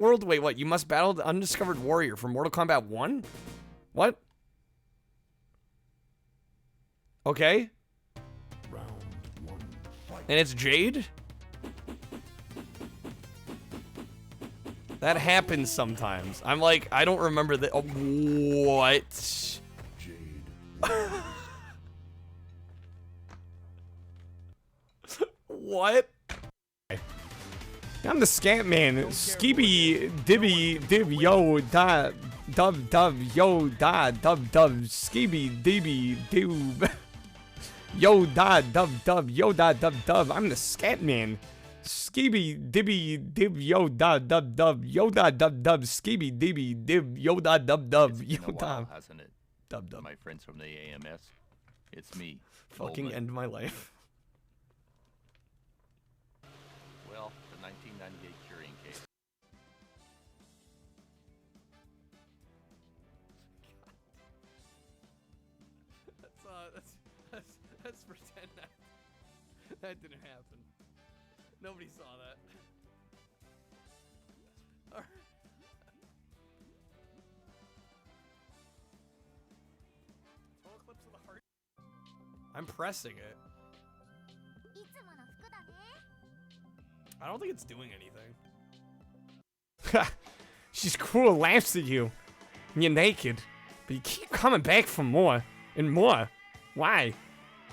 World, wait, what? You must battle the undiscovered warrior from Mortal Kombat 1? What? Okay. Round 1. Fight. And it's Jade? That happens sometimes. I'm like, I don't remember that. Oh, what? Jade. What? I'm the scant man. Skibby dibby dib yo da dub dub yo da dub dub skibby dibby doob yo da dub dub yo da dub dub. I'm the scant man. Skibby dibby dib yo da dub dub yo da dub dub skibby dibby dib yo da dub dub yo da. Hasn't it? Dub dub. My friends from the AMS. It's me. Fucking Coleman. end my life. Well, the 1998 curing case. Let's pretend that didn't happen. Nobody saw that. All right. Total clips of the heart. I'm pressing it. I don't think it's doing anything. She's cool, laughs at you. And you're naked. But you keep coming back for more. And more. Why?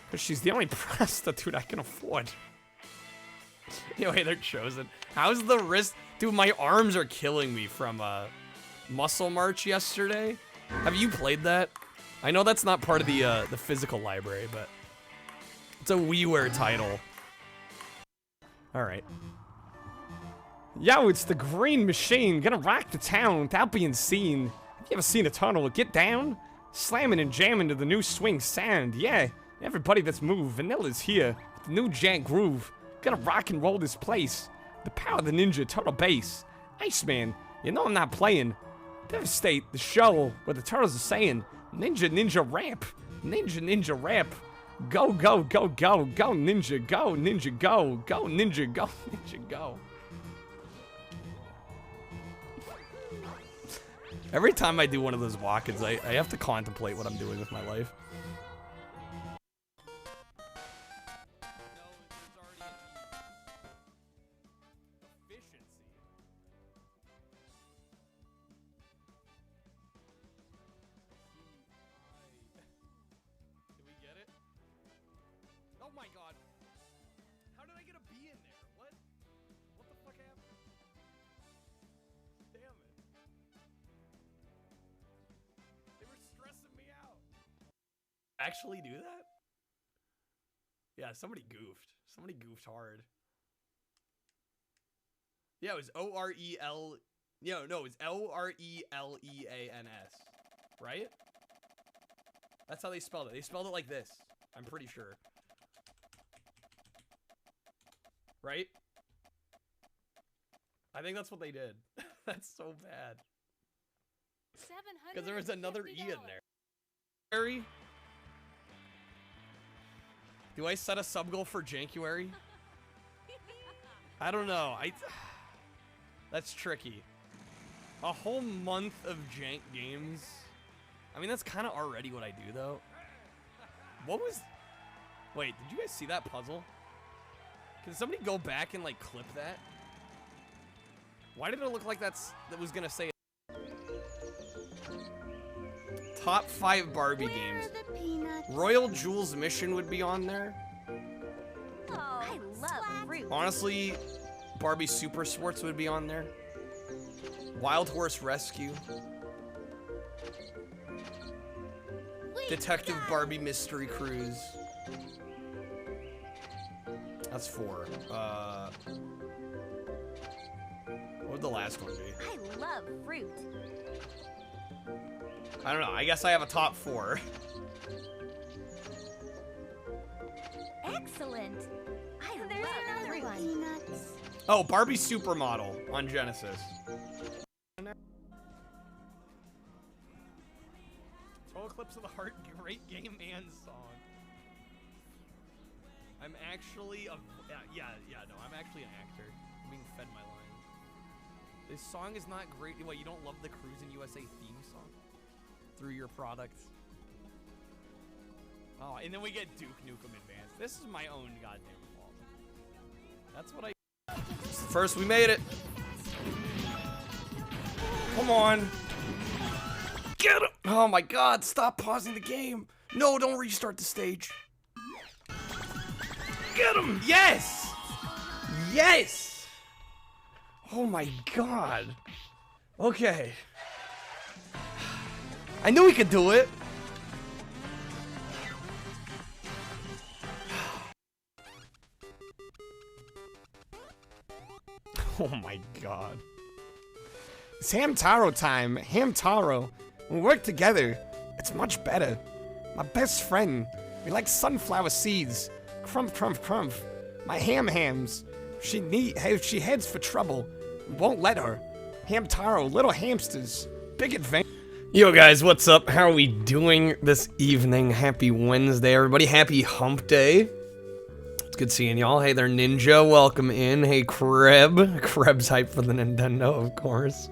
Because she's the only prostitute I can afford. Anyway, they're chosen. How's the wrist? Dude, my arms are killing me from Muscle March yesterday. Have you played that? I know that's not part of the physical library, but it's a WiiWare title. Alright. Yo, it's the Green Machine, gonna rock the town without being seen. Have you ever seen a tunnel? Get down? Slamming and jamming to the new swing sound, yeah. Everybody that's moved, Vanilla's here, with the new jank groove. Gonna rock and roll this place. The power of the ninja, total bass. Iceman, you know I'm not playing. Devastate, the show, where the turtles are saying, Ninja, ninja, rap. Ninja, ninja, rap. Go, go, go, go, go, ninja, go, ninja, go, go, ninja, go, ninja, go. Every time I do one of those walk-ins, I have to contemplate what I'm doing with my life. Oh my god. How did I get a B in there? What? What the fuck happened? Damn it. They were stressing me out. Actually do that? Yeah, somebody goofed. Somebody goofed hard. Yeah, it was O-R-E-L... Yeah, no, it's L-R-E-L-E-A-N-S. Right? That's how they spelled it. They spelled it like this. I'm pretty sure. Right? I think that's what they did. That's so bad. Because there was another E in there. January? Do I set a sub goal for January? I don't know. That's tricky. A whole month of jank games. I mean, that's kind of already what I do, though. What was... Wait, did you guys see that puzzle? Can somebody go back and, like, clip that? Why did it look like that was gonna say... Top 5 Barbie games. Royal Jewel's Mission would be on there. Oh, I love fruit. Honestly, Barbie Super Sports would be on there. Wild Horse Rescue. Detective Barbie Mystery Cruise. That's 4. What would the last one be? I love fruit. I don't know. I guess I have a top 4. Excellent. There's another one. Peanuts. Oh, Barbie Supermodel on Genesis. Total Eclipse of the Heart, great game and song. I'm actually a... Yeah, no, I'm actually an actor. I'm being fed my lines. This song is not great. What, you don't love the Cruisin' USA theme song? Through your products. Oh, and then we get Duke Nukem Advanced. This is my own goddamn fault. That's what I... First, we made it. Come on. Get him! Oh my god, stop pausing the game. No, don't restart the stage. Get him! Yes! Yes! Oh my god. Okay. I knew we could do it. Oh my god. It's Hamtaro time. Hamtaro. When we work together, it's much better. My best friend. We like sunflower seeds. Crump, crump, crump. My hams. She heads for trouble. We won't let her. Hamtaro, little hamsters. Big adventure. Yo guys, what's up? How are we doing this evening? Happy Wednesday, everybody. Happy hump day. It's good seeing y'all. Hey there, Ninja. Welcome in. Hey, Kreb. Kreb's hype for the Nintendo, of course.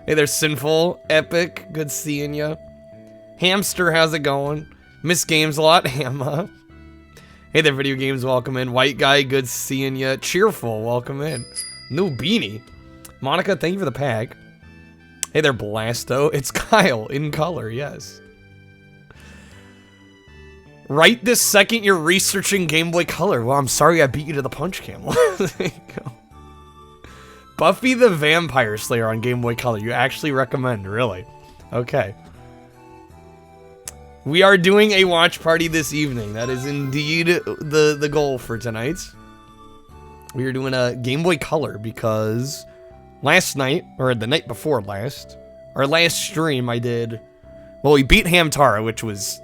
Hey there, Sinful. Epic. Good seeing ya. Hamster, how's it going? Miss Games a lot. Hamma. Hey there, Video Games. Welcome in. White Guy. Good seeing ya. Cheerful. Welcome in. New Beanie. Monica, thank you for the pack. Hey there, Blasto. It's Kyle in color, yes. Right this second, you're researching Game Boy Color. Well, I'm sorry I beat you to the punch, Camel. There you go. Buffy the Vampire Slayer on Game Boy Color. You actually recommend, really? Okay. We are doing a watch party this evening. That is indeed the goal for tonight. We are doing a Game Boy Color because last night, or the night before last, our last stream I did, well, we beat Hamtaro, which was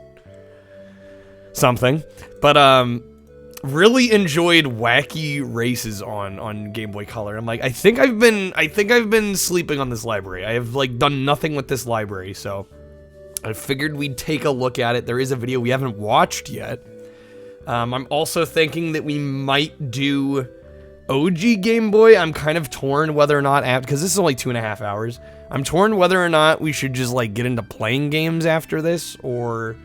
something, but really enjoyed wacky races on Game Boy Color. I'm like, I think I've been sleeping on this library. I have like done nothing with this library, so I figured we'd take a look at it. There is a video we haven't watched yet. I'm also thinking that we might do OG Game Boy. I'm kind of torn whether or not, because this is only 2.5 hours, I'm torn whether or not we should just like get into playing games after this or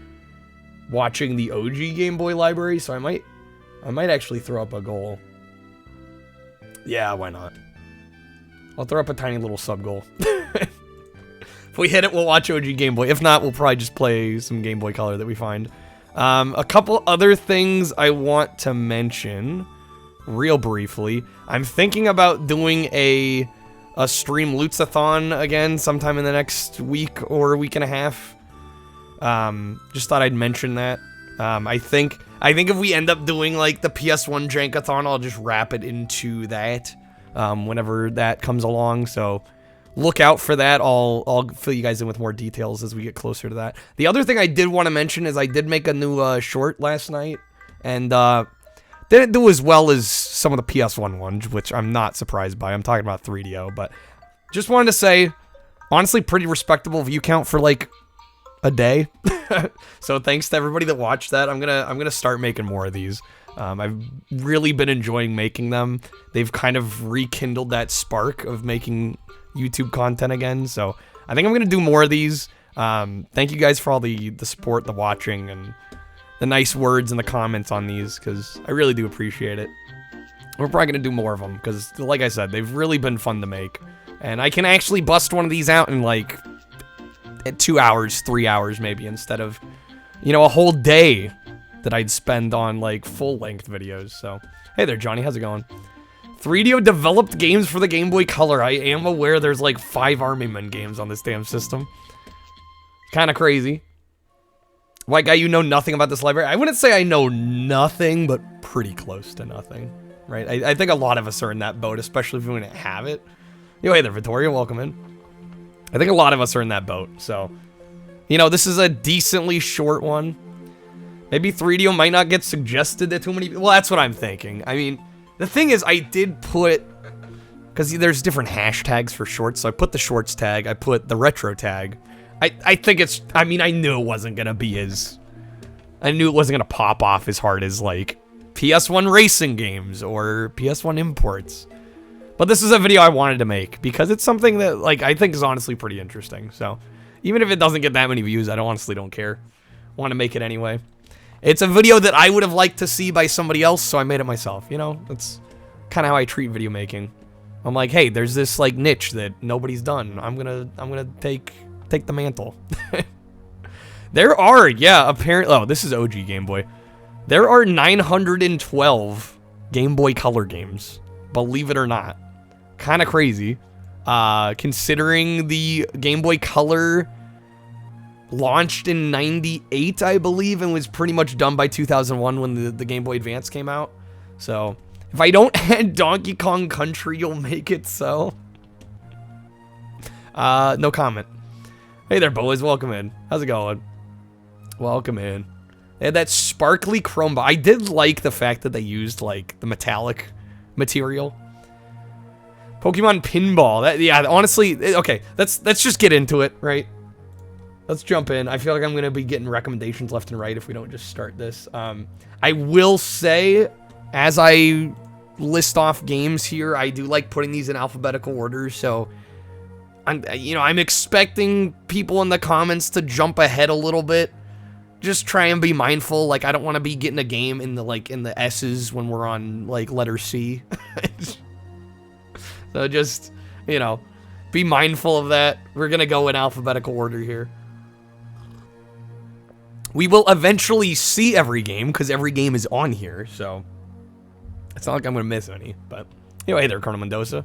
watching the OG Game Boy library. So I might actually throw up a goal. Yeah, why not? I'll throw up a tiny little sub goal. If we hit it, we'll watch OG Game Boy. If not, we'll probably just play some Game Boy Color that we find. A couple other things I want to mention real briefly. I'm thinking about doing a stream Lutzathon again sometime in the next week or a week and a half. Just thought I'd mention that. I think if we end up doing like the PS1 Jankathon, I'll just wrap it into that whenever that comes along. So look out for that. I'll fill you guys in with more details as we get closer to that. The other thing I did want to mention is I did make a new short last night, and didn't do as well as some of the PS1 ones, which I'm not surprised by. I'm talking about 3DO, but just wanted to say, honestly, pretty respectable view count for like a day. So thanks to everybody that watched that. I'm gonna start making more of these. I've really been enjoying making them. They've kind of rekindled that spark of making YouTube content again. So I think I'm gonna do more of these. Thank you guys for all the support, the watching, and the nice words in the comments on these, because I really do appreciate it. We're probably gonna do more of them because, like I said, they've really been fun to make, and I can actually bust one of these out in like 2 hours, 3 hours maybe, instead of, you know, a whole day that I'd spend on like full-length videos. So hey there, Johnny, how's it going? 3DO developed games for the Game Boy Color. I am aware there's like 5 Army Men games on this damn system. Kind of crazy. White Guy, you know nothing about this library? I wouldn't say I know nothing, but pretty close to nothing, right? I think a lot of us are in that boat, especially if we wouldn't have it. Yo, hey there, Vittoria, welcome in. I think a lot of us are in that boat, so, you know, this is a decently short one. Maybe 3DO might not get suggested to too many people. Well, that's what I'm thinking. I mean, the thing is, I did put, because there's different hashtags for shorts, so I put the shorts tag, I put the retro tag. I think it's, I mean, I knew it wasn't going to be as, I knew it wasn't going to pop off as hard as, like, PS1 racing games or PS1 imports. But this is a video I wanted to make because it's something that, like, I think is honestly pretty interesting. So, even if it doesn't get that many views, I honestly don't care. I want to make it anyway. It's a video that I would have liked to see by somebody else, so I made it myself. You know, that's kind of how I treat video making. I'm like, hey, there's this like niche that nobody's done. I'm gonna take the mantle. There are, yeah, apparently. Oh, this is OG Game Boy. There are 912 Game Boy Color games. Believe it or not. Kind of crazy. Considering the Game Boy Color launched in 98, I believe, and was pretty much done by 2001 when the Game Boy Advance came out. So, if I don't add Donkey Kong Country, you'll make it so. No comment. Hey there, boys. Welcome in. How's it going? Welcome in. They had that sparkly chrome, but I did like the fact that they used, like, the metallic material. Pokemon Pinball. That, yeah, honestly, okay, let's just get into it, right? Let's jump in. I feel like I'm going to be getting recommendations left and right if we don't just start this. I will say, as I list off games here, I do like putting these in alphabetical order, so I'm expecting people in the comments to jump ahead a little bit. Just try and be mindful. Like, I don't want to be getting a game in the S's when we're on, like, letter C. So just, be mindful of that. We're going to go in alphabetical order here. We will eventually see every game, because every game is on here, so it's not like I'm going to miss any. But, anyway, hey there, Colonel Mendoza.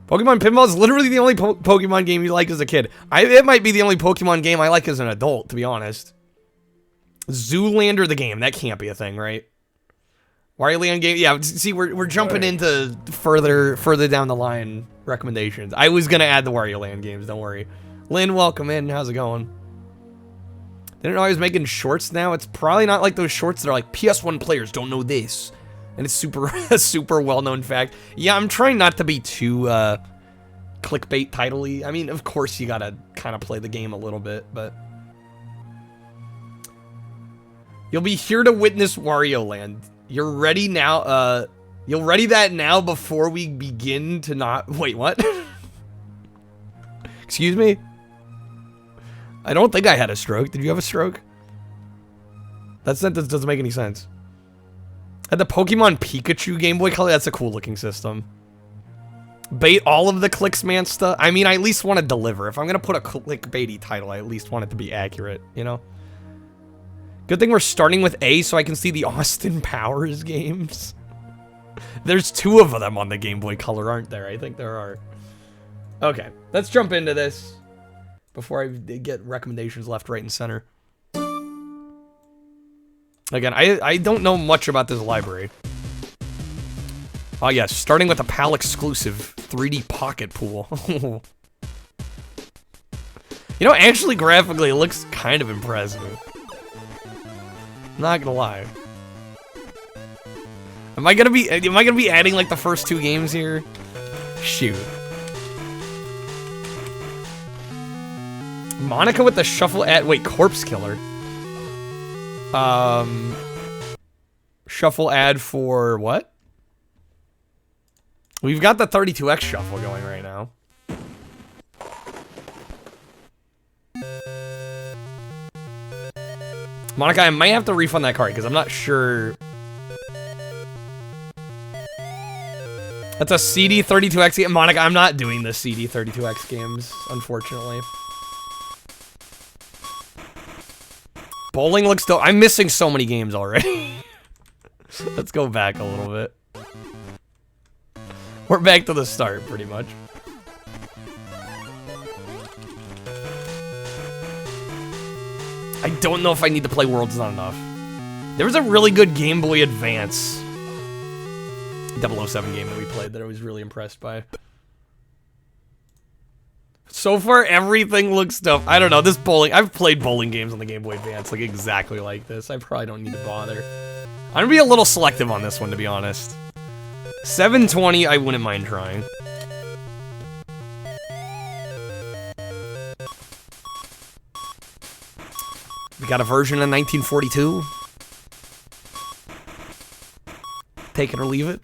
Pokemon Pinball is literally the only Pokemon game you like as a kid. It might be the only Pokemon game I like as an adult, to be honest. Zoolander the game. That can't be a thing, right? Wario Land game. Yeah, see, we're jumping into further down the line recommendations. I was going to add the Wario Land games, don't worry. Lynn, welcome in. How's it going? Didn't know I was making shorts now. It's probably not like those shorts that are like, PS1 players don't know this. And it's a super well-known fact. Yeah, I'm trying not to be too clickbait title-y. I mean, of course you gotta kind of play the game a little bit, but you'll be here to witness Wario Land. You're ready now. You'll ready that now before we begin to not. Wait, what? Excuse me? I don't think I had a stroke. Did you have a stroke? That sentence doesn't make any sense. Had the Pokemon Pikachu Game Boy Color. That's a cool looking system. Bait all of the Clicksman stuff. I mean, I at least want to deliver. If I'm going to put a clickbaity title, I at least want it to be accurate, you know? Good thing we're starting with A so I can see the Austin Powers games. There's 2 of them on the Game Boy Color, aren't there? I think there are. Okay, let's jump into this before I get recommendations left, right, and center. Again, I don't know much about this library. Oh yes, starting with a PAL exclusive 3D Pocket Pool. Actually graphically it looks kind of impressive. Not gonna lie. Am I gonna be adding like the first 2 games here? Shoot. Monica with the shuffle ad. Wait, Corpse Killer. Shuffle ad for what? We've got the 32X shuffle going right now. Monica, I might have to refund that card because I'm not sure. That's a CD 32X game. Monica, I'm not doing the CD 32X games, unfortunately. Bowling looks dope. I'm missing so many games already. Let's go back a little bit. We're back to the start, pretty much. I don't know if I need to play Worlds Not Enough. There was a really good Game Boy Advance 007 game that we played that I was really impressed by. So far, everything looks dope. I don't know, this bowling... I've played bowling games on the Game Boy Advance, like, exactly like this. I probably don't need to bother. I'm gonna be a little selective on this one, to be honest. 720, I wouldn't mind trying. We got a version of 1942. Take it or leave it.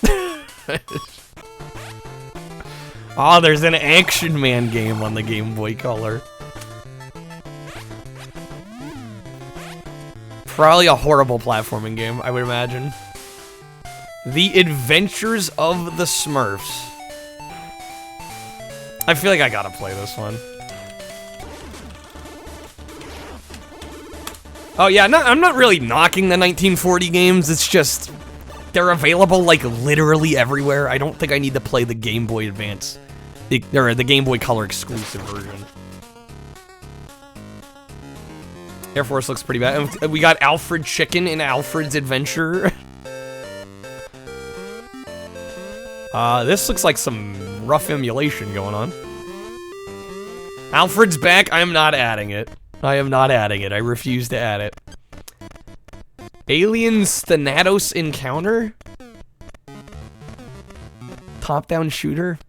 Oh, there's an Action Man game on the Game Boy Color. Probably a horrible platforming game, I would imagine. The Adventures of the Smurfs. I feel like I gotta play this one. Oh yeah, I'm not really knocking the 1940 games, it's just... they're available, like, literally everywhere. I don't think I need to play the Game Boy Advance. Or the Game Boy Color exclusive version. Air Force looks pretty bad. And we got Alfred Chicken in Alfred's Adventure. This looks like some rough emulation going on. Alfred's back. I am not adding it. I am not adding it. I refuse to add it. Aliens Thanatos Encounter? Top-down shooter?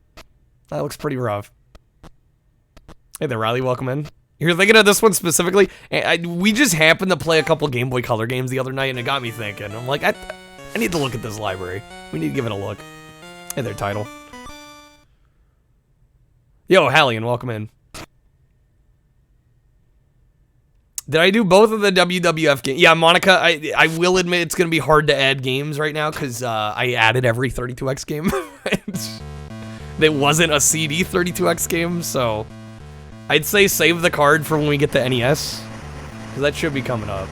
That looks pretty rough. Hey there, Riley. Welcome in. You're thinking of this one specifically? We just happened to play a couple Game Boy Color games the other night, and it got me thinking. I'm like, I need to look at this library. We need to give it a look. Hey there, Title. Yo, Hallian, welcome in. Did I do both of the WWF games? Yeah, Monica, I will admit it's going to be hard to add games right now, because I added every 32X game. That wasn't a CD 32X game, so... I'd say save the card for when we get the NES, because that should be coming up.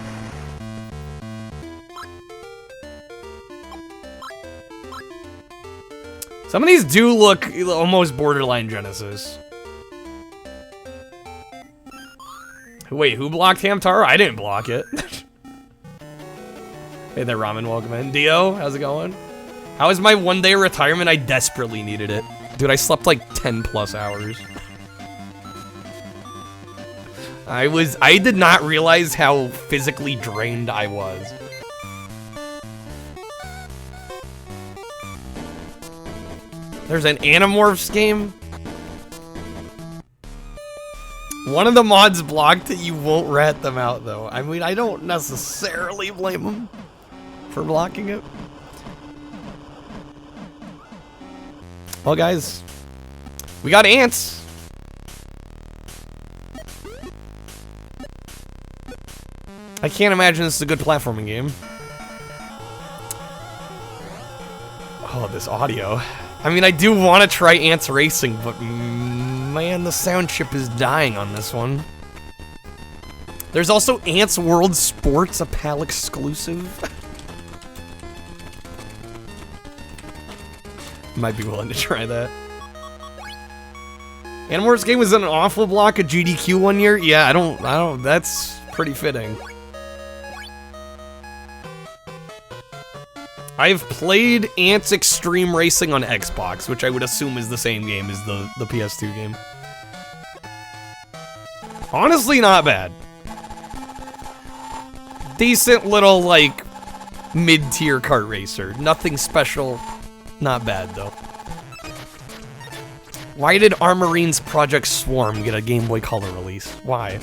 Some of these do look almost borderline Genesis. Wait, who blocked Hamtaro? I didn't block it. Hey there, Ramen, welcome in. Dio, how's it going? How was my one-day retirement? I desperately needed it. Dude, I slept like 10 plus hours. I did not realize how physically drained I was. There's an Animorphs game. One of the mods blocked it, you won't rat them out though. I mean, I don't necessarily blame them for blocking it. Well guys, we got ants. I can't imagine this is a good platforming game. Oh, this audio. I mean, I do want to try Ants Racing, but man, the sound chip is dying on this one. There's also Ants World Sports, a PAL exclusive. Might be willing to try that. Animorphs game was an awful block of GDQ one year. Yeah, I don't, that's pretty fitting. I've played Ants Extreme Racing on Xbox, which I would assume is the same game as the PS2 game. Honestly, not bad. Decent little, like, mid-tier kart racer. Nothing special. Not bad, though. Why did Armorine's Project Swarm get a Game Boy Color release? Why?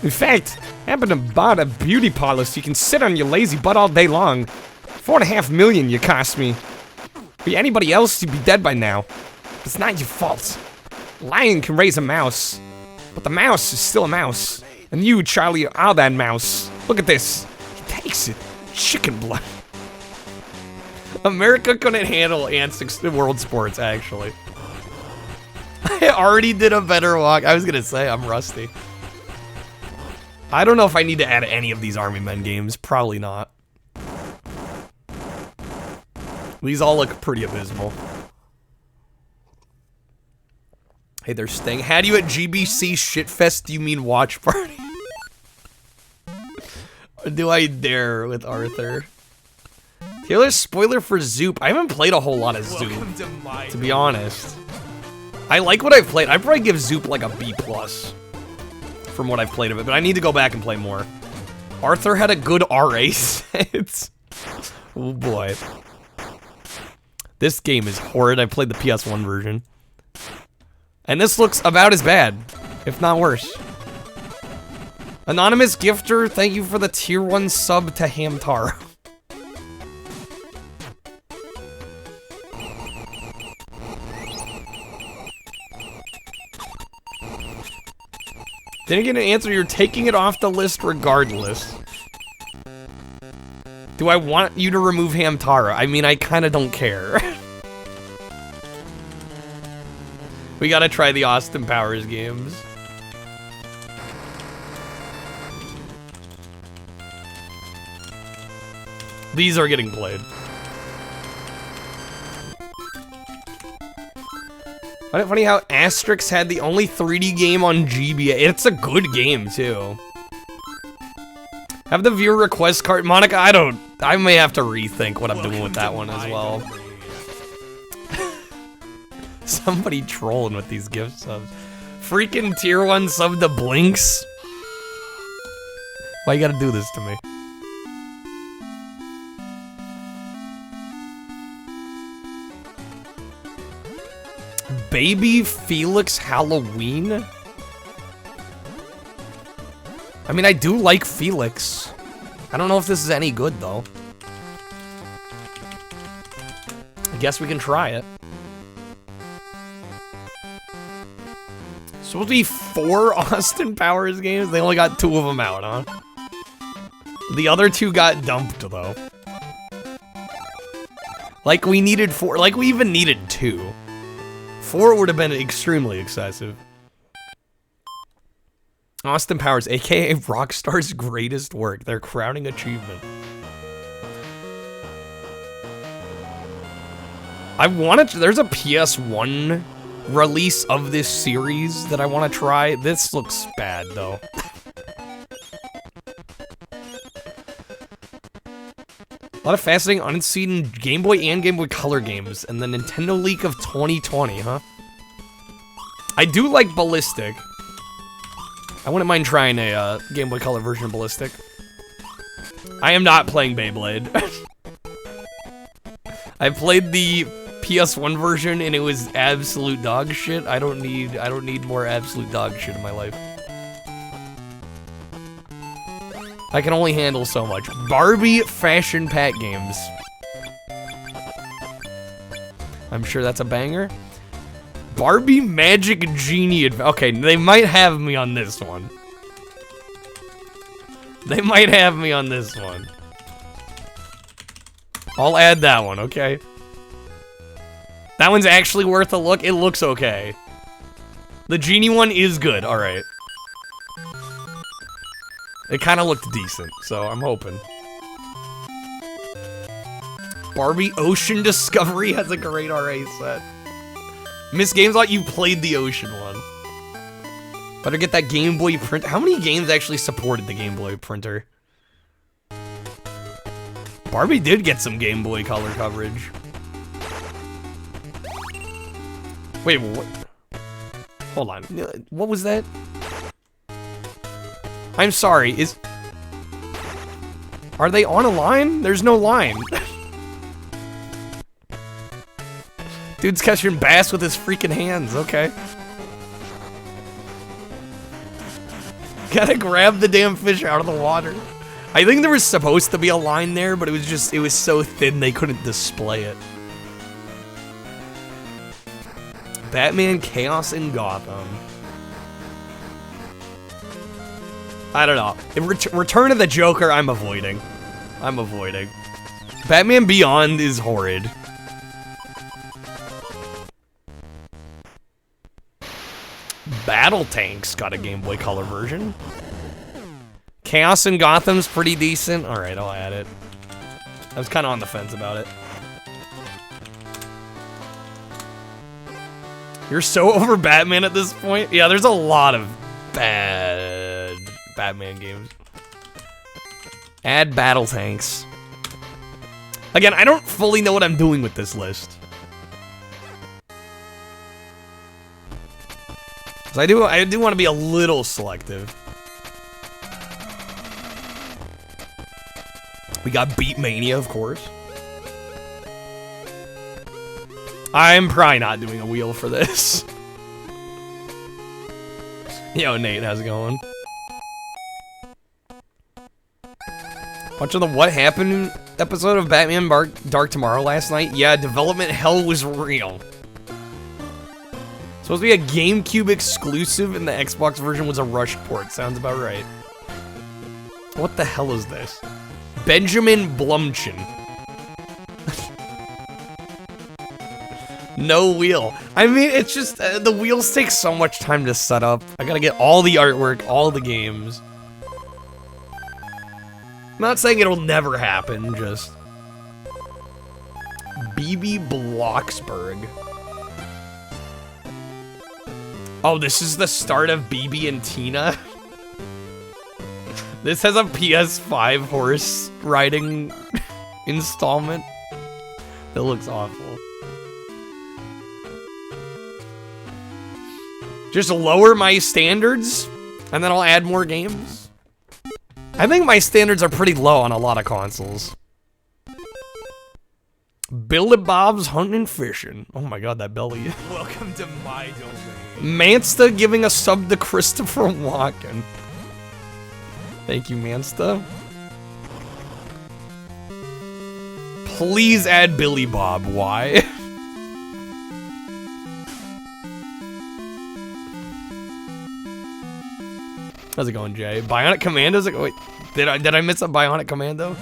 In fact, I happen to bought a beauty parlor so you can sit on your lazy butt all day long. $4.5 million you cost me. Be anybody else, you'd be dead by now. It's not your fault. A lion can raise a mouse, but the mouse is still a mouse. And you, Charlie, are that mouse. Look at this. He takes it. Chicken blood. America couldn't handle Ants World Sports, actually. I already did a better walk. I was gonna say, I'm rusty. I don't know if I need to add any of these Army Men games. Probably not. These all look pretty abysmal. Hey, they're staying. Had you at GBC Shitfest, do you mean Watch Party? Or do I dare with Arthur? Taylor, spoiler for Zoop. I haven't played a whole lot of Zoop, to be honest. I like what I've played. I'd probably give Zoop like a B+ from what I've played of it, but I need to go back and play more. Arthur had a good RA set. Oh boy. This game is horrid. I played the PS1 version. And this looks about as bad, if not worse. Anonymous Gifter, thank you for the tier 1 sub to Hamtaro. Didn't get an answer, you're taking it off the list regardless. Do I want you to remove Hamtara? I mean, I kinda don't care. We gotta try the Austin Powers games. These are getting played. Funny how Asterix had the only 3D game on GBA. It's a good game, too. Have the viewer request card. Monica, I may have to rethink what I'm doing with that one as well. Somebody trolling with these gift subs. Freaking tier 1 sub to Blinks. Why you gotta do this to me? Baby Felix Halloween? I mean, I do like Felix. I don't know if this is any good, though. I guess we can try it. Supposed to be 4 Austin Powers games? They only got 2 of them out, huh? The other 2 got dumped, though. Like we needed 4, like we even needed 2. 4 would have been extremely excessive. Austin Powers, aka Rockstar's greatest work, their crowning achievement. I wanted to, there's a PS1 release of this series that I want to try. This looks bad, though. A lot of fascinating, unseen Game Boy and Game Boy Color games, and the Nintendo Leak of 2020, huh? I do like Ballistic. I wouldn't mind trying a Game Boy Color version of Ballistic. I am not playing Beyblade. I played the PS1 version and it was absolute dog shit. I don't need more absolute dog shit in my life. I can only handle so much. Barbie Fashion Pack games. I'm sure that's a banger. Barbie Magic Genie okay, they might have me on this one. They might have me on this one. I'll add that one, okay? That one's actually worth a look. It looks okay. The Genie one is good, alright. It kind of looked decent, so I'm hoping. Barbie Ocean Discovery has a great RA set. Miss GameSlot, you played the Ocean one. Better get that Game Boy print. How many games actually supported the Game Boy printer? Barbie did get some Game Boy Color coverage. Wait, what? Hold on. What was that? I'm sorry, are they on a line? There's no line. Dude's catching bass with his freaking hands, okay. Gotta grab the damn fish out of the water. I think there was supposed to be a line there, but it was so thin they couldn't display it. Batman Chaos in Gotham. I don't know. Return of the Joker, I'm avoiding. Batman Beyond is horrid. Battle Tanks got a Game Boy Color version. Chaos in Gotham's pretty decent. Alright, I'll add it. I was kind of on the fence about it. You're so over Batman at this point? Yeah, there's a lot of bad Batman games. Add Battle Tanks. Again, I don't fully know what I'm doing with this list. I do want to be a little selective. We got Beat Mania, of course. I'm probably not doing a wheel for this. Yo, Nate, how's it going? Watching the What Happened episode of Batman Dark Tomorrow last night? Yeah, development hell was real. Supposed to be a GameCube exclusive, and the Xbox version was a rushed port. Sounds about right. What the hell is this? Benjamin Blumchen. No wheel. I mean, it's just, the wheels take so much time to set up. I gotta get all the artwork, all the games. I'm not saying it'll never happen, just... BB Blocksberg. Oh, this is the start of BB and Tina? This has a PS5 horse riding installment. That looks awful. Just lower my standards, and then I'll add more games. I think my standards are pretty low on a lot of consoles. Billy Bob's Hunting and Fishing. Oh my god, that belly. Welcome to my domain. Mansta giving a sub to Christopher Walken. Thank you, Mansta. Please add Billy Bob. Why? How's it going, Jay? Bionic Commandos? Wait, did I miss a Bionic Commando?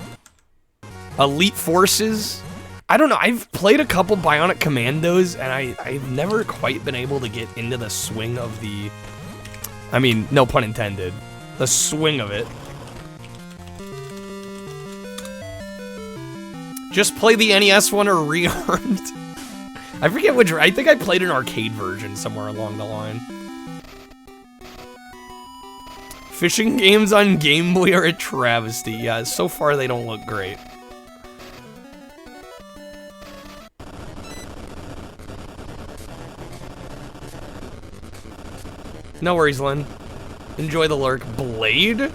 Elite Forces? I don't know. I've played a couple Bionic Commandos, and I've never quite been able to get into the swing of the... I mean, no pun intended. The swing of it. Just play the NES one or Rearmed. I forget which... I think I played an arcade version somewhere along the line. Fishing games on Game Boy are a travesty. Yeah, so far they don't look great. No worries, Lynn. Enjoy the lurk. Blade?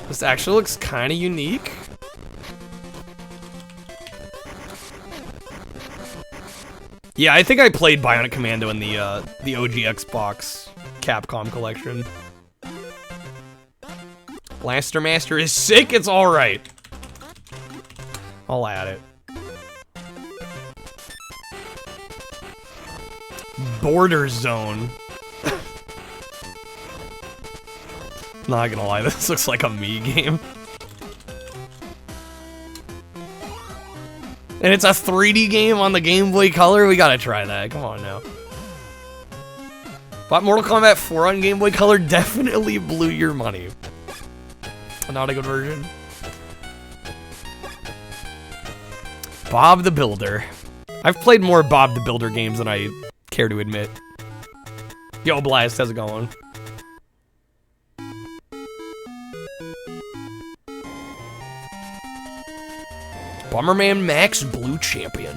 This actually looks kind of unique. Yeah, I think I played Bionic Commando in the OG Xbox Capcom collection. Blaster Master is sick, it's alright. I'll add it. Border Zone. Not gonna lie, this looks like a Mii game. And it's a 3D game on the Game Boy Color? We gotta try that, come on now. But Mortal Kombat 4 on Game Boy Color definitely blew your money. Not a good version. Bob the Builder. I've played more Bob the Builder games than I care to admit. Yo, Blast, how's it going? Bomberman Max Blue Champion.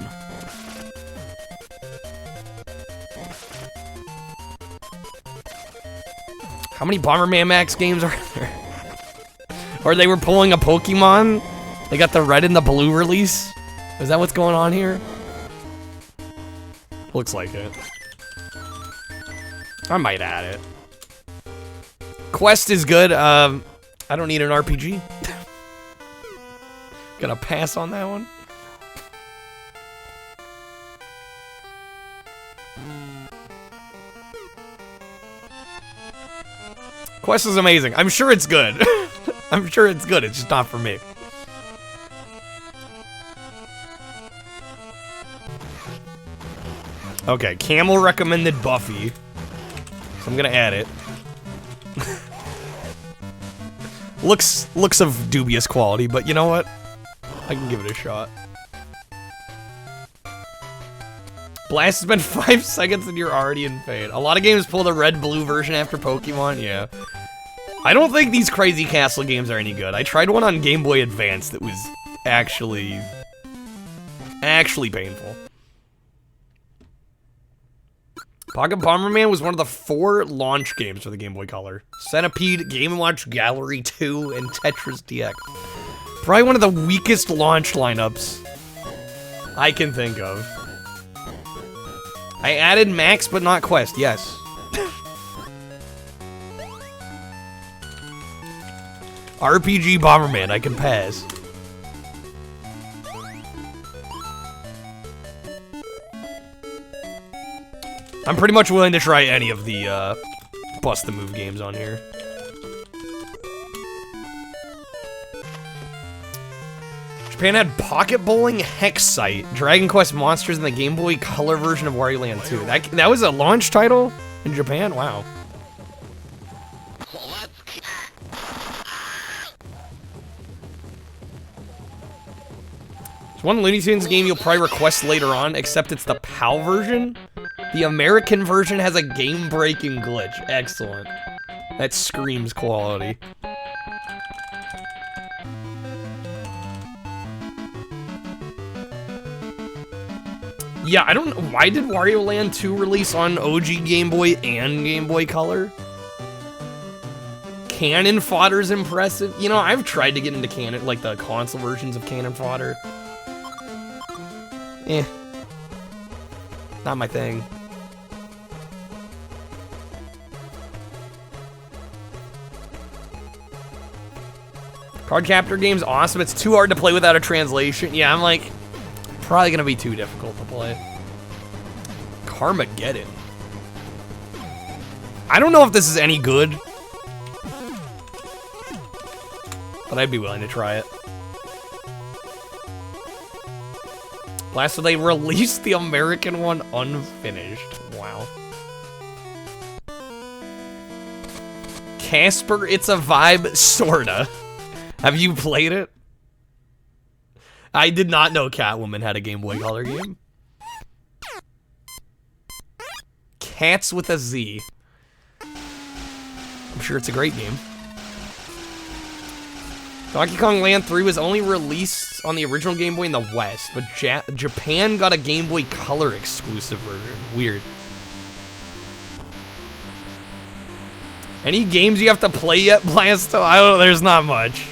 How many Bomberman Max games are there? Or they were pulling a Pokemon? They got the red and the blue release? Is that what's going on here? Looks like it. I might add it. Quest is good. I don't need an RPG. Gonna pass on that one. Quest is amazing. I'm sure it's good. I'm sure it's good, it's just not for me. Okay, Camel recommended Buffy. So I'm gonna add it. Looks of dubious quality, but you know what? I can give it a shot. Blast has been 5 seconds and you're already in pain. A lot of games pull the red-blue version after Pokemon, yeah. I don't think these Crazy Castle games are any good. I tried one on Game Boy Advance that was actually painful. Pocket Bomberman was one of the 4 launch games for the Game Boy Color. Centipede, Game & Watch Gallery 2, and Tetris DX. Probably one of the weakest launch lineups I can think of. I added Max, but not Quest, yes. RPG Bomberman, I can pass. I'm pretty much willing to try any of the Bust the Move games on here. Japan had Pocket Bowling, Hex Sight, Dragon Quest Monsters, and the Game Boy Color version of Wario Land 2. That was a launch title in Japan? Wow. There's one Looney Tunes game you'll probably request later on, except it's the PAL version. The American version has a game-breaking glitch. Excellent. That screams quality. Yeah, I don't know. Why did Wario Land 2 release on OG Game Boy and Game Boy Color? Cannon Fodder's impressive. You know, I've tried to get into Cannon, like the console versions of Cannon Fodder. Eh. Not my thing. Card Captor game's awesome. It's too hard to play without a translation. Yeah, I'm like, probably gonna be too difficult to play. Carmageddon. I don't know if this is any good, but I'd be willing to try it. Last they released the American one unfinished. Wow. Casper, It's a Vibe, sorta. Have you played it? I did not know Catwoman had a Game Boy Color game. Cats with a Z. I'm sure it's a great game. Donkey Kong Land 3 was only released on the original Game Boy in the West, but Japan got a Game Boy Color exclusive version. Weird. Any games you have to play yet, Blasto? I don't know, there's not much.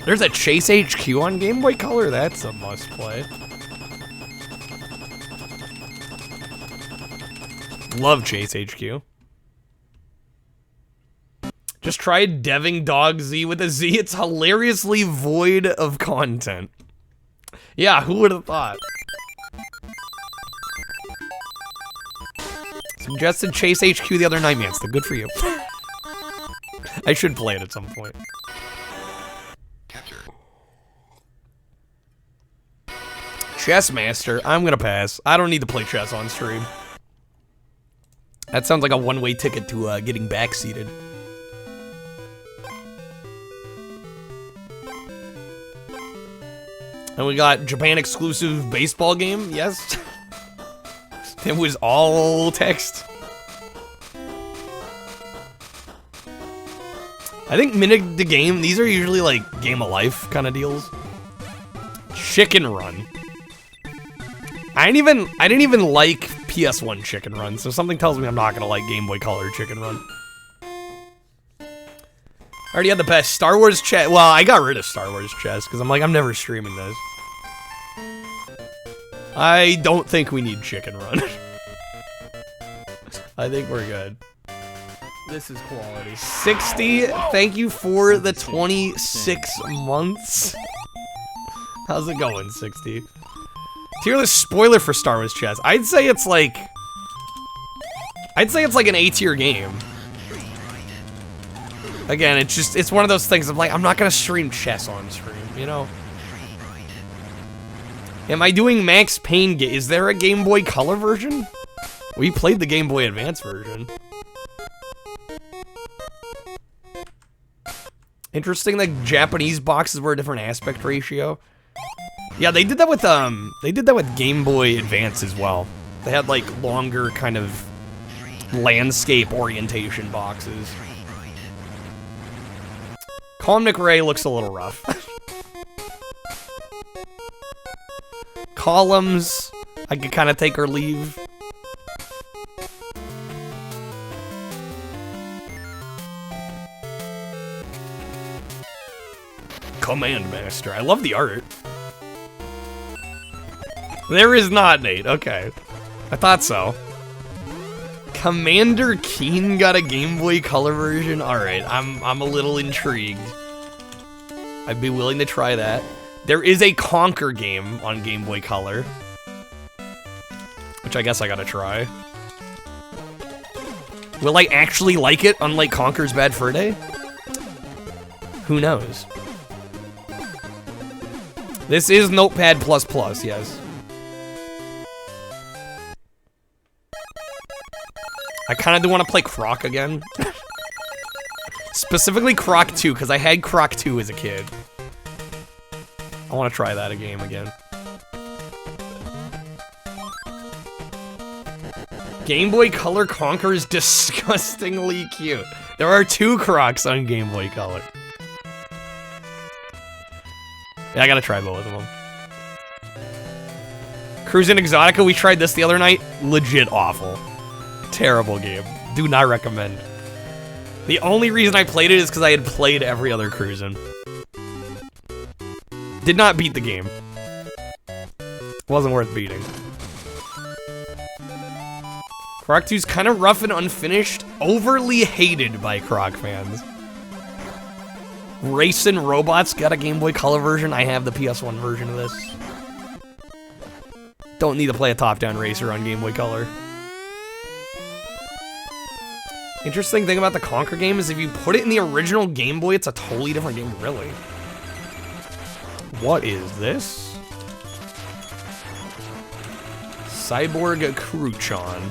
There's a Chase HQ on Game Boy Color? That's a must play. Love Chase HQ. Just tried Deving Dog Z with a Z. It's hilariously void of content. Yeah, who would have thought? Suggested Chase HQ the other night, man. So good for you. I should play it at some point. Chess Master. I'm gonna pass. I don't need to play chess on stream. That sounds like a one-way ticket to getting backseated. And we got Japan exclusive baseball game. Yes. It was all text. I think Minute the Game, these are usually like Game of Life kind of deals. Chicken Run. I didn't even like PS1 Chicken Run, so something tells me I'm not gonna like Game Boy Color Chicken Run. I already had the best Star Wars chess. Well, I got rid of Star Wars chess because I'm like, I'm never streaming this. I don't think we need Chicken Run. I think we're good. This is quality. 60, thank you for the 26 months. How's it going, 60? Tier list spoiler for Star Wars chess. I'd say it's like an A tier game. Again, it's one of those things of like, I'm not gonna stream chess on stream, you know? Am I doing Max Payne? Is there a Game Boy Color version? We played the Game Boy Advance version. Interesting that Japanese boxes were a different aspect ratio. Yeah, they did that with Game Boy Advance as well. They had like longer kind of landscape orientation boxes. Colin McRae looks a little rough. Columns, I could kind of take or leave. Command Master, I love the art. There is not, Nate. Okay. I thought so. Commander Keen got a Game Boy Color version? Alright, I'm a little intrigued. I'd be willing to try that. There is a Conquer game on Game Boy Color, which which I guess I gotta try. Will I actually like it, unlike Conker's Bad Fur Day? Who knows? This is Notepad++, yes. I kind of do want to play Croc again. Specifically Croc 2, because I had Croc 2 as a kid. I want to try that game again. Game Boy Color Conker is disgustingly cute. There are 2 Crocs on Game Boy Color. Yeah, I gotta try both of them. Cruisin' Exotica, we tried this the other night. Legit awful. Terrible game. Do not recommend. The only reason I played it is because I had played every other Cruisin'. Did not beat the game. Wasn't worth beating. Croc 2's kind of rough and unfinished, overly hated by Croc fans. Racin' Robots got a Game Boy Color version. I have the PS1 version of this. Don't need to play a top-down racer on Game Boy Color. Interesting thing about the Conker game is if you put it in the original Game Boy, it's a totally different game, really. What is this? Cyborg Cruchon.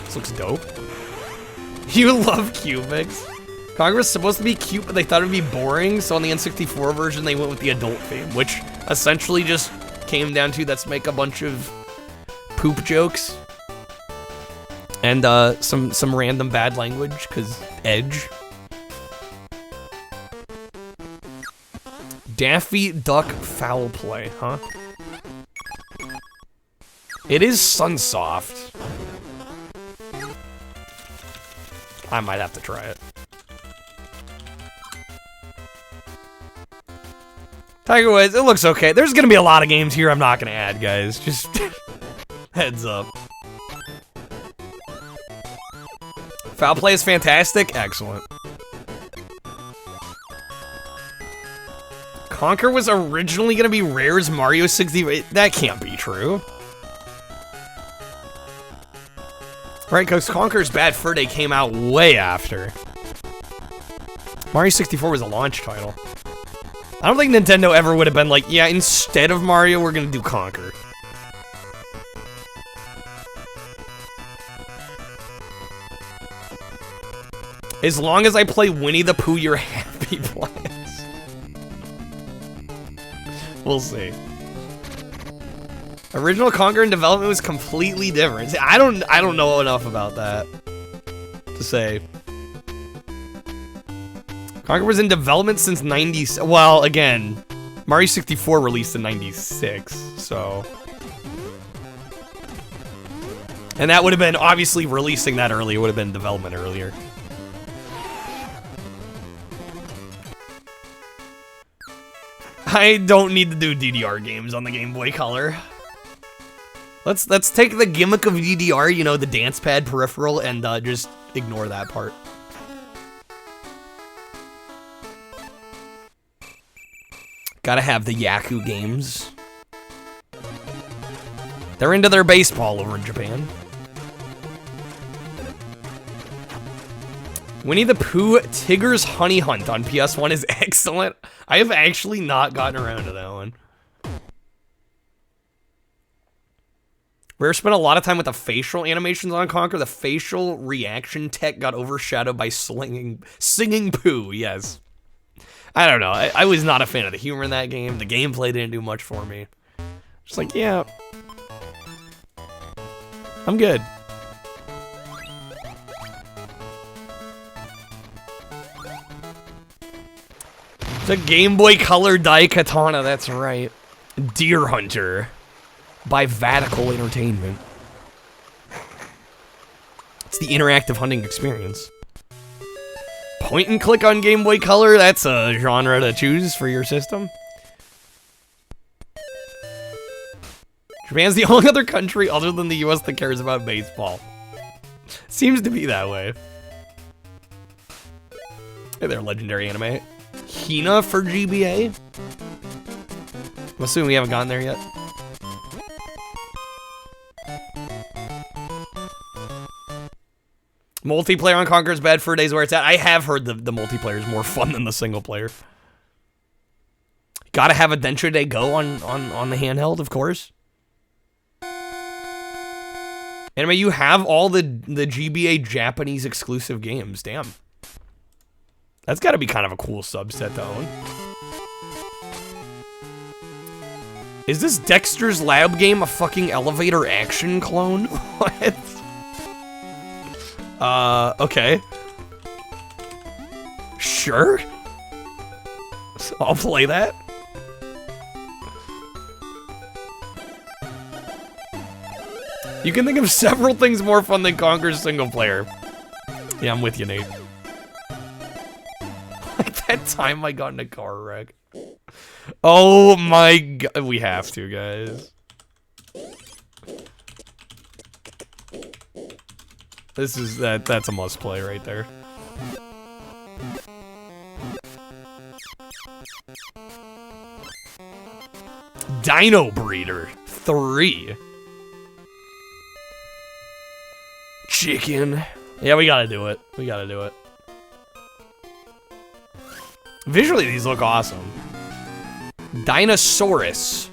This looks dope. You love Cubics. Conker was supposed to be cute, but they thought it would be boring, so on the N64 version, they went with the adult theme, which essentially just came down to let's make a bunch of poop jokes. And some random bad language, because Edge. Daffy Duck Foul Play, huh? It is Sunsoft. I might have to try it. Tiger Woods, it looks okay. There's gonna be a lot of games here I'm not gonna add, guys. Just heads up. Foul Play is fantastic. Excellent. Conker was originally gonna be Rare's Mario 64. That can't be true. Right, because Conker's Bad Fur Day came out way after. Mario 64 was a launch title. I don't think Nintendo ever would have been like, yeah, instead of Mario, we're gonna do Conker. As long as I play Winnie the Pooh, you're happy, Plants. We'll see. Original Conker in development was completely different. See, I don't know enough about that to say. Conker was in development since 90. Well, again, Mario 64 released in 96, so. And that would have been, obviously, releasing that early would have been development earlier. I don't need to do DDR games on the Game Boy Color. Let's take the gimmick of DDR, you know, the dance pad peripheral, and just ignore that part. Gotta have the Yaku games. They're into their baseball over in Japan. Winnie the Pooh Tigger's Honey Hunt on PS1 is excellent. I have actually not gotten around to that one. Rare spent a lot of time with the facial animations on Conker. The facial reaction tech got overshadowed by singing Pooh, yes. I don't know. I was not a fan of the humor in that game. The gameplay didn't do much for me. Just like, yeah. I'm good. The Game Boy Color Daikatana, that's right. Deer Hunter by Vatical Entertainment. It's the interactive hunting experience. Point and click on Game Boy Color, that's a genre to choose for your system. Japan's the only other country other than the US that cares about baseball. Seems to be that way. Hey there, legendary anime. Hina for GBA? I'm assuming we haven't gotten there yet. Multiplayer on Conker's bad for days where it's at. I have heard the multiplayer is more fun than the single player. Gotta have Adventure Day Go on the handheld, of course. Anyway, you have all the GBA Japanese exclusive games. Damn. That's gotta be kind of a cool subset to own. Is this Dexter's Lab game a fucking elevator action clone? What? Okay. Sure. So I'll play that. You can think of several things more fun than Conker's single player. Yeah, I'm with you, Nate. Like that time I got in a car wreck. Oh my god, we have to, guys. This is that's a must play right there. Dino Breeder 3. Chicken. Yeah, we gotta do it. We gotta do it. Visually, these look awesome. Dinosaurus.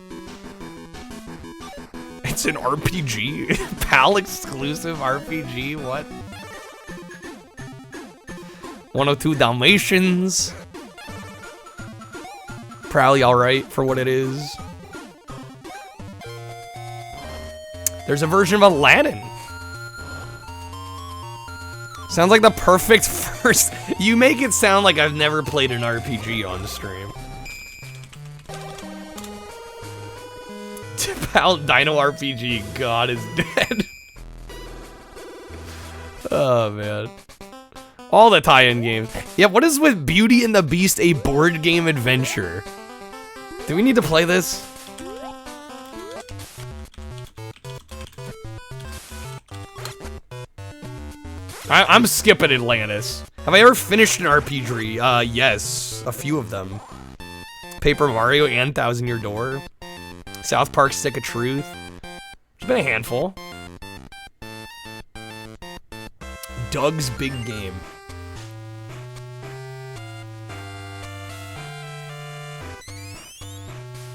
It's an RPG? PAL exclusive RPG? What? 102 Dalmatians. Probably alright for what it is. There's a version of Aladdin. Sounds like the perfect first. You make it sound like I've never played an RPG on stream. Pal Dino RPG, God is dead. Oh man. All the tie-in games. Yeah, what is with Beauty and the Beast, a board game adventure? Do we need to play this? I'm skipping Atlantis. Have I ever finished an RPG? Yes, a few of them. Paper Mario and Thousand Year Door. South Park Stick of Truth. There's been a handful. Doug's Big Game.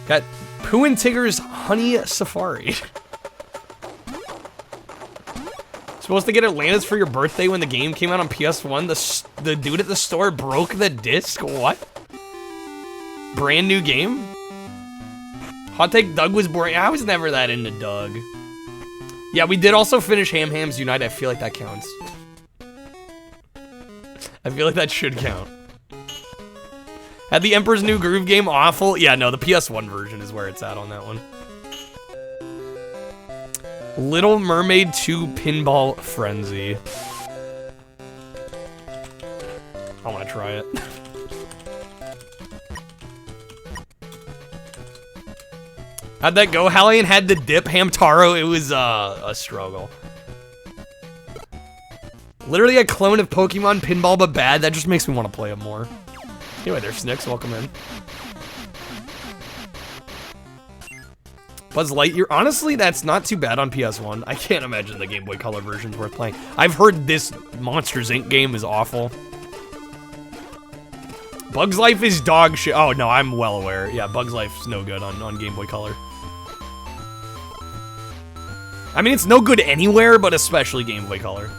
Got Pooh and Tigger's Honey Safari. Supposed to get Atlantis for your birthday when the game came out on PS1. The dude at the store broke the disc. What? Brand new game? Hot take, Doug was boring. I was never that into Doug. Yeah, we did also finish Ham Hams Unite. I feel like that counts. I feel like that should count. Had the Emperor's New Groove game awful? Yeah, no, the PS1 version is where it's at on that one. Little Mermaid 2 Pinball Frenzy. I want to try it. How'd that go? Hallian had the dip. Hamtaro, it was a struggle. Literally a clone of Pokemon Pinball, but bad. That just makes me want to play it more. Anyway, there's Snicks. Welcome in. Buzz Lightyear. Honestly, that's not too bad on PS1. I can't imagine the Game Boy Color version's worth playing. I've heard this Monsters, Inc. game is awful. Bug's Life is dog shit. Oh, no, I'm well aware. Yeah, Bug's Life's no good on Game Boy Color. I mean, it's no good anywhere, but especially Game Boy Color.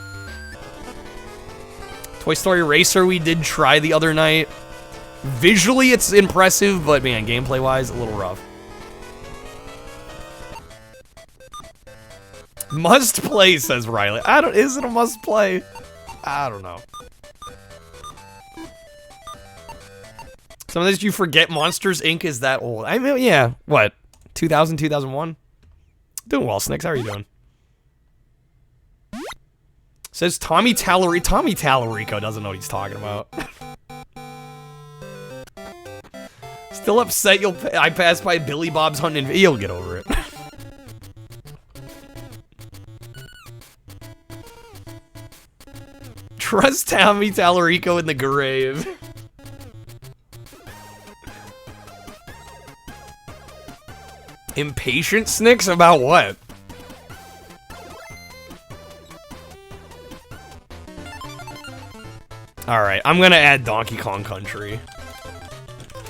Toy Story Racer we did try the other night. Visually, it's impressive, but man, gameplay-wise, a little rough. Must play, says Riley. Is it a must play? I don't know. Sometimes you forget Monsters, Inc. is that old. I mean, yeah, what? 2000, 2001? Doing well, Snicks. How are you doing? Says Tommy Tallarico. Tommy Tallarico doesn't know what he's talking about. Still upset I passed by Billy Bob's Hunting. You'll get over it. Trust Tommy Tallarico in the grave. Impatient Snicks? About what? Alright, I'm gonna add Donkey Kong Country.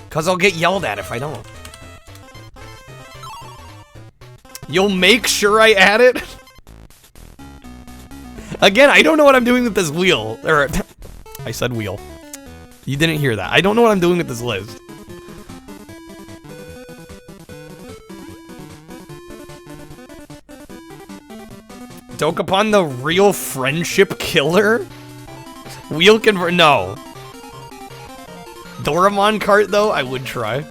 Cause I'll get yelled at if I don't. You'll make sure I add it? Again, I don't know what I'm doing with this wheel. Or, I said wheel. You didn't hear that. I don't know what I'm doing with this list. Dokapon the real friendship killer? Wheel convert? No. Doraemon cart though? I would try.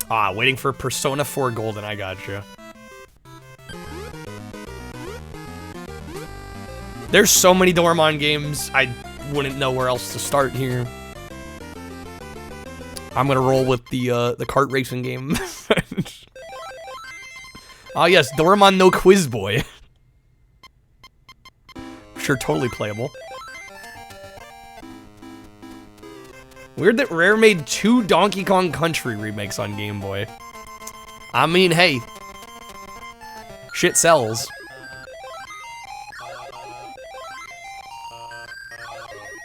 Ah, waiting for Persona 4 Golden, I gotcha. There's so many Doraemon games, I wouldn't know where else to start here. I'm gonna roll with the kart racing game. Oh yes, Doraemon no Quiz Boy. Sure, totally playable. Weird that Rare made 2 Donkey Kong Country remakes on Game Boy. I mean, hey. Shit sells.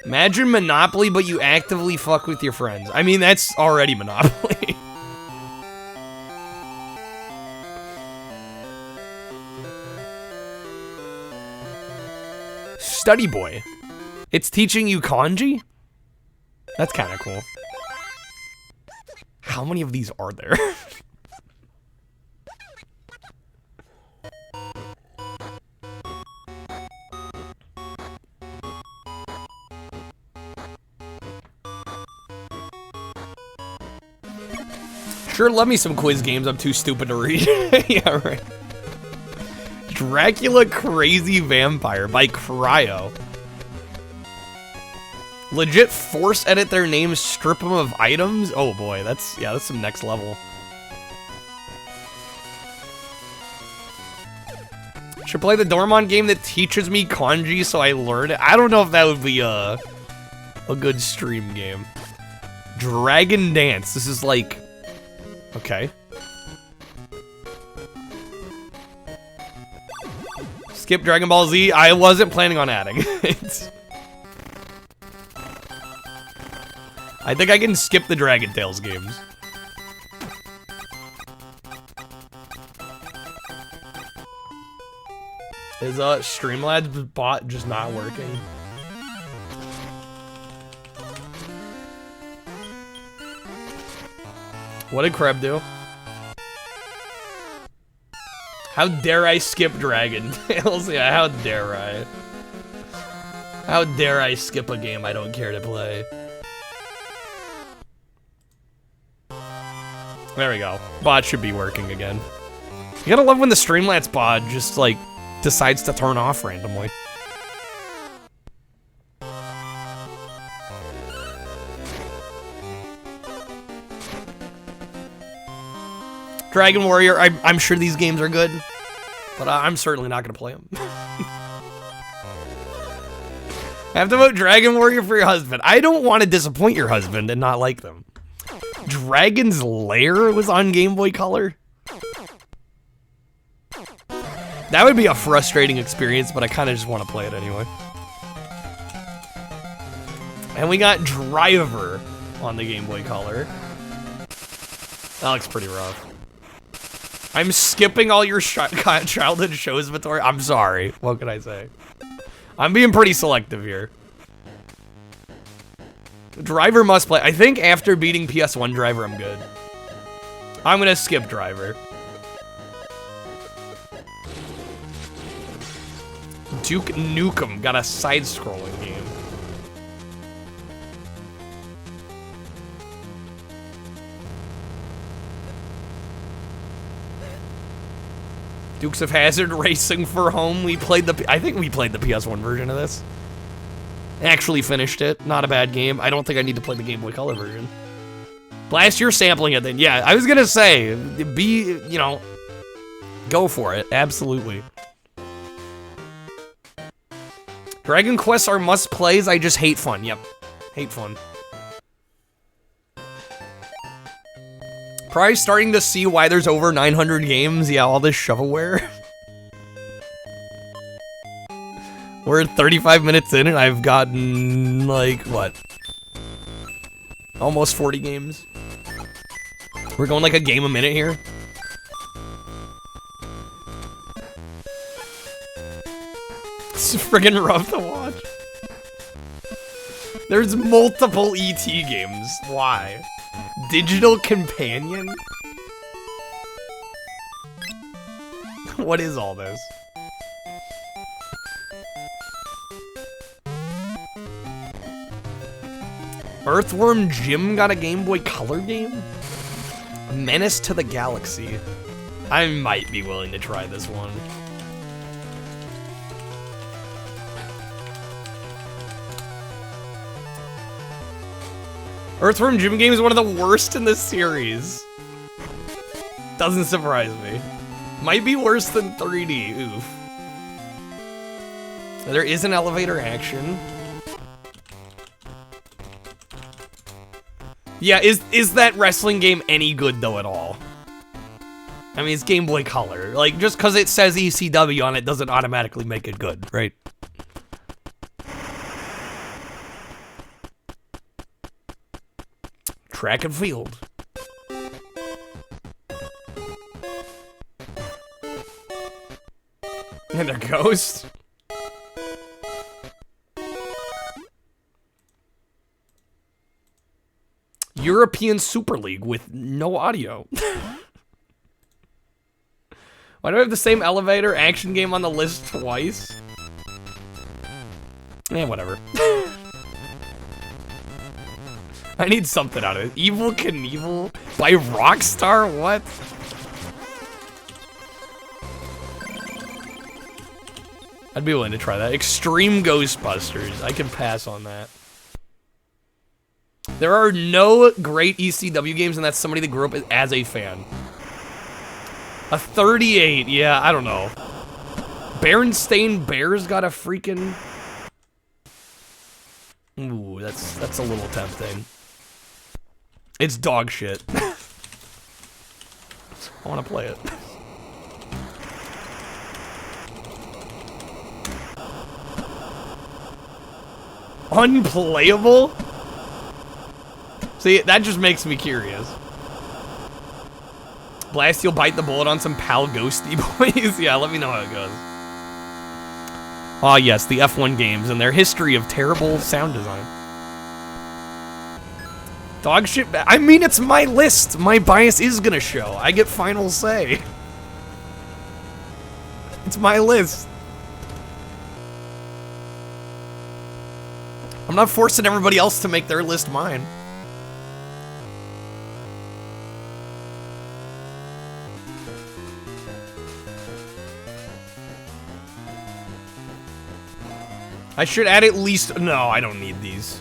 Imagine Monopoly, but you actively fuck with your friends. I mean, that's already Monopoly. Study Boy. It's teaching you kanji? That's kind of cool. How many of these are there? Sure, love me some quiz games. I'm too stupid to read. Yeah, right. Dracula Crazy Vampire by Cryo. Legit force edit their names, strip them of items? Oh boy, that's some next level. Should play the Doraemon game that teaches me kanji so I learn it. I don't know if that would be a good stream game. Dragon Dance. This is like... Okay. Skip Dragon Ball Z. I wasn't planning on adding it. I think I can skip the Dragon Tales games. Is Streamlabs bot just not working? What did Kreb do? How dare I skip Dragon Tales? Yeah, how dare I? How dare I skip a game I don't care to play? There we go. Bot should be working again. You gotta love when the Streamlabs bot just, like, decides to turn off randomly. Dragon Warrior, I'm sure these games are good, but I'm certainly not gonna play them. I have to vote Dragon Warrior for your husband. I don't want to disappoint your husband and not like them. Dragon's Lair was on Game Boy Color? That would be a frustrating experience, but I kind of just want to play it anyway. And we got Driver on the Game Boy Color. That looks pretty rough. I'm skipping all your childhood shows, Vittori. I'm sorry. What can I say? I'm being pretty selective here. Driver must play. I think after beating PS1 Driver, I'm good. I'm gonna skip Driver. Duke Nukem got a side-scrolling game. Dukes of Hazzard Racing for Home. We played I think we played the PS1 version of this. Actually finished it. Not a bad game. I don't think I need to play the Game Boy Color version. Blast, you're sampling it then. Yeah, I was gonna say, you know, go for it. Absolutely. Dragon Quests are must-plays. I just hate fun. Yep. Hate fun. Probably starting to see why there's over 900 games. Yeah, all this shovelware. We're 35 minutes in and I've gotten, like, what? Almost 40 games. We're going like a game a minute here. It's friggin' rough to watch. There's multiple ET games. Why? Digital Companion? What is all this? Earthworm Jim got a Game Boy Color game? Menace to the Galaxy. I might be willing to try this one. Earthworm Jim game is one of the worst in this series. Doesn't surprise me. Might be worse than 3D, oof. There is an elevator action. Yeah, is that wrestling game any good though at all? I mean, it's Game Boy Color. Like, just because it says ECW on it doesn't automatically make it good, right? Track and field. And a ghost. European Super League with no audio. Why do I have the same elevator action game on the list twice? Eh, whatever. I need something out of it. Evil Knievel by Rockstar? What? I'd be willing to try that. Extreme Ghostbusters. I can pass on that. There are no great ECW games, and that's somebody that grew up as a fan. A 38, yeah, I don't know. Berenstain Bears got a freaking... Ooh, that's a little tempting. It's dog shit. I want to play it. Unplayable? See, that just makes me curious. Blast, you'll bite the bullet on some Pal Ghosty boys? Yeah, let me know how it goes. Ah, yes, the F1 games and their history of terrible sound design. Dog shit. I mean, it's my list. My bias is gonna show. I get final say. It's my list. I'm not forcing everybody else to make their list mine. I should add at least... No, I don't need these.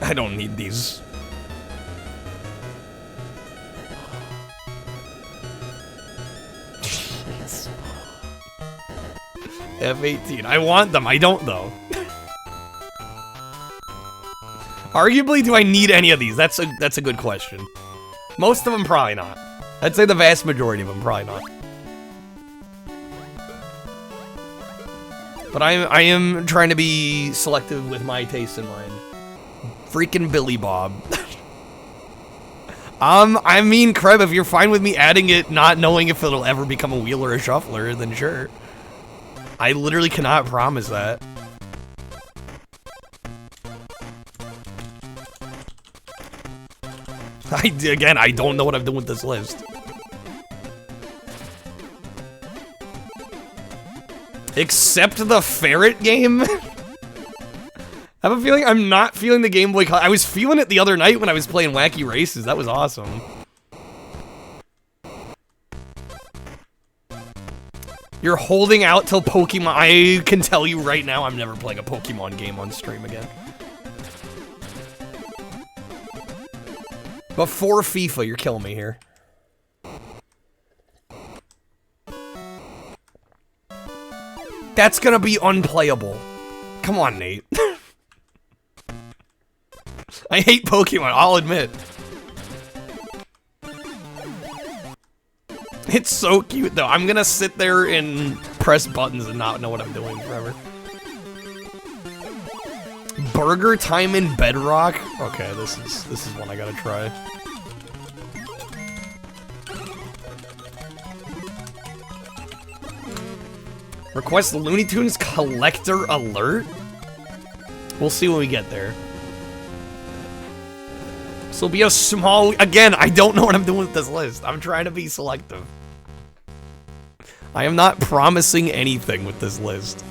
I don't need these. Jeez. F-18. I want them. I don't, though. Arguably, do I need any of these? That's a good question. Most of them, probably not. I'd say the vast majority of them, probably not. But I am trying to be selective with my taste in mind. Freaking Billy Bob. I mean, Kreb, if you're fine with me adding it, not knowing if it'll ever become a wheel or a shuffler, then sure. I literally cannot promise that. Again, I don't know what I'm doing with this list. Except the ferret game? I have a feeling I'm not feeling the Game Boy Color. I was feeling it the other night when I was playing Wacky Races. That was awesome. You're holding out till Pokemon. I can tell you right now, I'm never playing a Pokemon game on stream again. Before FIFA, you're killing me here. That's gonna be unplayable. Come on, Nate. I hate Pokemon, I'll admit. It's so cute, though. I'm gonna sit there and press buttons and not know what I'm doing forever. Burger time in Bedrock? Okay, this is one I gotta try. Request Looney Tunes collector alert? We'll see when we get there. This will be a small... Again, I don't know what I'm doing with this list. I'm trying to be selective. I am not promising anything with this list.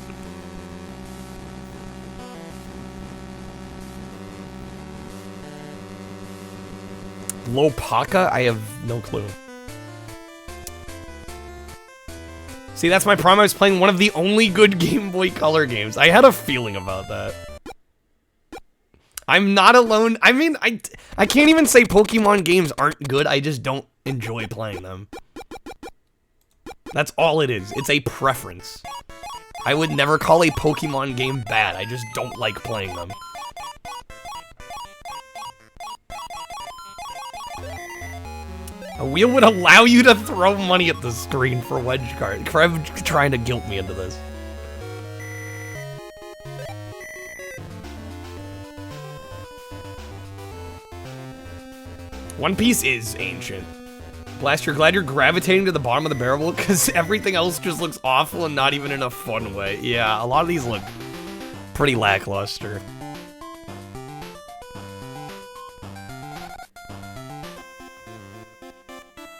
Lopaka? I have no clue. See, that's my problem. I was playing one of the only good Game Boy Color games. I had a feeling about that. I'm not alone. I mean, I can't even say Pokemon games aren't good. I just don't enjoy playing them. That's all it is. It's a preference. I would never call a Pokemon game bad. I just don't like playing them. A wheel would allow you to throw money at the screen for wedge card. Krev trying to guilt me into this. One Piece is ancient. Blast, you're glad you're gravitating to the bottom of the barrel because everything else just looks awful and not even in a fun way. Yeah, a lot of these look pretty lackluster.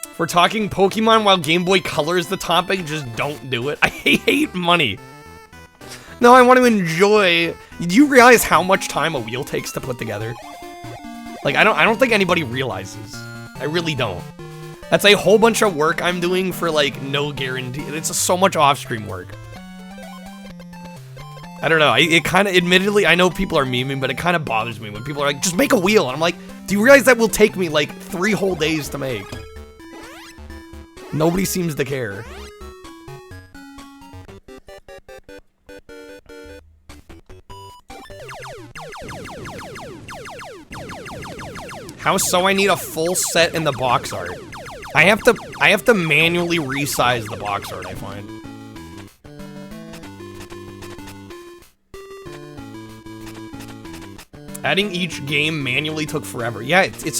If we're talking Pokemon while Game Boy Color is the topic, just don't do it. I hate money. No, I want to enjoy. Do you realize how much time a wheel takes to put together? Like, I don't think anybody realizes. I really don't. That's a whole bunch of work I'm doing for, like, no guarantee. It's so much off-stream work. I don't know. It kind of, admittedly, I know people are memeing, but it kind of bothers me when people are like, just make a wheel. And I'm like, do you realize that will take me, like, 3 whole days to make? Nobody seems to care. How so? I need a full set in the box art. I have to manually resize the box art, I find. Adding each game manually took forever. Yeah, it's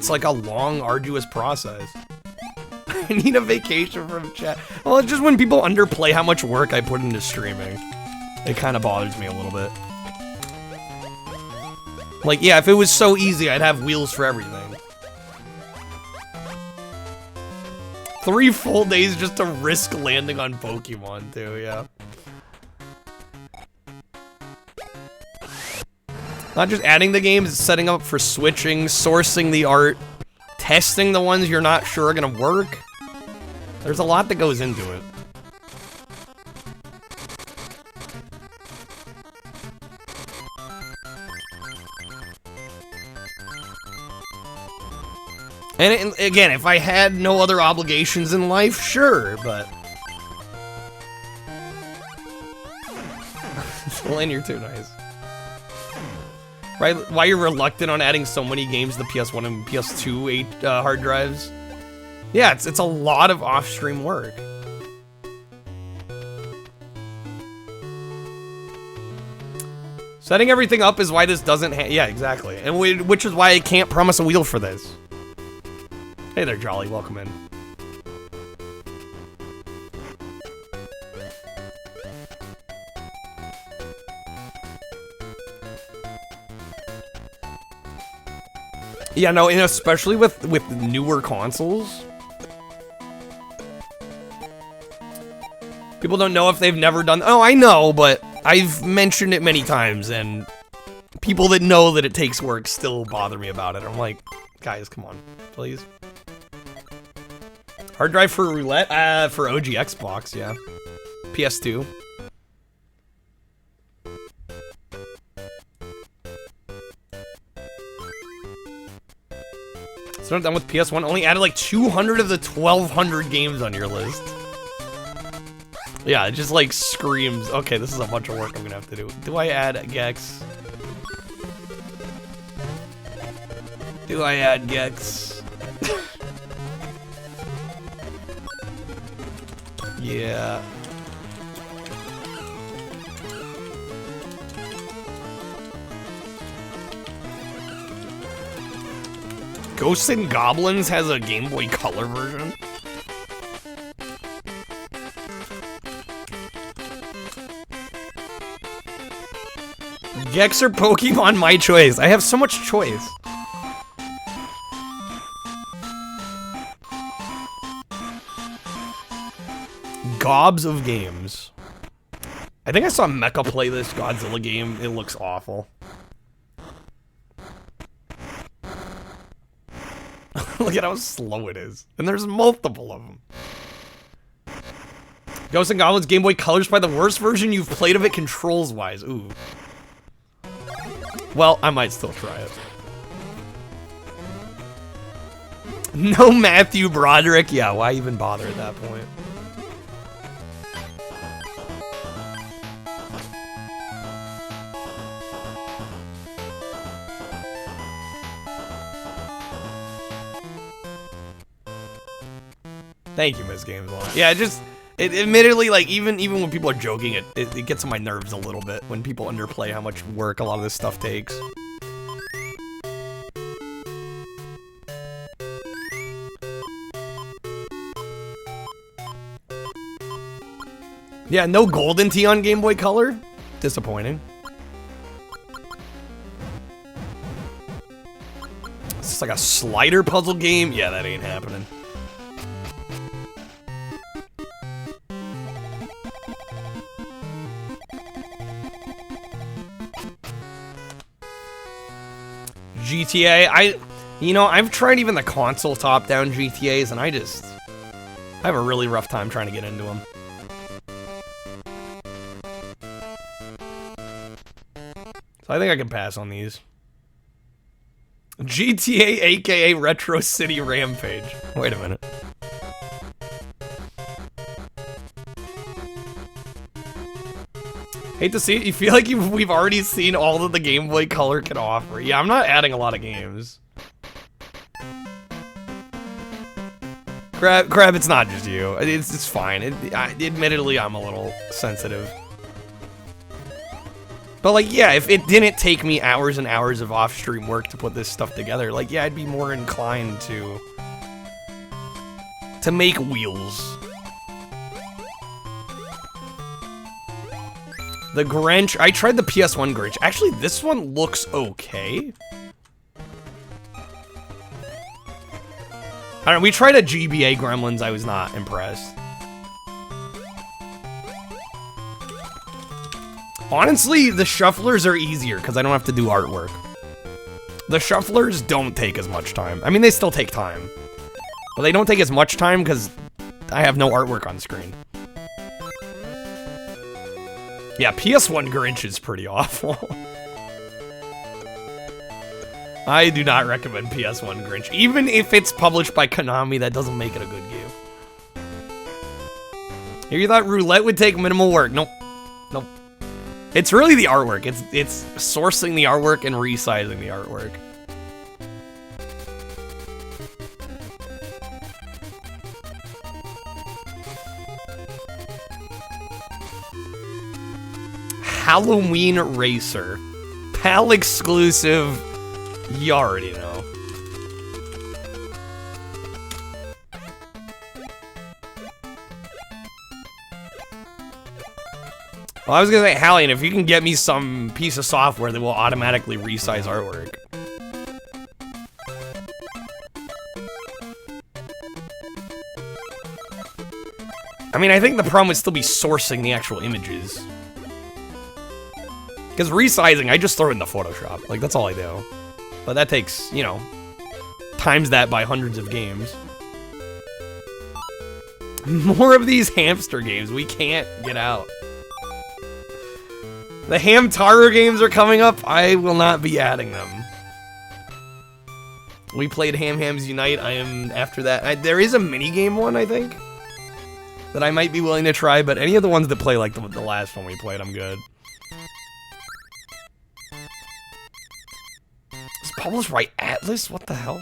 like a long, arduous process. I need a vacation from chat. Well, it's just when people underplay how much work I put into streaming. It kind of bothers me a little bit. Like, yeah, if it was so easy, I'd have wheels for everything. 3 full days just to risk landing on Pokemon, too, yeah. Not just adding the games, it's setting up for switching, sourcing the art, testing the ones you're not sure are gonna work. There's a lot that goes into it. And again, if I had no other obligations in life, sure, but... Lane, you're too nice. Right, why you're reluctant on adding so many games to the PS1 and PS2 hard drives? Yeah, it's a lot of off-stream work. Setting everything up is why this doesn't yeah, exactly. And which is why I can't promise a wheel for this. Hey there, Jolly. Welcome in. Yeah, no, and especially with newer consoles. People don't know if they've never done... Oh, I know, but I've mentioned it many times, and people that know that it takes work still bother me about it. I'm like, guys, come on, please. Hard drive for roulette? For OG Xbox, yeah. PS2. So I'm done with PS1. Only added like 200 of the 1,200 games on your list. Yeah, it just like screams, okay, this is a bunch of work I'm gonna have to do. Do I add Gex? Do I add Gex? Yeah. Ghosts and Goblins has a Game Boy Color version? Gex or Pokemon, my choice. I have so much choice. Gobs of games. I think I saw Mecha play this Godzilla game. It looks awful. Look at how slow it is. And there's multiple of them. Ghosts and Goblins Game Boy Color's probably the worst version you've played of it controls-wise. Ooh. Well, I might still try it. No Matthew Broderick? Yeah, why even bother at that point? Thank you, Miss Games One. Yeah, it admittedly, like, even when people are joking, it gets on my nerves a little bit when people underplay how much work a lot of this stuff takes. Yeah, no Golden Tee on Game Boy Color? Disappointing. Is this like a slider puzzle game? Yeah, that ain't happening. GTA, I've tried even the console top-down GTAs, and I have a really rough time trying to get into them. So I think I can pass on these. GTA, aka Retro City Rampage. Wait a minute. Hate to see it. You feel like we've already seen all that the Game Boy Color can offer. Yeah, I'm not adding a lot of games. Crab, it's not just you. It's fine. Admittedly, I'm a little sensitive. But, like, yeah, if it didn't take me hours and hours of off-stream work to put this stuff together, like, yeah, I'd be more inclined to make wheels. The Grinch, I tried the PS1 Grinch. Actually, this one looks okay. I don't know, we tried a GBA Gremlins, I was not impressed. Honestly, the shufflers are easier because I don't have to do artwork. The shufflers don't take as much time. I mean, they still take time. But they don't take as much time because I have no artwork on screen. Yeah, PS1 Grinch is pretty awful. I do not recommend PS1 Grinch. Even if it's published by Konami, that doesn't make it a good game. Here you thought roulette would take minimal work. Nope. Nope. It's really the artwork. It's sourcing the artwork and resizing the artwork. Halloween Racer. PAL exclusive. You already know. Well, I was gonna say, Hallian, if you can get me some piece of software that will automatically resize artwork. I mean, I think the problem would still be sourcing the actual images. Because resizing, I just throw it into Photoshop. Like, that's all I do. But that takes, you know, times that by hundreds of games. More of these hamster games. We can't get out. The Hamtaro games are coming up. I will not be adding them. We played Ham Hams Unite. I am after that. There is a minigame one, I think, that I might be willing to try, but any of the ones that play like the last one we played, I'm good. It's published by Atlas? What the hell?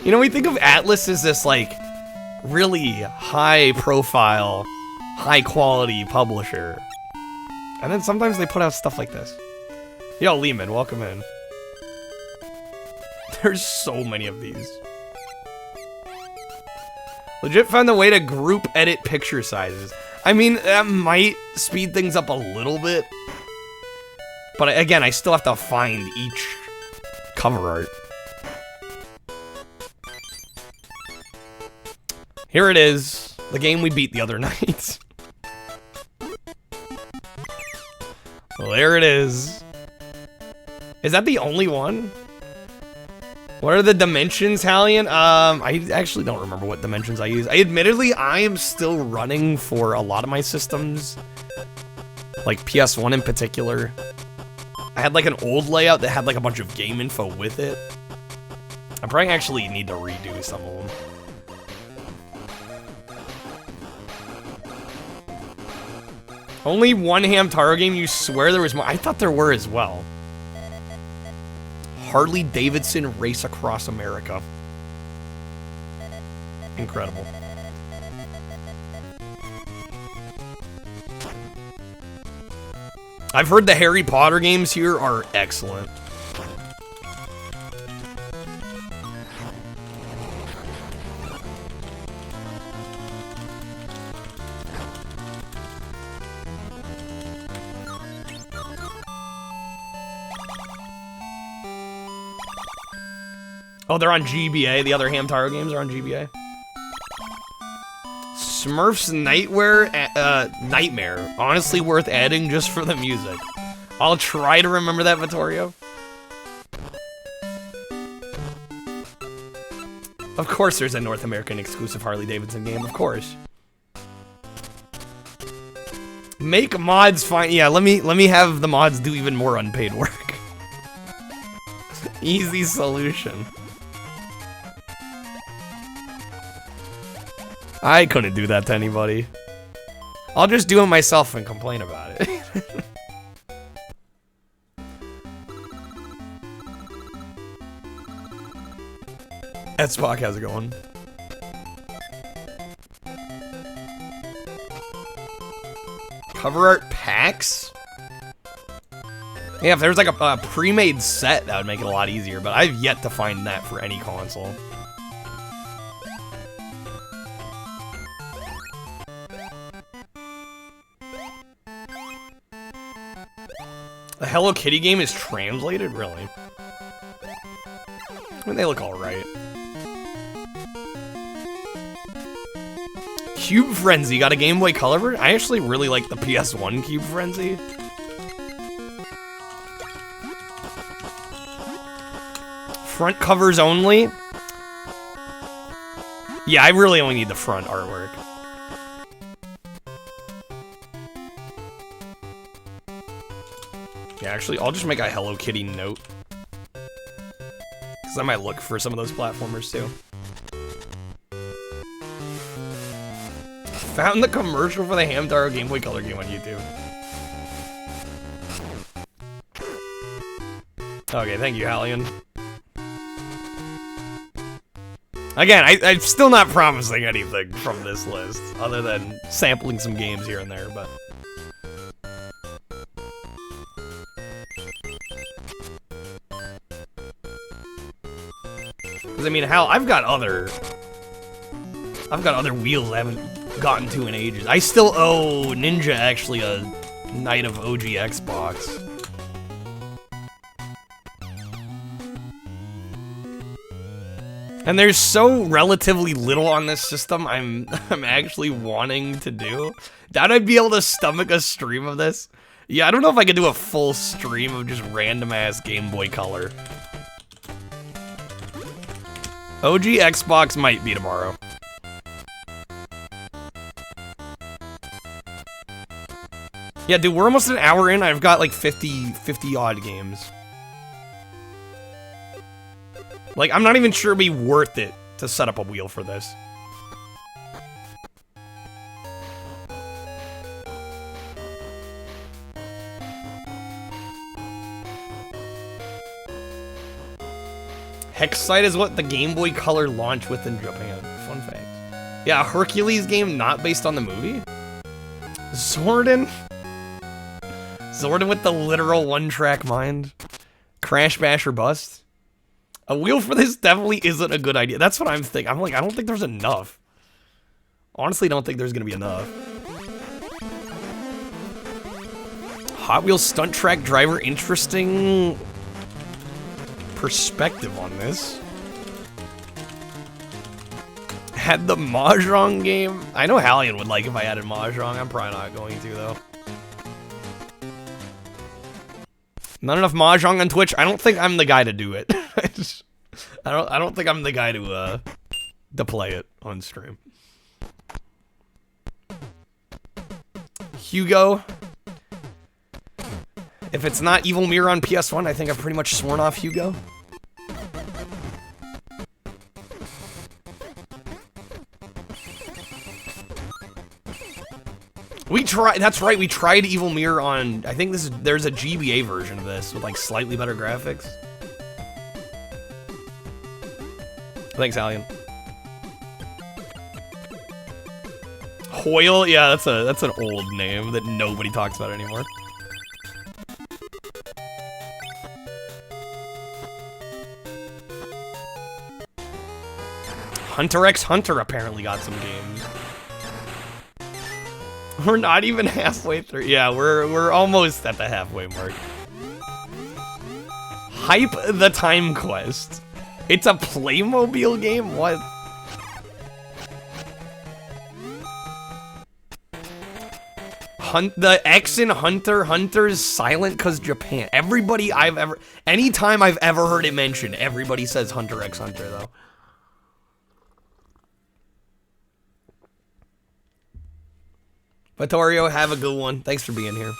You know, we think of Atlas as this, like, really high profile, high quality publisher. And then sometimes they put out stuff like this. Yo, Lehman, welcome in. There's so many of these. Legit found a way to group edit picture sizes. I mean, that might speed things up a little bit. But again, I still have to find each cover art. Here it is, the game we beat the other night. Well, there it is. Is that the only one? What are the dimensions, Hallian? I actually don't remember what dimensions I use. Admittedly, I am still running for a lot of my systems. Like PS1 in particular. I had like an old layout that had like a bunch of game info with it. I probably actually need to redo some of them. Only one Hamtaro game? You swear there was more? I thought there were as well. Harley Davidson Race Across America. Incredible. I've heard the Harry Potter games here are excellent. Oh, they're on GBA. The other Hamtaro games are on GBA. Smurfs Nightmare. Honestly worth adding just for the music. I'll try to remember that, Vittorio. Of course there's a North American exclusive Harley Davidson game, of course. Make mods fine. Yeah, let me have the mods do even more unpaid work. Easy solution. I couldn't do that to anybody. I'll just do it myself and complain about it. Ed Spock, how's it going? Cover art packs? Yeah, if there's like a pre-made set, that would make it a lot easier, but I've yet to find that for any console. The Hello Kitty game is translated? Really? I mean, they look alright. Cube Frenzy got a Game Boy Color version? I actually really like the PS1 Cube Frenzy. Front covers only? Yeah, I really only need the front artwork. Yeah, actually, I'll just make a Hello Kitty note. Because I might look for some of those platformers, too. Found the commercial for the Hamtaro Game Boy Color game on YouTube. Okay, thank you, Hallian. Again, I'm still not promising anything from this list, other than sampling some games here and there, but... Because, I mean, hell, I've got other wheels I haven't gotten to in ages. I still owe Ninja, actually, a Night of OG Xbox. And there's so relatively little on this system I'm actually wanting to do. Doubt I'd be able to stomach a stream of this. Yeah, I don't know if I could do a full stream of just random-ass Game Boy Color. OG Xbox might be tomorrow. Yeah, dude, we're almost an hour in. I've got like 50 odd games. Like, I'm not even sure it'd be worth it to set up a wheel for this. Hexsite is what the Game Boy Color launched with in Japan. Fun fact. Yeah, a Hercules game not based on the movie? Zordon? Zordon with the literal one-track mind? Crash, bash, or bust? A wheel for this definitely isn't a good idea. That's what I'm thinking. I'm like, I don't think there's enough. Honestly, don't think there's gonna be enough. Hot Wheels stunt track driver, interesting perspective on this. Had the Mahjong game. I know Hallian would like if I added Mahjong. I'm probably not going to though. Not enough Mahjong on Twitch. I don't think I'm the guy to do it. I don't think I'm the guy to play it on stream. Hugo. If it's not Evil Mirror on PS1, I think I've pretty much sworn off Hugo. We tried, that's right, we tried Evil Mirror on, I think there's a GBA version of this with like slightly better graphics. Thanks, Alien. Hoyle, yeah, that's an old name that nobody talks about anymore. Hunter x Hunter apparently got some games. We're not even halfway through. Yeah, we're almost at the halfway mark. Hype the Time Quest. It's a Playmobil game? What? The X in Hunter's silent cause Japan. Everybody anytime I've ever heard it mentioned, everybody says Hunter x Hunter though. Vittorio, have a good one. Thanks for being here.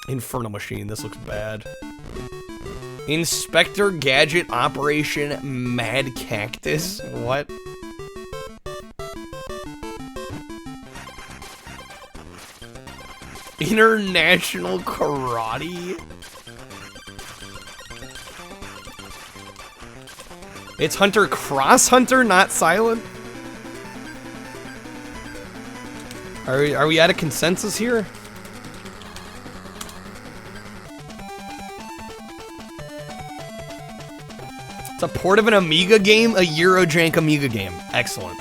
Infernal Machine, this looks bad. Inspector Gadget Operation Mad Cactus? What? International Karate? It's Hunter Cross Hunter, not silent? Are we at a consensus here? It's a port of an Amiga game, a Eurojank Amiga game. Excellent.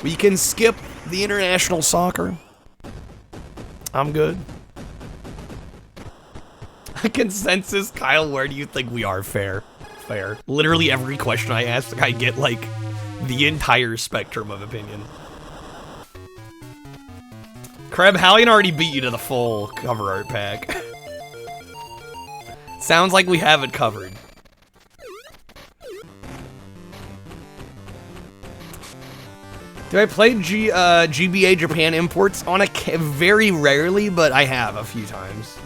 We can skip the international soccer. I'm good. A consensus, Kyle, where do you think we are? Fair. Fair. Literally every question I ask, I get, like, the entire spectrum of opinion. Kreb, Hallian already beat you to the full cover art pack. Sounds like we have it covered. Do I play GBA Japan imports on very rarely, but I have a few times.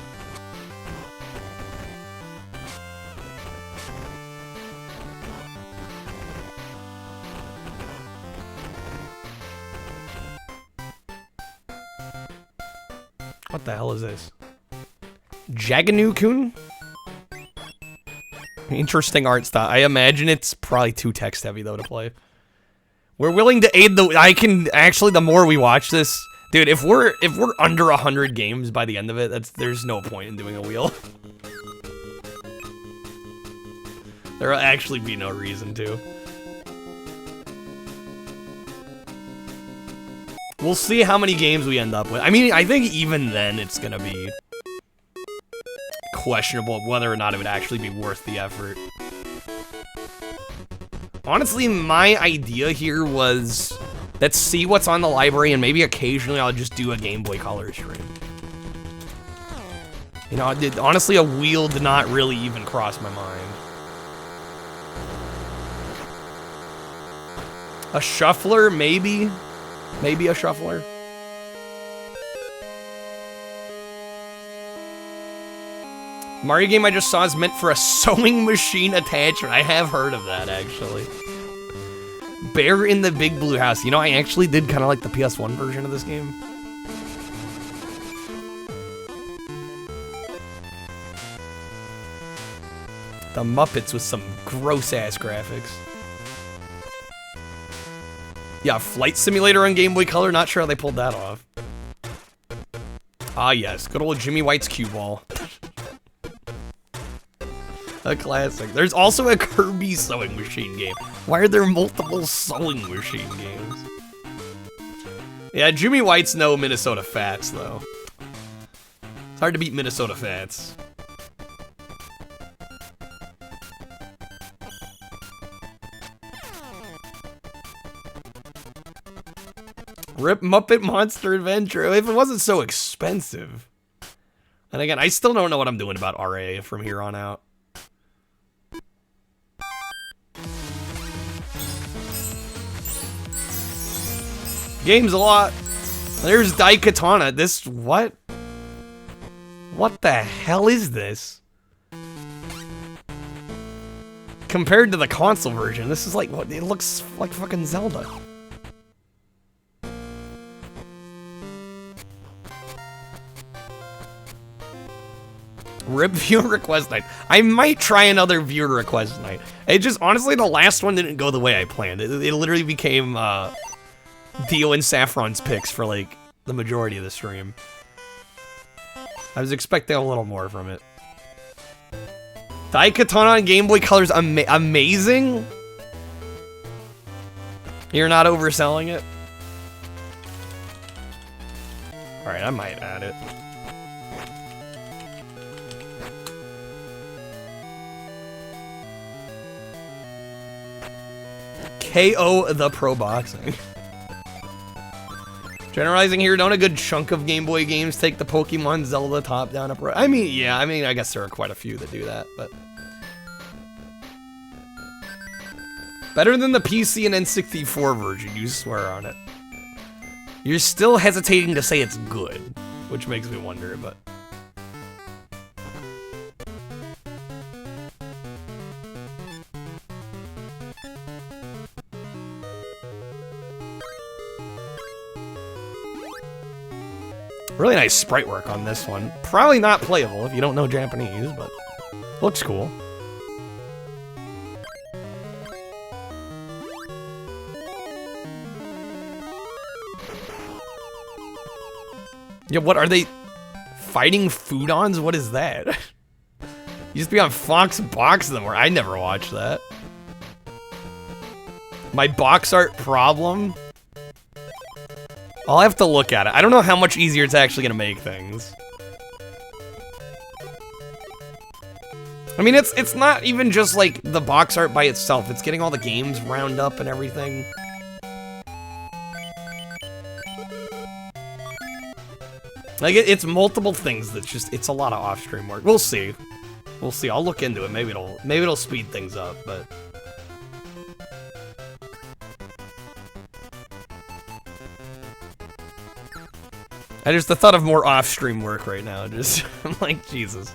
What the hell is this? Jaganu-kun? Interesting art style. I imagine it's probably too text heavy though to play. We're willing to aid the more we watch this, dude, if we're under 100 games by the end of it, there's no point in doing a wheel. There'll actually be no reason to. We'll see how many games we end up with. I mean, I think even then it's gonna be questionable whether or not it would actually be worth the effort. Honestly, my idea here was, let's see what's on the library and maybe occasionally I'll just do a Game Boy Color stream. You know, honestly, a wheel did not really even cross my mind. A shuffler, maybe? Maybe a shuffler. Mario game I just saw is meant for a sewing machine attachment. I have heard of that, actually. Bear in the Big Blue House. You know, I actually did kind of like the PS1 version of this game. The Muppets with some gross-ass graphics. Yeah, Flight Simulator on Game Boy Color. Not sure how they pulled that off. Ah, yes. Good old Jimmy White's cue ball. A classic. There's also a Kirby sewing machine game. Why are there multiple sewing machine games? Yeah, Jimmy White's no Minnesota Fats, though. It's hard to beat Minnesota Fats. Rip Muppet Monster Adventure. If it wasn't so expensive. And again, I still don't know what I'm doing about RA from here on out. Games a lot. There's Daikatana. This, what? What the hell is this? Compared to the console version, this is like, what? It looks like fucking Zelda. Rip viewer request night. I might try another viewer request night. It just, honestly, the last one didn't go the way I planned. It literally became, Dio and Saffron's picks for, like, the majority of the stream. I was expecting a little more from it. Daikatana on Game Boy Color's amazing? You're not overselling it? Alright, I might add it. KO the Pro Boxing. Generalizing here, don't a good chunk of Game Boy games take the Pokemon Zelda top-down approach? I mean, yeah, I guess there are quite a few that do that, but... Better than the PC and N64 version, you swear on it. You're still hesitating to say it's good, which makes me wonder, but... Really nice sprite work on this one. Probably not playable if you don't know Japanese, but looks cool. Yeah, what are they fighting Foodons? What is that? Used to be on Fox Box them, where I never watched that. My box art problem. I'll have to look at it. I don't know how much easier it's actually gonna make things. I mean, it's not even just like the box art by itself. It's getting all the games round up and everything. Like it's multiple things that's just, it's a lot of off-stream work. We'll see. We'll see. I'll look into it. Maybe it'll speed things up, but the thought of more off-stream work right now, just, I'm like, Jesus.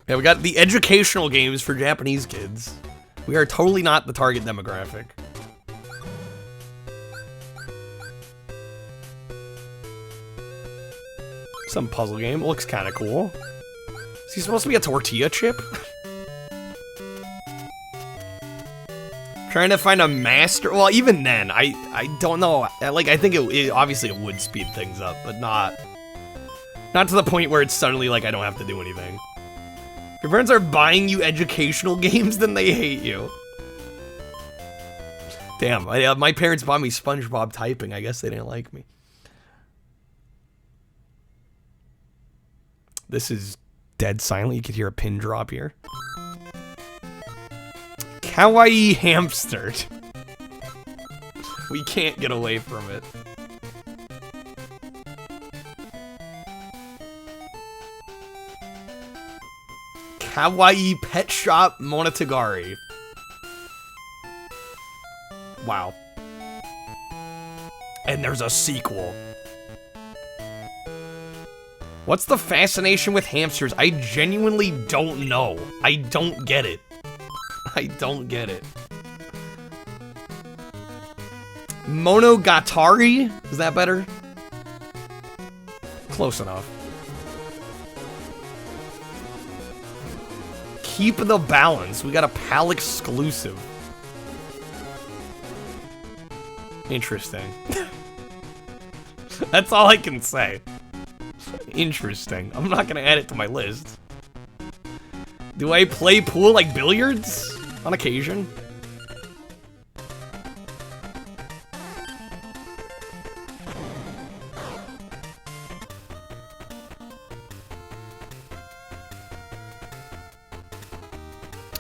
Yeah, we got the educational games for Japanese kids. We are totally not the target demographic. Some puzzle game, looks kind of cool. Is he supposed to be a tortilla chip? Trying to find a master. Well, even then, I don't know. Like, I think it obviously it would speed things up, but not to the point where it's suddenly like I don't have to do anything. If your parents are buying you educational games, then they hate you. Damn, my parents bought me SpongeBob typing. I guess they didn't like me. This is dead silent. You could hear a pin drop here. Kawaii hamster. We can't get away from it. Kawaii Pet Shop Monogatari. Wow. And there's a sequel. What's the fascination with hamsters? I genuinely don't know. I don't get it. I don't get it. Monogatari? Is that better? Close enough. Keep the balance. We got a PAL exclusive. Interesting. That's all I can say. Interesting. I'm not gonna add it to my list. Do I play pool like billiards? On occasion.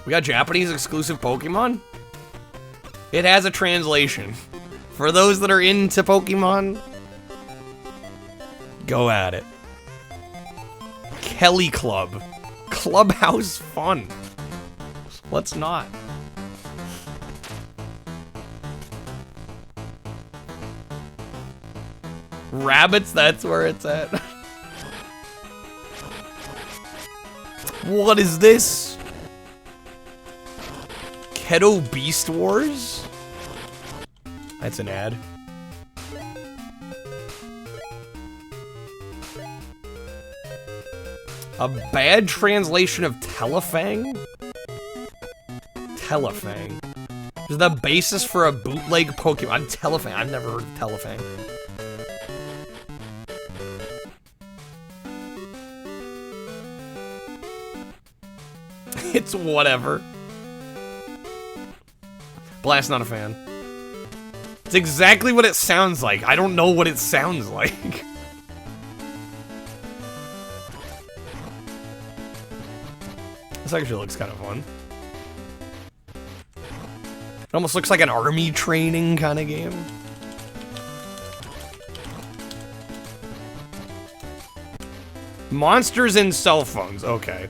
We got Japanese exclusive Pokemon? It has a translation. For those that are into Pokemon, go at it. Kelly Club. Clubhouse fun. Let's not. Rabbits, that's where it's at. What is this? Keto Beast Wars? That's an ad. A bad translation of Telefang? Telefang. Is the basis for a bootleg Pokemon? Telefang. I've never heard of Telefang. It's whatever. Blast, not a fan. It's exactly what it sounds like. I don't know what it sounds like. This actually looks kind of fun. It almost looks like an army training kind of game. Monsters in cell phones. Okay.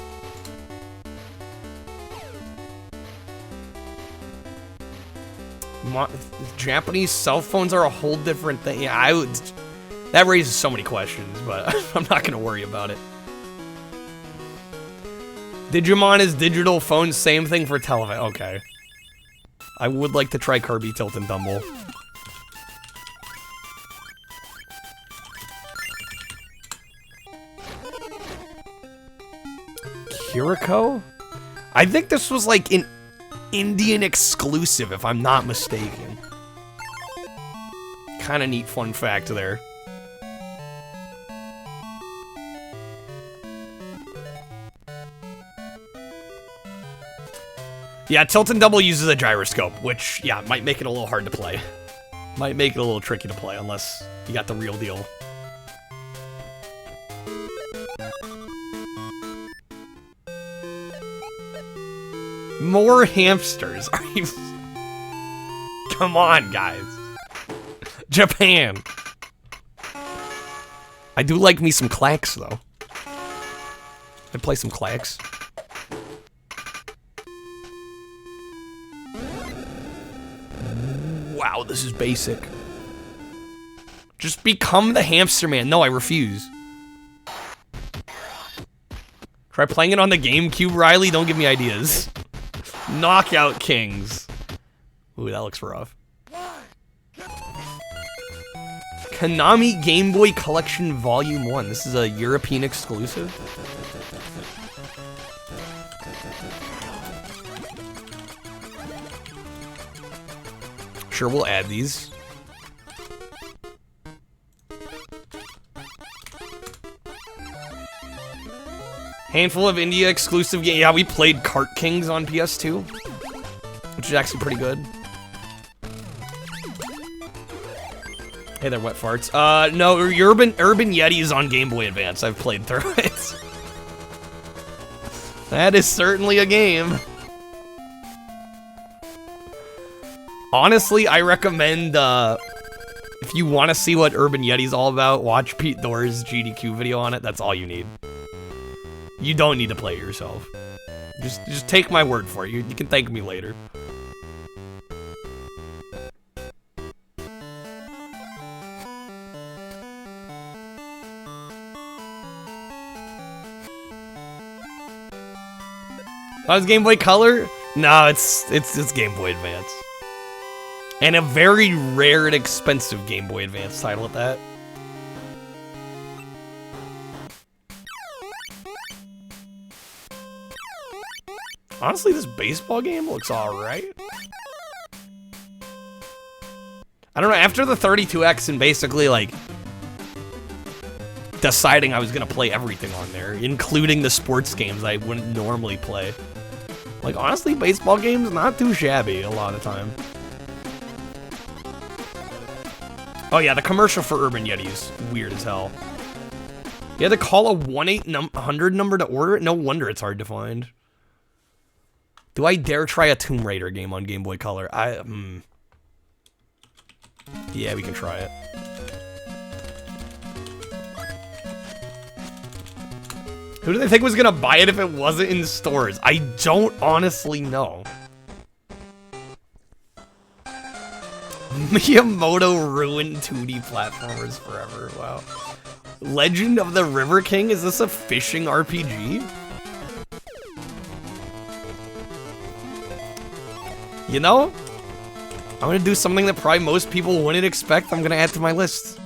Japanese cell phones are a whole different thing. Yeah, I would. That raises so many questions, but I'm not gonna worry about it. Digimon is digital phones, same thing for television. Okay. I would like to try Kirby Tilt and Tumble. Kiriko? I think this was like an Indian exclusive, if I'm not mistaken. Kind of neat fun fact there. Yeah, Tilt and Double uses a gyroscope, which, yeah, might make it a little hard to play. Might make it a little tricky to play, unless you got the real deal. More hamsters. Are you... Come on, guys. Japan. I do like me some clacks, though. I'd play some clacks. Wow, this is basic. Just become the hamster man. No, I refuse. Try playing it on the GameCube, Riley. Don't give me ideas. Knockout Kings. Ooh, that looks rough. Konami Game Boy Collection Volume 1. This is a European exclusive. Sure, we'll add these. Handful of India exclusive games. Yeah, we played Kart Kings on PS2, which is actually pretty good. Hey there, wet farts. No, Urban Yeti is on Game Boy Advance. I've played through it. That is certainly a game. Honestly, I recommend, if you want to see what Urban Yeti's all about, watch Pete Door's GDQ video on it. That's all you need. You don't need to play it yourself. Just take my word for it. You can thank me later. That was Game Boy Color? No, it's Game Boy Advance. And a very rare and expensive Game Boy Advance title at that. Honestly, this baseball game looks alright. I don't know, after the 32X and basically, like, deciding I was gonna play everything on there, including the sports games I wouldn't normally play. Like, honestly, baseball games, not too shabby a lot of time. Oh yeah, the commercial for Urban Yeti is weird as hell. You had to call a 1-800 number to order it? No wonder it's hard to find. Do I dare try a Tomb Raider game on Game Boy Color? Yeah, we can try it. Who do they think was gonna buy it if it wasn't in stores? I don't honestly know. Miyamoto ruined 2D platformers forever. Wow. Legend of the River King? Is this a fishing RPG? You know, I'm gonna do something that probably most people wouldn't expect. I'm gonna add to my list.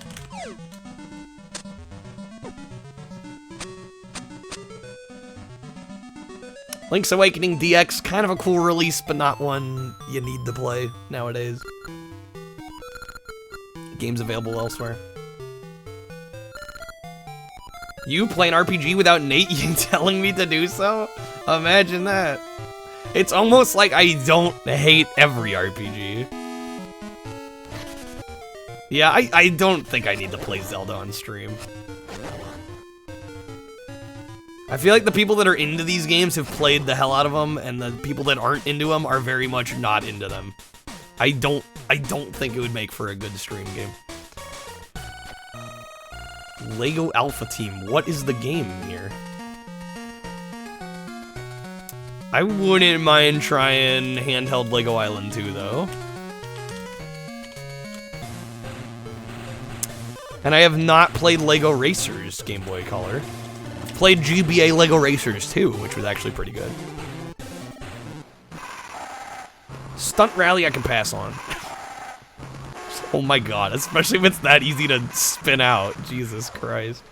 Link's Awakening DX, kind of a cool release, but not one you need to play nowadays. Game's available elsewhere. You play an RPG without Nate telling me to do so? Imagine that. It's almost like I don't hate every RPG. Yeah, I don't think I need to play Zelda on stream. I feel like the people that are into these games have played the hell out of them, and the people that aren't into them are very much not into them. I don't think it would make for a good stream game. Lego Alpha Team, what is the game here? I wouldn't mind trying handheld Lego Island 2, though. And I have not played Lego Racers Game Boy Color. I've played GBA Lego Racers 2, which was actually pretty good. Stunt Rally I can pass on. Oh my god, especially if it's that easy to spin out. Jesus Christ.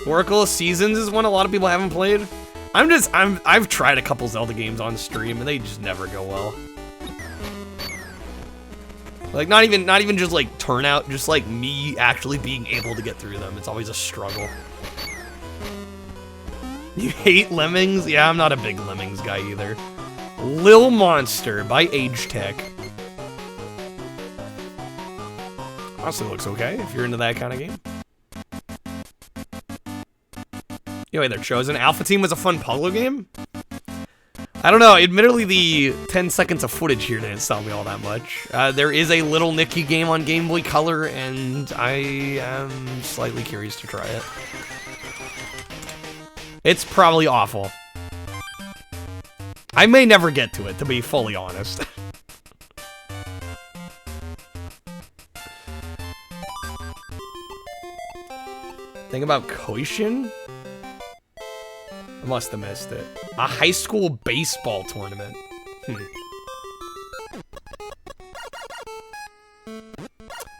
Oracle of Seasons is one a lot of people haven't played. I've tried a couple Zelda games on stream and they just never go well. Like not even just like turnout, just like me actually being able to get through them. It's always a struggle. You hate Lemmings? Yeah, I'm not a big Lemmings guy either. Lil Monster by Age Tech. Honestly looks okay if you're into that kind of game. Anyway, they're chosen. Alpha Team was a fun puzzle game? I don't know, admittedly the 10 seconds of footage here didn't sell me all that much. There is a Little Nicky game on Game Boy Color, and I am slightly curious to try it. It's probably awful. I may never get to it, to be fully honest. Think about Koishin? I must have missed it. A high school baseball tournament.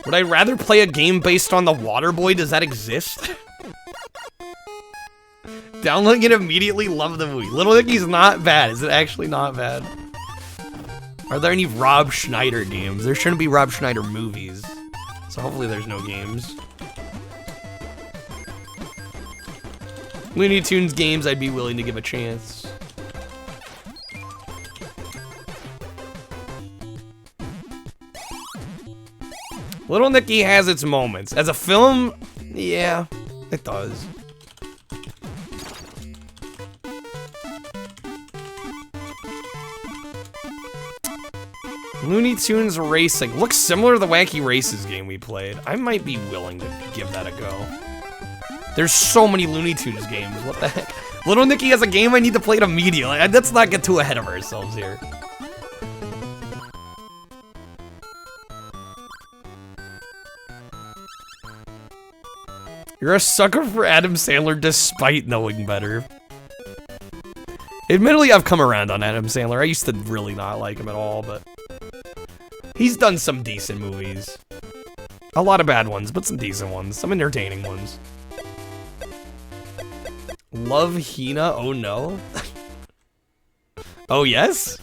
Would I rather play a game based on the Water Boy? Does that exist? Downloading it immediately, love the movie. Little Nicky's not bad. Is it actually not bad? Are there any Rob Schneider games? There shouldn't be Rob Schneider movies. So hopefully there's no games. Looney Tunes games I'd be willing to give a chance. Little Nicky has its moments. As a film, yeah, it does. Looney Tunes Racing. Looks similar to the Wacky Races game we played. I might be willing to give that a go. There's so many Looney Tunes games. What the heck? Little Nicky has a game I need to play it immediately. Let's not get too ahead of ourselves here. You're a sucker for Adam Sandler despite knowing better. Admittedly, I've come around on Adam Sandler. I used to really not like him at all, but he's done some decent movies. A lot of bad ones, but some decent ones. Some entertaining ones. Love Hina, oh no. Oh yes?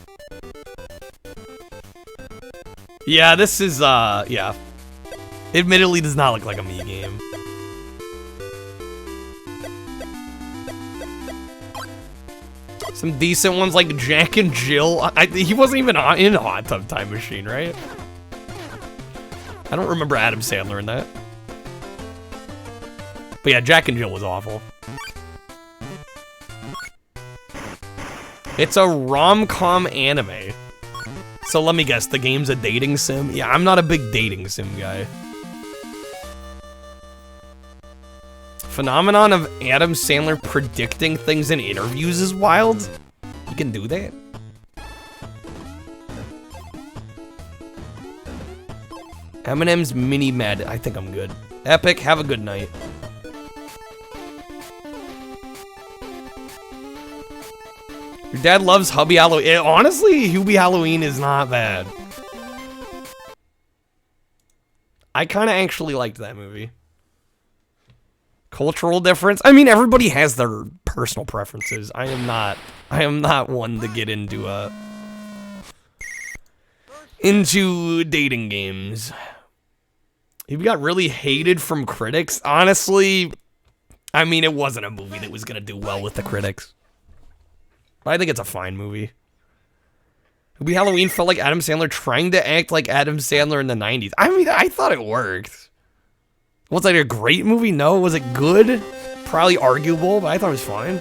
Yeah, this is, yeah. Admittedly does not look like a me game. Some decent ones like Jack and Jill. He wasn't even in Hot Tub Time Machine, right? I don't remember Adam Sandler in that. But yeah, Jack and Jill was awful. It's a rom-com anime. So let me guess, the game's a dating sim? Yeah, I'm not a big dating sim guy. Phenomenon of Adam Sandler predicting things in interviews is wild. You can do that? Eminem's Mini Med. I think I'm good. Epic, have a good night. Your dad loves Hubby Halloween. Honestly, Hubie Halloween is not bad. I kind of actually liked that movie. Cultural difference? I mean, everybody has their personal preferences. I am not one to get into dating games. He got really hated from critics. Honestly, I mean, it wasn't a movie that was gonna do well with the critics. I think it's a fine movie. Hubie Halloween felt like Adam Sandler trying to act like Adam Sandler in the 90s. I mean, I thought it worked. Was it a great movie? No. Was it good? Probably arguable, but I thought it was fine.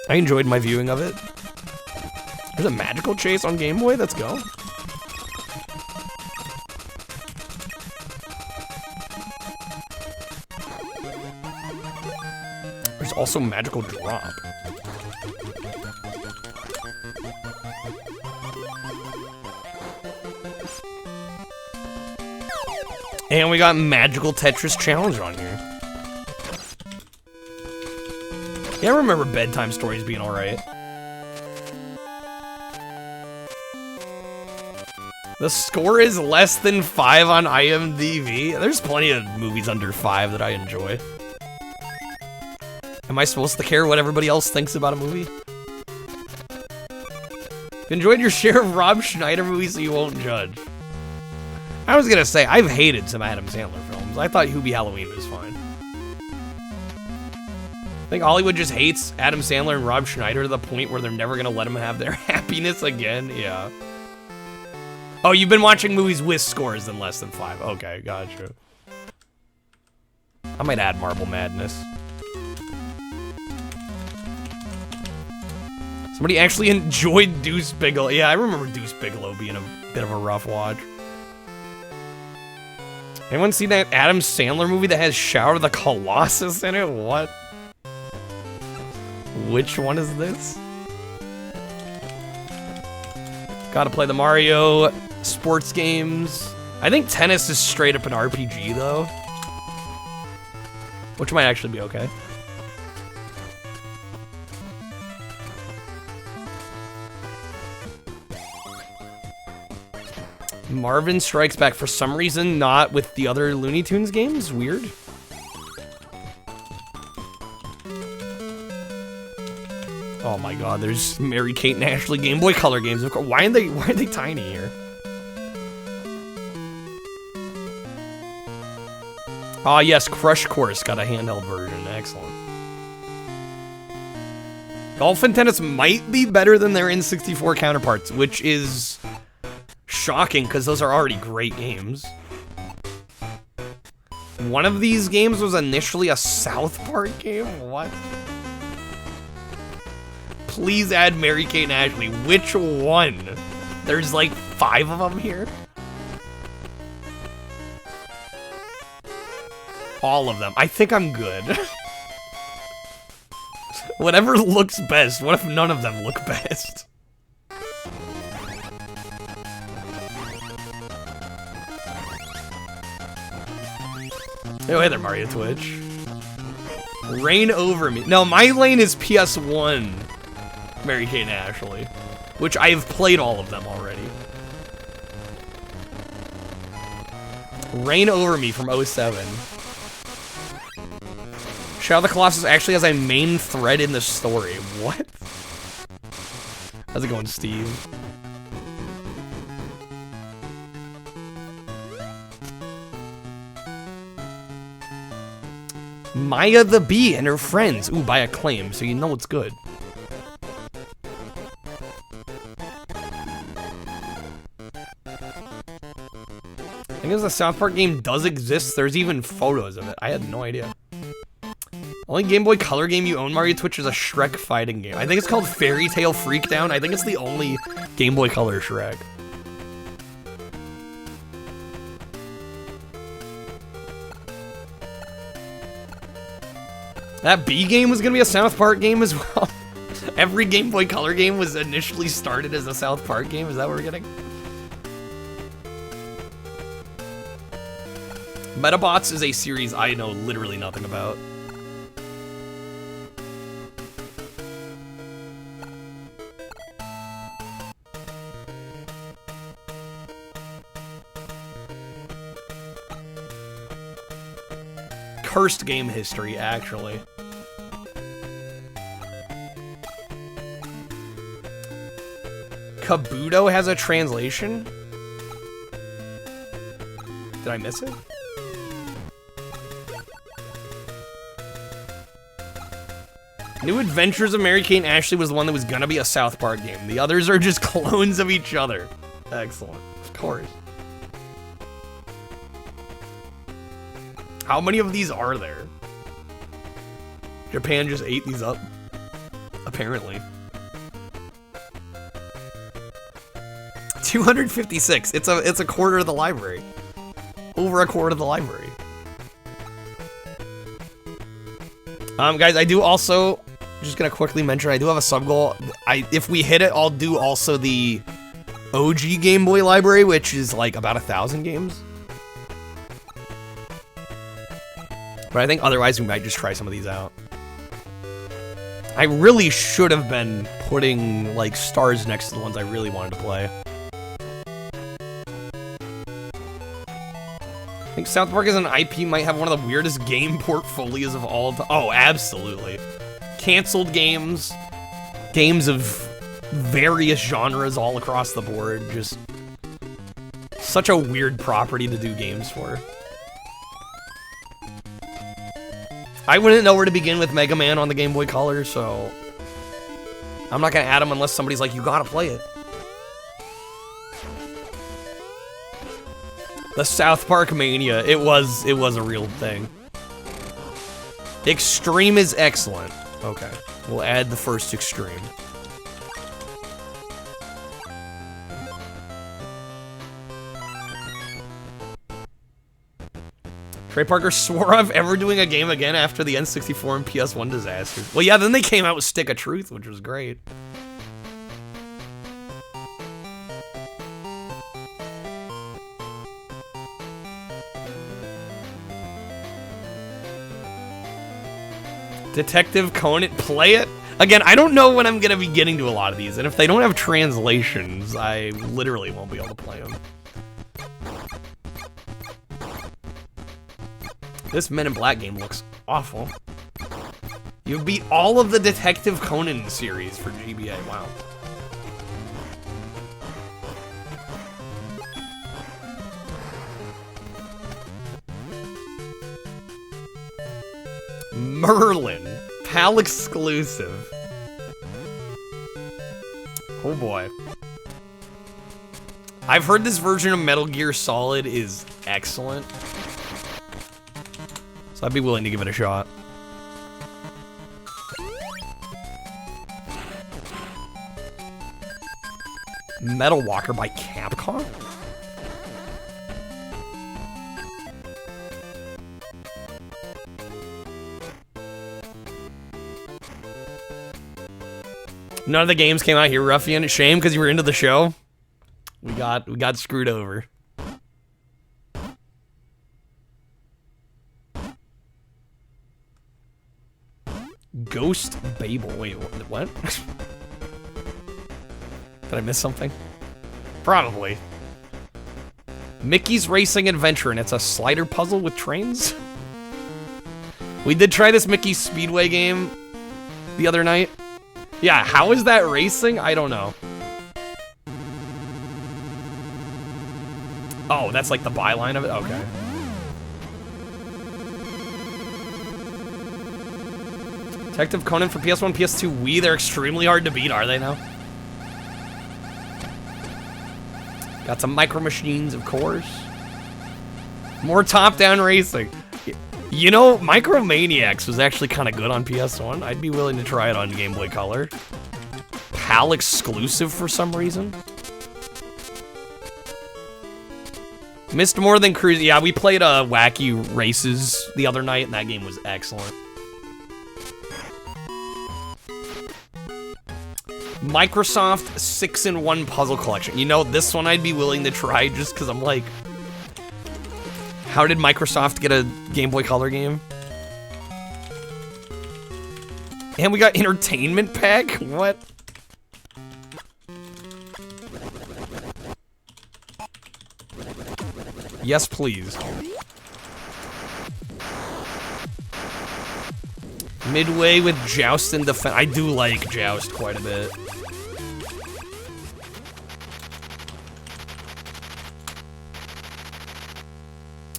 I enjoyed my viewing of it. There's a magical chase on Game Boy? Let's go. There's also magical drop. And we got Magical Tetris Challenge on here. Yeah, I remember Bedtime Stories being alright. The score is less than 5 on IMDb. There's plenty of movies under 5 that I enjoy. Am I supposed to care what everybody else thinks about a movie? Enjoyed your share of Rob Schneider movies so you won't judge. I was gonna say, I've hated some Adam Sandler films. I thought Hubie Halloween was fine. I think Hollywood just hates Adam Sandler and Rob Schneider to the point where they're never gonna let him have their happiness again. Yeah. Oh, you've been watching movies with scores than less than 5. Okay, gotcha. I might add Marble Madness. Somebody actually enjoyed Deuce Bigelow. Yeah, I remember Deuce Bigelow being a bit of a rough watch. Anyone seen that Adam Sandler movie that has Shower of the Colossus in it? What? Which one is this? Gotta play the Mario sports games. I think tennis is straight up an RPG though. Which might actually be okay. Marvin Strikes Back, for some reason not with the other Looney Tunes games. Weird. Oh my god, there's Mary-Kate and Ashley Game Boy Color games. Of course. Why are they tiny here? Ah yes, Crush Course got a handheld version. Excellent. Golf and Tennis might be better than their N64 counterparts, which is shocking because those are already great games. One of these games was initially a South Park game? What? Please add Mary-Kate and Ashley. Which one? There's like 5 of them here. All of them. I think I'm good. Whatever looks best. What if none of them look best? Oh, hey there, Mario Twitch. Reign Over Me. No, my lane is PS1 Mary-Kate and Ashley, which I have played all of them already. Reign Over Me from 07. Shadow of the Colossus actually has a main thread in the story. What? How's it going, Steve? Maya the Bee and her friends. Ooh, by Acclaim, so you know it's good. I think the South Park game does exist. There's even photos of it. I had no idea. Only Game Boy Color game you own, Mario Twitch, is a Shrek fighting game. I think it's called Fairy Tale Freakdown. I think it's the only Game Boy Color Shrek. That Bee game was gonna be a South Park game as well. Every Game Boy Color game was initially started as a South Park game. Is that what we're getting? Metabots is a series I know literally nothing about. Cursed game history, actually. Kabuto has a translation? Did I miss it? New Adventures of Mary-Kate and Ashley was the one that was gonna be a South Park game. The others are just clones of each other. Excellent. Of course. How many of these are there? Japan just ate these up. Apparently. 256. It's a quarter of the library. Over a quarter of the library. Guys, I do also, just gonna quickly mention, I do have a sub goal. If we hit it, I'll do also the OG Game Boy library, which is like about 1,000 games. But I think otherwise we might just try some of these out. I really should have been putting like stars next to the ones I really wanted to play. I think South Park as an IP might have one of the weirdest game portfolios of all time. Oh, absolutely. Canceled games, games of various genres all across the board. Just such a weird property to do games for. I wouldn't know where to begin with Mega Man on the Game Boy Color, so I'm not gonna add them unless somebody's like, you gotta play it. The South Park Mania, it was a real thing. Extreme is excellent. Okay, we'll add the first Extreme. Trey Parker swore off ever doing a game again after the N64 and PS1 disasters. Well, yeah, then they came out with Stick of Truth, which was great. Detective Conan, play it? Again, I don't know when I'm gonna be getting to a lot of these, and if they don't have translations, I literally won't be able to play them. This Men in Black game looks awful. You beat all of the Detective Conan series for GBA, wow. Merlin, PAL exclusive. Oh boy. I've heard this version of Metal Gear Solid is excellent. So I'd be willing to give it a shot. Metal Walker by Capcom? None of the games came out here, Ruffian. Shame, because you were into the show. We got screwed over. Ghost Babel. Wait, what? Did I miss something? Probably. Mickey's Racing Adventure, and it's a slider puzzle with trains? We did try this Mickey Speedway game the other night. Yeah, how is that racing? I don't know. Oh, that's like the byline of it? Okay. Detective Conan for PS1, PS2, Wii. They're extremely hard to beat, are they now? Got some Micro Machines, of course. More top-down racing. You know, Micromaniacs was actually kind of good on PS1. I'd be willing to try it on Game Boy Color. PAL exclusive for some reason. Missed More Than Cruise. Yeah, we played Wacky Races the other night, and that game was excellent. Microsoft 6-in-1 Puzzle Collection. You know, this one I'd be willing to try just because I'm like, how did Microsoft get a Game Boy Color game? And we got Entertainment Pack? What? Yes, please. Midway with Joust and Defense. I do like Joust quite a bit.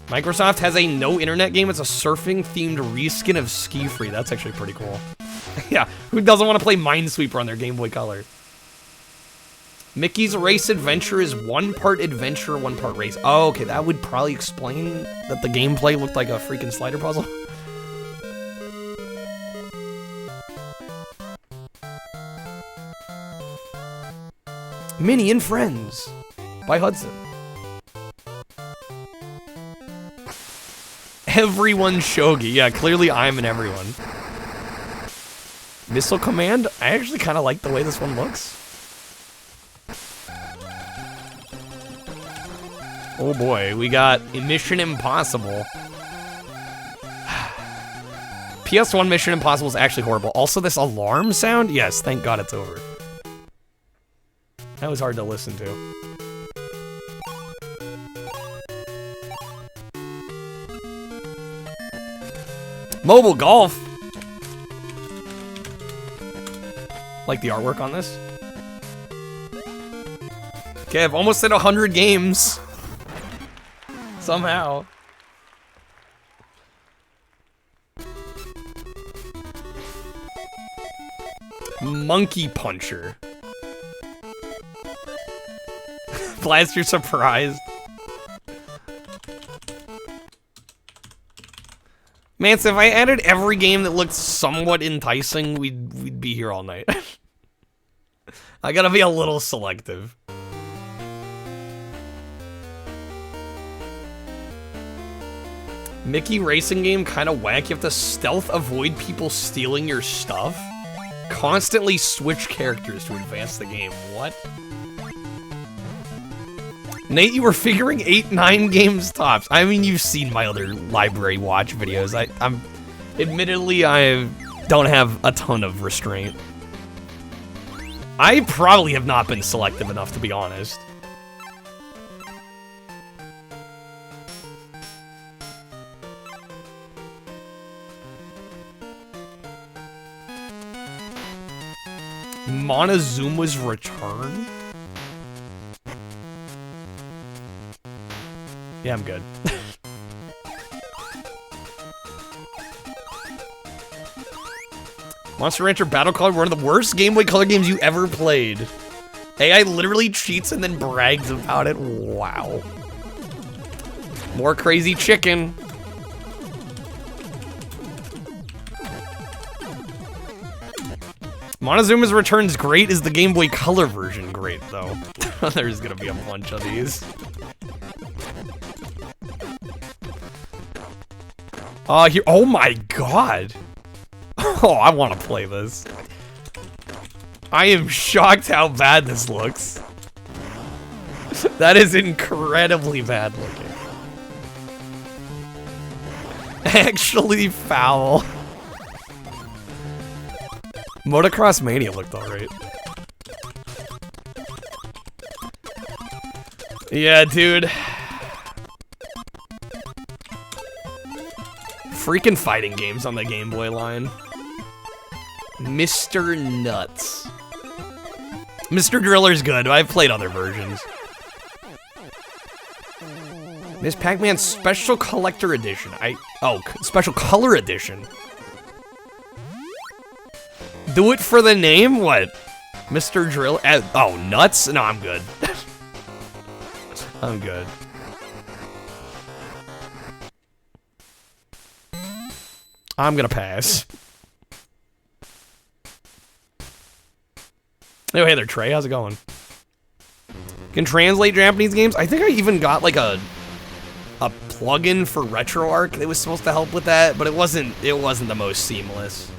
Microsoft has a no internet game. It's a surfing themed reskin of Ski Free. That's actually pretty cool. Yeah, who doesn't want to play Minesweeper on their Game Boy Color? Mickey's Race Adventure is 1 part adventure, 1 part race. Oh, okay, that would probably explain that the gameplay looked like a freaking slider puzzle. Minnie and Friends by Hudson. Everyone's Shogi. Yeah, clearly I'm an everyone. Missile Command? I actually kind of like the way this one looks. Oh boy, we got Mission Impossible. PS1 Mission Impossible is actually horrible. Also, this alarm sound? Yes, thank God it's over. That was hard to listen to. Mobile Golf. Like the artwork on this. Okay, I've almost hit 100 games. Somehow. Monkey Puncher. Blast, you're surprised. Man, so if I added every game that looked somewhat enticing, we'd be here all night. I gotta be a little selective. Mickey racing game, kind of whack. You have to stealth avoid people stealing your stuff. Constantly switch characters to advance the game. What? Nate, you were figuring 8-9 games tops. I mean, you've seen my other library watch videos. Admittedly, I don't have a ton of restraint. I probably have not been selective enough, to be honest. Montezuma's Return? Yeah, I'm good. Monster Rancher Battle Color, one of the worst Game Boy Color games you ever played. AI literally cheats and then brags about it. Wow. More Crazy Chicken. Montezuma's Return's great. Is the Game Boy Color version great, though? There's gonna be a bunch of these. Here. Oh my god. Oh, I want to play this. I am shocked how bad this looks. That is incredibly bad looking. Actually foul. Motocross Mania looked alright. Yeah, dude. freaking fighting games on the Game Boy line. Mr. Nuts. Mr. Driller's good. I've played other versions. Miss Pac-Man Special Collector Edition. Special Color Edition. Do it for the name? What? Mr. Drill? Oh, nuts? No, I'm good. I'm good. I'm gonna pass. Oh, hey there, Trey. How's it going? Can translate Japanese games? I think I even got like a plugin for RetroArch that was supposed to help with that, but it wasn't the most seamless.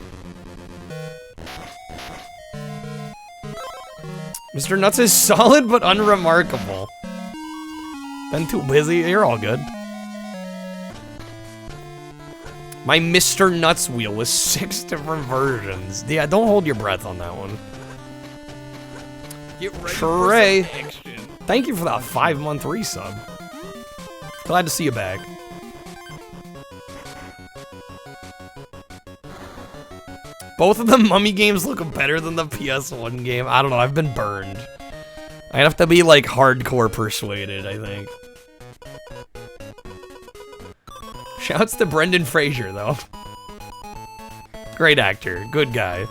Mr. Nuts is solid but unremarkable. Been too busy. You're all good. My Mr. Nuts wheel was 6 different versions. Yeah, don't hold your breath on that one. Get ready Trey, for some action. thank you for that 5-month resub. Glad to see you back. Both of the Mummy games look better than the PS1 game. I don't know, I've been burned. I have to be like hardcore persuaded, I think. Shouts to Brendan Fraser, though. Great actor, good guy.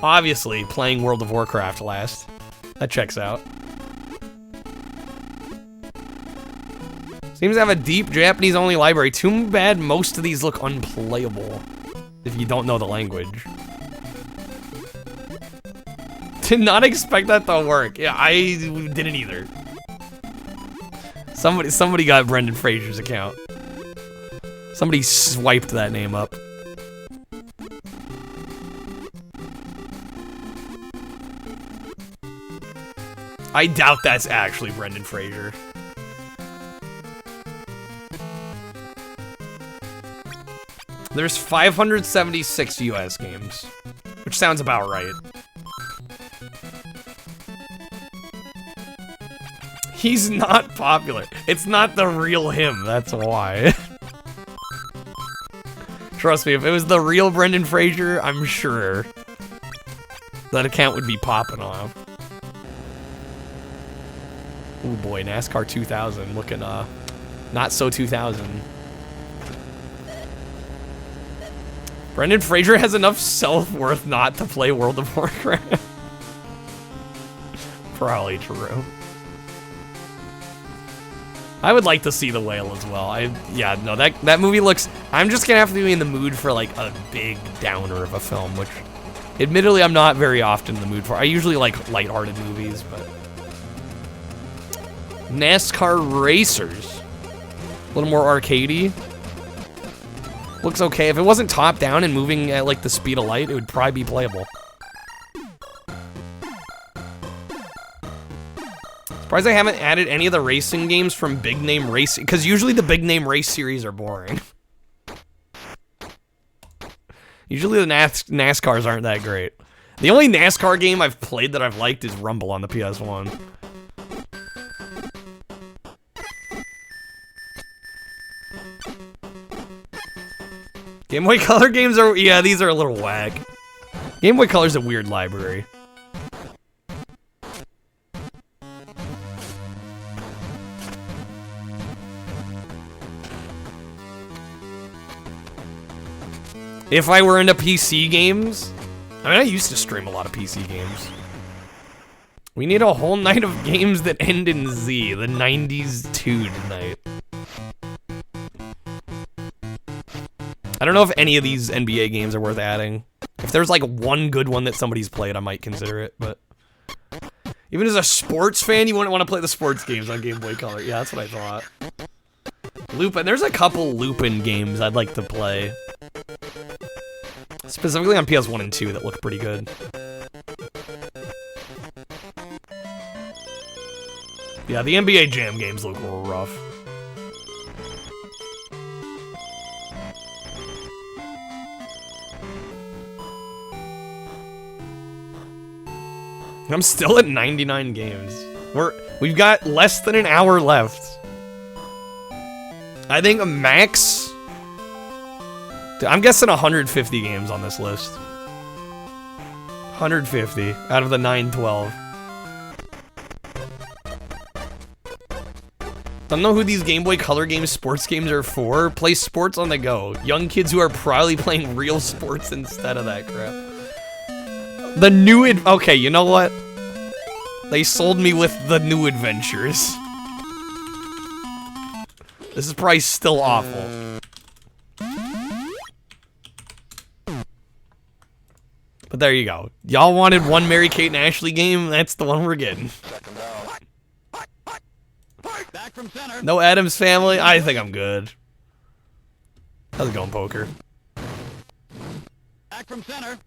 Obviously, playing World of Warcraft last. That checks out. Seems to have a deep Japanese-only library. Too bad most of these look unplayable if you don't know the language. Did not expect that to work. Yeah, I didn't either. Somebody got Brendan Fraser's account. Somebody swiped that name up. I doubt that's actually Brendan Fraser. There's 576 US games, which sounds about right. He's not popular. It's not the real him, that's why. Trust me, if it was the real Brendan Fraser, I'm sure that account would be popping off. Oh boy, NASCAR 2000 looking not so 2000. Brendan Fraser has enough self-worth not to play World of Warcraft. Probably true. I would like to see The Whale as well. Yeah, no, that movie looks... I'm just gonna have to be in the mood for like a big downer of a film, which admittedly I'm not very often in the mood for. I usually like lighthearted movies, but... NASCAR Racers. A little more arcadey. Looks okay. If it wasn't top down and moving at like the speed of light, it would probably be playable. Surprised I haven't added any of the racing games from Big Name Racing, because usually the Big Name Race series are boring. Usually the NASCARs aren't that great. The only NASCAR game I've played that I've liked is Rumble on the PS1. Game Boy Color games are, yeah, these are a little whack. Game Boy Color's a weird library. If I were into PC games, I mean, I used to stream a lot of PC games. We need a whole night of games that end in Z, the 90s 2 tonight. I don't know if any of these NBA games are worth adding. If there's like one good one that somebody's played, I might consider it, but... Even as a sports fan, you wouldn't want to play the sports games on Game Boy Color. Yeah, that's what I thought. Lupin, there's a couple Lupin games I'd like to play. Specifically on PS1 and 2 that look pretty good. Yeah, the NBA Jam games look rough. I'm still at 99 games. We've got less than an hour left. I think max I'm guessing 150 games on this list. 150 out of the 912. Don't know who these Game Boy Color games, sports games are for. Play sports on the go. Young kids who are probably playing real sports instead of that crap. The new okay, you know what? They sold me with the new adventures. This is probably still awful. But there you go. Y'all wanted one Mary-Kate and Ashley game? That's the one we're getting. Back from center. No Addams Family? I think I'm good. How's it going, poker? Back from center.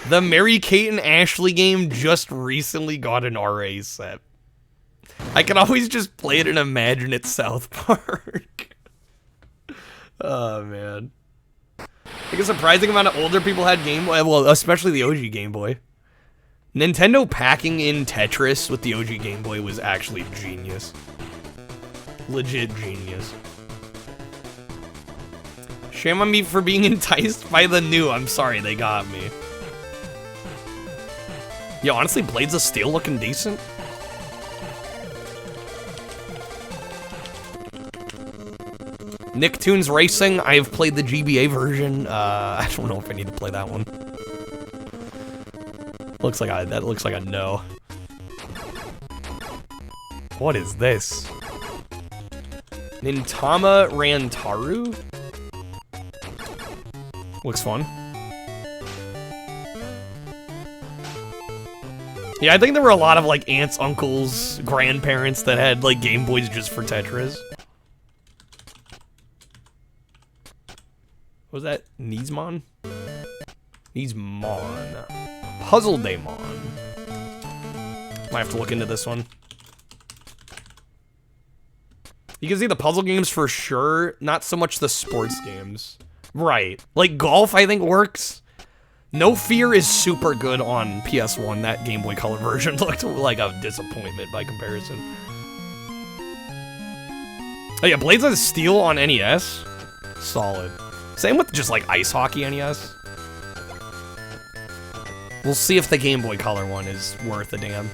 The Mary-Kate and Ashley game just recently got an RA set. I can always just play it and imagine it's South Park. Oh, man. I think a surprising amount of older people had Game Boy, well, especially the OG Game Boy. Nintendo packing in Tetris with the OG Game Boy was actually genius. Legit genius. Shame on me for being enticed by the new. I'm sorry, they got me. Yo, honestly, Blades of Steel looking decent. Nicktoons Racing, I have played the GBA version. I don't know if I need to play that one. That looks like a no. What is this? Nintama Rantaru? Looks fun. Yeah, I think there were a lot of like aunts, uncles, grandparents that had like Game Boys just for Tetris. What was that? Nismon? Nismon. Puzzle Daemon. Might have to look into this one. You can see the puzzle games for sure, not so much the sports games. Right. Like golf, I think works. No Fear is super good on PS1. That Game Boy Color version looked like a disappointment by comparison. Oh yeah, Blades of Steel on NES. Solid. Same with just like Ice Hockey NES. We'll see if the Game Boy Color one is worth a damn.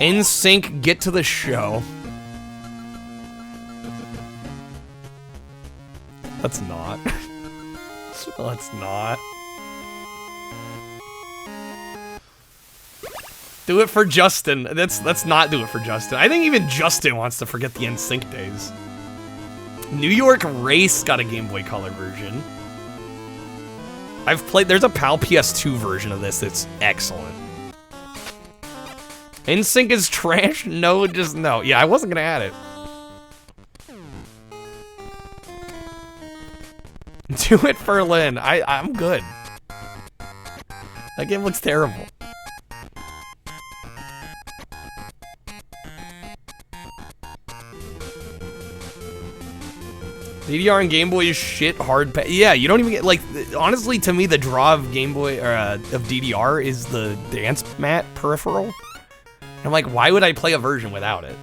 NSYNC, get to the show. Let's not. Let's not. Do it for Justin. Let's not do it for Justin. I think even Justin wants to forget the NSYNC days. New York Race got a Game Boy Color version. I've played, there's a PAL PS2 version of this that's excellent. NSYNC is trash? No, just no. Yeah, I wasn't gonna add it. Do it for Lynn. I'm good. That game looks terrible. DDR and Game Boy is shit hard. Yeah, you don't even get, like, honestly, to me, the draw of Game Boy, or of DDR is the dance mat peripheral. I'm like, why would I play a version without it?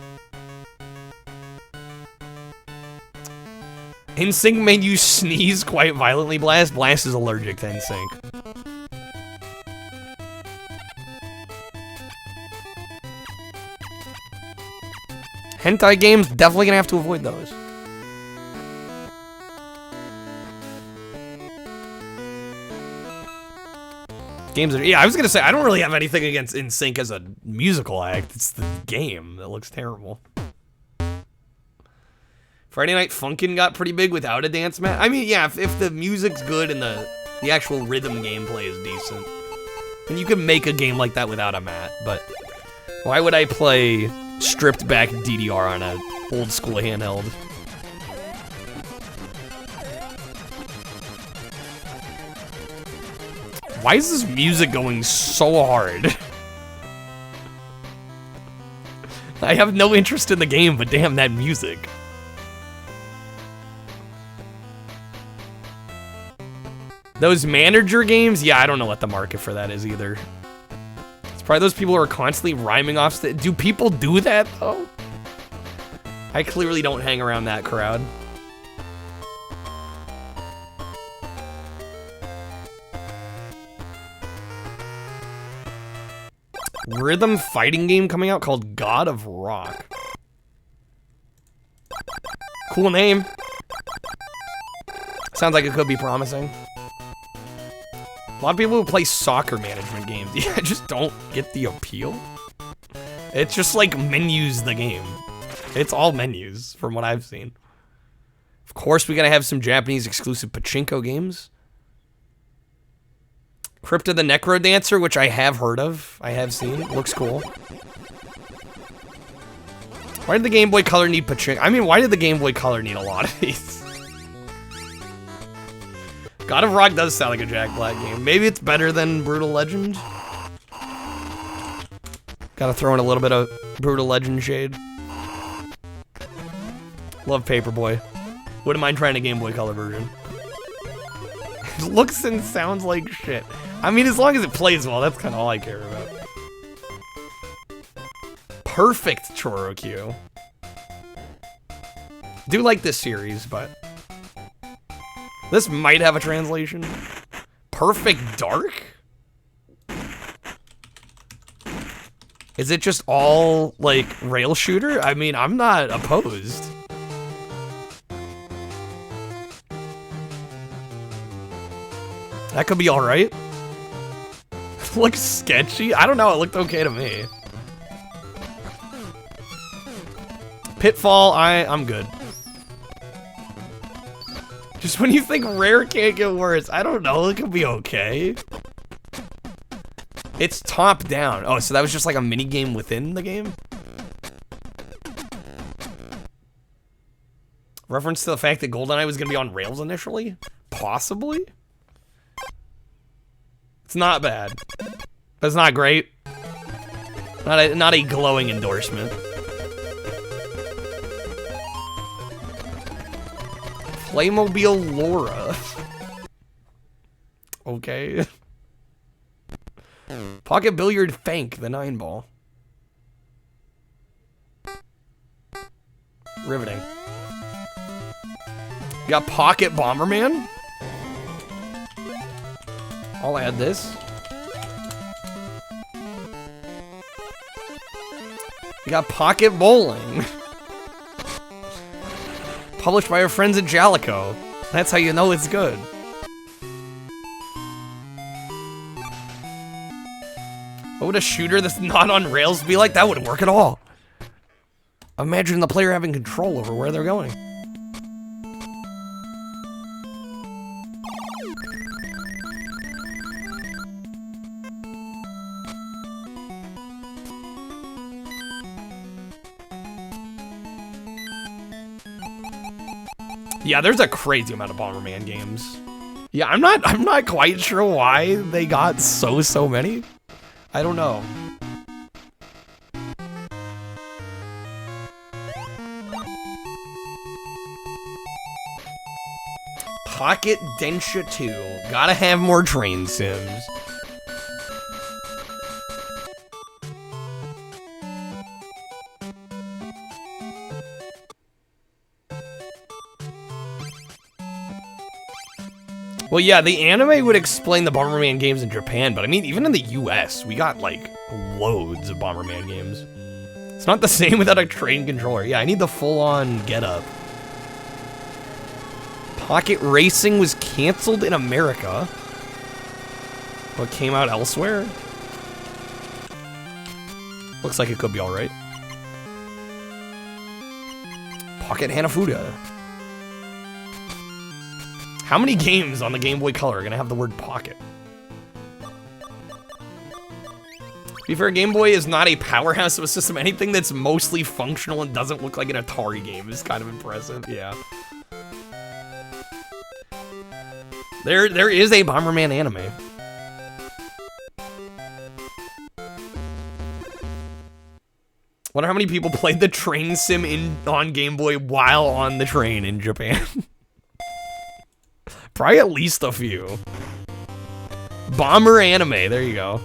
NSYNC made you sneeze quite violently, Blast. Blast is allergic to NSYNC. Hentai games, definitely gonna have to avoid those. Games are, yeah, I was gonna say, I don't really have anything against NSYNC as a musical act. It's the game that looks terrible. Friday Night Funkin' got pretty big without a dance mat. I mean, yeah, if the music's good and the actual rhythm gameplay is decent, then you can make a game like that without a mat, but why would I play stripped back DDR on a old school handheld? Why is this music going so hard? I have no interest in the game, but damn, that music. Those manager games? Yeah, I don't know what the market for that is either. It's probably those people who are constantly rhyming off. Do people do that, though? I clearly don't hang around that crowd. Rhythm fighting game coming out called God of Rock. Cool name. Sounds like it could be promising. A lot of people who play soccer management games, yeah, I just don't get the appeal. It's just like menus the game. It's all menus from what I've seen. Of course, we gotta have some Japanese exclusive pachinko games. Crypta the Necro Dancer, which I have heard of. I have seen. Looks cool. Why did the Game Boy Color need pachinko? I mean, why did the Game Boy Color need a lot of these? God of Rock does sound like a Jack Black game. Maybe it's better than Brutal Legend. Gotta throw in a little bit of Brutal Legend shade. Love Paperboy. Wouldn't mind trying a Game Boy Color version. It looks and sounds like shit. I mean, as long as it plays well, that's kind of all I care about. Perfect Chorokyu. Do like this series, but this might have a translation. Perfect Dark? Is it just all, like, rail shooter? I mean, I'm not opposed. That could be alright. Looks sketchy? I don't know, it looked okay to me. Pitfall, I'm good. Just when you think Rare can't get worse, I don't know, it could be okay. It's top down. Oh, so that was just like a mini game within the game? Reference to the fact that GoldenEye was gonna be on rails initially? Possibly? It's not bad. But it's not great. Not a glowing endorsement. Playmobil Laura. Okay. Pocket Billiard Fank, the 9-ball. Riveting. You got Pocket Bomberman. I'll add this. You got Pocket Bowling. Published by our friends at Jalico. That's how you know it's good. What would a shooter that's not on rails be like? That wouldn't work at all. Imagine the player having control over where they're going. Yeah, there's a crazy amount of Bomberman games. Yeah, I'm not quite sure why they got so many. I don't know. Pocket Densha 2. Gotta have more train sims. Well, yeah, the anime would explain the Bomberman games in Japan, but I mean, even in the US, we got, like, loads of Bomberman games. It's not the same without a train controller. Yeah, I need the full-on get-up. Pocket Racing was canceled in America, but came out elsewhere. Looks like it could be alright. Pocket Hanafuda. How many games on the Game Boy Color are gonna have the word pocket? To be fair, Game Boy is not a powerhouse of a system. Anything that's mostly functional and doesn't look like an Atari game is kind of impressive, yeah. There is a Bomberman anime. Wonder how many people played the train sim on Game Boy while on the train in Japan. Probably at least a few. Bomber anime, there you go.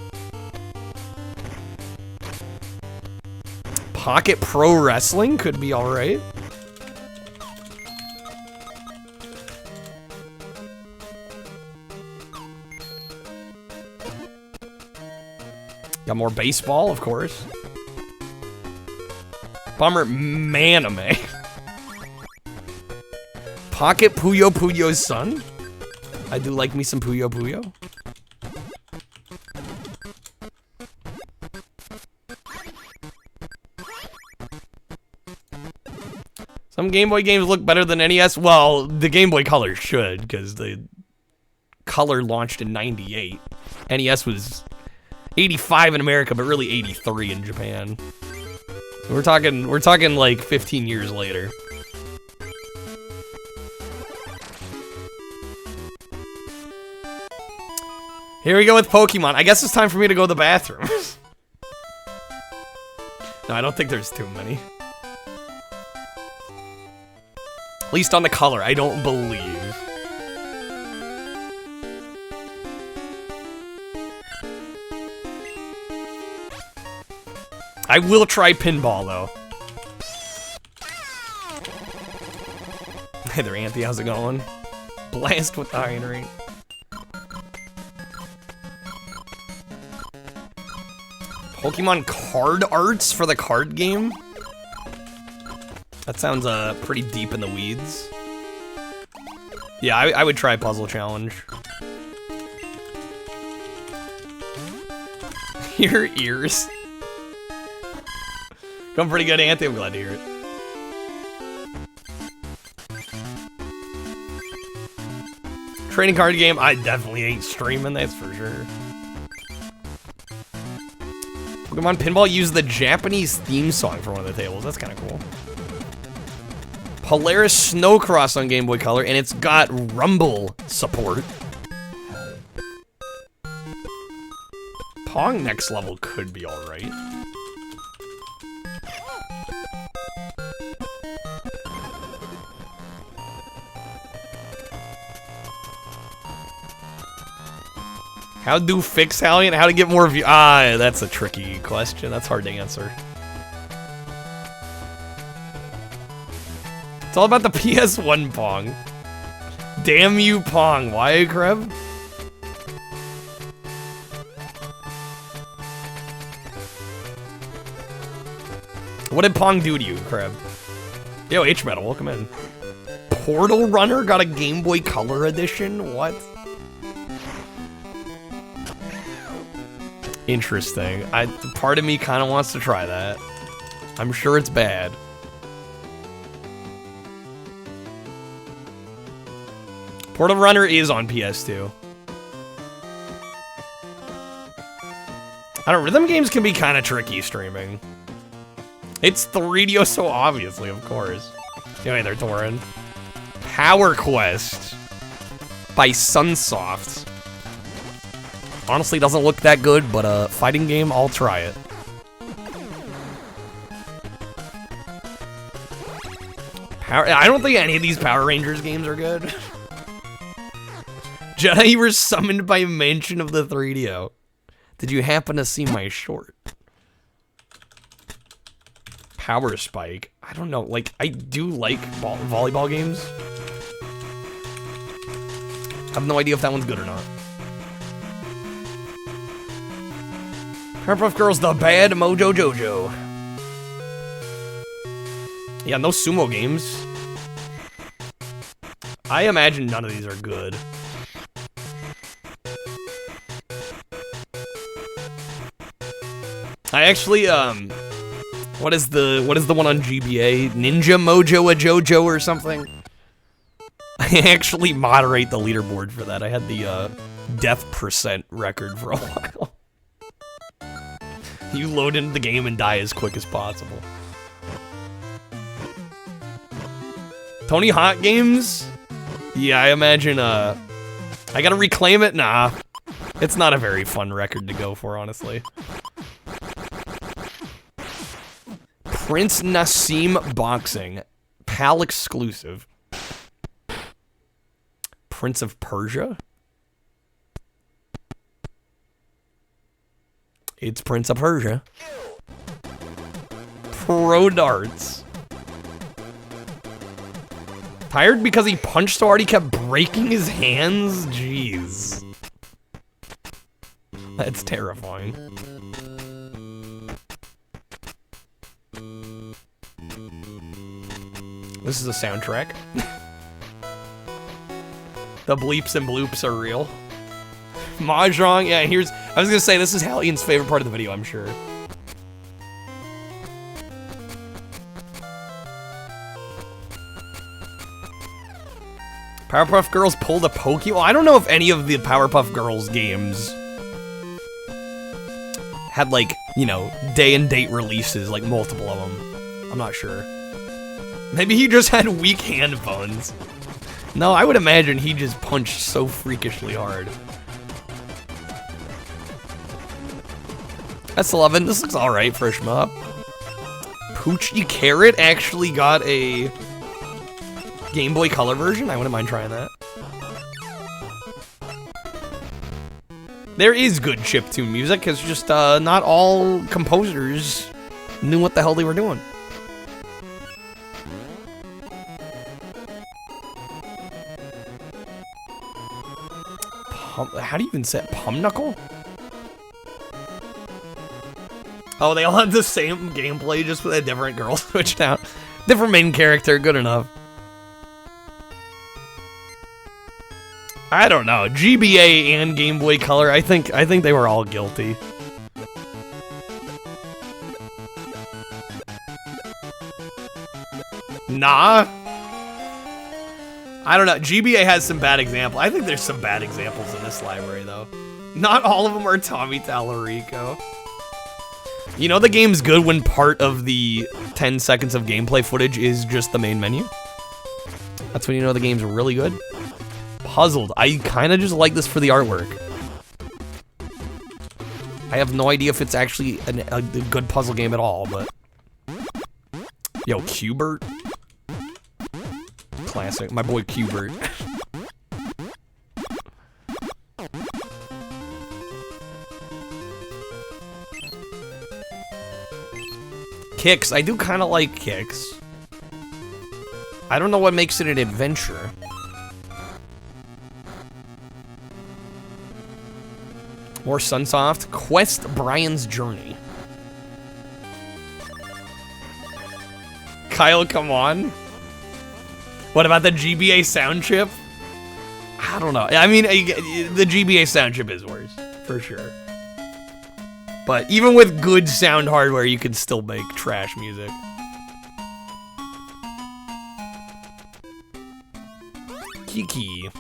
Pocket Pro Wrestling could be alright. Got more baseball, of course. Bummer Manime. Pocket Puyo Puyo's son? I do like me some Puyo Puyo. Some Game Boy games look better than NES. Well, the Game Boy Color should, because the Color launched in '98. NES was 85 in America, but really 83 in Japan. We're talking like 15 years later. Here we go with Pokemon. I guess it's time for me to go to the bathroom. No, I don't think there's too many. At least on the Color, I don't believe. I will try pinball, though. Hey there, Auntie, how's it going? Blast with the iron ring. Pokemon card arts for the card game? That sounds pretty deep in the weeds. Yeah, I would try Puzzle Challenge. Your ears. Going pretty good, Auntie. I'm glad to hear it. Trading card game, I definitely ain't streaming, that's for sure. Pokemon Pinball used the Japanese theme song for one of the tables. That's kind of cool. Polaris Snowcross on Game Boy Color, and it's got Rumble support. Pong Next Level could be alright. How do fix Hallion? How to get more view? Ah, that's a tricky question. That's hard to answer. It's all about the PS1 Pong. Damn you, Pong. Why, Kreb? What did Pong do to you, Kreb? Yo, H-Metal, welcome in. Portal Runner got a Game Boy Color edition? What? Interesting. Part of me kind of wants to try that. I'm sure it's bad. Portal Runner is on PS2. I don't know, rhythm games can be kind of tricky streaming. It's 3DO so obviously, of course. Anyway, they're Torin. Power Quest by Sunsoft. Honestly, doesn't look that good, but fighting game, I'll try it. I don't think any of these Power Rangers games are good. Jedi, you were summoned by mention of the 3DO. Did you happen to see my short? Power Spike. I don't know, like, I do like volleyball games. I have no idea if that one's good or not. Powerpuff Girls, the bad Mojo Jojo. Yeah, no sumo games. I imagine none of these are good. I actually, what is the one on GBA? Ninja Mojo a Jojo or something? I actually moderate the leaderboard for that. I had the death percent record for a while. You load into the game and die as quick as possible. Tony Hawk games? Yeah, I imagine, I gotta reclaim it? Nah. It's not a very fun record to go for, honestly. Prince Nassim Boxing. PAL exclusive. Prince of Persia? It's Prince of Persia. Pro Darts. Tired because he punched so hard he kept breaking his hands? Jeez. That's terrifying. This is a soundtrack. The bleeps and bloops are real. Mahjong, yeah, here's... I was gonna say, this is Hallian's favorite part of the video, I'm sure. Powerpuff Girls pulled a Pokemon. Well, I don't know if any of the Powerpuff Girls games had, like, you know, day and date releases, like multiple of them. I'm not sure. Maybe he just had weak hand bones. No, I would imagine he just punched so freakishly hard. That's 11. This looks alright for a shmup. Poochie Carrot actually got a Game Boy Color version. I wouldn't mind trying that. There is good chiptune music. It's just not all composers knew what the hell they were doing. How do you even say it? Pumknuckle? Oh, they all have the same gameplay, just with a different girl switched out. Different main character, good enough. I don't know. GBA and Game Boy Color, I think they were all guilty. Nah. I don't know. GBA has some bad examples. I think there's some bad examples in this library, though. Not all of them are Tommy Tallarico. You know the game's good when part of the 10 seconds of gameplay footage is just the main menu? That's when you know the game's really good. Puzzled. I kind of just like this for the artwork. I have no idea if it's actually a good puzzle game at all, but... Yo, Qbert? Classic. My boy Qbert. Kicks. I do kind of like Kicks. I don't know what makes it an adventure. More Sunsoft. Quest Brian's Journey. Kyle, come on. What about the GBA sound chip? I don't know. I mean, the GBA sound chip is worse, for sure. But even with good sound hardware, you can still make trash music. Kiki.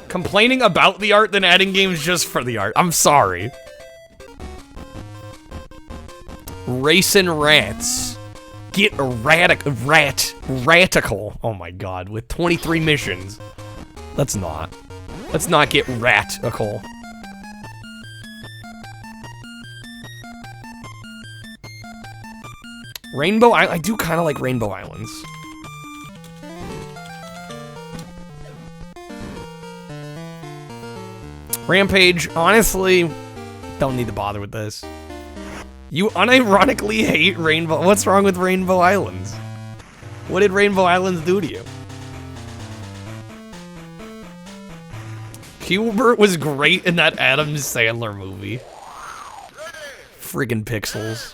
Complaining about the art, then adding games just for the art. I'm sorry. Racing Rats. Get ratical. Oh my god, with 23 missions. Let's not get ratical. Rainbow I do kind of like Rainbow Islands. Rampage, honestly, don't need to bother with this. You unironically hate Rainbow. What's wrong with Rainbow Islands? What did Rainbow Islands do to you? Qbert was great in that Adam Sandler movie. Friggin' pixels.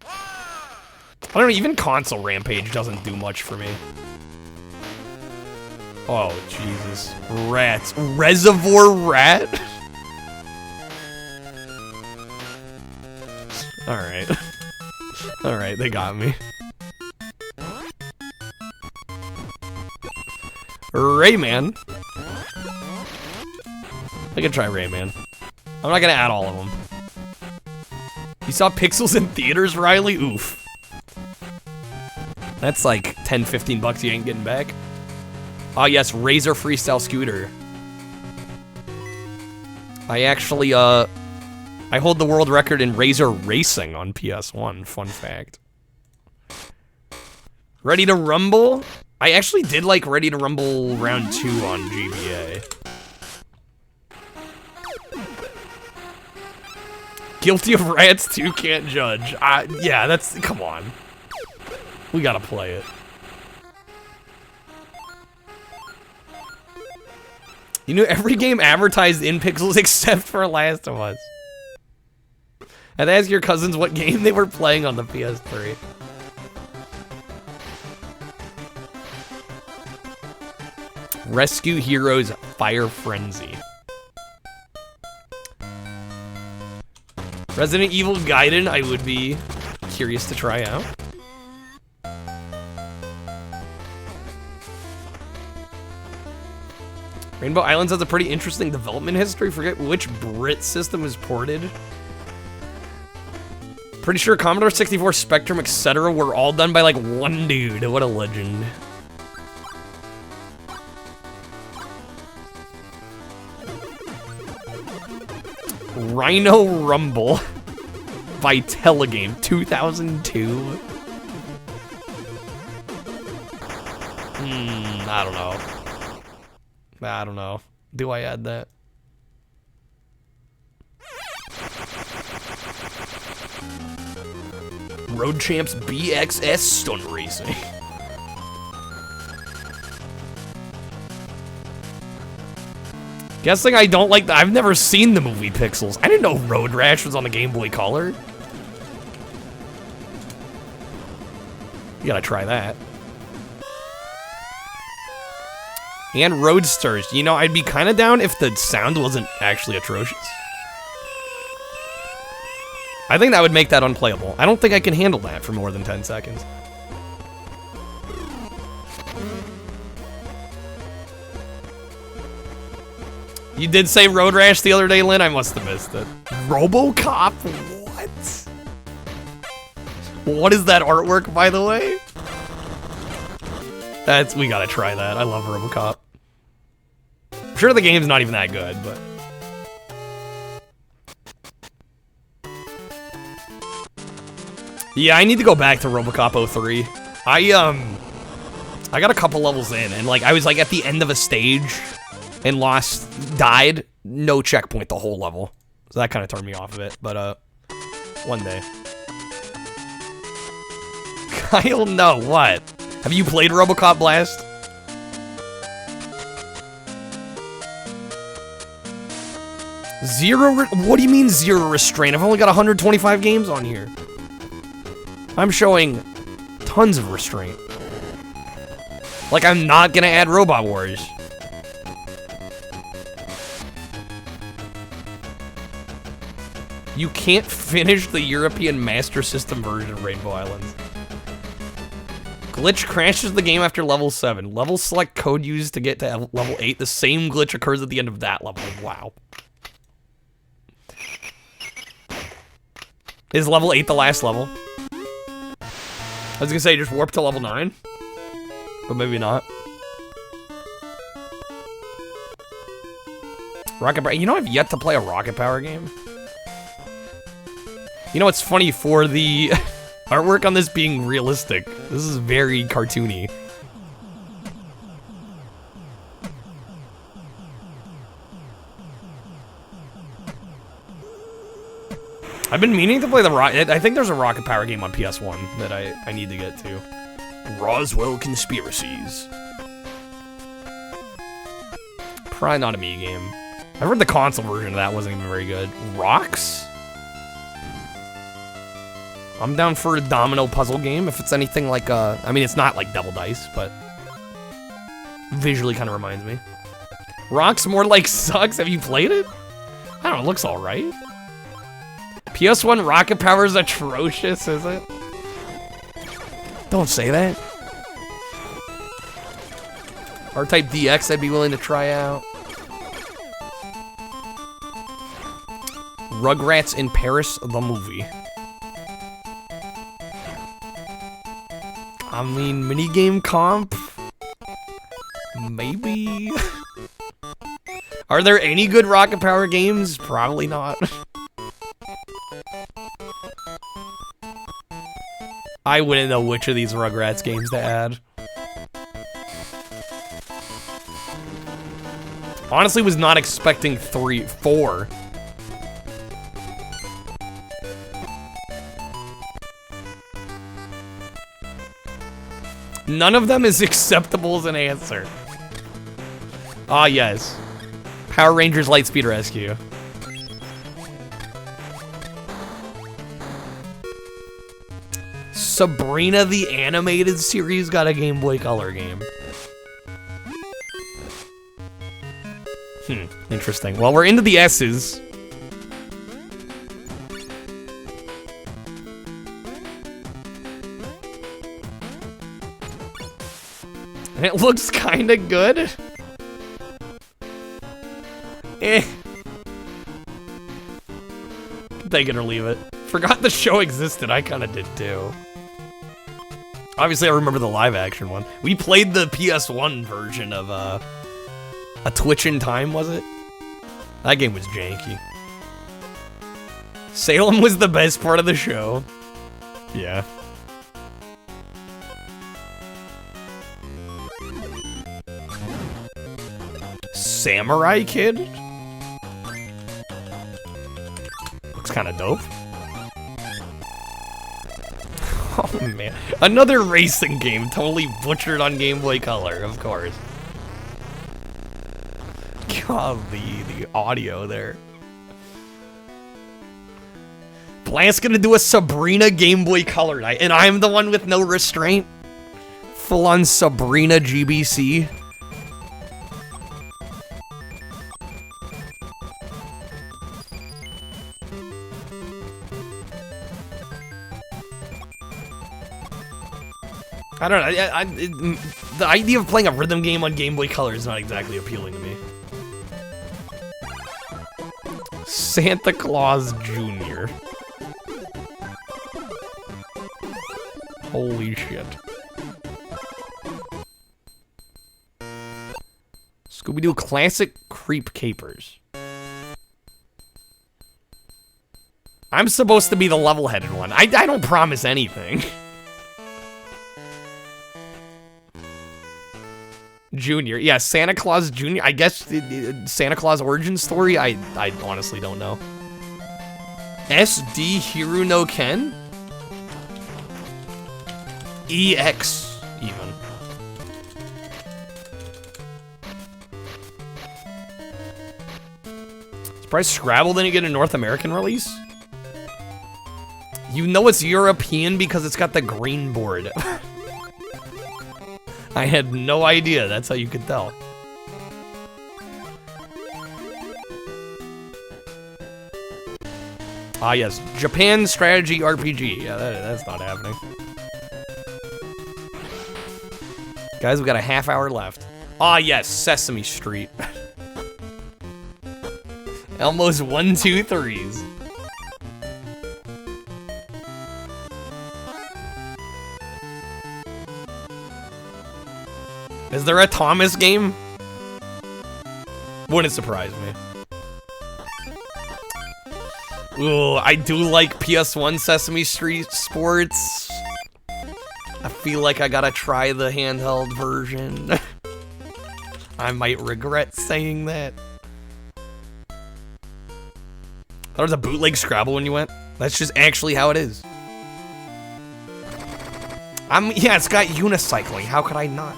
I don't know, even console Rampage doesn't do much for me. Oh, Jesus. Rats. Reservoir Rat? Alright. Alright, they got me. Rayman. I can try Rayman. I'm not gonna add all of them. You saw Pixels in theaters, Riley? Oof. That's like 10, 15 bucks you ain't getting back. Oh yes, Razor Freestyle Scooter. I actually, I hold the world record in Razor Racing on PS1, fun fact. Ready to Rumble? I actually did like Ready to Rumble Round 2 on GBA. Guilty of Rats 2, can't judge. Yeah, that's, come on. We gotta play it. You know, every game advertised in pixels except for Last of Us. And ask your cousins what game they were playing on the PS3. Rescue Heroes Fire Frenzy. Resident Evil Gaiden, I would be curious to try out. Rainbow Islands has a pretty interesting development history. Forget which Brit system is ported. Pretty sure Commodore 64, Spectrum, etc. were all done by like one dude. What a legend. Rhino Rumble by Telegame 2002. I don't know. I don't know. Do I add that? Road Champs BXS Stunt Racing. Guessing I don't like I've never seen the movie Pixels. I didn't know Road Rash was on the Game Boy Color. You gotta try that. And Roadsters. You know, I'd be kind of down if the sound wasn't actually atrocious. I think that would make that unplayable. I don't think I can handle that for more than 10 seconds. You did say Road Rash the other day, Lynn? I must have missed it. RoboCop? What? What is that artwork, by the way? We gotta try that. I love RoboCop. I'm sure the game's not even that good, but... Yeah, I need to go back to RoboCop 03. I got a couple levels in, and like I was like at the end of a stage and died, no checkpoint the whole level. So that kind of turned me off of it, but one day. Kyle, no, what? Have you played RoboCop Blast? What do you mean zero restraint? I've only got 125 games on here. I'm showing tons of restraint. Like, I'm not gonna add Robot Wars. You can't finish the European Master System version of Rainbow Islands. Glitch crashes the game after level 7. Level select code used to get to level 8. The same glitch occurs at the end of that level. Wow. Is level 8 the last level? I was gonna say just warp to level 9. But maybe not. Rocket Power. You know, I've yet to play a Rocket Power game. You know what's funny, for the artwork on this being realistic, this is very cartoony. I've been meaning to play the I think there's a Rocket Power game on PS1 that I need to get to. Roswell Conspiracies. Probably not a me game. I heard the console version of that wasn't even very good. Rocks? I'm down for a domino puzzle game if it's anything like I mean, it's not like Double Dice, but visually kind of reminds me. Rocks more like sucks. Have you played it? I don't know, it looks alright. PS1 Rocket Power is atrocious, is it? Don't say that. R-Type DX I'd be willing to try out. Rugrats in Paris, the movie. I mean, minigame comp? Maybe? Are there any good Rocket Power games? Probably not. I wouldn't know which of these Rugrats games to add. Honestly, was not expecting 4. None of them is acceptable as an answer. Ah, yes. Power Rangers Lightspeed Rescue. Sabrina the Animated Series got a Game Boy Color game. Interesting. Well, we're into the S's. And it looks kind of good. Take it or leave it. Forgot the show existed. I kind of did too. Obviously, I remember the live action one. We played the PS1 version of A Twitch in Time, was it? That game was janky. Salem was the best part of the show. Yeah. Samurai Kid? Looks kind of dope. Oh man. Another racing game totally butchered on Game Boy Color, of course. God, the audio there. Blant's gonna do a Sabrina Game Boy Color night, and I'm the one with no restraint? Full on Sabrina GBC. I don't know, the idea of playing a rhythm game on Game Boy Color is not exactly appealing to me. Santa Claus Jr. Holy shit. Scooby-Doo Classic Creep Capers. I'm supposed to be the level-headed one. I don't promise anything. Junior, yeah, Santa Claus Jr. I guess Santa Claus origin story. I honestly don't know. SD Hiru no Ken? EX even. Surprised Scrabble didn't get a North American release? You know it's European because it's got the green board. I had no idea. That's how you could tell. Ah, yes. Japan Strategy RPG. Yeah, that's not happening. Guys, we got a half hour left. Ah, yes. Sesame Street. Elmo's 1, 2, 3s. Is there a Thomas game? Wouldn't surprise me. Ooh, I do like PS1 Sesame Street Sports. I feel like I gotta try the handheld version. I might regret saying that. There was a bootleg Scrabble when you went. That's just actually how it is. Yeah, it's got unicycling. How could I not?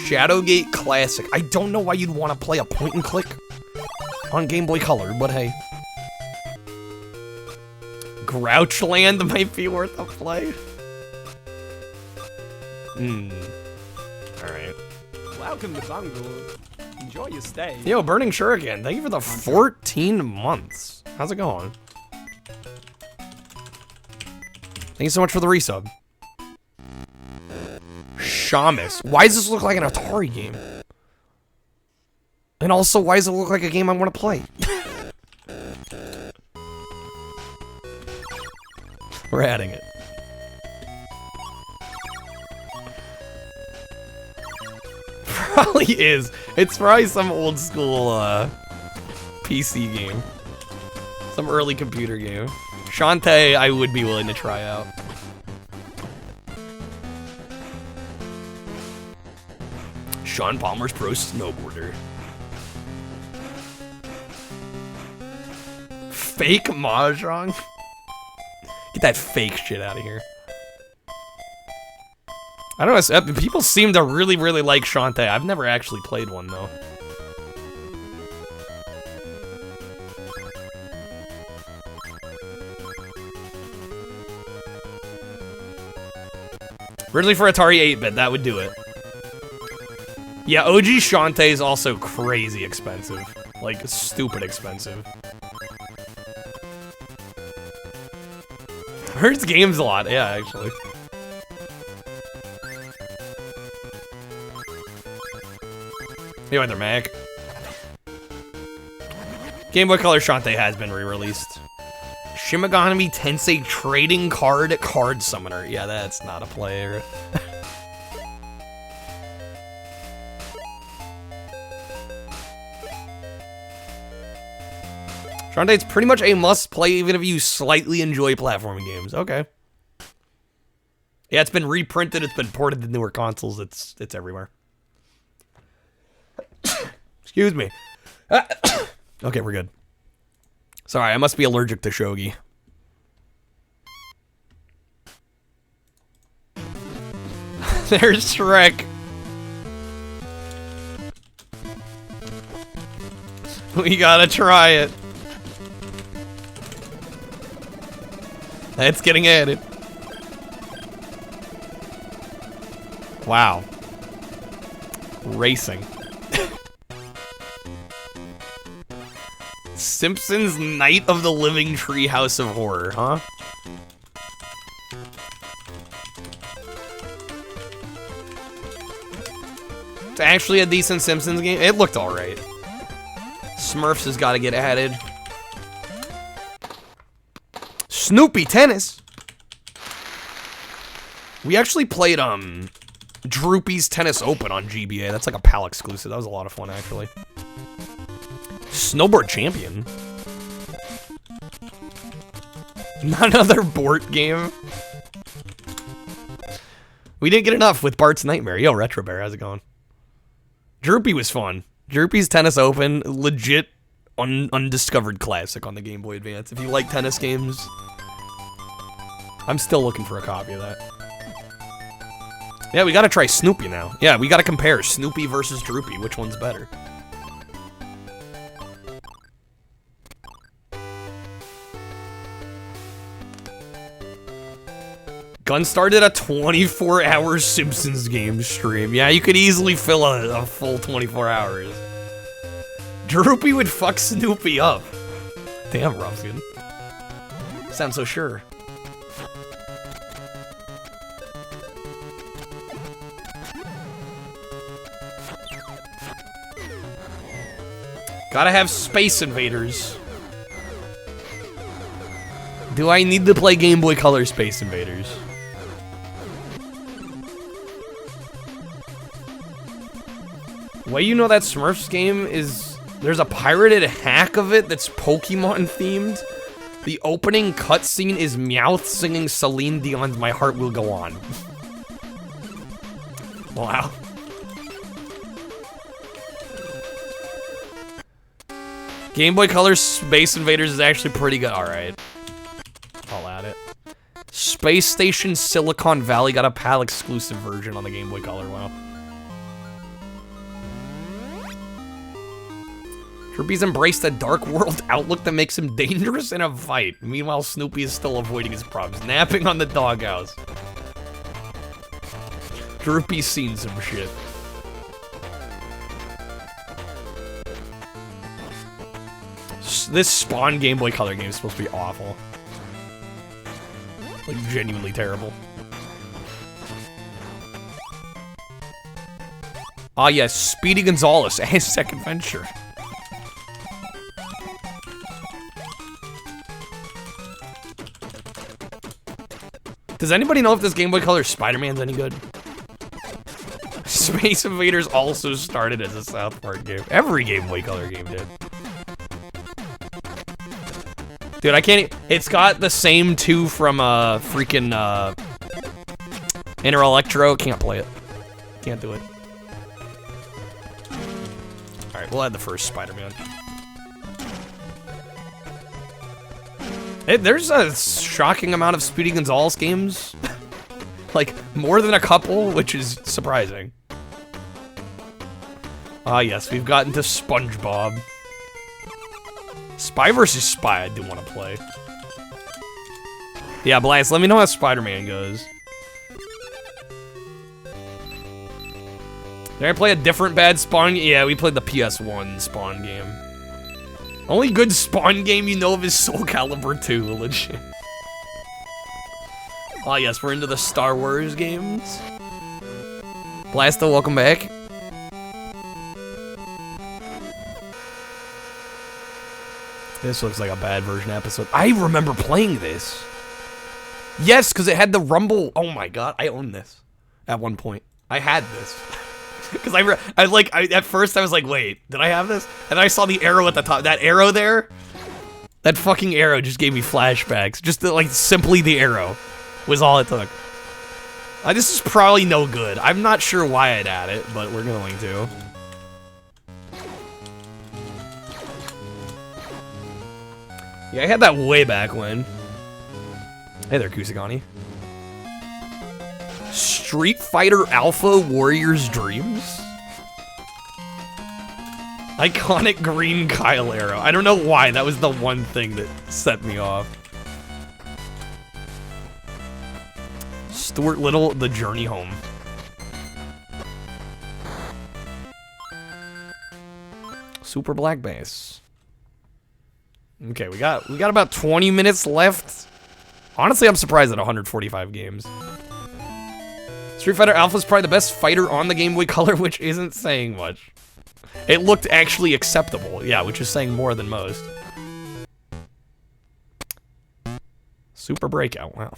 Shadowgate Classic. I don't know why you'd want to play a point and click on Game Boy Color, but hey. Grouchland might be worth a play. Alright. Welcome to Bungle. Enjoy your stay. Yo, Burning Shuriken, thank you for the 14 months. How's it going? Thank you so much for the resub. Shamus. Why does this look like an Atari game? And also, why does it look like a game I want to play? We're adding it. Probably is. It's probably some old school PC game. Some early computer game. Shantae, I would be willing to try out. Sean Palmer's Pro Snowboarder. Fake Mahjong? Get that fake shit out of here. I don't know, people seem to really like Shantae. I've never actually played one, though. Originally for Atari 8-bit, that would do it. Yeah, OG Shantae is also crazy expensive. Like, stupid expensive. Hurts games a lot, yeah, actually. You want their Mac? Game Boy Color Shantae has been re-released. Shin Megami Tensei Trading Card Summoner. Yeah, that's not a player. Shantae's pretty much a must-play even if you slightly enjoy platforming games. Okay. Yeah, it's been reprinted, it's been ported to newer consoles, it's everywhere. Excuse me. Okay, we're good. Sorry, I must be allergic to shogi. There's Shrek. We gotta try it. It's getting added. Wow. Racing. Simpsons Night of the Living Treehouse of Horror, huh? It's actually a decent Simpsons game. It looked alright. Smurfs has got to get added. Snoopy Tennis. We actually played Droopy's Tennis Open on GBA. That's like a PAL exclusive. That was a lot of fun, actually. Snowboard Champion. Not another board game. We didn't get enough with Bart's Nightmare. Yo, Retro Bear, how's it going? Droopy was fun. Droopy's Tennis Open, legit undiscovered classic on the Game Boy Advance. If you like tennis games, I'm still looking for a copy of that. Yeah, we gotta try Snoopy now. Yeah, we gotta compare Snoopy versus Droopy. Which one's better? Gun started a 24-hour Simpsons game stream. Yeah, you could easily fill a full 24 hours. Droopy would fuck Snoopy up. Damn, Ruffian. Sounds so sure. Gotta have Space Invaders. Do I need to play Game Boy Color Space Invaders? Way you know that Smurfs game is... There's a pirated hack of it that's Pokemon themed. The opening cutscene is Meowth singing Celine Dion's My Heart Will Go On. Wow. Game Boy Color Space Invaders is actually pretty good. Alright. I'll add it. Space Station Silicon Valley got a PAL exclusive version on the Game Boy Color. Wow. Droopy's embraced a dark world outlook that makes him dangerous in a fight. Meanwhile, Snoopy is still avoiding his problems, napping on the doghouse. Droopy's seen some shit. This Spawn Game Boy Color game is supposed to be awful. Like, genuinely terrible. Ah, yes, Speedy Gonzales and his second venture. Does anybody know if this Game Boy Color Spider-Man's any good? Space Invaders also started as a South Park game. Every Game Boy Color game did. Dude, I can't... It's got the same two from, freaking, Inter Electro. Can't play it. Can't do it. Alright, we'll add the first Spider-Man. There's a shocking amount of Speedy Gonzales games. Like, more than a couple, which is surprising. Ah, yes, we've gotten to SpongeBob. Spy vs. Spy, I do want to play. Yeah, Blast, let me know how Spider-Man goes. Did I play a different bad Spawn? Yeah, we played the PS1 Spawn game. Only good Spawn game you know of is Soul Calibur 2, legit. Oh yes, we're into the Star Wars games. Blasto, welcome back. This looks like a bad version episode. I remember playing this. Yes, because it had the rumble. Oh my god, I owned this at one point. I had this. Because at first I was like, wait, did I have this? And I saw the arrow at the top. That arrow there, that fucking arrow just gave me flashbacks. Just like simply the arrow was all it took. This is probably no good. I'm not sure why I'd add it, but we're going to. Yeah, I had that way back when. Hey there, Kusagani. Street Fighter Alpha Warrior's Dreams? Iconic green Kyle arrow. I don't know why, that was the one thing that set me off. Stuart Little, The Journey Home. Super Black Bass. Okay, we got about 20 minutes left. Honestly, I'm surprised at 145 games. Street Fighter Alpha is probably the best fighter on the Game Boy Color, which isn't saying much. It looked actually acceptable, yeah, which is saying more than most. Super Breakout, wow.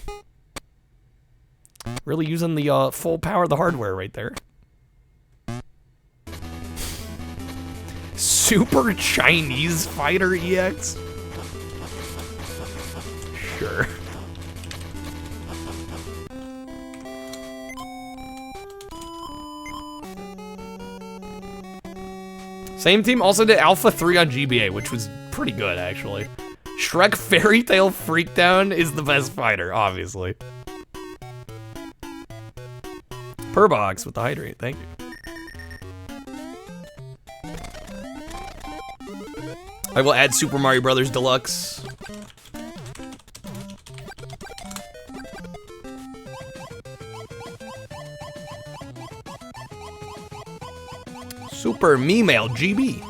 Really using the full power of the hardware right there. Super Chinese Fighter EX? Sure. Same team also did Alpha 3 on GBA, which was pretty good, actually. Shrek Fairy Tail Freakdown is the best fighter, obviously. Purbox with the hydrate, thank you. I will add Super Mario Brothers Deluxe. Super Memail GB.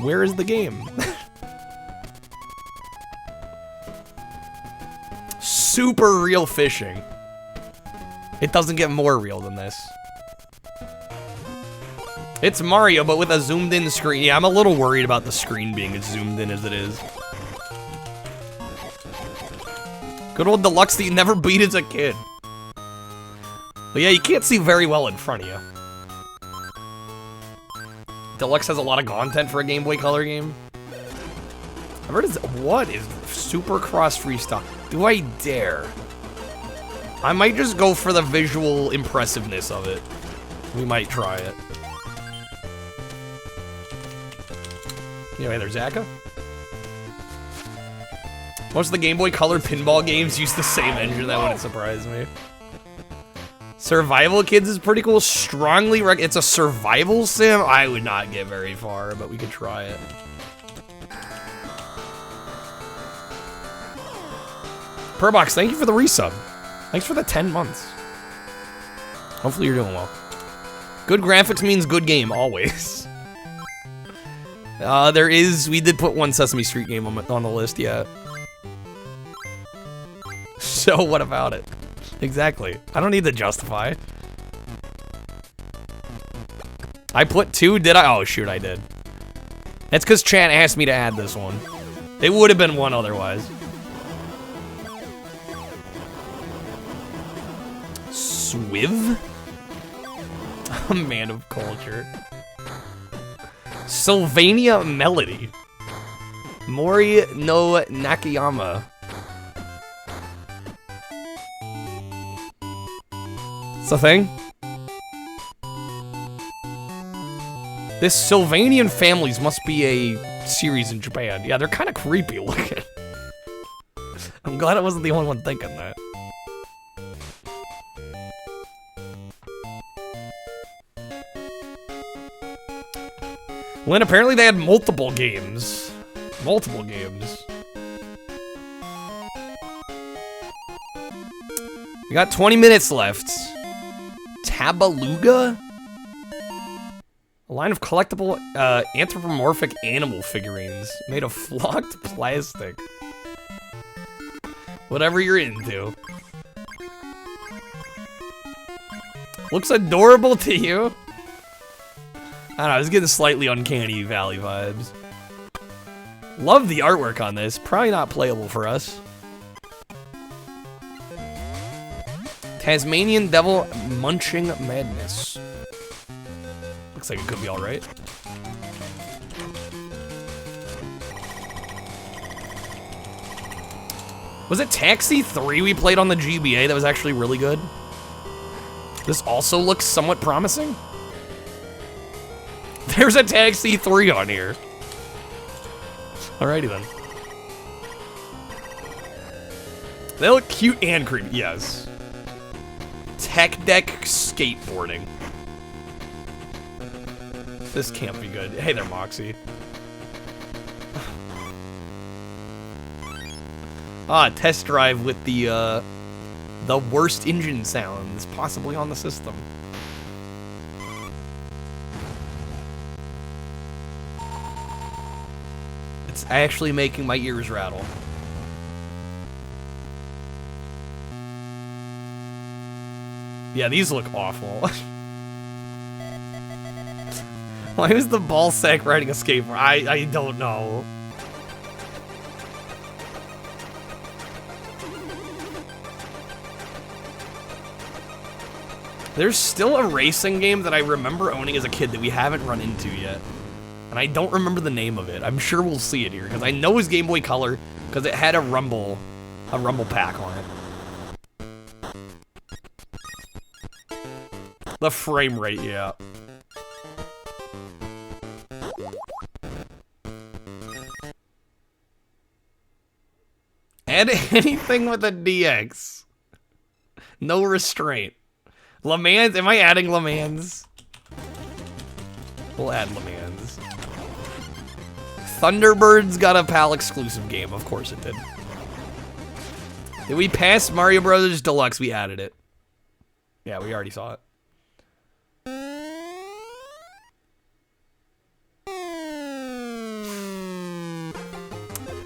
Where is the game? Super Real Fishing. It doesn't get more real than this. It's Mario, but with a zoomed in screen. Yeah, I'm a little worried about the screen being as zoomed in as it is. Good old Deluxe that you never beat as a kid. But yeah, you can't see very well in front of you. Deluxe has a lot of content for a Game Boy Color game. I've heard what is Supercross Freestyle? Do I dare? I might just go for the visual impressiveness of it. We might try it. Anyway, there's Zaka. Most of the Game Boy Color pinball games use the same engine. That wouldn't surprise me. Survival Kids is pretty cool. Strongly it's a survival sim. I would not get very far, but we could try it. Purbox, thank you for the resub. Thanks for the 10 months. Hopefully you're doing well. Good graphics means good game, always. We did put one Sesame Street game on the list, yeah. So what about it? Exactly. I don't need to justify. I put 2, did I? Oh shoot, I did. That's because chat asked me to add this one. It would have been 1 otherwise. Swiv? A man of culture. Sylvania Melody. Mori no Nakayama. It's a thing? This Sylvanian Families must be a series in Japan. Yeah, they're kind of creepy looking. I'm glad I wasn't the only one thinking that. Lynn, apparently they had multiple games. Multiple games. We got 20 minutes left. Tabaluga? A line of collectible anthropomorphic animal figurines made of flocked plastic. Whatever you're into. Looks adorable to you. I don't know, I was getting slightly uncanny valley vibes. Love the artwork on this. Probably not playable for us. Tasmanian Devil Munching Madness. Looks like it could be alright. Was it Taxi 3 we played on the GBA that was actually really good? This also looks somewhat promising. There's a Taxi 3 on here. Alrighty then. They look cute and creepy, yes. Tech deck skateboarding. This can't be good. Hey there, Moxie. Test drive with the worst engine sounds possibly on the system. It's actually making my ears rattle. Yeah, these look awful. Why is the ball sack riding a skateboard? I don't know. There's still a racing game that I remember owning as a kid that we haven't run into yet. And I don't remember the name of it. I'm sure we'll see it here, because I know it was Game Boy Color, because it had a rumble pack on it. The frame rate, yeah. Add anything with a DX. No restraint. Le Mans? Am I adding Le Mans? We'll add Le Mans. Thunderbirds got a PAL exclusive game. Of course it did. Did we pass Mario Brothers Deluxe? We added it. Yeah, we already saw it.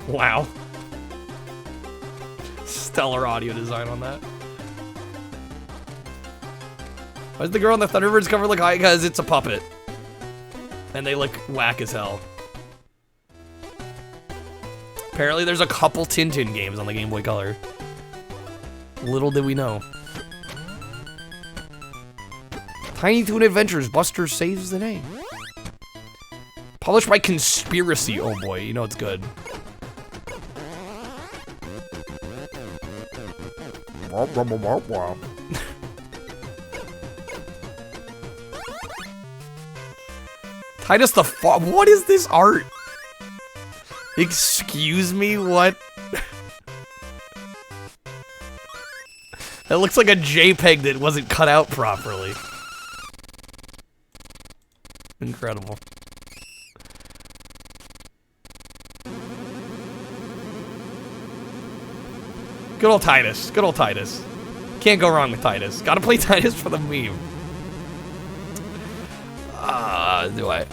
Wow. Stellar audio design on that. Why does the girl on the Thunderbirds cover look high? Because it's a puppet. And they look whack as hell. Apparently there's a couple Tintin games on the Game Boy Color. Little did we know. Tiny Toon Adventures, Buster Saves the Day. Published by Conspiracy, oh boy, you know it's good. Titus the what is this art? Excuse me, what? That looks like a JPEG that wasn't cut out properly. Incredible. Good old Titus. Good old Titus. Can't go wrong with Titus. Gotta play Titus for the meme. Do I?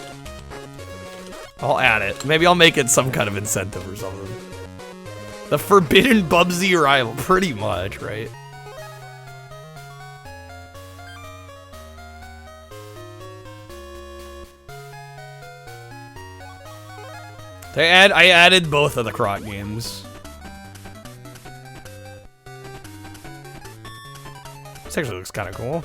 I'll add it. Maybe I'll make it some kind of incentive or something. The forbidden Bubsy rival. Pretty much, right? I added both of the Croc games. This actually looks kind of cool.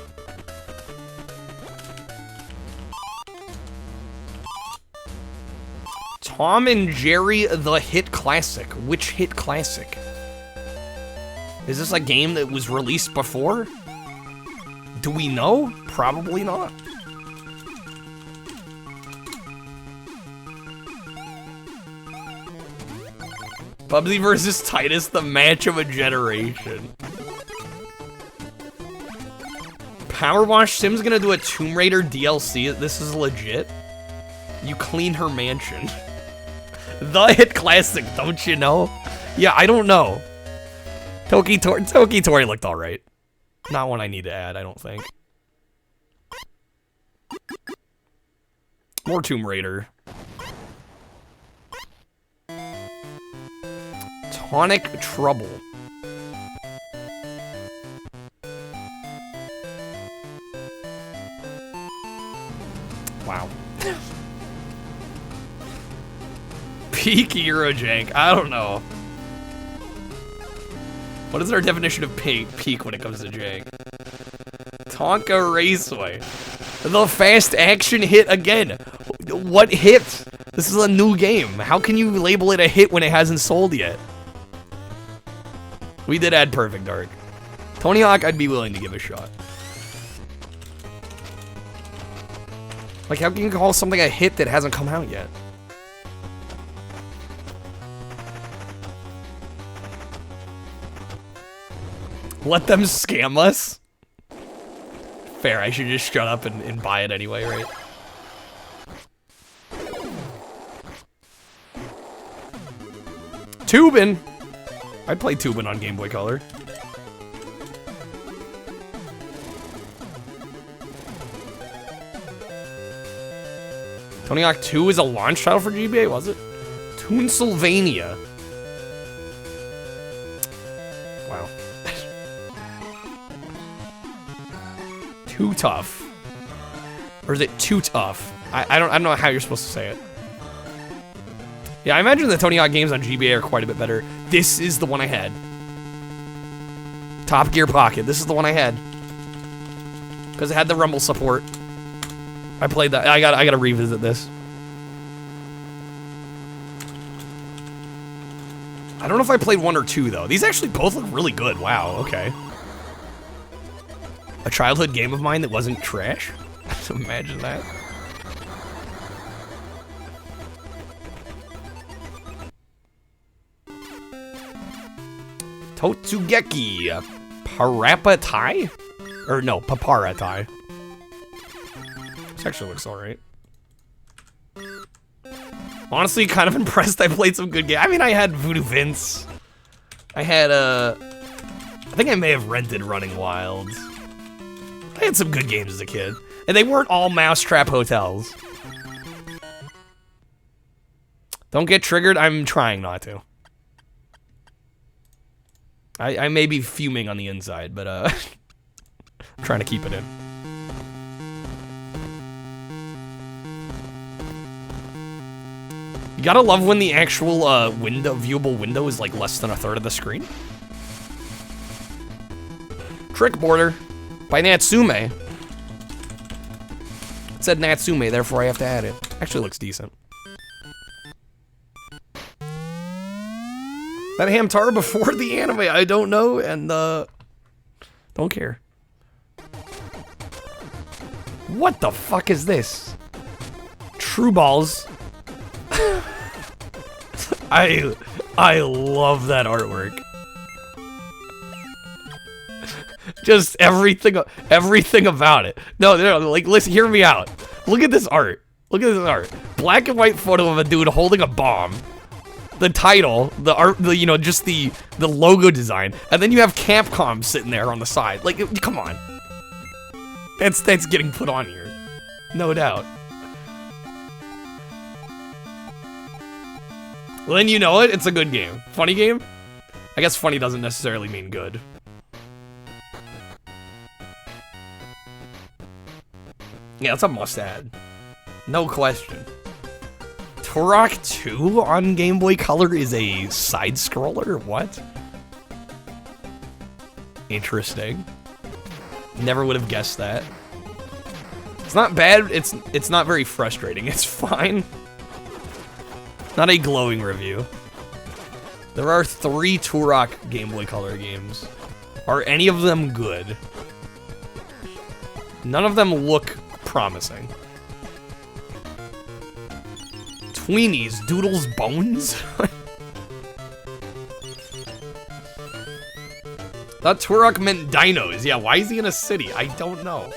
Tom and Jerry the Hit Classic. Which Hit Classic? Is this a game that was released before? Do we know? Probably not. Bubsy versus Titus, the match of a generation. Power Wash Sim's gonna do a Tomb Raider DLC. This is legit. You clean her mansion. The Hit Classic, don't you know? Yeah, I don't know. Toki Tori looked alright. Not one I need to add, I don't think. More Tomb Raider. Tonic Trouble. Wow. Peak Eurojank. I don't know. What is our definition of peak when it comes to jank? Tonka Raceway. The fast action hit again. What hit? This is a new game. How can you label it a hit when it hasn't sold yet? We did add Perfect Dark. Tony Hawk, I'd be willing to give a shot. Like, how can you call something a hit that hasn't come out yet? Let them scam us? Fair, I should just shut up and buy it anyway, right? Tubin! I'd play Tubin on Game Boy Color. Tony Hawk 2 is a launch title for GBA, was it? Toonsylvania. Wow. Too tough. Or is it too tough? I don't know how you're supposed to say it. Yeah, I imagine the Tony Hawk games on GBA are quite a bit better. This is the one I had. Top Gear Pocket. This is the one I had. Because it had the rumble support. I played that. I gotta revisit this. I don't know if I played 1 or 2 though. These actually both look really good. Wow, okay. A childhood game of mine that wasn't trash? Imagine that. Totsugeki Parapatai? Or no, Paparatai. This actually looks alright. Honestly, kind of impressed I played some good games. I mean, I had Voodoo Vince. I had, I think I may have rented Running Wild. I had some good games as a kid. And they weren't all Mousetrap hotels. Don't get triggered, I'm trying not to. I may be fuming on the inside, but, I'm trying to keep it in. You gotta love when the actual viewable window is like less than a third of the screen. Trick Border by Natsume. It said Natsume, therefore I have to add it. Actually looks decent. Is that Hamtaro before the anime? I don't know, and don't care. What the fuck is this? True Balls. I love that artwork. Just everything about it. No, like, listen, hear me out. Look at this art. Look at this art. Black and white photo of a dude holding a bomb. The title, the art, you know, just the logo design, and then you have Capcom sitting there on the side. Like, come on. That's getting put on here. No doubt. Well, then you know it. It's a good game. Funny game? I guess funny doesn't necessarily mean good. Yeah, it's a must-add. No question. Turok 2 on Game Boy Color is a side-scroller? What? Interesting. Never would have guessed that. It's not bad. It's not very frustrating. It's fine. Not a glowing review. There are 3 Turok Game Boy Color games. Are any of them good? None of them look promising. Tweenies, Doodle's Bones? Thought Turok meant dinos. Yeah, why is he in a city? I don't know.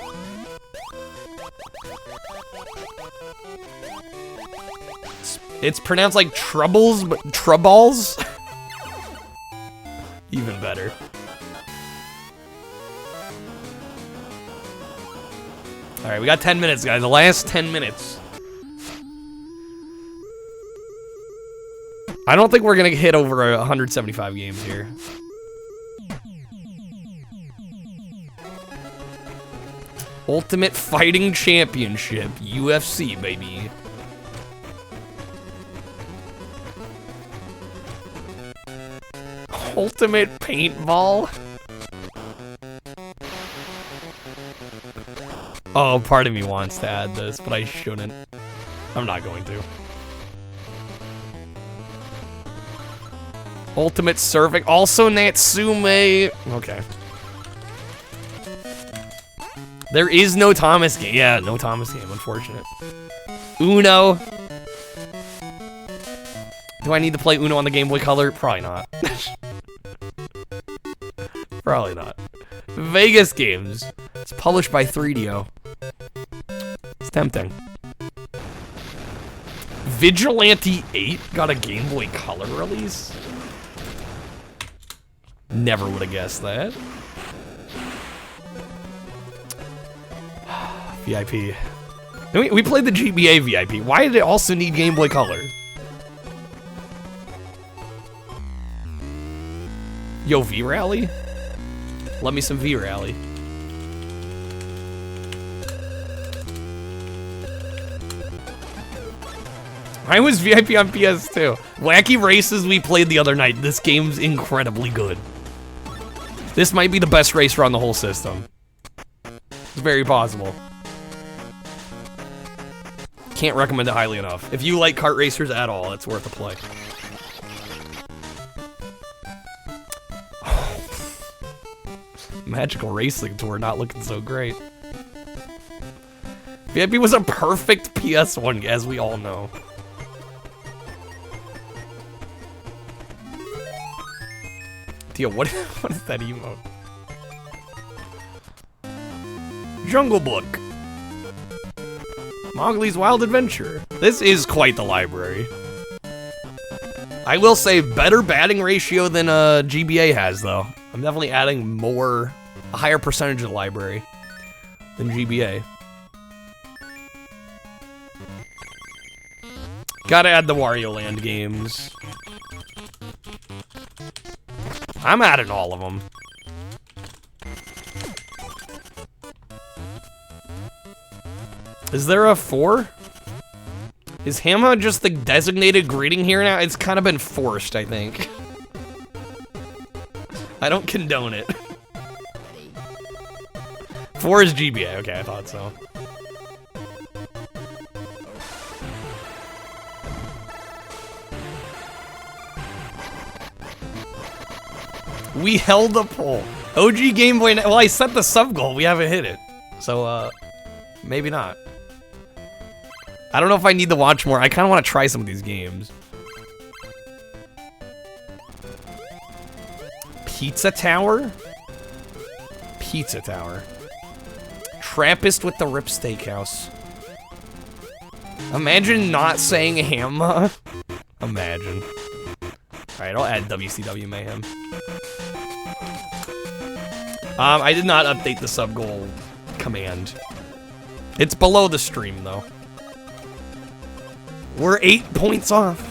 It's pronounced like Troubles, but Trouballs? Even better. Alright, we got 10 minutes, guys. The last 10 minutes. I don't think we're gonna hit over 175 games here. Ultimate Fighting Championship, UFC, baby. Ultimate Paintball? Oh, part of me wants to add this, but I shouldn't. I'm not going to. Ultimate Surfing, also Natsume. Okay. There is no Thomas game. Yeah, no Thomas game, unfortunate. Uno. Do I need to play Uno on the Game Boy Color? Probably not. Probably not. Vegas Games. It's published by 3DO. It's tempting. Vigilante 8 got a Game Boy Color release? Never would have guessed that. VIP. We played the GBA VIP. Why did it also need Game Boy Color? Yo, V-Rally? Let me some V-Rally. I was VIP on PS2. Wacky Races we played the other night. This game's incredibly good. This might be the best racer on the whole system. It's very possible. Can't recommend it highly enough. If you like kart racers at all, it's worth a play. Magical Racing Tour not looking so great. VIP was a perfect PS1, as we all know. Tia, what is that emote? Jungle Book. Mowgli's Wild Adventure. This is quite the library. I will say better batting ratio than GBA has, though. I'm definitely adding a higher percentage of the library than GBA. Gotta add the Wario Land games. I'm adding all of them. Is there a 4? Is Hamma just the designated greeting here now? It's kind of been forced, I think. I don't condone it. 4 is GBA. Okay, I thought so. We held the poll. OG Game Boy. Well, I set the sub goal. We haven't hit it. So, maybe not. I don't know if I need to watch more. I kind of want to try some of these games. Pizza Tower? Pizza Tower. Trappist with the Rip Steakhouse. Imagine not saying Hamma. Imagine. Alright, I'll add WCW Mayhem. I did not update the sub goal command. It's below the stream, though. We're 8 points off.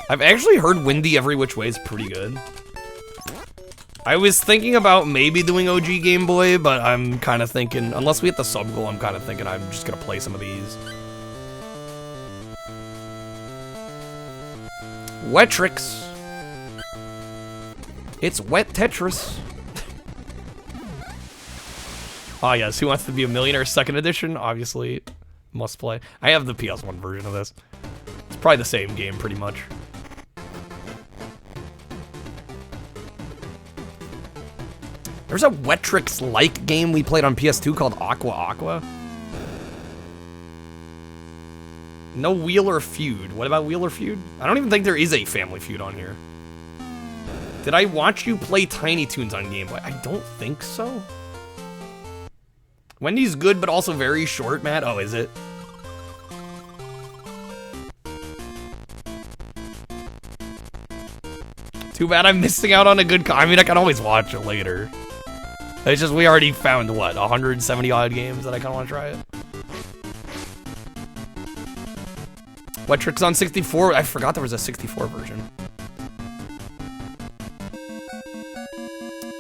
I've actually heard Windy Every Which Way is pretty good. I was thinking about maybe doing OG Game Boy, but I'm kind of thinking, unless we hit the sub goal, I'm kind of thinking I'm just gonna play some of these. Wetrix. It's Wet Tetris. Oh yes, Who Wants to Be a Millionaire 2nd edition? Obviously, must play. I have the PS1 version of this. It's probably the same game, pretty much. There's a Wetrix-like game we played on PS2 called Aqua Aqua. No Wheeler Feud. What about Wheeler Feud? I don't even think there is a Family Feud on here. Did I watch you play Tiny Toons on Game Boy? I don't think so. Wendy's good, but also very short, Matt. Oh, is it? Too bad I'm missing out on a good... I mean, I can always watch it later. It's just we already found, what, 170 odd games that I kind of want to try it? What Tricks on 64? I forgot there was a 64 version.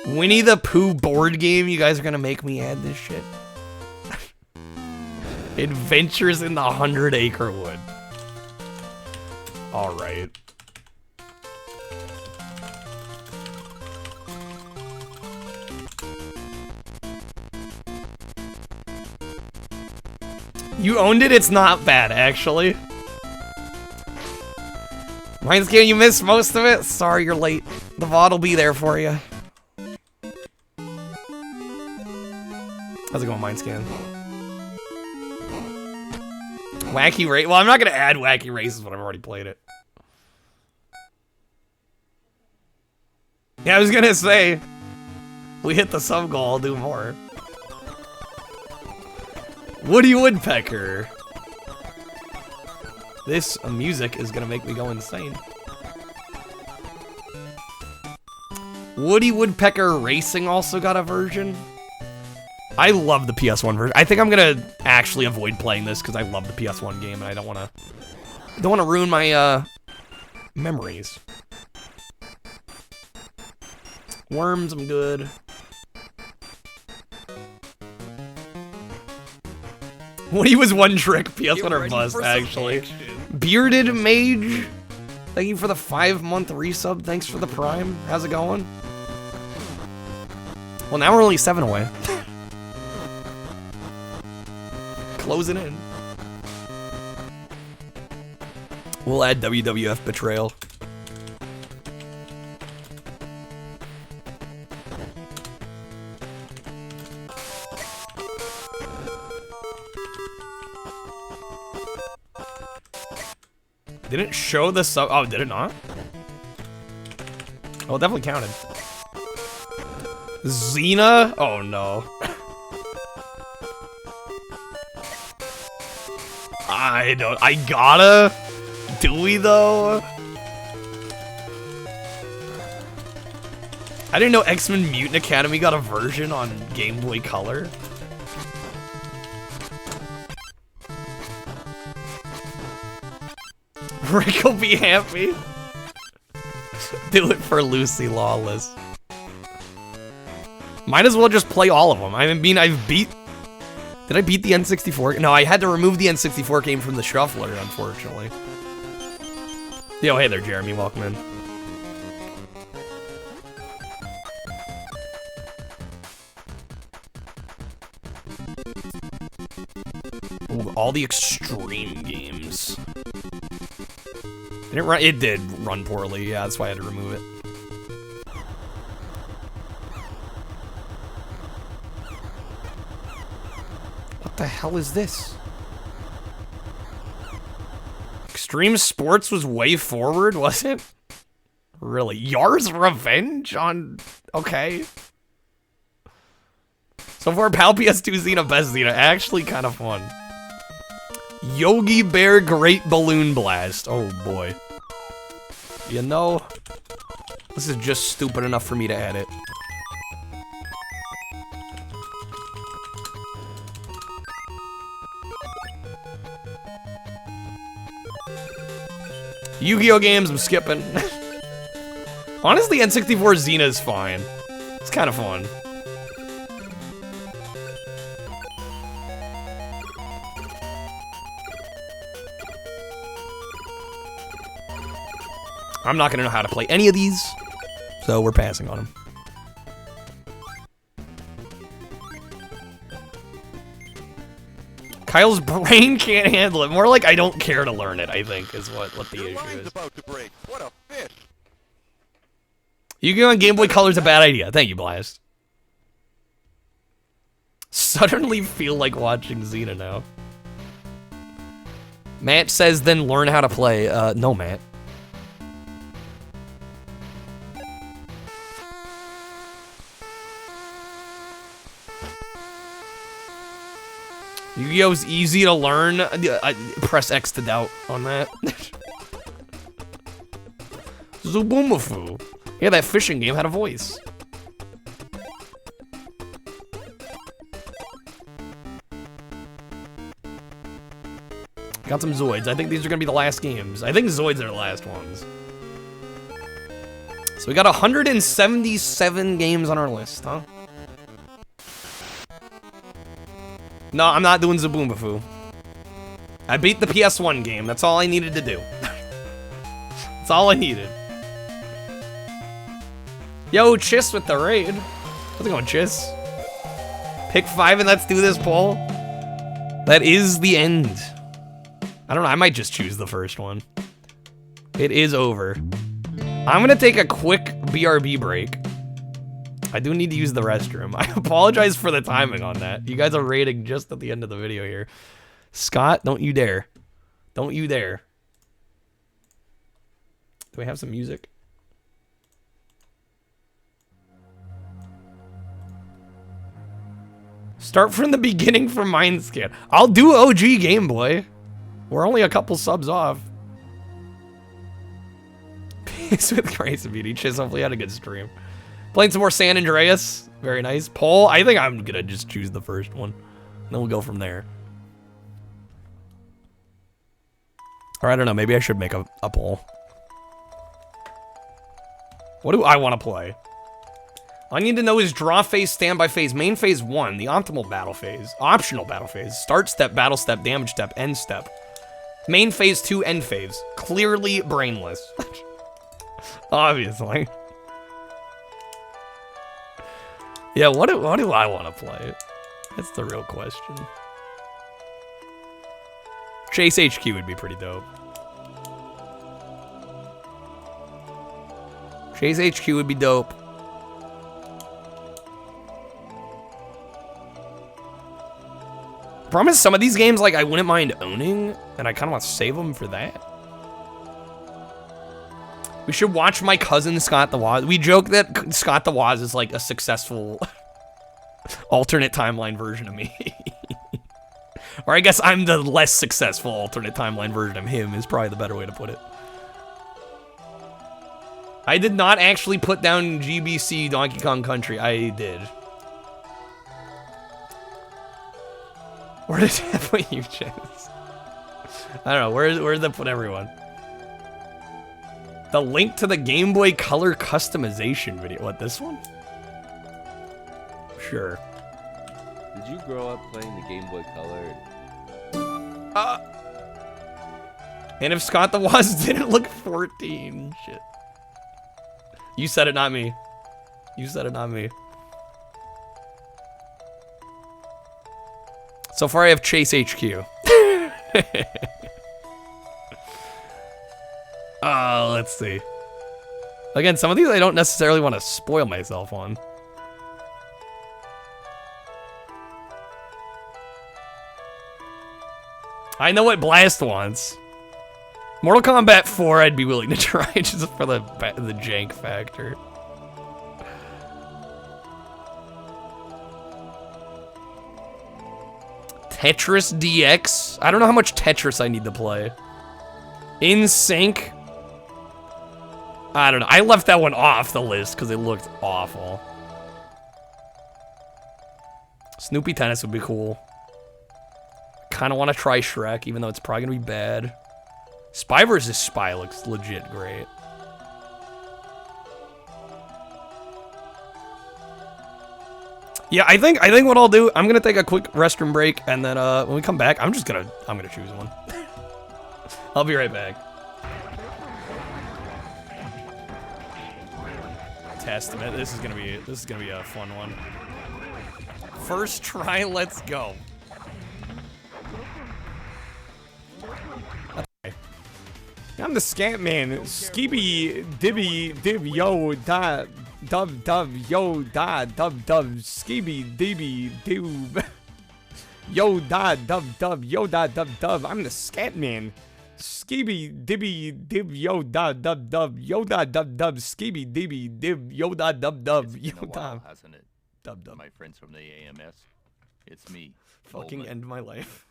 Winnie the Pooh board game? You guys are gonna make me add this shit. Adventures in the 100 Acre Wood. Alright. You owned it? It's not bad, actually. Mine's game, you missed most of it? Sorry you're late. The VOD will be there for you. How's it going, Mindscan? Wacky Race? Well, I'm not gonna add Wacky Races when I've already played it. Yeah, I was gonna say, we hit the sub goal, I'll do more. Woody Woodpecker. This music is gonna make me go insane. Woody Woodpecker Racing also got a version. I love the PS1 version. I think I'm gonna actually avoid playing this because I love the PS1 game and I don't wanna ruin my memories. Worms, I'm good. Woody was one trick, PS1 or bust, actually. Bearded Mage, thank you for the 5-month resub. Thanks for the Prime. How's it going? Well, now we're only 7 away. Closing in. We'll add WWF Betrayal. Didn't show the sub. Oh, did it not? Oh, it definitely counted. Xena? Oh no. I gotta. Do we though? I didn't know X-Men Mutant Academy got a version on Game Boy Color. Rick will be happy. Do it for Lucy Lawless. Might as well just play all of them. I mean, I've beat... Did I beat the N64? No, I had to remove the N64 game from the shuffler, unfortunately. Yo, hey there, Jeremy. Welcome in. Ooh, all the extreme games. Did it run? It did run poorly. Yeah, that's why I had to remove it. What the hell is this? Extreme Sports was way forward, was it? Really? Yar's Revenge on... Okay. So far, Pal PS2 Xena, best Xena. Actually kind of fun. Yogi Bear Great Balloon Blast. Oh boy. You know, this is just stupid enough for me to add it. Yu-Gi-Oh games, I'm skipping. Honestly, N64 Xena is fine. It's kind of fun. I'm not gonna know how to play any of these, so we're passing on them. Kyle's brain can't handle it. More like I don't care to learn it, I think, is what the issue is. About to break. What a fish. Yu-Gi-Oh! On Game Boy Color's a bad idea. Thank you, Blast. Suddenly feel like watching Xena now. Matt says, then learn how to play. No, Matt. Yu-Gi-Oh's easy to learn. Press X to doubt on that. Zubumafu. Yeah, that fishing game had a voice. Got some Zoids. I think these are gonna be the last games. I think Zoids are the last ones. So we got 177 games on our list, huh? No, I'm not doing Zaboombafoo. I beat the PS1 game. That's all I needed to do. That's all I needed. Yo, Chiss with the raid. How's it going, Chiss? Pick 5 and let's do this, Paul. That is the end. I don't know, I might just choose the first one. It is over. I'm gonna take a quick BRB break. I do need to use the restroom. I apologize for the timing on that. You guys are raiding just at the end of the video here. Scott, don't you dare. Don't you dare. Do we have some music? Start from the beginning for Mindscan. I'll do OG Game Boy. We're only a couple subs off. Peace with grace and beauty. Chiz, hopefully had a good stream. Playing some more San Andreas. Very nice. Poll, I think I'm gonna just choose the first one. Then we'll go from there. Or I don't know, maybe I should make a poll. What do I want to play? All I need to know is draw phase, standby phase, main phase 1, the optimal battle phase, optional battle phase, start step, battle step, damage step, end step. Main phase 2, end phase. Clearly brainless. Obviously. Yeah, what do I want to play? That's the real question. Chase HQ would be pretty dope. Chase HQ would be dope. Problem is, some of these games, like, I wouldn't mind owning, and I kind of want to save them for that. We should watch my cousin, Scott the Waz. We joke that Scott the Waz is, like, a successful alternate timeline version of me. Or I guess I'm the less successful alternate timeline version of him, is probably the better way to put it. I did not actually put down GBC Donkey Kong Country. I did. Where does that put you, Chance? I don't know. Where did that put everyone? The link to the Game Boy Color customization video. What, this one? Sure. Did you grow up playing the Game Boy Color? And if Scott the Waz didn't look 14, shit. You said it, not me. You said it, not me. So far, I have Chase HQ. Let's see. Again, some of these I don't necessarily want to spoil myself on. I know what Blast wants. Mortal Kombat 4, I'd be willing to try just for the jank factor. Tetris DX? I don't know how much Tetris I need to play. In Sync? I don't know. I left that one off the list because it looked awful. Snoopy Tennis would be cool. Kind of want to try Shrek, even though it's probably going to be bad. Spy vs. Spy looks legit great. Yeah, I think what I'll do, I'm gonna take a quick restroom break, and then when we come back, I'm gonna choose one. I'll be right back. Testament. This is gonna be a fun one. First try, let's go. I'm the Scant Man. Skibby dibby dib yo da dub dub yo da dub dub skibby dibby doob yo da dub dub yo da dub dub. I'm the Scant Man. Skibby dibby dib yo da dub dub yo da dub dub skibby dibby dib yo da dub dub yo da. Hasn't it? Dub dub. My friends from the AMS. It's me. Fucking Coleman. end my life.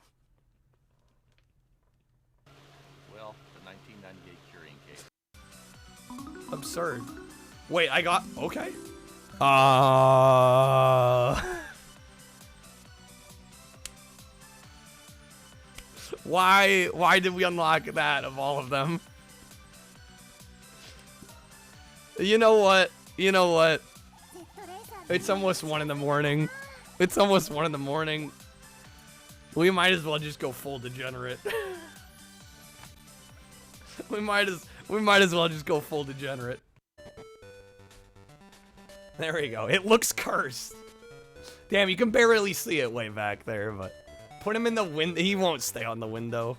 Well, the 1998 curing case. Absurd. Wait, I got... Okay. Why did we unlock that of all of them? You know what? You know what? It's almost 1 in the morning. It's almost 1 in the morning. We might as well just go full degenerate. we might as well just go full degenerate. There we go. It looks cursed. Damn, you can barely see it way back there, but put him in the window. He won't stay on the window.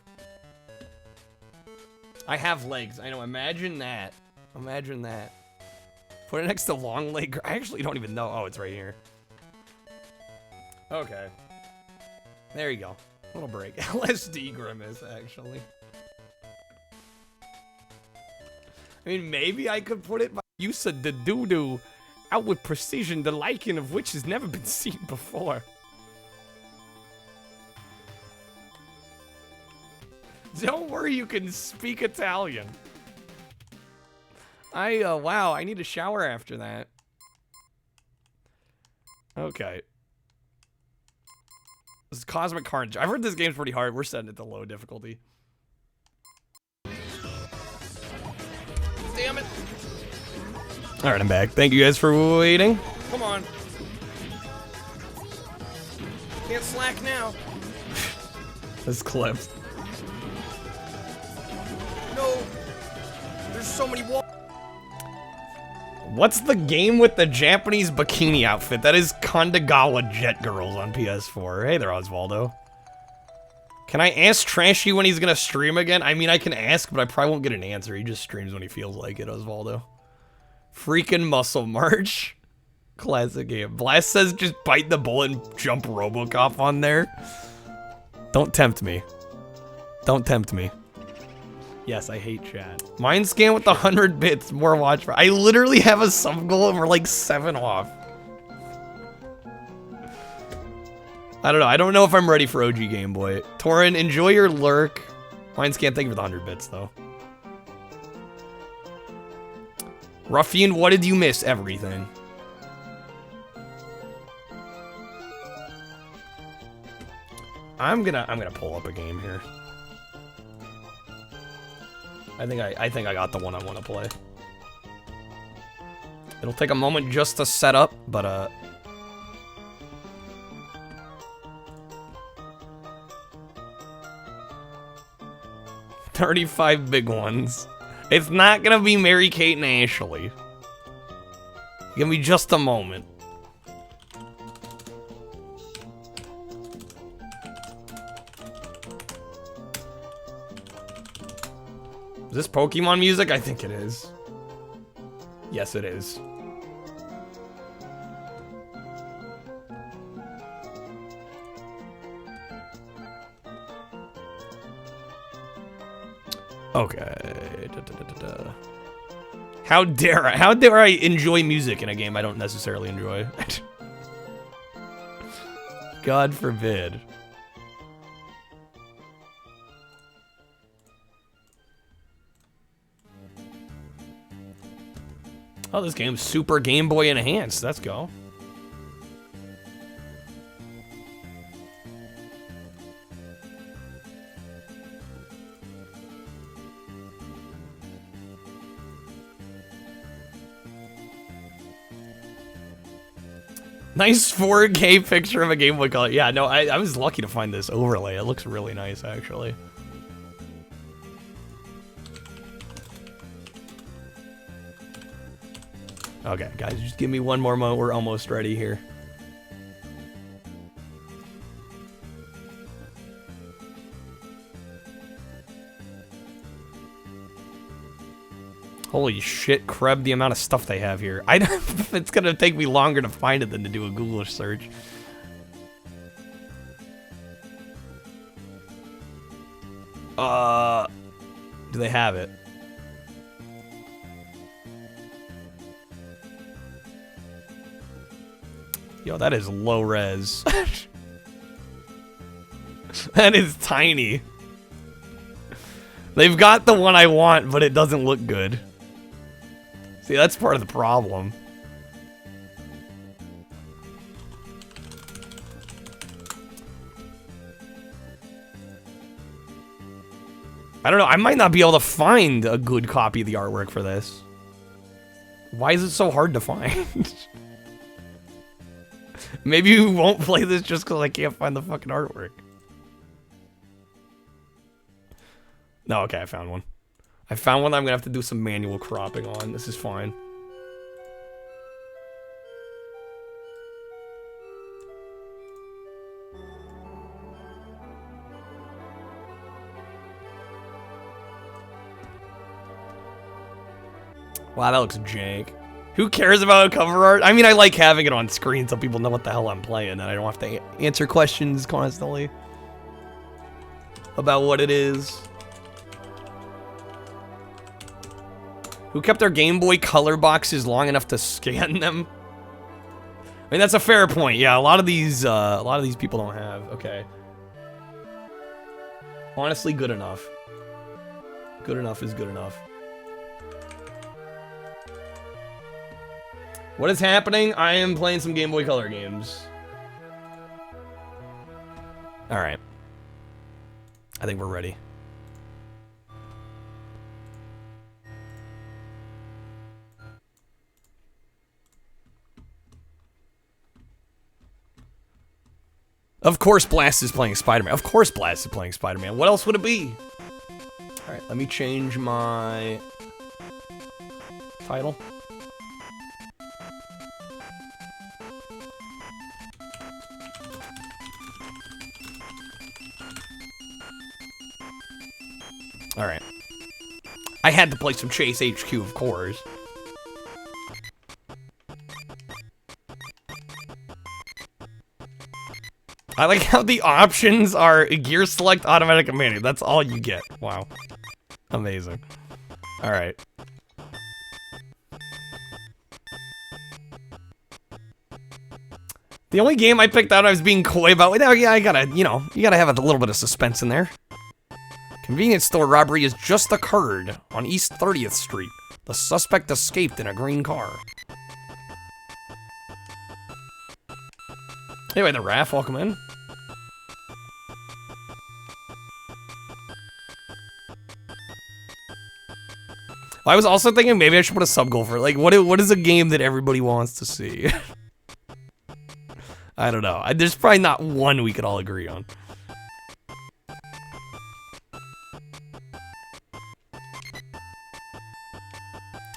I have legs. I know. Imagine that. Imagine that. Put it next to long leg. I actually don't even know. Oh, it's right here. Okay. There you go. Little break. LSD grimace, actually. I mean, maybe I could put it by use of the doo-doo out with precision, the liking of which has never been seen before. Don't worry, you can speak Italian. Wow, I need a shower after that. Okay. This is Cosmic Carnage. I've heard this game's pretty hard. We're setting it to low difficulty. Damn it. Alright, I'm back. Thank you guys for waiting. Come on. Can't slack now. This clip. No. There's so many walls. What's the game with the Japanese bikini outfit? That is Kandagawa Jet Girls on PS4. Hey there, Osvaldo. Can I ask Trashy when he's gonna stream again? I mean, I can ask, but I probably won't get an answer. He just streams when he feels like it, Osvaldo. Freaking Muscle March. Classic game. Blast says just bite the bullet and jump Robocop on there. Don't tempt me. Don't tempt me. Yes, I hate chat. Mine scan with 100 bits, more Watchparty. I literally have a sub goal and we're like 7 off. I don't know. I don't know if I'm ready for OG Game Boy. Torin, enjoy your lurk. Mine scan, thank you for the 100 bits though. Ruffian, what did you miss? Everything. I'm gonna pull up a game here. I think I got the one I want to play. It'll take a moment just to set up, but 35 big ones. It's not gonna be Mary Kate and Ashley. It's gonna be just a moment. Is this Pokemon music? I think it is. Yes, it is. Okay. How dare I enjoy music in a game I don't necessarily enjoy? God forbid. Oh, this game's Super Game Boy enhanced. Let's go. Nice 4K picture of a Game Boy Color. Yeah, no, I was lucky to find this overlay. It looks really nice, actually. Okay, guys, just give me one more moment. We're almost ready here. Holy shit, Kreb, the amount of stuff they have here. It's gonna take me longer to find it than to do a Google search. Do they have it? Yo, that is low res. That is tiny. They've got the one I want, but it doesn't look good. See, that's part of the problem. I don't know. I might not be able to find a good copy of the artwork for this. Why is it so hard to find? Maybe you won't play this just because I can't find the fucking artwork. No, okay, I found one. I found one that I'm gonna have to do some manual cropping on. This is fine. Wow, that looks jank. Who cares about cover art? I mean, I like having it on screen so people know what the hell I'm playing and I don't have to answer questions constantly about what it is. Who kept their Game Boy Color boxes long enough to scan them? I mean, that's a fair point. Yeah, a lot of these people don't have. Okay. Honestly, good enough. Good enough is good enough. What is happening? I am playing some Game Boy Color games. Alright. I think we're ready. Of course Blast is playing Spider-Man. Of course Blast is playing Spider-Man. What else would it be? Alright, let me change my title. Alright. I had to play some Chase HQ, of course. I like how the options are gear select, automatic, and manual. That's all you get. Wow. Amazing. Alright. The only game I picked out I was being coy about, well, yeah, I gotta, you know, you gotta have a little bit of suspense in there. Convenience store robbery has just occurred on East 30th Street. The suspect escaped in a green car. Anyway, the RAF, welcome in. I was also thinking maybe I should put a sub goal for it. Like, what is a game that everybody wants to see? I don't know. There's probably not one we could all agree on.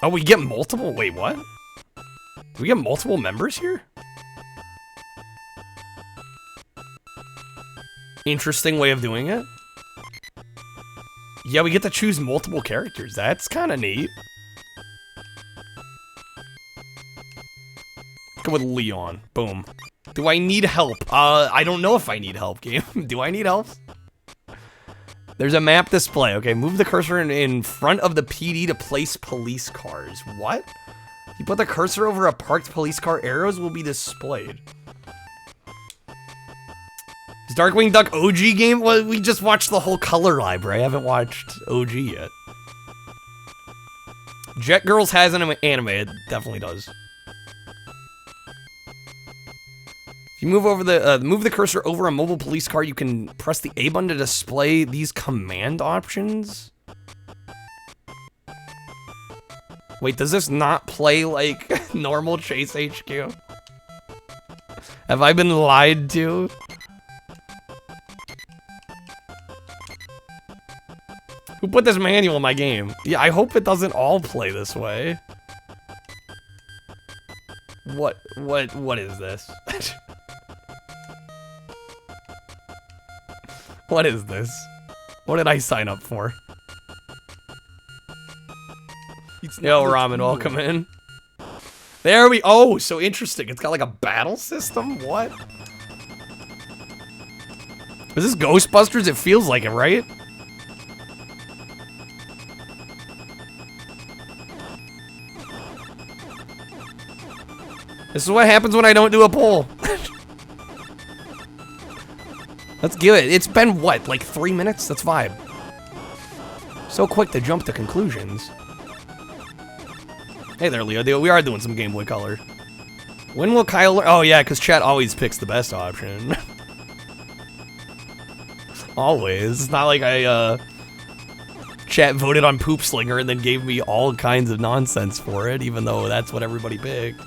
Oh, we get multiple? Wait, what? Do we get multiple members here? Interesting way of doing it. Yeah, we get to choose multiple characters. That's kind of neat. Go with Leon. Boom. Do I need help? I don't know if I need help, game. Do I need help? There's a map display. Okay, move the cursor in front of the PD to place police cars. What? You put the cursor over a parked police car, arrows will be displayed. Is Darkwing Duck OG game? Well, we just watched the whole color library. I haven't watched OG yet. Jet Girls has an anime. It definitely does. If you move over move the cursor over a mobile police car, you can press the A button to display these command options. Wait, does this not play like normal Chase HQ? Have I been lied to? Who put this manual in my game? Yeah, I hope it doesn't all play this way. What is this? What is this? What did I sign up for? Yo, Ramen, welcome in. There we- oh, so interesting. It's got like a battle system? What? Is this Ghostbusters? It feels like it, right? This is what happens when I don't do a poll. Let's give it. It's been, what, like 3 minutes? That's vibe. So quick to jump to conclusions. Hey there, Leo. We are doing some Game Boy Color. When will Kyle learn? Oh, yeah, because chat always picks the best option. Always. It's not like I Chat voted on Poop Slinger and then gave me all kinds of nonsense for it, even though that's what everybody picked.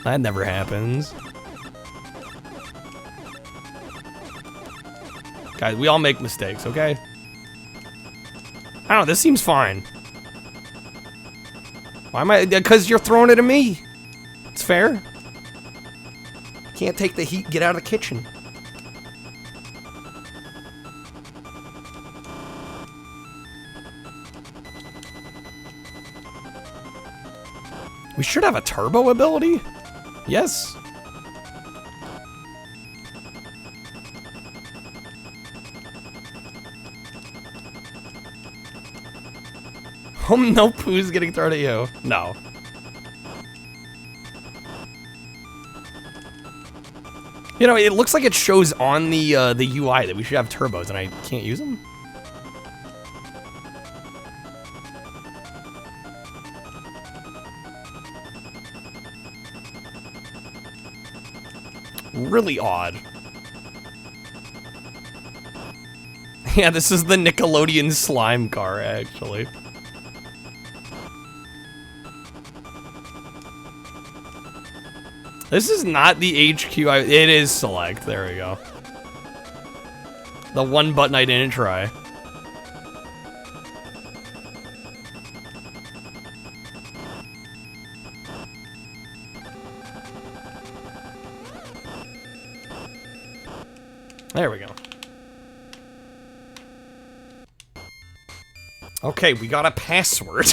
That never happens. Guys, we all make mistakes, okay? I don't know, this seems fine. Why am I? Because you're throwing it at me. It's fair. Can't take the heat, get out of the kitchen. We should have a turbo ability? Yes. Oh, no poo's getting thrown at you. No. You know, it looks like it shows on the UI that we should have turbos, and I can't use them? Really odd. Yeah, this is the Nickelodeon slime car, actually. This is not the HQ. It is select. There we go. The one button I didn't try. There we go. Okay, we got a password.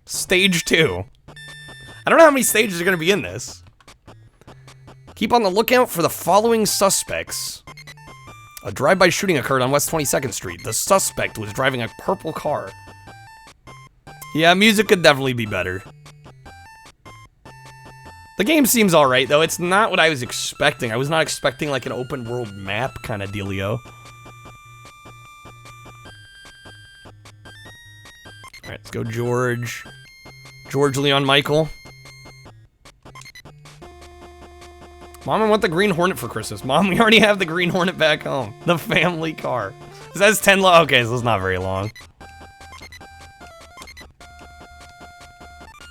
Stage 2. I don't know how many stages are going to be in this. Keep on the lookout for the following suspects. A drive-by shooting occurred on West 22nd Street. The suspect was driving a purple car. Yeah, music could definitely be better. The game seems alright, though. It's not what I was expecting. I was not expecting, like, an open-world map kind of dealio. Alright, let's go George. George Leon Michael. Mom, I want the Green Hornet for Christmas. Mom, we already have the Green Hornet back home. The family car. It says 10 long. Okay, so it's not very long.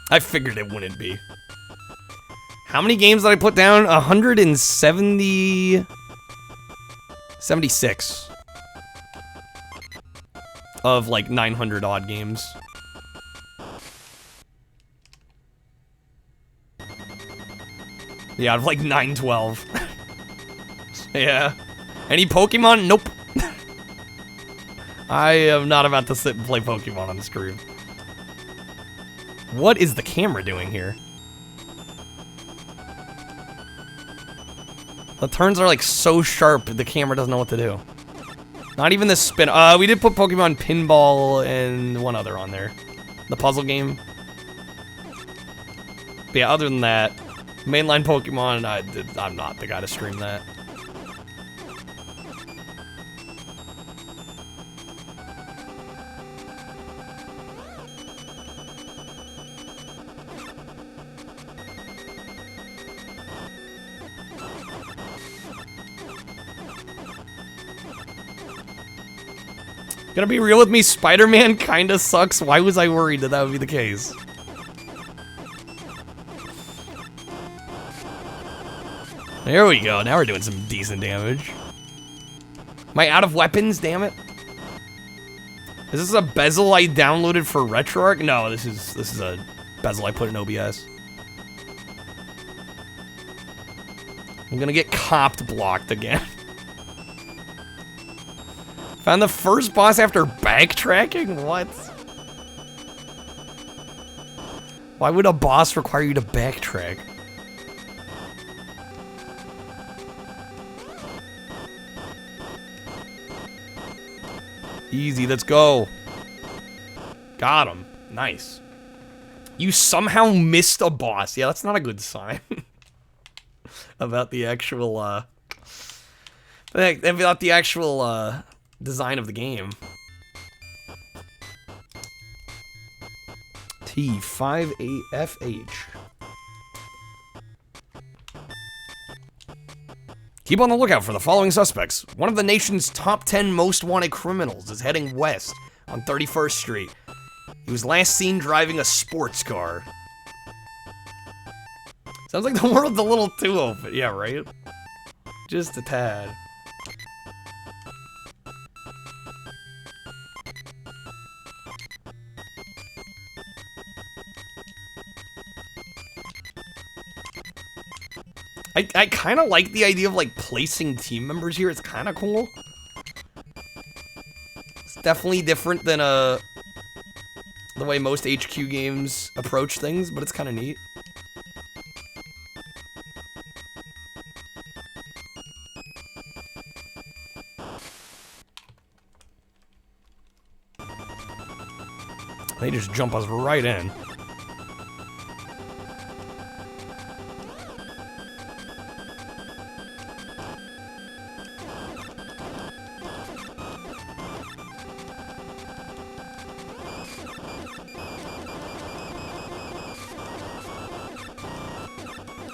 I figured it wouldn't be. How many games did I put down? 170... 76. Of like 900 odd games. Yeah, out of like 912. Yeah. Any Pokemon? Nope. I am not about to sit and play Pokemon on the screen. What is the camera doing here? The turns are like so sharp, the camera doesn't know what to do. Not even the spin. We did put Pokemon Pinball and one other on there. The puzzle game. But yeah, other than that, mainline Pokemon, I'm not the guy to stream that. Gonna be real with me, Spider-Man kinda sucks. Why was I worried that that would be the case? There we go, now we're doing some decent damage. Am I out of weapons, damn it? Is this a bezel I downloaded for RetroArch? No, this is a bezel I put in OBS. I'm gonna get copped blocked again. Found the first boss after backtracking? What? Why would a boss require you to backtrack? Easy, let's go. Got him. Nice. You somehow missed a boss. Yeah, that's not a good sign. About the actual, design of the game. T5AFH. Keep on the lookout for the following suspects. One of the nation's top 10 most wanted criminals is heading west on 31st Street. He was last seen driving a sports car. Sounds like the world's a little too open. Yeah, right? Just a tad. I kind of like the idea of, like, placing team members here. It's kind of cool. It's definitely different than, the way most HQ games approach things, but it's kind of neat. They just jump us right in.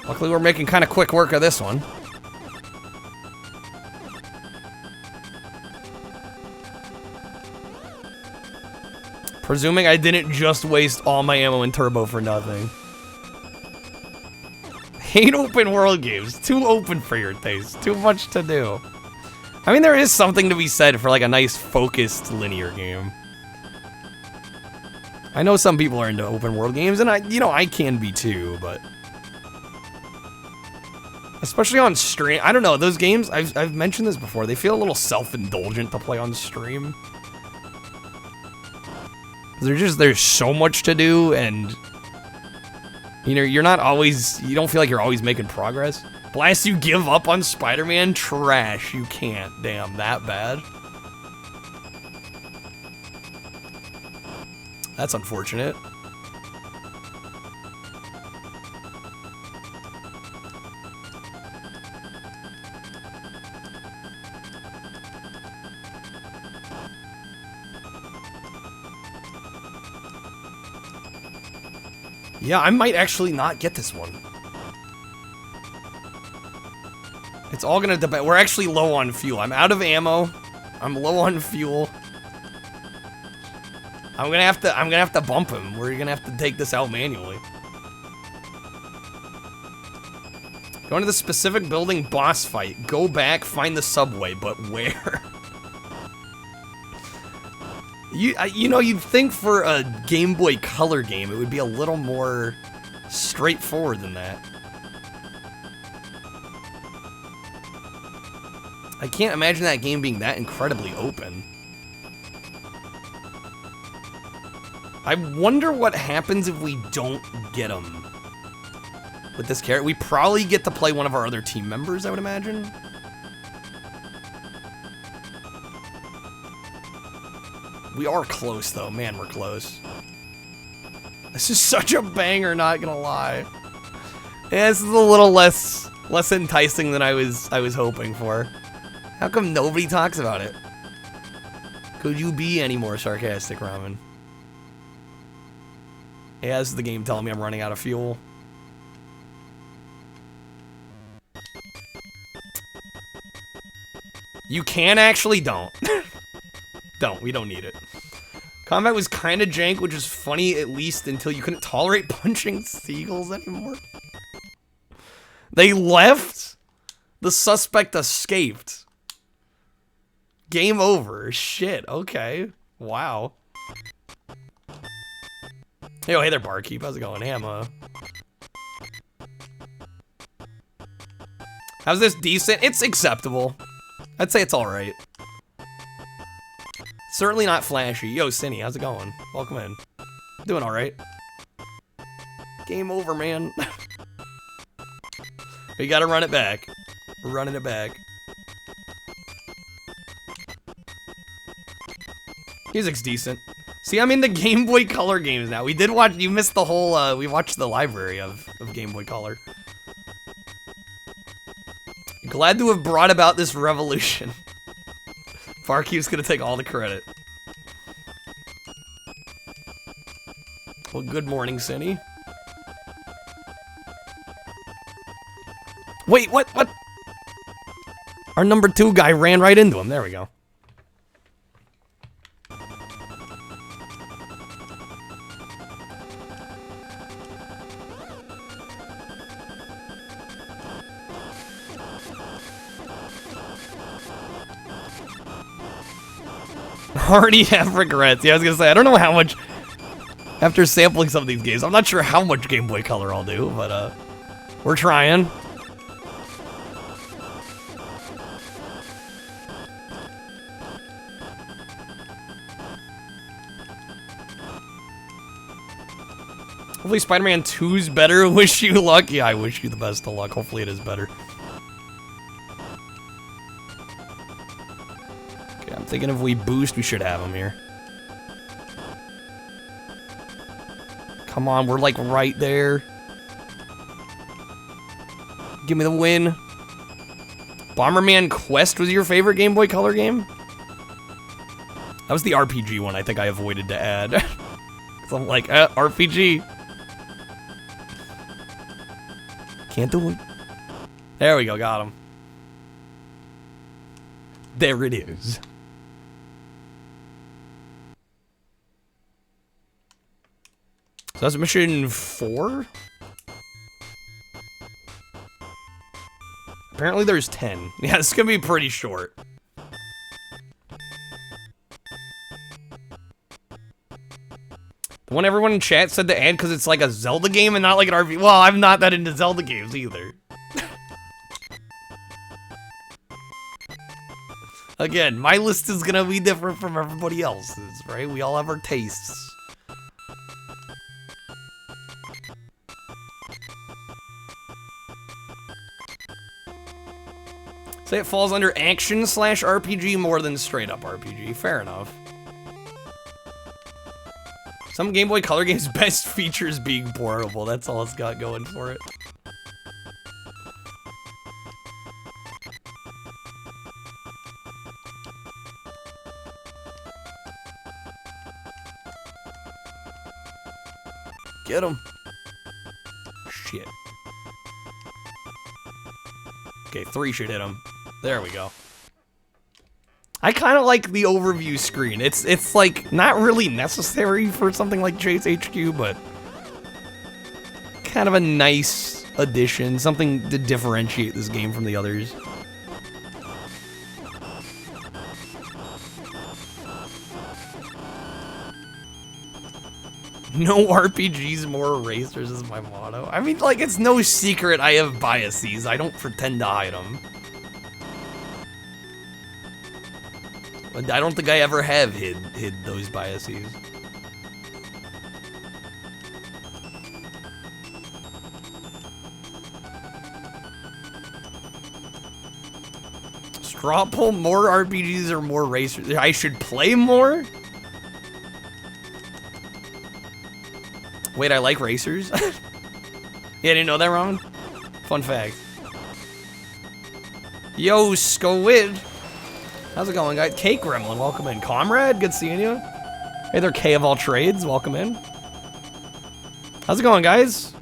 Luckily, we're making kind of quick work of this one. Presuming I didn't just waste all my ammo in turbo for nothing. Hate open world games. Too open for your taste. Too much to do. I mean, there is something to be said for like a nice focused linear game. I know some people are into open world games, and I can be too, but especially on stream, I don't know, those games, I've mentioned this before, they feel a little self-indulgent to play on stream. There's so much to do, and you're not always, you don't feel like you're always making progress. Blast, you give up on Spider-Man? Trash, you can't. Damn, that bad. That's unfortunate. Yeah, I might actually not get this one. It's all gonna depend. We're actually low on fuel. I'm out of ammo. I'm low on fuel. I'm gonna have to bump him. We're gonna have to take this out manually. Going to the specific building boss fight. Go back, find the subway, but where? You know, you'd think for a Game Boy Color game, it would be a little more straightforward than that. I can't imagine that game being that incredibly open. I wonder what happens if we don't get him with this character. We probably get to play one of our other team members, I would imagine. We are close, though. Man, we're close. This is such a banger, not gonna lie. Yeah, this is a little less enticing than I was hoping for. How come nobody talks about it? Could you be any more sarcastic, Ramen? Yeah, this is the game telling me I'm running out of fuel. You can actually don't. We don't need it. Combat was kind of jank, which is funny at least until you couldn't tolerate punching seagulls anymore. They left? The suspect escaped. Game over. Shit, okay. Wow. Yo, hey there, barkeep. How's it going? Hamma. How's this decent? It's acceptable. I'd say it's alright. Certainly not flashy. Yo, Cinny, how's it going? Welcome in. Doing alright. Game over, man. We gotta run it back. We're running it back. Music's decent. See, I'm into Game Boy Color games now. We did watch, you missed the whole, we watched the library of Game Boy Color. Glad to have brought about this revolution. Barkeep's gonna take all the credit. Well, good morning, Cinny. Wait, what? Our number 2 guy ran right into him. There we go. Already have regrets. Yeah, I was gonna say, I don't know how much, after sampling some of these games, I'm not sure how much Game Boy Color I'll do, but, we're trying. Hopefully Spider-Man 2's better. Wish you luck. Yeah, I wish you the best of luck. Hopefully it is better. Okay, I'm thinking if we boost, we should have him here. Come on, we're like right there. Give me the win. Bomberman Quest was your favorite Game Boy Color game? That was the RPG one I think I avoided to add. 'Cause I'm like, RPG. Can't do it. There we go, got him. There it is. So that's mission 4? Apparently there's 10. Yeah, this is gonna be pretty short. The one everyone in chat said to add because it's like a Zelda game and not like an RPG. Well, I'm not that into Zelda games either. Again, my list is gonna be different from everybody else's, right? We all have our tastes. Say it falls under action/RPG more than straight up RPG. Fair enough. Some Game Boy Color games' best features being portable. That's all it's got going for it. Get him. Shit. Okay, 3 should hit him. There we go. I kind of like the overview screen. It's like not really necessary for something like Chase HQ, but kind of a nice addition, something to differentiate this game from the others. No RPGs, more erasers is my motto. I mean, like, it's no secret I have biases. I don't pretend to hide them. But I don't think I ever have hid those biases. Straw pull, more RPGs or more racers? I should play more? Wait, I like racers? Yeah, didn't know that, Ron? Fun fact. Yo, Squid. How's it going, guys? Cake Gremlin, welcome in. Comrade, good seeing you. Hey there, K of all trades, welcome in. How's it going, guys?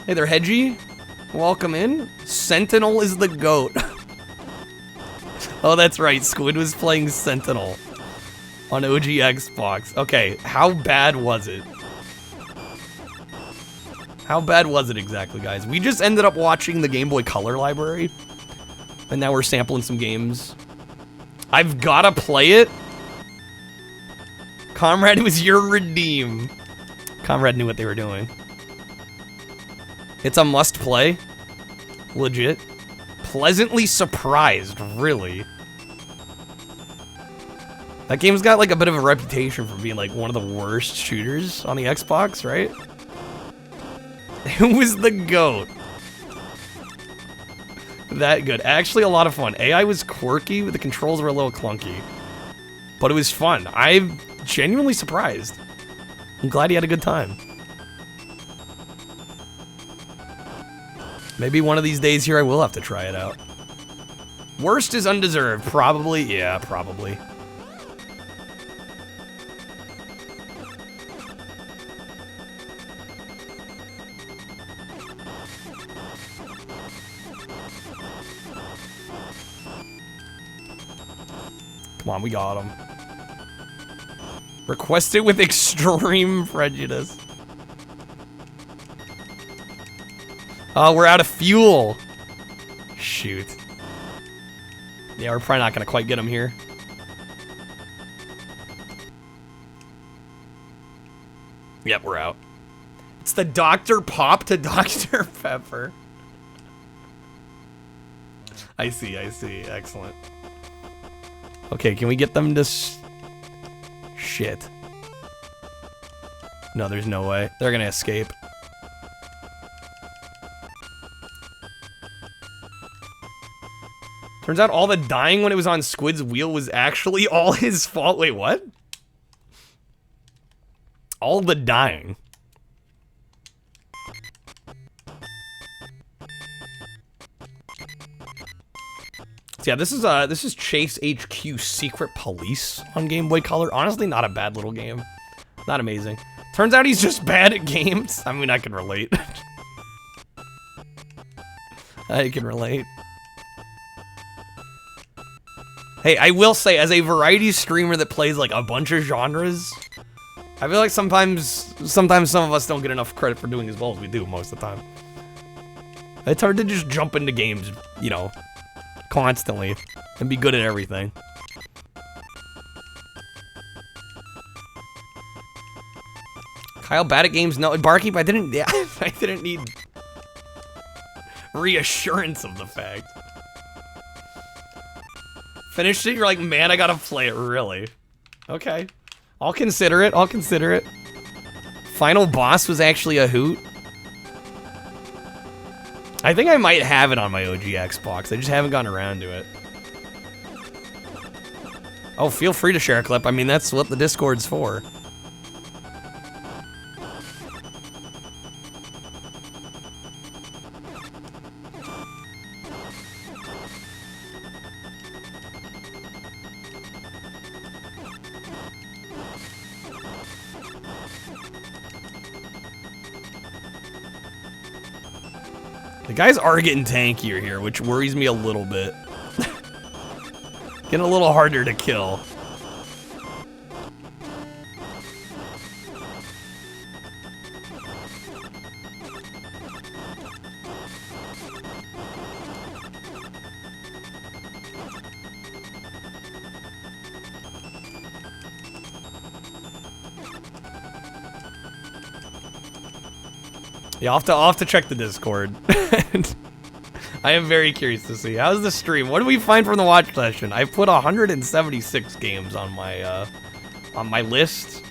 Hey there, Hedgie, welcome in. Sentinel is the GOAT. Oh, that's right, Squid was playing Sentinel on OG Xbox. Okay, how bad was it? How bad was it exactly, guys? We just ended up watching the Game Boy Color library, and now we're sampling some games. I've gotta play it. Comrade, it was your redeem. Comrade knew what they were doing. It's a must play. Legit. Pleasantly surprised, really. That game's got like a bit of a reputation for being like one of the worst shooters on the Xbox, right? It was the GOAT. That good. Actually, a lot of fun. AI was quirky, but the controls were a little clunky. But it was fun. I'm genuinely surprised. I'm glad he had a good time. Maybe one of these days here I will have to try it out. Worst is undeserved. Probably. Yeah, probably. Come on, we got him. Requested with extreme prejudice. Oh, we're out of fuel. Shoot. Yeah, we're probably not gonna quite get him here. Yep, we're out. It's the Dr. Pop to Dr. Pepper. I see, excellent. Okay, can we get them to shit. No, there's no way. They're gonna escape. Turns out all the dying when it was on Squid's wheel was actually all his fault. Wait, what? All the dying. So yeah, this is Chase HQ Secret Police on Game Boy Color. Honestly, not a bad little game. Not amazing. Turns out he's just bad at games. I mean, I can relate. I can relate. Hey, I will say, as a variety streamer that plays like a bunch of genres, I feel like sometimes some of us don't get enough credit for doing as well as we do most of the time. It's hard to just jump into games, you know, constantly and be good at everything. Kyle, bad at games? No, Barkeep, I didn't need reassurance of the fact. Finished it, you're like, man, I gotta play it, really. Okay. I'll consider it, Final boss was actually a hoot. I think I might have it on my OG Xbox, I just haven't gotten around to it. Oh, feel free to share a clip, I mean, that's what the Discord's for. The guys are getting tankier here, which worries me a little bit. Getting a little harder to kill. Yeah, I'll have to check the Discord. I am very curious to see. How's the stream? What did we find from the watch session? I put 176 games on my list.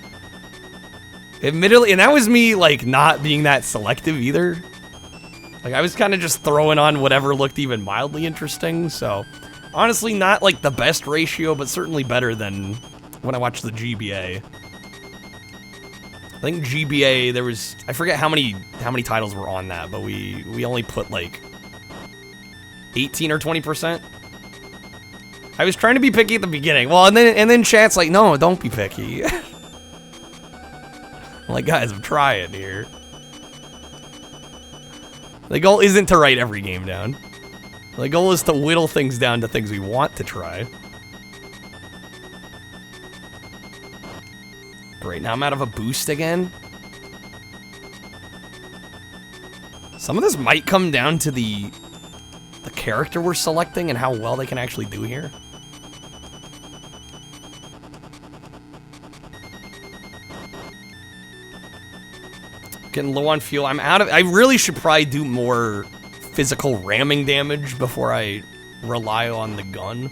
Admittedly, and that was me like not being that selective either. Like I was kind of just throwing on whatever looked even mildly interesting. So honestly, not like the best ratio, but certainly better than when I watched the GBA. I think GBA, there was, I forget how many titles were on that, but we only put like 18 or 20%. I was trying to be picky at the beginning. Well, and then chat's like, no, don't be picky. I'm like, guys, I'm trying here. The goal isn't to write every game down. The goal is to whittle things down to things we want to try. Great, now I'm out of a boost again. Some of this might come down to the character we're selecting and how well they can actually do here. Getting low on fuel. I really should probably do more physical ramming damage before I rely on the gun.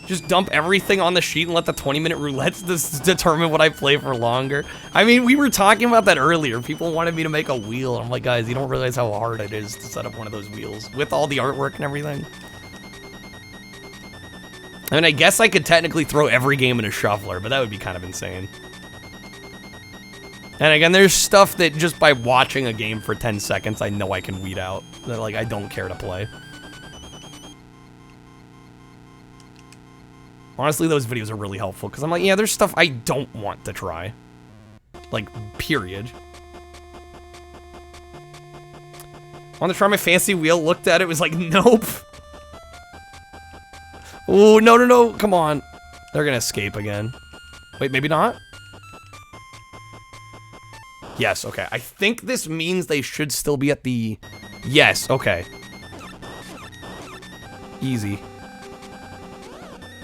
Just dump everything on the sheet and let the 20-minute roulettes determine what I play for longer. I mean, we were talking about that earlier. People wanted me to make a wheel. I'm like, guys, you don't realize how hard it is to set up one of those wheels with all the artwork and everything. I mean, I guess I could technically throw every game in a shuffler, but that would be kind of insane. And again, there's stuff that just by watching a game for 10 seconds, I know I can weed out. That, like, I don't care to play. Honestly, those videos are really helpful, because I'm like, yeah, there's stuff I don't want to try. Like, period. I want to try my fancy wheel, looked at it, was like, nope. Oh, no, no, no. Come on. They're gonna escape again. Wait, maybe not? Yes, okay. I think this means they should still be at the... Yes, okay. Easy.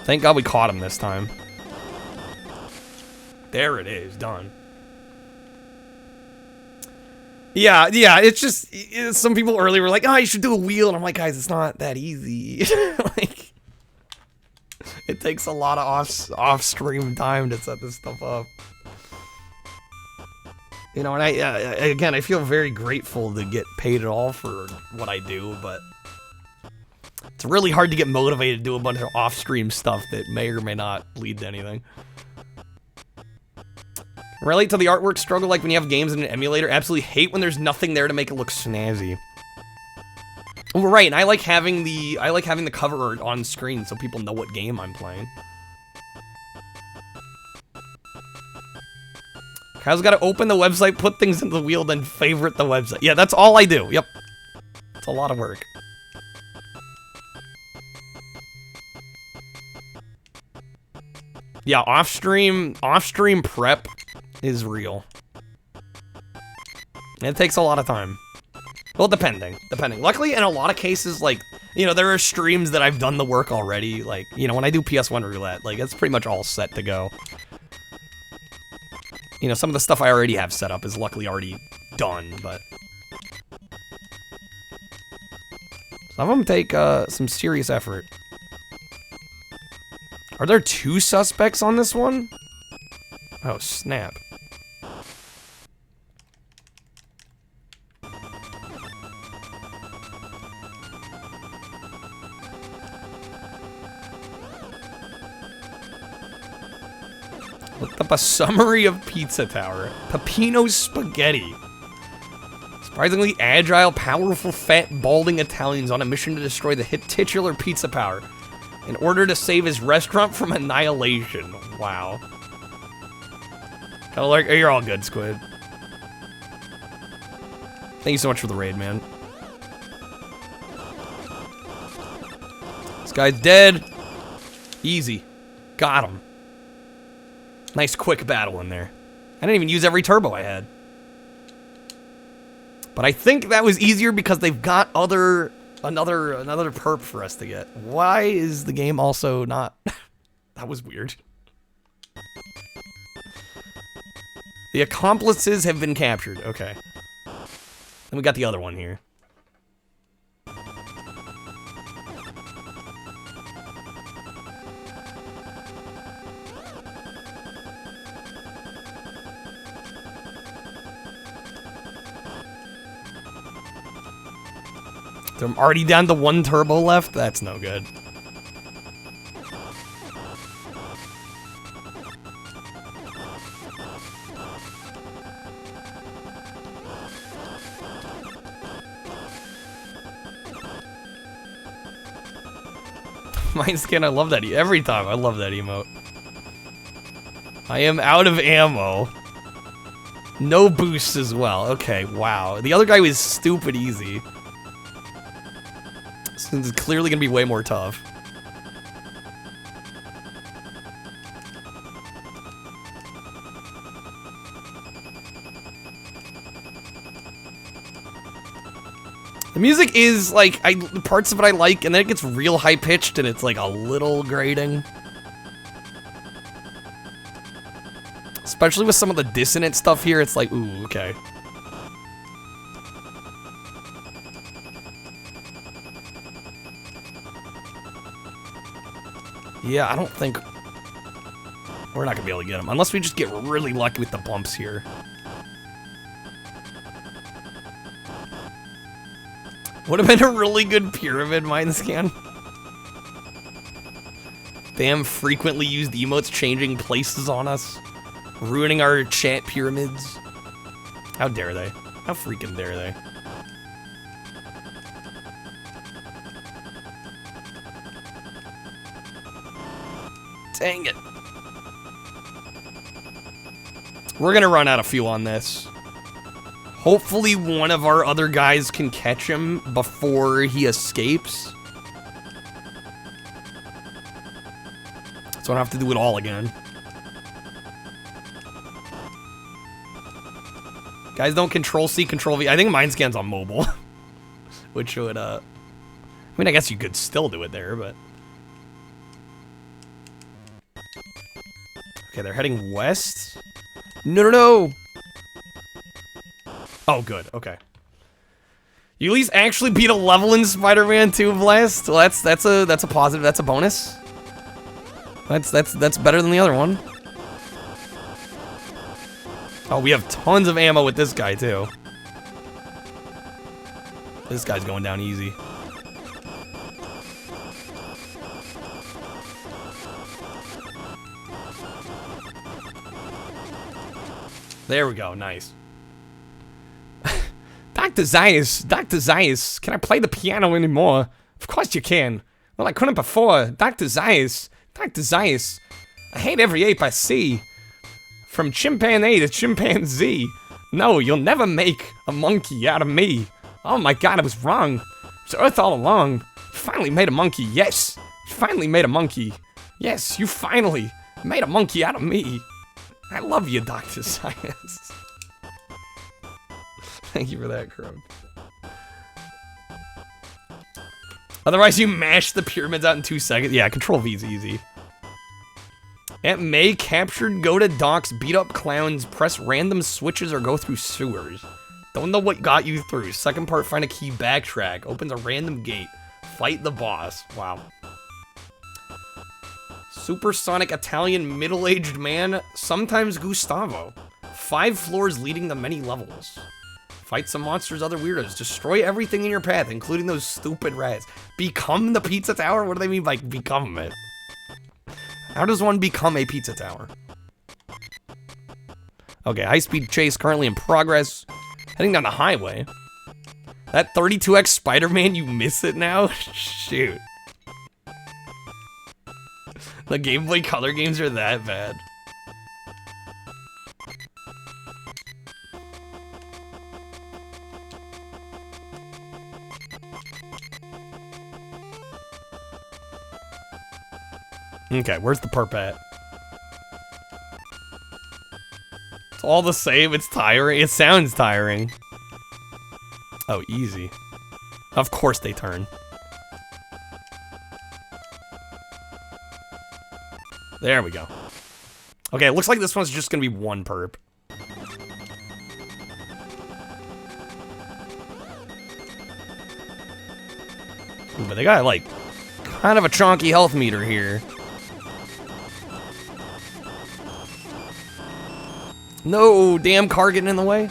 Thank God we caught him this time. There it is, done. Yeah, it's just... some people earlier were like, oh, you should do a wheel. And I'm like, guys, it's not that easy. Like... It takes a lot of off-stream time to set this stuff up. You know, and again, I feel very grateful to get paid at all for what I do, but it's really hard to get motivated to do a bunch of off-stream stuff that may or may not lead to anything. Relate to the artwork struggle like when you have games in an emulator. Absolutely hate when there's nothing there to make it look snazzy. Oh, right, and I like having the cover art on screen so people know what game I'm playing. Kyle's got to open the website, put things in the wheel, then favorite the website. Yeah, that's all I do. Yep. It's a lot of work. Yeah, off-stream prep is real. It takes a lot of time. Well, depending. Luckily, in a lot of cases, like, you know, there are streams that I've done the work already. Like, you know, when I do PS1 roulette, like, it's pretty much all set to go. You know, some of the stuff I already have set up is luckily already done, but... Some of them take, some serious effort. Are there 2 suspects on this one? Oh, snap. Looked up a summary of Pizza Tower. Peppino Spaghetti. Surprisingly agile, powerful, fat, balding Italians on a mission to destroy the hit titular Pizza Tower in order to save his restaurant from annihilation. Wow. Kinda like, you're all good, Squid. Thank you so much for the raid, man. This guy's dead. Easy. Got him. Nice quick battle in there. I didn't even use every turbo I had. But I think that was easier because they've got another perp for us to get. Why is the game also not... That was weird. The accomplices have been captured. Okay. Then we got the other one here. So I'm already down to 1 turbo left? That's no good. Mine skin, I love that. Every time, I love that emote. I am out of ammo. No boosts as well. Okay, wow. The other guy was stupid easy. This is clearly gonna be way more tough. The music is like, parts of it I like, and then it gets real high pitched and it's like a little grating. Especially with some of the dissonant stuff here, it's like, ooh, okay. Yeah, I don't think... We're not gonna be able to get him, unless we just get really lucky with the bumps here. Would have been a really good pyramid mind scan. Damn frequently used emotes changing places on us. Ruining our chat pyramids. How dare they? How freaking dare they? Dang it. We're gonna run out of fuel on this. Hopefully one of our other guys can catch him before he escapes. So I don't have to do it all again. Guys don't Control C, Control V. I think mine scans on mobile. Which would, I mean, I guess you could still do it there, but... Okay, they're heading west. No, no, no! Oh, good. Okay. You at least actually beat a level in Spider-Man 2 Blast. Well, that's a positive. That's a bonus. That's better than the other one. Oh, we have tons of ammo with this guy too. This guy's going down easy. There we go. Nice. Dr. Zaius, can I play the piano anymore? Of course you can. Well, I couldn't before. Dr. Zaius, I hate every ape I see. From chimpanzee to chimpanzee. No, you'll never make a monkey out of me. Oh my god, I was wrong. It's Earth all along. You finally made a monkey, yes. You finally made a monkey. Yes, you finally made a monkey out of me. I love you, Dr. Zaius. Thank you for that, Crow. Otherwise, you mash the pyramids out in 2 seconds. Yeah, Control V is easy. Aunt May captured, go to docks, beat up clowns, press random switches, or go through sewers. Don't know what got you through. Second part, find a key, backtrack. Opens a random gate. Fight the boss. Wow. Supersonic Italian middle-aged man, sometimes Gustavo. 5 floors leading to many levels. Fight some monsters, other weirdos. Destroy everything in your path, including those stupid rats. Become the pizza tower? What do they mean by become it? How does one become a pizza tower? Okay, high-speed chase currently in progress. Heading down the highway. That 32X Spider-Man, you miss it now? Shoot. The Game Boy Color games are that bad. Okay, where's the perp at? It's all the same, it's tiring. It sounds tiring. Oh, easy. Of course they turn. There we go. Okay, it looks like this one's just gonna be one perp. But they got, like, kind of a chonky health meter here. No, damn car getting in the way.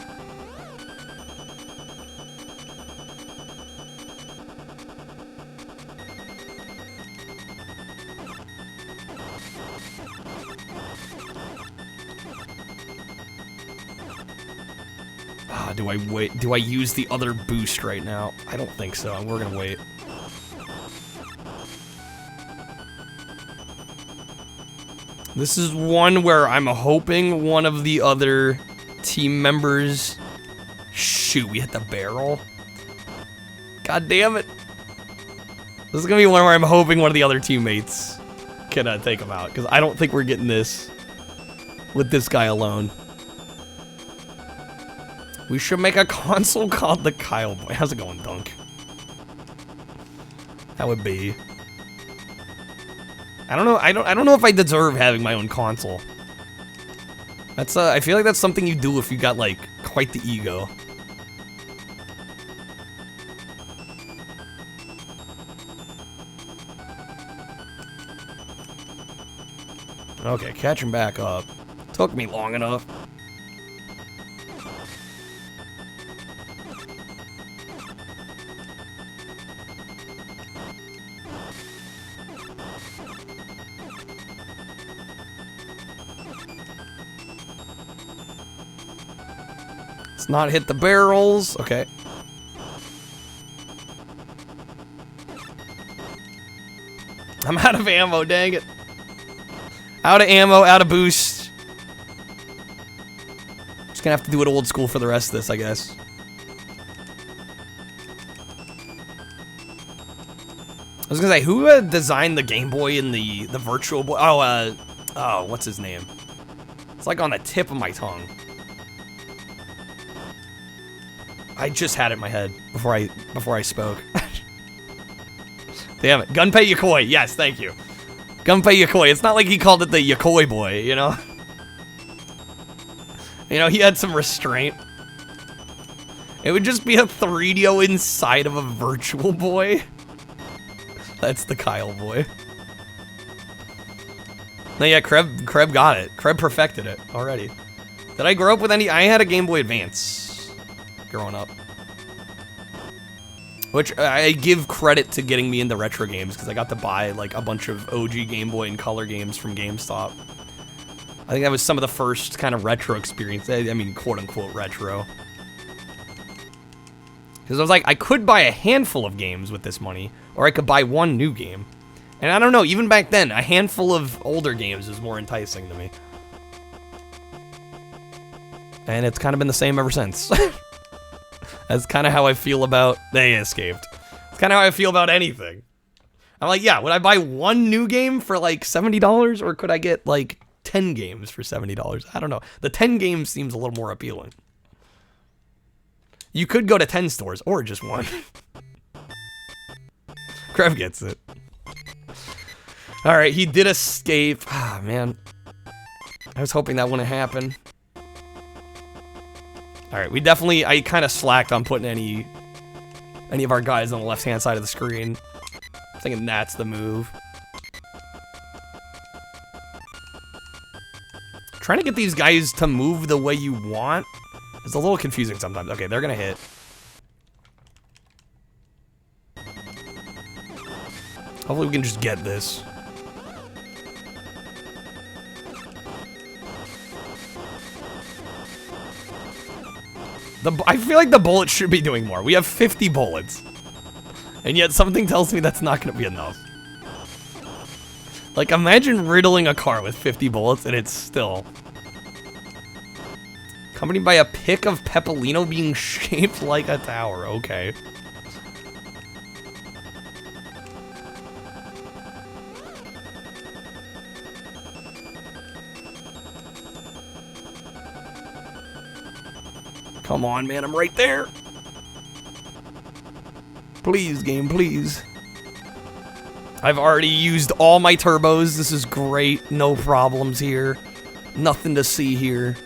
Ah, do I wait? Do I use the other boost right now? I don't think so. We're gonna wait. This is one where I'm hoping one of the other team members... Shoot, we hit the barrel. God damn it. This is gonna be one where I'm hoping one of the other teammates can take him out, because I don't think we're getting this with this guy alone. We should make a console called the Kyle Boy. How's it going, Dunk? That would be... I don't know. I don't know if I deserve having my own console. That's I feel like that's something you do if you got like quite the ego. Okay, catch him back up. Took me long enough. Not hit the barrels. Okay. I'm out of ammo, dang it. Out of ammo, out of boost. Just gonna have to do it old school for the rest of this, I guess. I was was gonna say, who designed the Game Boy and the Virtual Boy? Oh, what's his name? It's like on the tip of my tongue. I just had it in my head before I spoke. Damn it, Gunpei Yokoi. Yes, thank you. Gunpei Yokoi. It's not like he called it the Yokoi Boy, you know? You know, he had some restraint. It would just be a 3DO inside of a Virtual Boy. That's the Kyle boy. No, yeah, Kreb got it. Kreb perfected it already. Did I grow up with any? I had a Game Boy Advance growing up. Which I give credit to getting me into retro games because I got to buy like a bunch of OG Game Boy and Color games from GameStop. I think that was some of the first kind of retro experience. I mean, quote unquote retro. Because I was like, I could buy a handful of games with this money, or I could buy one new game. And I don't know, even back then, a handful of older games is more enticing to me. And it's kind of been the same ever since. That's kind of how I feel about... They escaped. It's kind of how I feel about anything. I'm like, yeah, would I buy one new game for like $70, or could I get like 10 games for $70? I don't know. The 10 games seems a little more appealing. You could go to 10 stores, or just one. Krev gets it. Alright, he did escape. Ah, man. I was hoping that wouldn't happen. Alright, I kind of slacked on putting any of our guys on the left-hand side of the screen. I'm thinking that's the move. Trying to get these guys to move the way you want is a little confusing sometimes. Okay, they're gonna hit. Hopefully we can just get this. I feel like the bullets should be doing more. We have 50 bullets. And yet something tells me that's not gonna be enough. Like, imagine riddling a car with 50 bullets and it's still... Accompanied by a pic of Peppolino being shaped like a tower. Okay. Come on, man, I'm right there. Please, game, please. I've already used all my turbos. This is great. No problems here. Nothing to see here.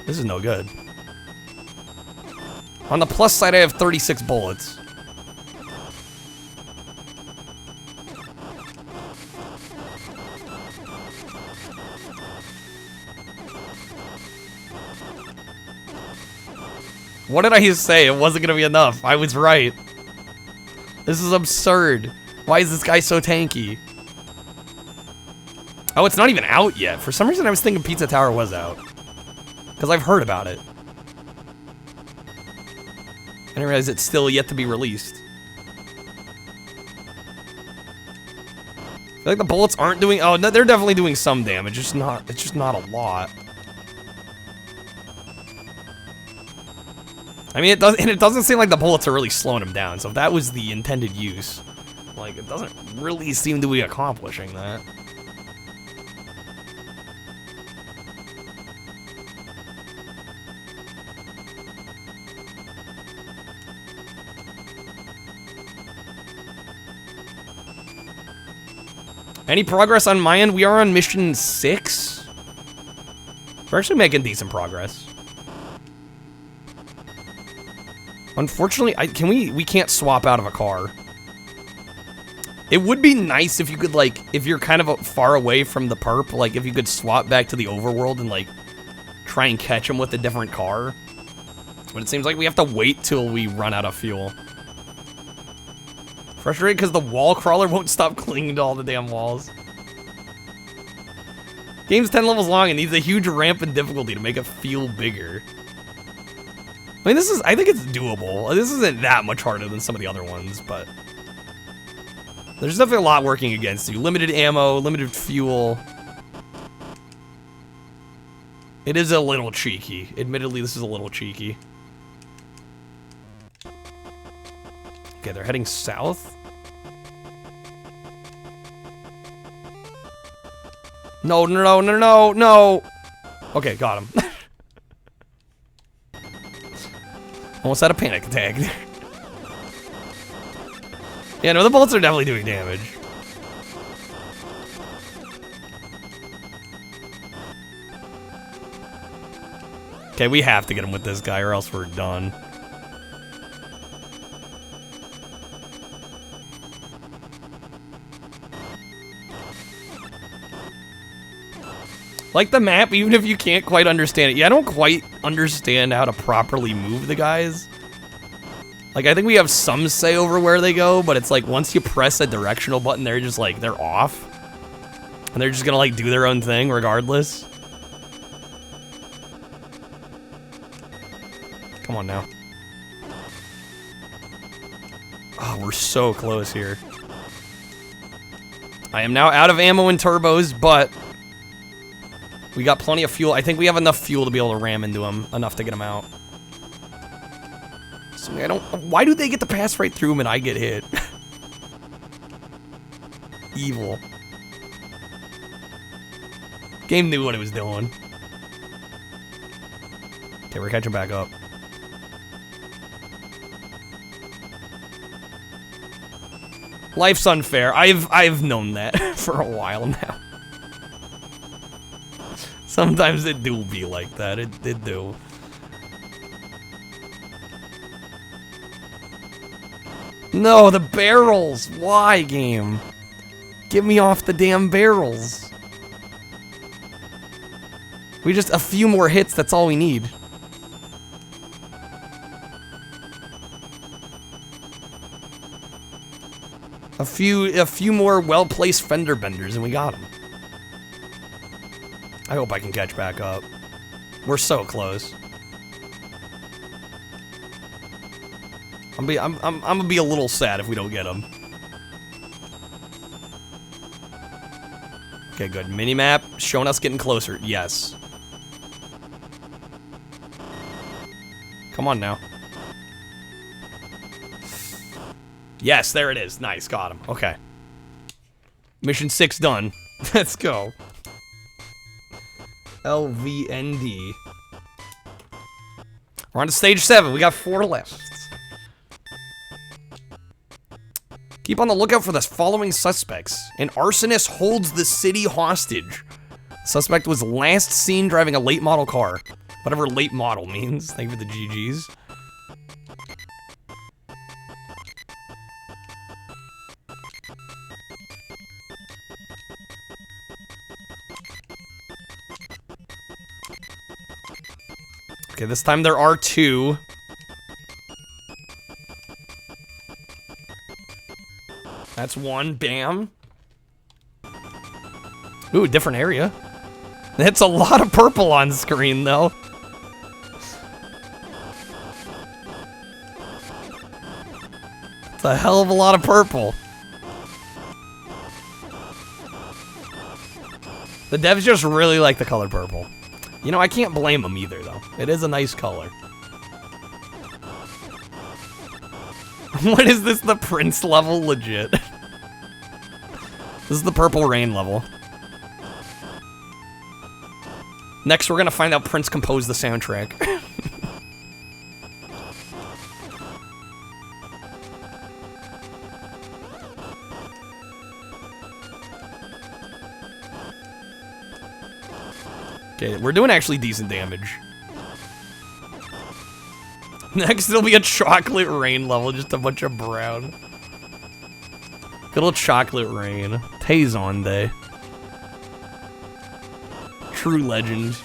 This is no good. On the plus side, I have 36 bullets. What did I say? It wasn't gonna be enough. I was right. This is absurd. Why is this guy so tanky? Oh, it's not even out yet. For some reason, I was thinking Pizza Tower was out. Because I've heard about it. I didn't realize it's still yet to be released. I feel like the bullets aren't doing... Oh, no, they're definitely doing some damage. It's just not a lot. I mean, it doesn't seem like the bullets are really slowing him down. So if that was the intended use, like, it doesn't really seem to be accomplishing that. Any progress on my end? We are on mission 6. We're actually making decent progress. Unfortunately, we can't swap out of a car. It would be nice if you could, like, if you're kind of far away from the perp, like, if you could swap back to the overworld and, like, try and catch him with a different car. But it seems like we have to wait till we run out of fuel. Frustrated because the wall crawler won't stop clinging to all the damn walls. Game's 10 levels long and needs a huge ramp in difficulty to make it feel bigger. I mean, I think it's doable. This isn't that much harder than some of the other ones, but... There's definitely a lot working against you. Limited ammo, limited fuel. It is a little cheeky. Admittedly, this is a little cheeky. Okay, they're heading south. No, no, no, no, no, no. Okay, got him. Almost had a panic attack. Yeah, no, the bolts are definitely doing damage. Okay, we have to get him with this guy or else we're done. Like the map, even if you can't quite understand it. Yeah, I don't quite understand how to properly move the guys. Like, I think we have some say over where they go, but it's like once you press a directional button, they're just like, they're off. And they're just gonna like do their own thing regardless. Come on now. Oh, we're so close here. I am now out of ammo and turbos, but we got plenty of fuel. I think we have enough fuel to be able to ram into him, enough to get him out. So I don't. Why do they get to pass right through him and I get hit? Evil. Game knew what it was doing. Okay, we're catching back up. Life's unfair. I've known that for a while now. Sometimes it do be like that. It do. No, the barrels. Why, game? Get me off the damn barrels. We just a few more hits. That's all we need. A few more well-placed fender benders and we got them. I hope I can catch back up. We're so close. I'm gonna be a little sad if we don't get him. Okay, good. Minimap showing us getting closer. Yes. Come on now. Yes, there it is. Nice, got him. Okay. Mission 6 done. Let's go. LVND. We're on to stage 7. We got 4 left. Keep on the lookout for the following suspects. An arsonist holds the city hostage. The suspect was last seen driving a late model car. Whatever late model means. Thank you for the GGs. Okay, this time there are 2. That's 1, bam. Ooh, different area. That's a lot of purple on screen, though. It's a hell of a lot of purple. The devs just really like the color purple. You know, I can't blame them either, though. It is a nice color. What is this, the Prince level? Legit. This is the Purple Rain level. Next, we're gonna find out Prince composed the soundtrack. Okay, we're doing actually decent damage. Next, it'll be a chocolate rain level, just a bunch of brown. Good old chocolate rain. Tazon Day. True legend.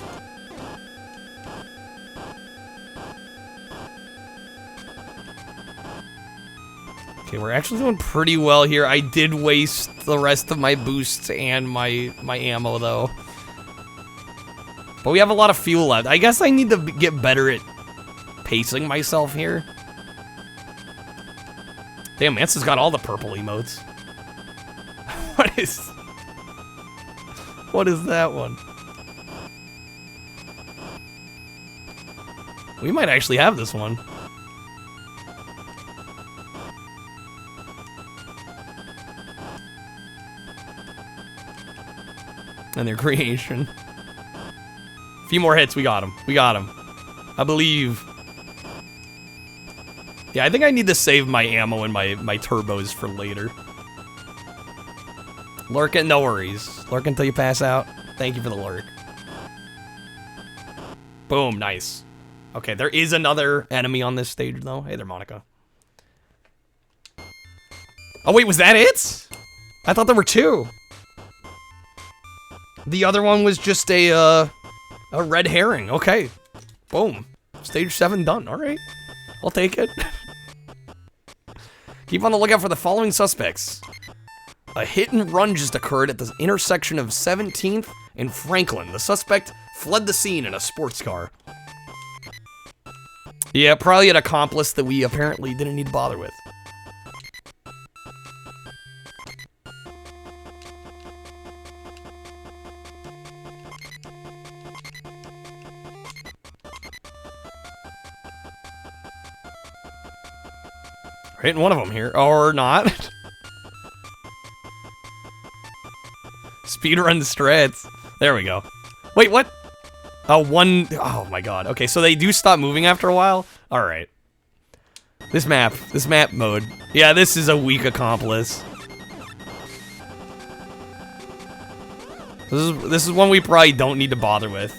Okay, we're actually doing pretty well here. I did waste the rest of my boosts and my ammo, though. But we have a lot of fuel left. I guess I need to get better at pacing myself here. Damn, Mansa's got all the purple emotes. What is that one? We might actually have this one. and their creation. A few more hits, we got him. We got him. I believe. Yeah, I think I need to save my ammo and my turbos for later. Lurk it, no worries. Lurk until you pass out. Thank you for the lurk. Boom, nice. Okay, there is another enemy on this stage, though. Hey there, Monica. Oh, wait, was that it? I thought there were two. The other one was just a red herring. Okay. Boom. Stage 7 done. All right. I'll take it. Keep on the lookout for the following suspects. A hit and run just occurred at the intersection of 17th and Franklin. The suspect fled the scene in a sports car. Yeah, probably an accomplice that we apparently didn't need to bother with. Hitting one of them here, or not. Speedrun strats. There we go. Wait, what? Oh, one. Oh my god. Okay, so they do stop moving after a while? Alright. This map mode. Yeah, this is a weak accomplice. This is one we probably don't need to bother with.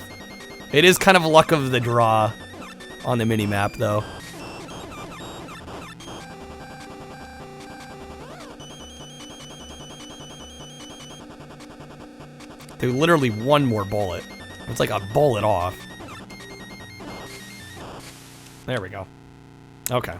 It is kind of luck of the draw on the mini-map, though. Dude, literally one more bullet. It's like a bullet off. There we go. Okay.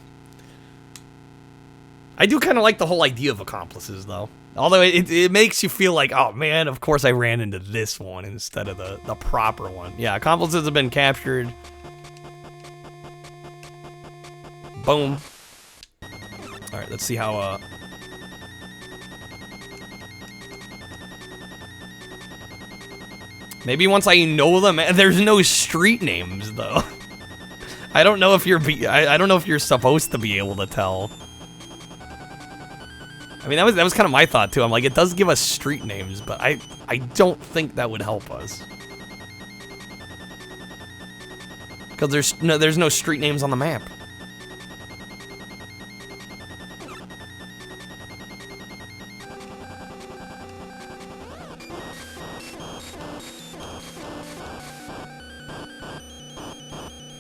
I do kind of like the whole idea of accomplices, though. Although it makes you feel like, oh man, of course I ran into this one instead of the proper one. Yeah, accomplices have been captured. Boom. Alright, let's see how, maybe once I know them, there's no street names though. I don't know if I don't know if you're supposed to be able to tell. I mean, that was kind of my thought too. I'm like, it does give us street names, but I don't think that would help us. Because there's no street names on the map.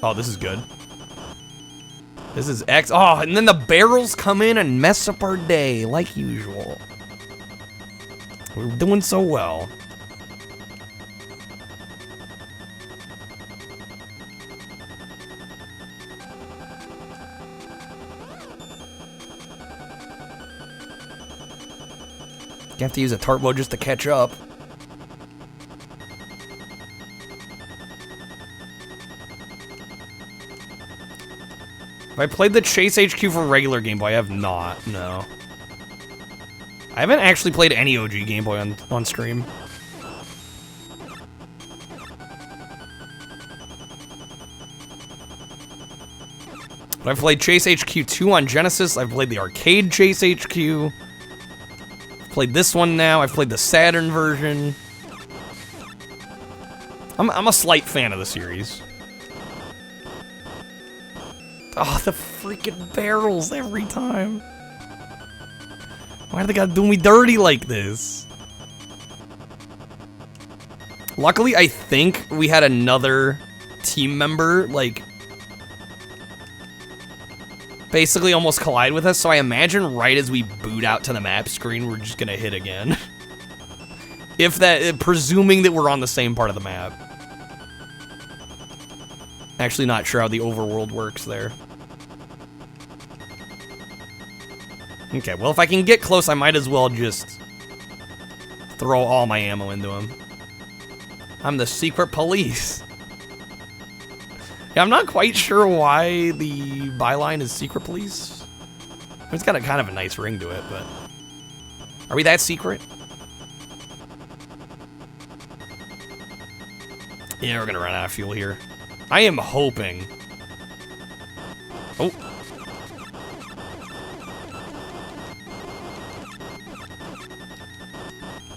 Oh, this is good. This is X. Oh, and then the barrels come in and mess up our day, like usual. We're doing so well. You have to use a turbo just to catch up. Have I played the Chase HQ for regular Game Boy? I have not, no. I haven't actually played any OG Game Boy on stream. But I've played Chase HQ 2 on Genesis. I've played the arcade Chase HQ. I've played this one now. I've played the Saturn version. I'm a slight fan of the series. Oh, the freaking barrels every time. Why do they gotta do me dirty like this? Luckily, I think we had another team member, like, basically almost collide with us, so I imagine right as we boot out to the map screen, we're just gonna hit again. If that, presuming that we're on the same part of the map. Actually not sure how the overworld works there. Okay, well if I can get close, I might as well just throw all my ammo into him. I'm the secret police. Yeah, I'm not quite sure why the byline is secret police. It's got a kind of a nice ring to it, but... Are we that secret? Yeah, we're gonna run out of fuel here. I am hoping... Oh.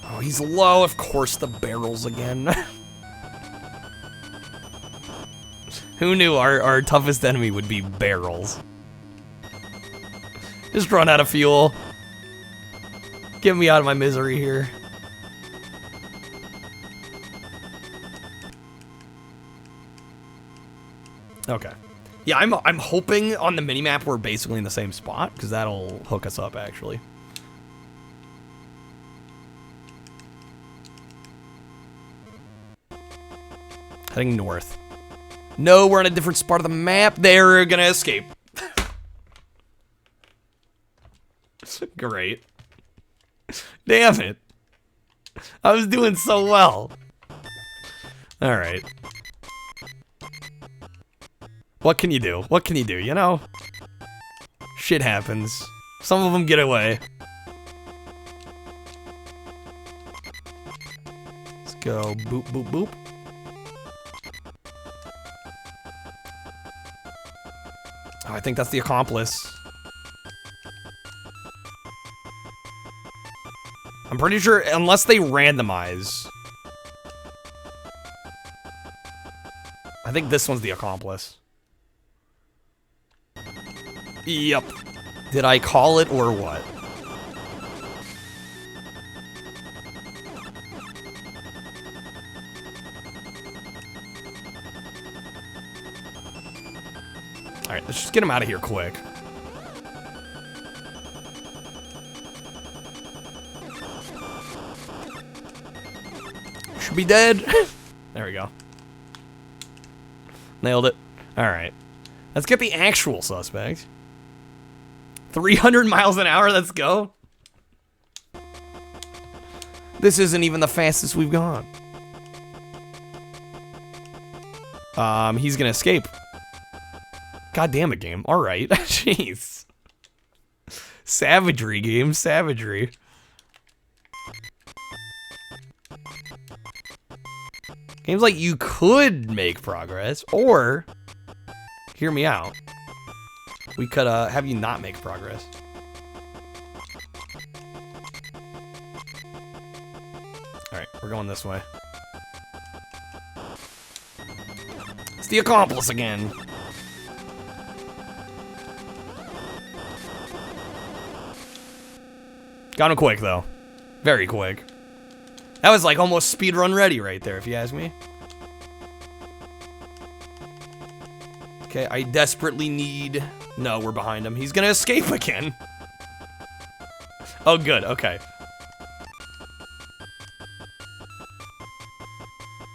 Oh, he's low. Of course, the barrels again. Who knew our toughest enemy would be barrels? Just run out of fuel. Get me out of my misery here. Okay. Yeah, I'm hoping on the minimap we're basically in the same spot, because that'll hook us up, actually. Heading north. No, we're on a different spot of the map. They're gonna escape. Great. Damn it. I was doing so well. Alright. What can you do? What can you do, you know? Shit happens. Some of them get away. Let's go boop, boop, boop. Oh, I think that's the accomplice. I'm pretty sure, unless they randomize. I think this one's the accomplice. Yep. Did I call it or what? Alright, let's just get him out of here quick. Should be dead. There we go. Nailed it. Alright. Let's get the actual suspect. 300 miles an hour, let's go. This isn't even the fastest we've gone. He's gonna escape. God damn it, game. Alright. Jeez. Savagery, game. Savagery. Game's like, you could make progress, or, hear me out, we could have you not make progress. Alright, we're going this way. It's the accomplice again. Got him quick, though. Very quick. That was like almost speedrun ready right there, if you ask me. Okay, I desperately need... No, we're behind him. He's gonna escape again. Oh, good. Okay.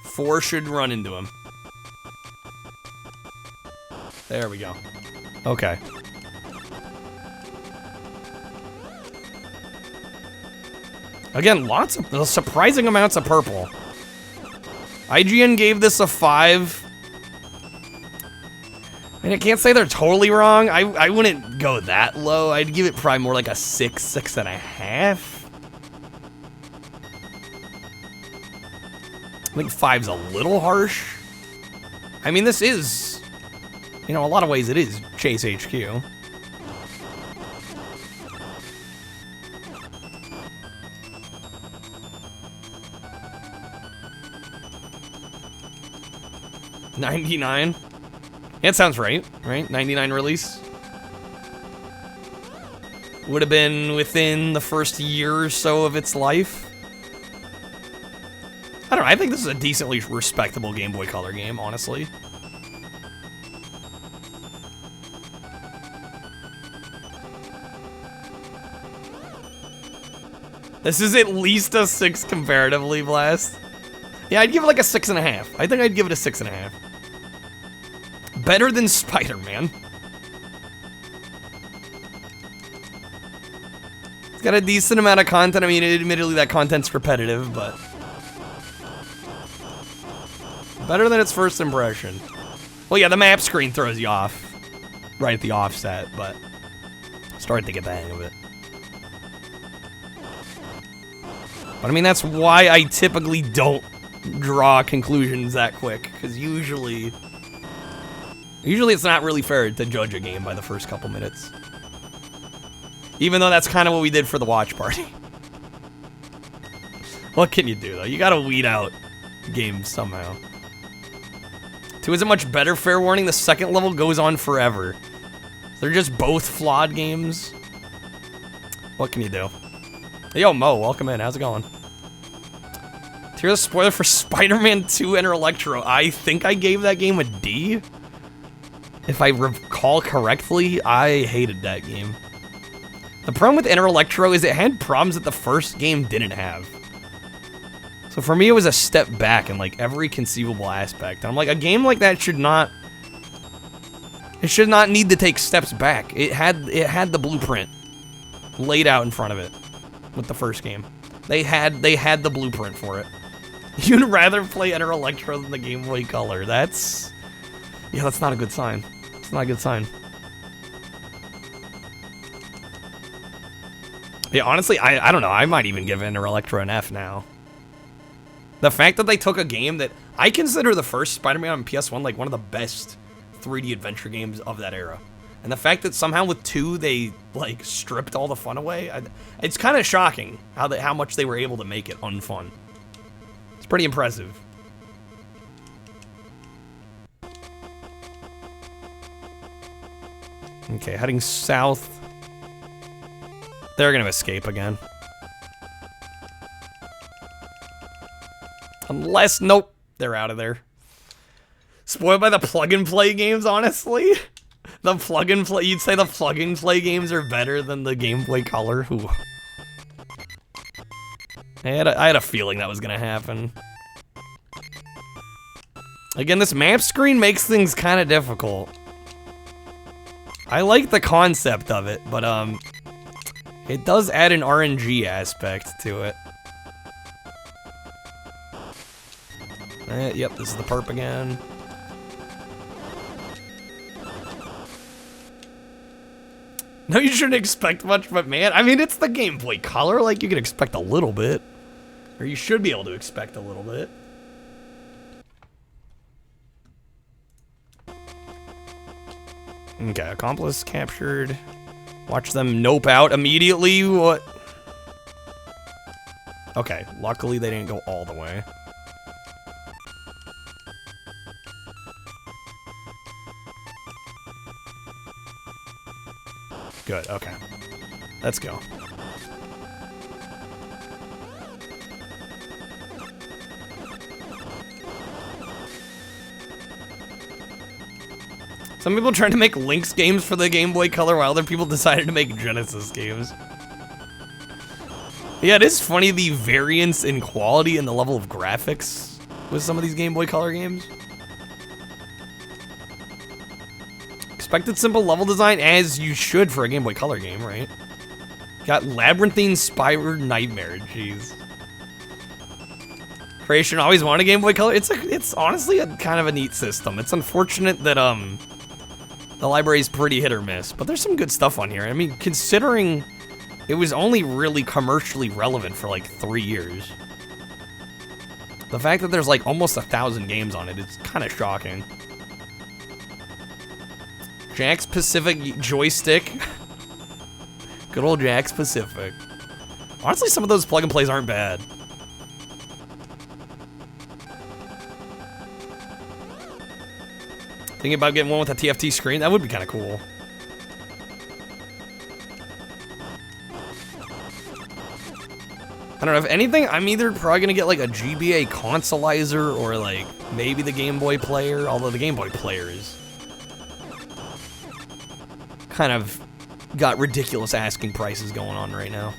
4 should run into him. There we go. Okay. Again, lots of surprising amounts of purple. IGN gave this a 5. And I can't say they're totally wrong. I wouldn't go that low. I'd give it probably more like a 6, 6.5. I think 5's a little harsh. I mean, this is, you know, a lot of ways it is Chase HQ. $99? It sounds right? 99 release. Would have been within the first year or so of its life. I don't know, I think this is a decently respectable Game Boy Color game, honestly. This is at least a 6 comparatively, Blast. Yeah, I'd give it like a 6.5. I think I'd give it a 6.5. Better than Spider-Man. It's got a decent amount of content. I mean, admittedly, that content's repetitive, but... better than its first impression. Well, yeah, the map screen throws you off. Right at the offset, but... starting to get the hang of it. But I mean, that's why I typically don't draw conclusions that quick, because usually it's not really fair to judge a game by the first couple minutes. Even though that's kind of what we did for the Watch Party. What can you do, though? You gotta weed out games somehow. 2 isn't much better, fair warning. The second level goes on forever. They're just both flawed games. What can you do? Yo, Mo, welcome in. How's it going? Here's a spoiler for Spider-Man 2 Enter Electro. I think I gave that game a D. If I recall correctly, I hated that game. The problem with Enter Electro is it had problems that the first game didn't have. So for me, it was a step back in like every conceivable aspect. I'm like, a game like that should not... It should not need to take steps back. It had the blueprint laid out in front of it with the first game. They had the blueprint for it. You'd rather play Enter Electro than the Game Boy Color. That's not a good sign. It's not a good sign. Yeah, honestly, I don't know. I might even give Enter Electro an F now. The fact that they took a game that I consider the first Spider-Man on PS1 like one of the best 3D adventure games of that era. And the fact that somehow with 2 they like stripped all the fun away, it's kind of shocking how much they were able to make it unfun. It's pretty impressive. Okay, heading south. They're gonna escape again. Unless, nope, they're out of there. Spoiled by the plug-and-play games, honestly. The plug-and-play, you'd say the plug-and-play games are better than the Game Boy Color? Ooh. I had a feeling that was gonna happen. Again, this map screen makes things kind of difficult. I like the concept of it, but it does add an RNG aspect to it. Yep, this is the perp again. No, you shouldn't expect much, but man, I mean, it's the Game Boy Color, like, you can expect a little bit. Or you should be able to expect a little bit. Okay, accomplice captured. Watch them nope out immediately. What? Okay, luckily they didn't go all the way. Good, okay. Let's go. Some people trying to make Link's games for the Game Boy Color while other people decided to make Genesis games. Yeah, it is funny the variance in quality and the level of graphics with some of these Game Boy Color games. Expected simple level design, as you should for a Game Boy Color game, right? Got Labyrinthine Spire Nightmare, jeez. Creation always wanted a Game Boy Color. It's honestly a kind of a neat system. It's unfortunate that the library's pretty hit or miss, but there's some good stuff on here. I mean, considering it was only really commercially relevant for like 3 years. The fact that there's like almost 1,000 games on it, it's kind of shocking. Jack's Pacific joystick. Good old Jack's Pacific. Honestly, some of those plug and plays aren't bad. Thinking about getting one with a TFT screen? That would be kind of cool. I don't know, if anything, I'm either probably gonna get like a GBA consolizer or like maybe the Game Boy player, although the Game Boy player is kind of got ridiculous asking prices going on right now.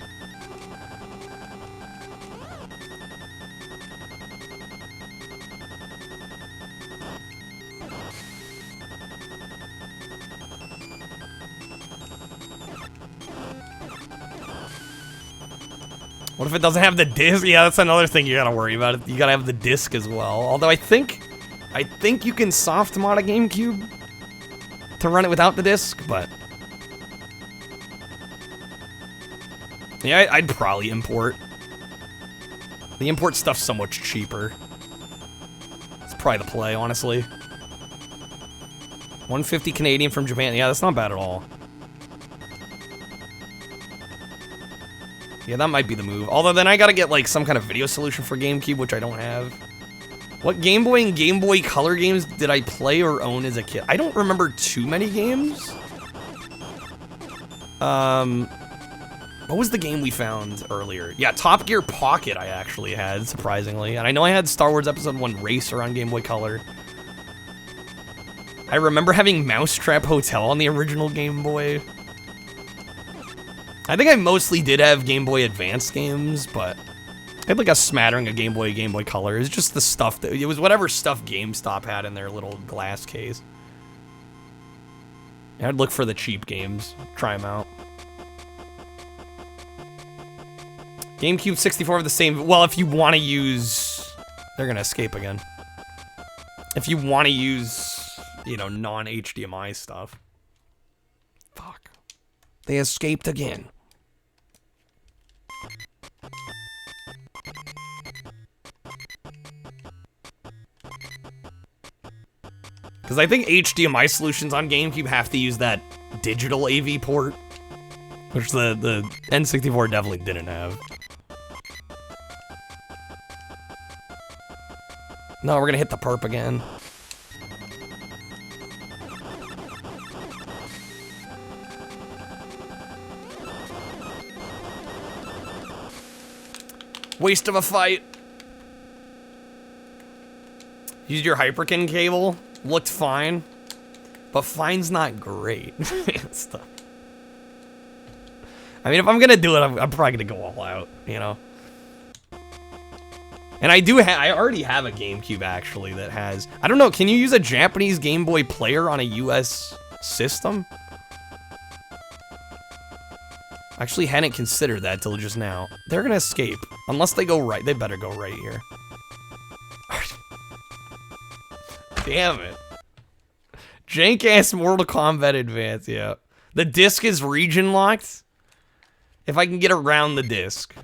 What if it doesn't have the disc? Yeah, that's another thing you gotta worry about. You gotta have the disc as well. Although I think you can soft mod a GameCube to run it without the disc, but yeah, I'd probably import. The import stuff's so much cheaper. It's probably the play, honestly. 150 Canadian from Japan. Yeah, that's not bad at all. Yeah, that might be the move. Although then I gotta get like some kind of video solution for GameCube, which I don't have. What Game Boy and Game Boy Color games did I play or own as a kid? I don't remember too many games. What was the game we found earlier? Yeah, Top Gear Pocket I actually had, surprisingly. And I know I had Star Wars Episode 1 Racer on Game Boy Color. I remember having Mousetrap Hotel on the original Game Boy. I think I mostly did have Game Boy Advance games, but I had like a smattering of Game Boy Color. It was just the stuff that, it was whatever stuff GameStop had in their little glass case. I'd look for the cheap games, try them out. GameCube 64 are the same. Well, if you want to use, they're gonna escape again. If you want to use, you know, non-HDMI stuff. Fuck. They escaped again. Because I think HDMI solutions on GameCube have to use that digital AV port, which the N64 definitely didn't have. No, we're gonna hit the perp again. Waste of a fight. Used your Hyperkin cable. Looked fine. But fine's not great. I mean, if I'm gonna do it, I'm probably gonna go all out, you know? And I already have a GameCube, actually, that has... I don't know, can you use a Japanese Game Boy player on a US system? I actually hadn't considered that till just now. They're gonna escape. Unless they go right. They better go right here. Damn it. Jank-ass Mortal Kombat Advance, yeah. The disc is region locked. If I can get around the disc.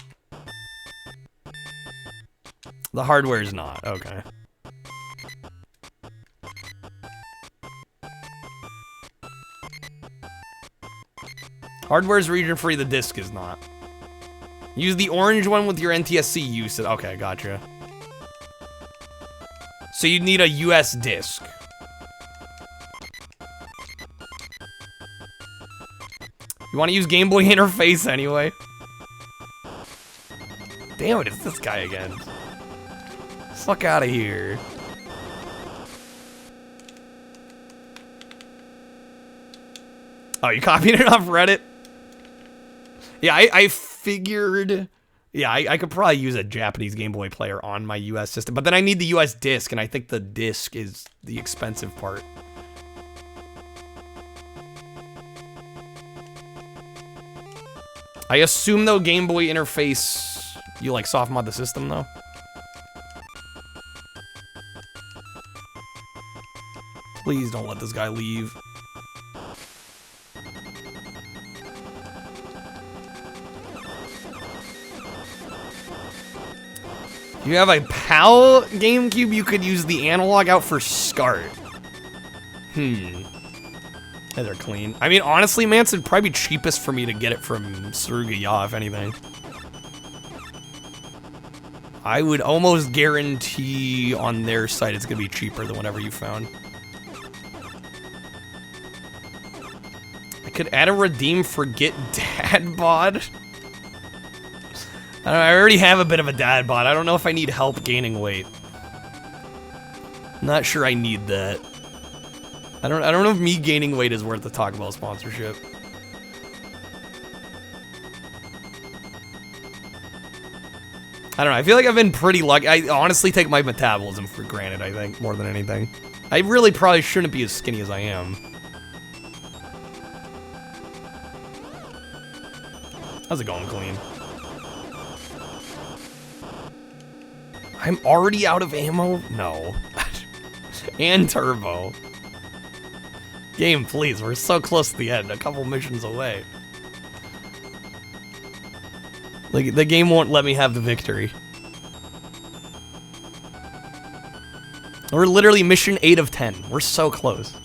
The hardware is not. Okay. Hardware is region free, the disc is not. Use the orange one with your NTSC use it. Okay, gotcha. So you'd need a US disc. You want to use Game Boy interface anyway? Damn it, it's this guy again. Fuck out of here. Oh, you copied it off Reddit? Yeah, I figured... Yeah, I could probably use a Japanese Game Boy player on my US system, but then I need the US disc, and I think the disc is the expensive part. I assume, though, Game Boy interface... You, like, soft mod the system, though? Please don't let this guy leave. You have a PAL GameCube, you could use the analog out for SCART. Yeah, they're clean. I mean, honestly, man, it'd probably be cheapest for me to get it from Tsuruga-ya, if anything. I would almost guarantee on their site it's gonna be cheaper than whatever you found. I could add a redeem for Get Dad bod. I already have a bit of a dad bod. I don't know if I need help gaining weight. Not sure I need that. I don't know if me gaining weight is worth the Taco Bell sponsorship. I don't know. I feel like I've been pretty lucky. I honestly take my metabolism for granted, I think, more than anything. I really probably shouldn't be as skinny as I am. How's it going, clean? I'm already out of ammo? No. And turbo. Game, please. We're so close to the end. A couple missions away. Like, the game won't let me have the victory. We're literally mission 8 of 10. We're so close.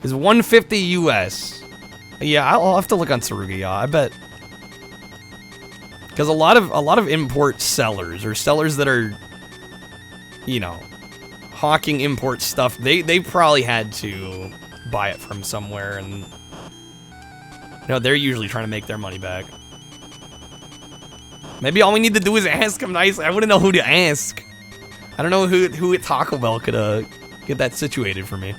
It's 150 US. Yeah, I'll have to look on Tsuruga-ya. I bet. Because a lot of import sellers, or sellers that are, you know, hawking import stuff, they probably had to buy it from somewhere, and you know, they're usually trying to make their money back. Maybe all we need to do is ask them nicely. I wouldn't know who to ask. I don't know who at Taco Bell could get that situated for me.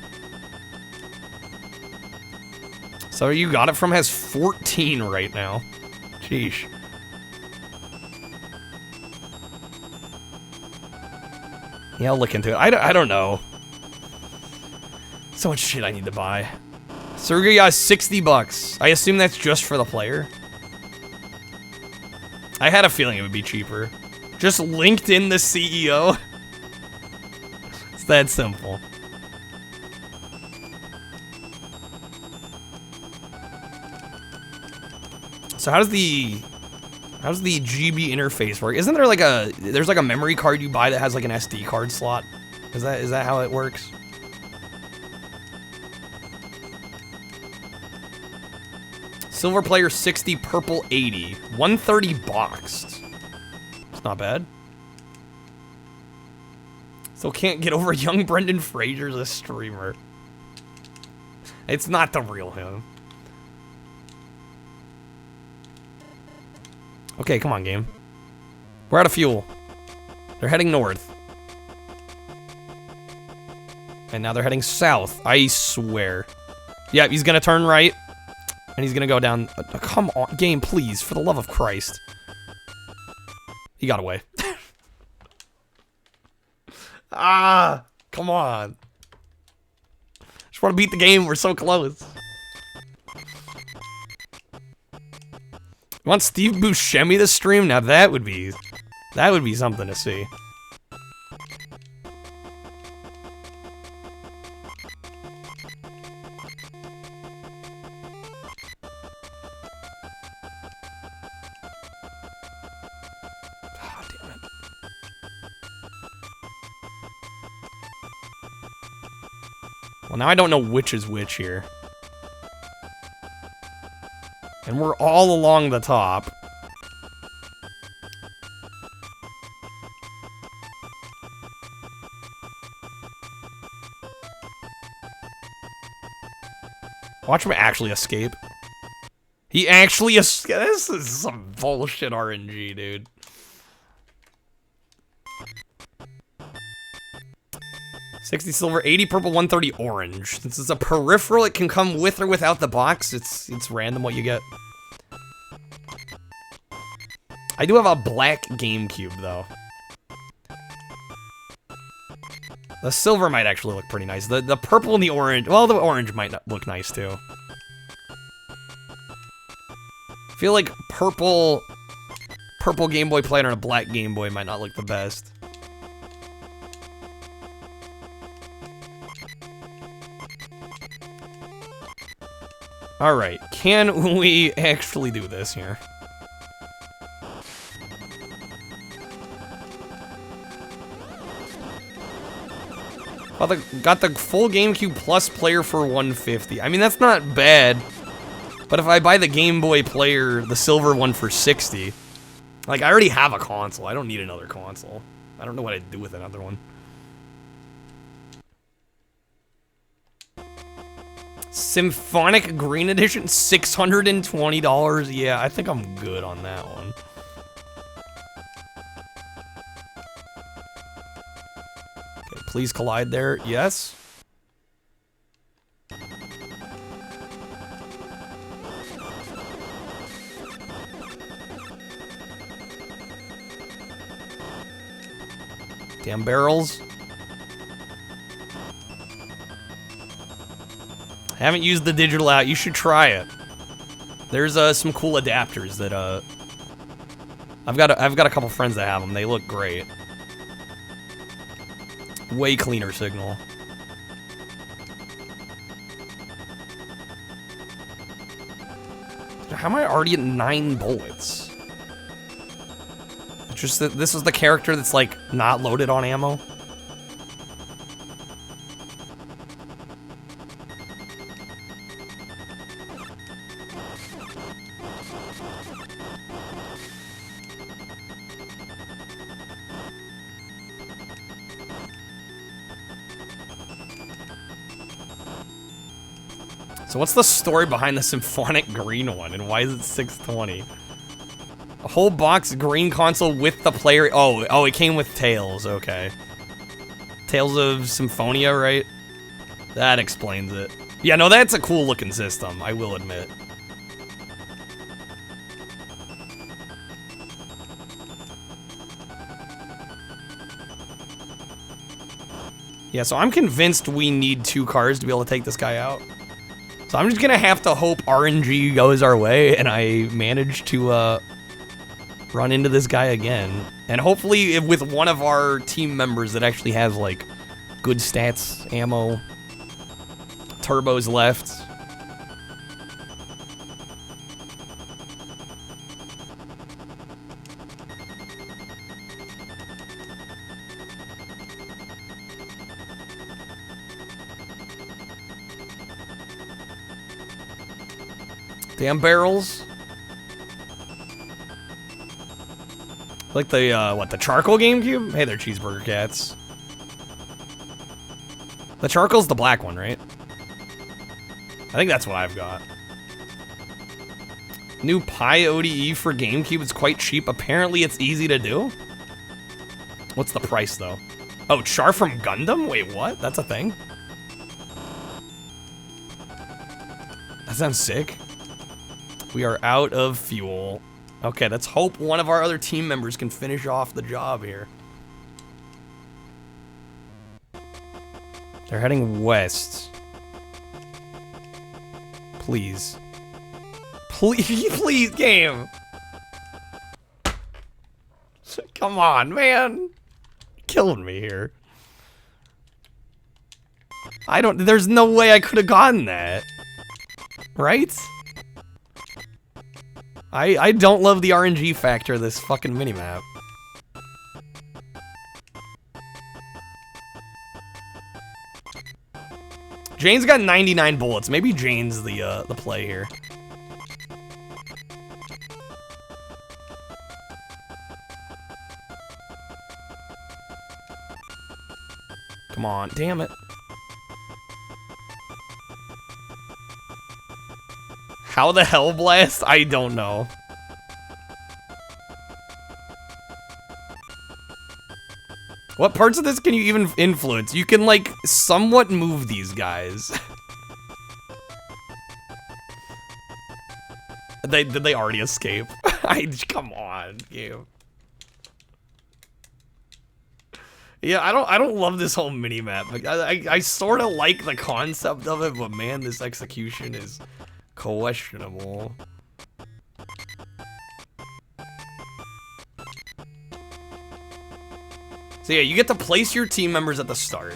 So you got it from has 14 right now. Sheesh. Yeah, I'll look into it. I don't know. So much shit I need to buy. Surgery 60 bucks. I assume that's just for the player. I had a feeling it would be cheaper. Just linked in the CEO. It's that simple. So how does the GB interface work? Isn't there like there's like a memory card you buy that has like an SD card slot? Is that how it works? Silver player 60, purple 80, 130 boxed. It's not bad. Still can't get over young Brendan Fraser's a streamer. It's not the real him. Okay, come on, game. We're out of fuel. They're heading north. And now they're heading south. I swear. Yeah, he's gonna turn right. And he's gonna go down. Come on, game, please, for the love of Christ. He got away. Ah, come on. Just want to beat the game. We're so close. You want Steve Buscemi to stream? Now that would be something to see. Well, now I don't know which is which here. And we're all along the top. Watch him actually escape. He actually escaped. This is some bullshit RNG, dude. $60 silver, 80 purple, 130 orange. Since it's a peripheral, it can come with or without the box. It's random what you get. I do have a black GameCube, though. The silver might actually look pretty nice. The purple and the orange... Well, the orange might look nice, too. I feel like purple Game Boy played on a black Game Boy might not look the best. Alright, can we actually do this here? Well, got the full GameCube Plus player for $150. I mean, that's not bad. But if I buy the Game Boy player, the silver one for $60, like, I already have a console. I don't need another console. I don't know what I'd do with another one. Symphonic Green Edition, $620. Yeah, I think I'm good on that one. Okay, please collide there. Yes. Damn barrels. Haven't used the digital out. You should try it. There's some cool adapters that I've got a couple friends that have them. They look great. Way cleaner signal. How am I already at 9 bullets? It's just that this is the character that's like not loaded on ammo. So what's the story behind the symphonic green one, and why is it 620? A whole box green console with the player. Oh, it came with Tales. Okay. Tales of Symphonia, right? That explains it. Yeah, no, that's a cool looking system, I will admit. Yeah, so I'm convinced we need 2 cars to be able to take this guy out. So I'm just gonna have to hope RNG goes our way and I manage to run into this guy again. And hopefully with one of our team members that actually has like good stats, ammo, turbos left. Damn barrels. Like the, what, the charcoal GameCube? Hey there, cheeseburger cats. The charcoal's the black one, right? I think that's what I've got. New Pi ODE for GameCube is quite cheap. Apparently it's easy to do. What's the price, though? Oh, Char from Gundam? Wait, what? That's a thing? That sounds sick. We are out of fuel. Okay, let's hope one of our other team members can finish off the job here. They're heading west. Please. Please, please, game. Come on, man. You're killing me here. There's no way I could have gotten that. Right? I don't love the RNG factor of this fucking minimap. Jane's got 99 bullets. Maybe Jane's the play here. Come on, damn it. How the hell blast? I don't know. What parts of this can you even influence? You can, like, somewhat move these guys. Did they already escape? Come on, game. Yeah, I don't love this whole minimap. Like, I sort of like the concept of it, but man, this execution is questionable. So yeah, you get to place your team members at the start.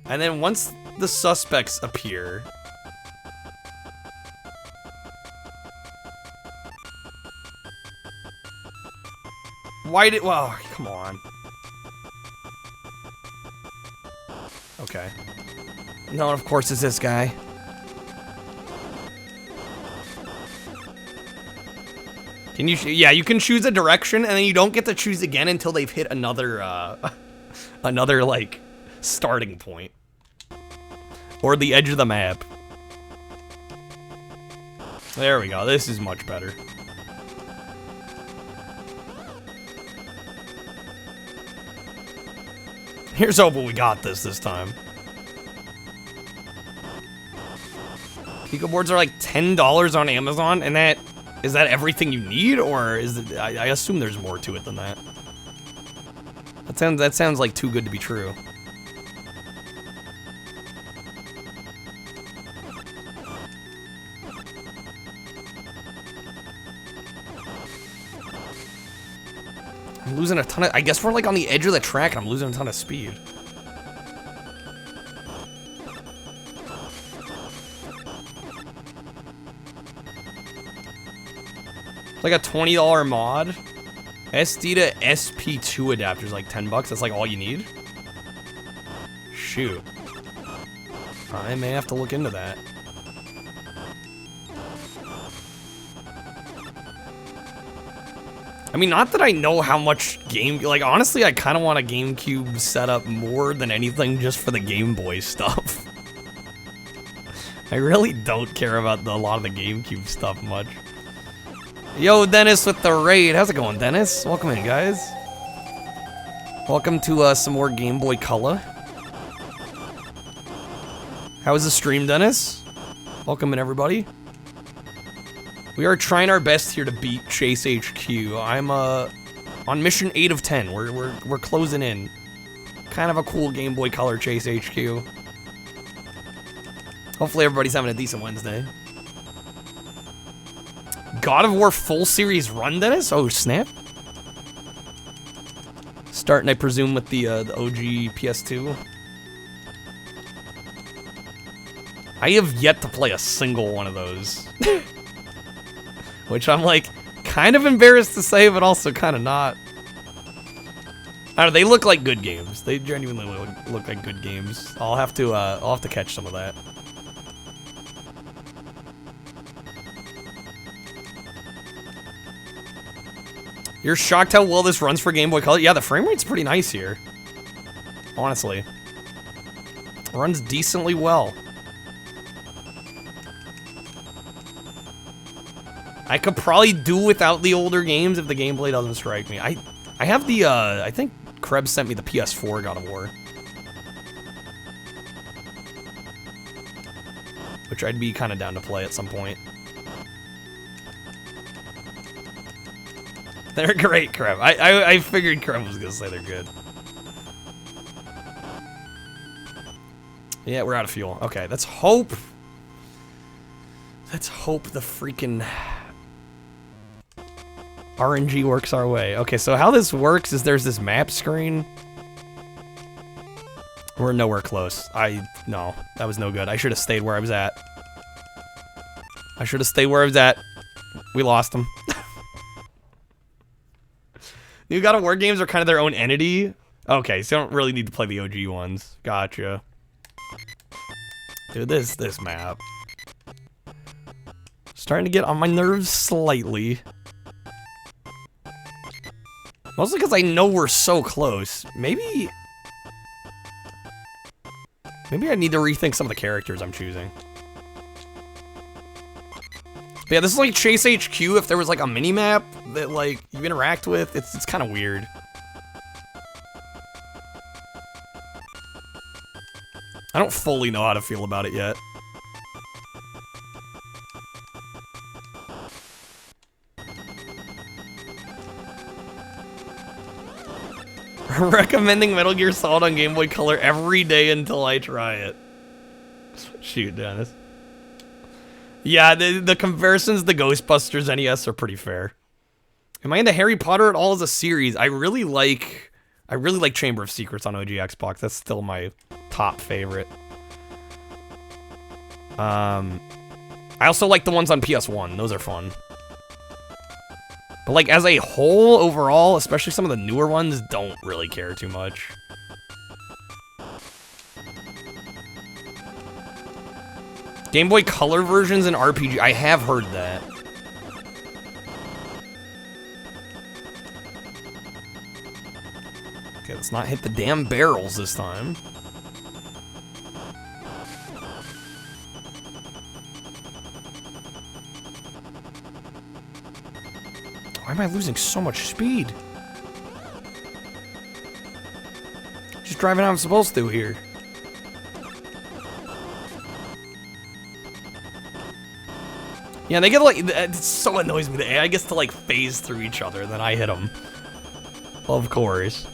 And then once the suspects appear... Well, come on. Okay. No, of course it's this guy. Can you? Yeah, you can choose a direction, and then you don't get to choose again until they've hit another, another like starting point or the edge of the map. There we go. This is much better. Here's hoping we got this time. Pico boards are like $10 on Amazon, and is that everything you need, or is it? I assume there's more to it than that. That sounds like too good to be true. I'm losing a ton of. I guess we're like on the edge of the track, and I'm losing a ton of speed. Like a $20 mod. SD to SP2 adapters, like 10 bucks. That's like all you need. Shoot. I may have to look into that. I mean, not that I know how much like, honestly, I kind of want a GameCube setup more than anything just for the Game Boy stuff. I really don't care about a lot of the GameCube stuff much. Yo, Dennis with the raid. How's it going, Dennis? Welcome in, guys. Welcome to some more Game Boy Color. How was the stream, Dennis? Welcome in, everybody. We are trying our best here to beat Chase HQ. I'm on mission 8 of 10. We're closing in. Kind of a cool Game Boy Color Chase HQ. Hopefully everybody's having a decent Wednesday. God of War full series run, Dennis? Oh, snap. Starting, I presume, with the OG PS2. I have yet to play a single one of those. Which I'm like, kind of embarrassed to say, but also kind of not. I don't know, they look like good games. They genuinely look like good games. I'll have to catch some of that. You're shocked how well this runs for Game Boy Color? Yeah, the frame rate's pretty nice here. Honestly. It runs decently well. I could probably do without the older games if the gameplay doesn't strike me. I have the, I think Krebs sent me the PS4 God of War. Which I'd be kind of down to play at some point. They're great, Krebs. I figured Krebs was gonna say they're good. Yeah, we're out of fuel. Okay, let's hope. Let's hope the freaking RNG works our way. Okay, so how this works is there's this map screen. We're nowhere close. No, that was no good. I should have stayed where I was at. I should have stayed where I was at. We lost him. New God of War games are kind of their own entity. Okay, so you don't really need to play the OG ones. Gotcha. Dude, this map. Starting to get on my nerves slightly. Mostly because I know we're so close. Maybe I need to rethink some of the characters I'm choosing. But yeah, this is like Chase HQ if there was like a mini-map that like you interact with. It's kind of weird. I don't fully know how to feel about it yet. Recommending Metal Gear Solid on Game Boy Color every day until I try it. Shoot, Dennis. Yeah, the comparisons to Ghostbusters NES are pretty fair. Am I into Harry Potter at all as a series? I really like Chamber of Secrets on OG Xbox. That's still my top favorite. I also like the ones on PS1. Those are fun. But like as a whole, overall, especially some of the newer ones, don't really care too much. Game Boy Color versions and RPG, I have heard that. Okay, let's not hit the damn barrels this time. Why am I losing so much speed? Just driving how I'm supposed to here. Yeah, they get like, it so annoys me. The AI gets to like phase through each other, and then I hit them. Of course.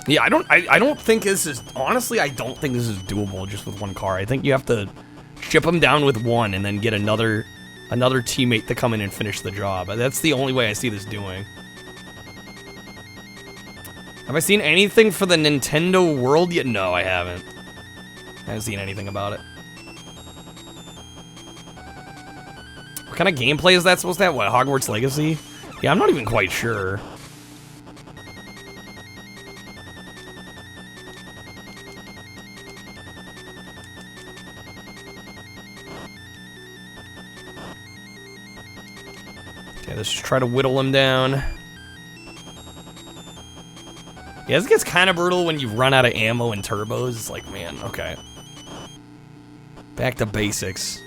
Yeah, I don't think this is, honestly, I don't think this is doable just with one car. I think you have to ship them down with one and then get another teammate to come in and finish the job. That's the only way I see this doing. Have I seen anything for the Nintendo World yet? No, I haven't. I haven't seen anything about it. What kind of gameplay is that supposed to have? What, Hogwarts Legacy? Yeah, I'm not even quite sure. Okay, let's just try to whittle him down. Yeah, this gets kind of brutal when you run out of ammo and turbos. It's like, man, okay. Back to basics.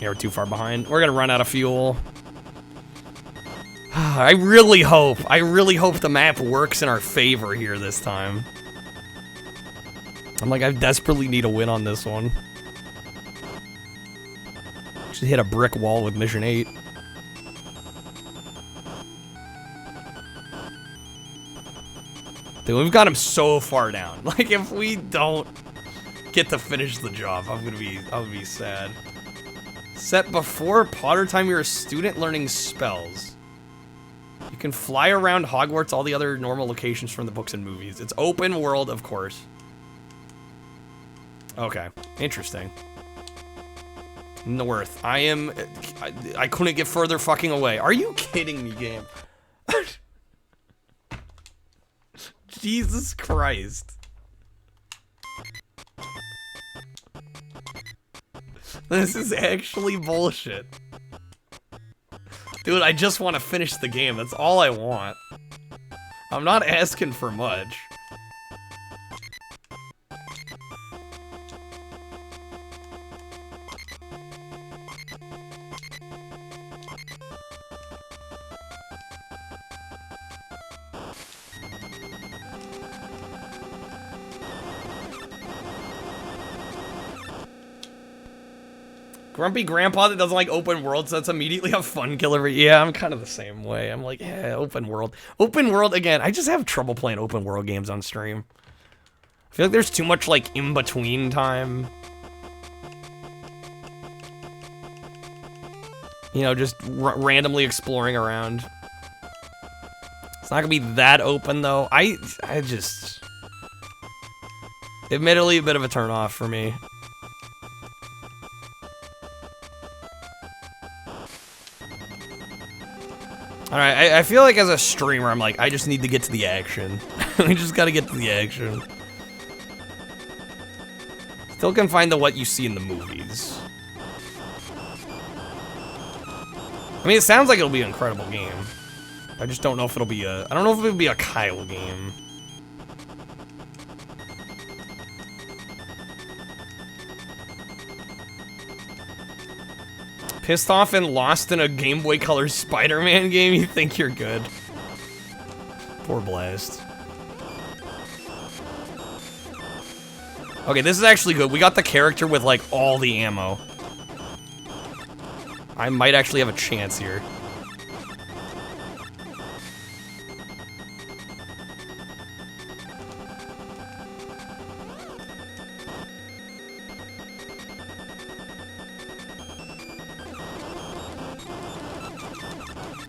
Yeah, we're too far behind. We're gonna run out of fuel. I really hope the map works in our favor here this time. I'm like, I desperately need a win on this one. Just hit a brick wall with Mission 8. Dude, we've got him so far down. Like, if we don't get to finish the job, I'm gonna be sad. Set before Potter time, you're a student learning spells. You can fly around Hogwarts, all the other normal locations from the books and movies. It's open world, of course. Okay, interesting. North. I couldn't get further fucking away. Are you kidding me, game? Jesus Christ. This is actually bullshit. Dude, I just want to finish the game. That's all I want. I'm not asking for much. Grumpy grandpa that doesn't like open world, so that's immediately a fun killer. Yeah, I'm kind of the same way. I'm like, yeah, open world. Open world, again, I just have trouble playing open world games on stream. I feel like there's too much, like, in-between time. You know, just randomly exploring around. It's not gonna be that open, though. I just... Admittedly, a bit of a turn-off for me. Alright, I feel like as a streamer, I'm like, I just need to get to the action. We just gotta get to the action. Still confined to what you see in the movies. I mean, it sounds like it'll be an incredible game. I just don't know if it'll be a... I don't know if it'll be a Kyle game. Pissed off and lost in a Game Boy Color Spider-Man game? You think you're good. Poor Blast. Okay, this is actually good. We got the character with, like, all the ammo. I might actually have a chance here.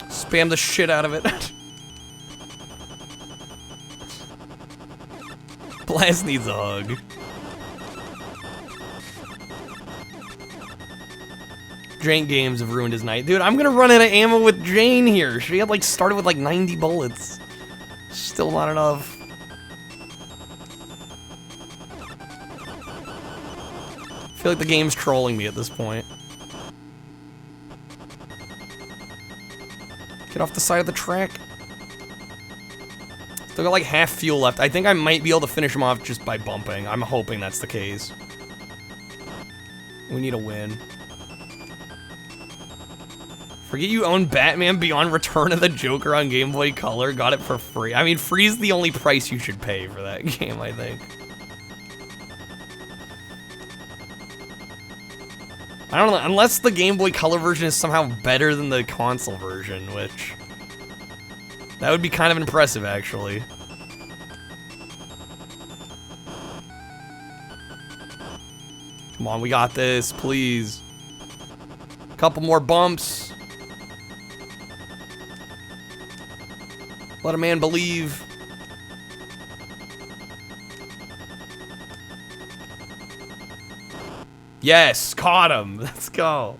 Spam the shit out of it. Blast needs a hug. Jane games have ruined his night. Dude, I'm gonna run out of ammo with Jane here. She had, like, started with, like, 90 bullets. Still not enough. I feel like the game's trolling me at this point. Get off the side of the track. Still got like half fuel left. I think I might be able to finish him off just by bumping. I'm hoping that's the case. We need a win. Forget you own Batman Beyond Return of the Joker on Game Boy Color. Got it for free. I mean, free's the only price you should pay for that game, I think. I don't know, unless the Game Boy Color version is somehow better than the console version, which... That would be kind of impressive, actually. Come on, we got this, please. Couple more bumps. Let a man believe. Yes, caught him. Let's go.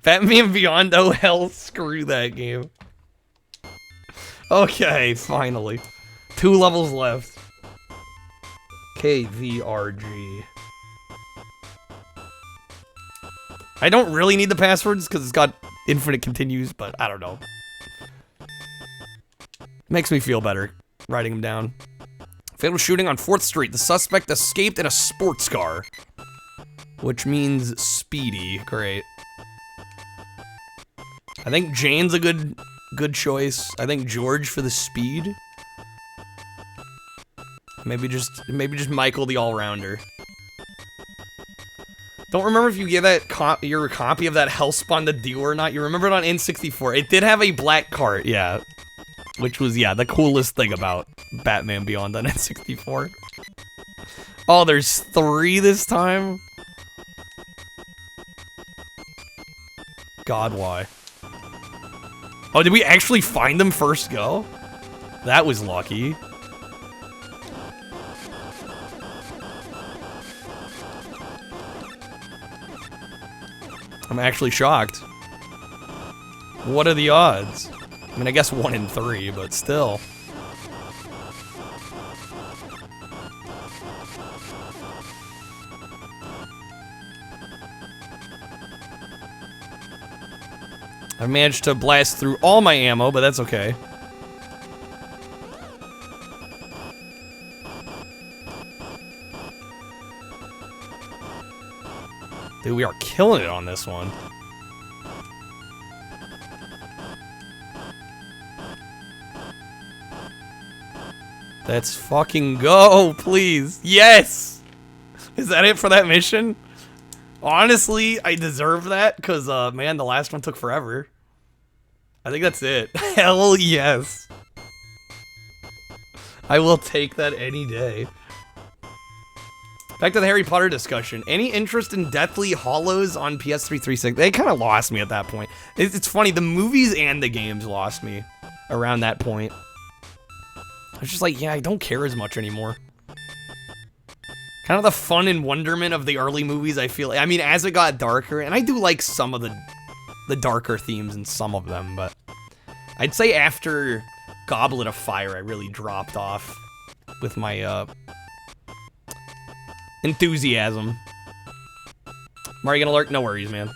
Batman Beyond, oh hell, screw that game. Okay, finally. 2 levels left. KVRG. I don't really need the passwords because it's got infinite continues, but I don't know. Makes me feel better writing them down. Fatal shooting on 4th Street. The suspect escaped in a sports car. Which means speedy. Great. I think Jane's a good choice. I think George for the speed. Maybe just Michael the all-rounder. Don't remember if you gave that your copy of that Hellspawn to Dio or not. You remember it on N64. It did have a black cart, yeah. Which was, yeah, the coolest thing about Batman Beyond on N64. Oh, there's 3 this time? God, why? Oh, did we actually find them first go? That was lucky. I'm actually shocked. What are the odds? I mean, I guess 1 in 3, but still. I managed to blast through all my ammo, but that's okay. Dude, we are killing it on this one. Let's fucking go, please. Yes! Is that it for that mission? Honestly, I deserve that, because, man, the last one took forever. I think that's it. Hell yes. I will take that any day. Back to the Harry Potter discussion. Any interest in Deathly Hallows on PS3 360? They kind of lost me at that point. It's funny, the movies and the games lost me around that point. I was just like, yeah, I don't care as much anymore. Kind of the fun and wonderment of the early movies, I feel. I mean, as it got darker, and I do like some of the darker themes in some of them, but I'd say after Goblet of Fire, I really dropped off with my enthusiasm. Mario gonna lurk? No worries, man.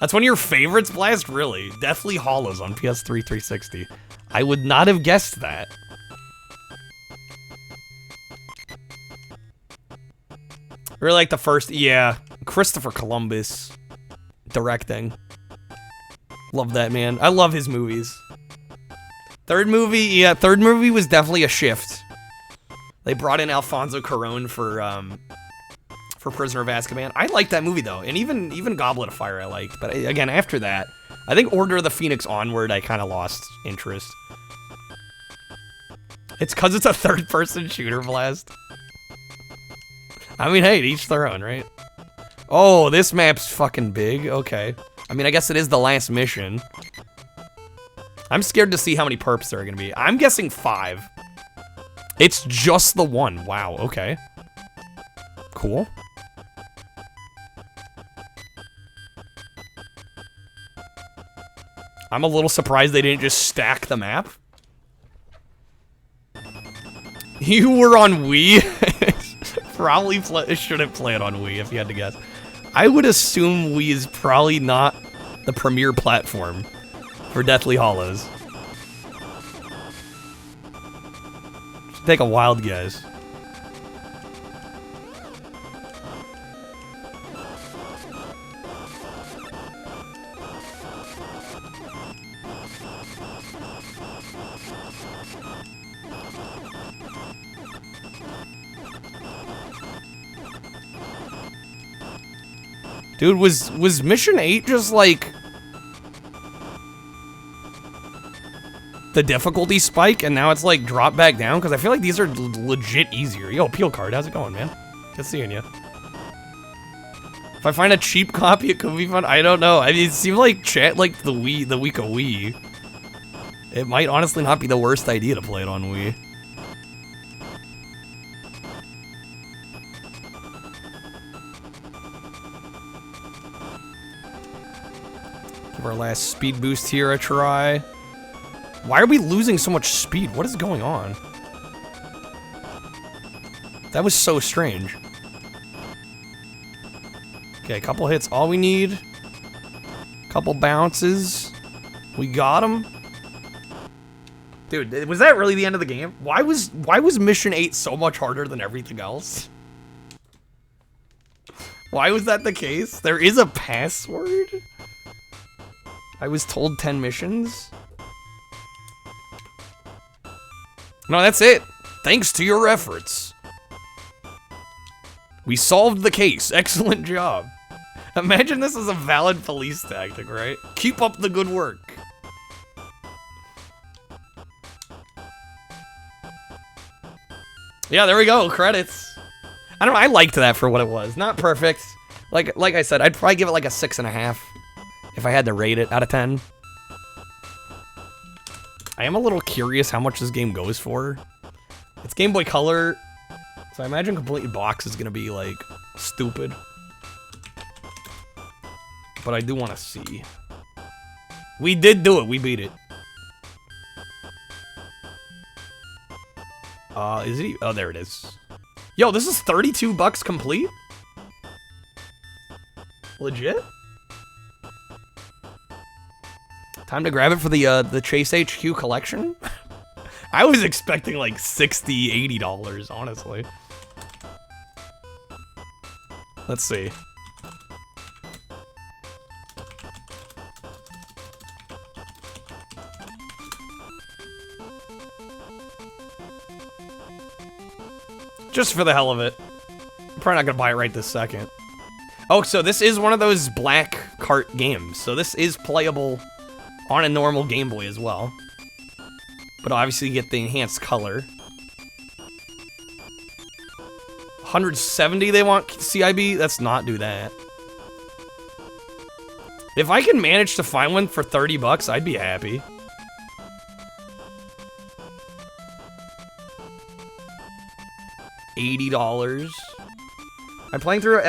That's one of your favorites, Blast? Really? Deathly Hallows on PS3 360. I would not have guessed that. Really like the first, yeah, Christopher Columbus directing. Love that, man. I love his movies. Third movie, yeah, third movie was definitely a shift. They brought in Alfonso Cuarón for Prisoner of Azkaban. I liked that movie though, and even Goblet of Fire I liked. But again, after that, I think Order of the Phoenix onward, I kind of lost interest. It's because it's a third-person shooter, Blast. I mean, hey, to each their own, right? Oh, this map's fucking big. Okay. I mean, I guess it is the last mission. I'm scared to see how many perps there are gonna be. I'm guessing 5. It's just the 1. Wow, okay. Cool. I'm a little surprised they didn't just stack the map. You were on Wii? Probably shouldn't play it on Wii if you had to guess. I would assume Wii is probably not the premier platform for Deathly Hallows. Just take a wild guess. Dude, was Mission 8 just like the difficulty spike and now it's like dropped back down? Because I feel like these are legit easier. Yo, Peel Card, how's it going, man? Good seeing you. If I find a cheap copy, it could be fun. I don't know. I mean, it seemed like chat like the week of Wii. It might honestly not be the worst idea to play it on Wii. our last speed boost here a try. Why are we losing so much speed? What is going on? That was so strange. Okay, a couple hits, all we need. Couple bounces. We got him. Dude, was that really the end of the game? Why was Mission 8 so much harder than everything else? Why was that the case? There is a password? I was told 10 missions? No, that's it. Thanks to your efforts. We solved the case. Excellent job. Imagine this is a valid police tactic, right? Keep up the good work. Yeah, there we go. Credits. I don't know. I liked that for what it was. Not perfect. Like I said, I'd probably give it like a 6.5 if I had to rate it out of 10. I am a little curious how much this game goes for. It's Game Boy Color, so I imagine complete box is gonna be like stupid. But I do want to see. We did do it. We beat it. Is it? Oh, there it is. Yo, this is 32 bucks complete? Legit? Time to grab it for the Chase HQ collection? I was expecting like $60, $80, honestly. Let's see. Just for the hell of it. I'm probably not gonna buy it right this second. Oh, so this is one of those black cart games. So this is playable on a normal Game Boy as well. But obviously you get the enhanced color. 170 they want CIB? Let's not do that. If I can manage to find one for 30 bucks, I'd be happy. $80. I'm playing through,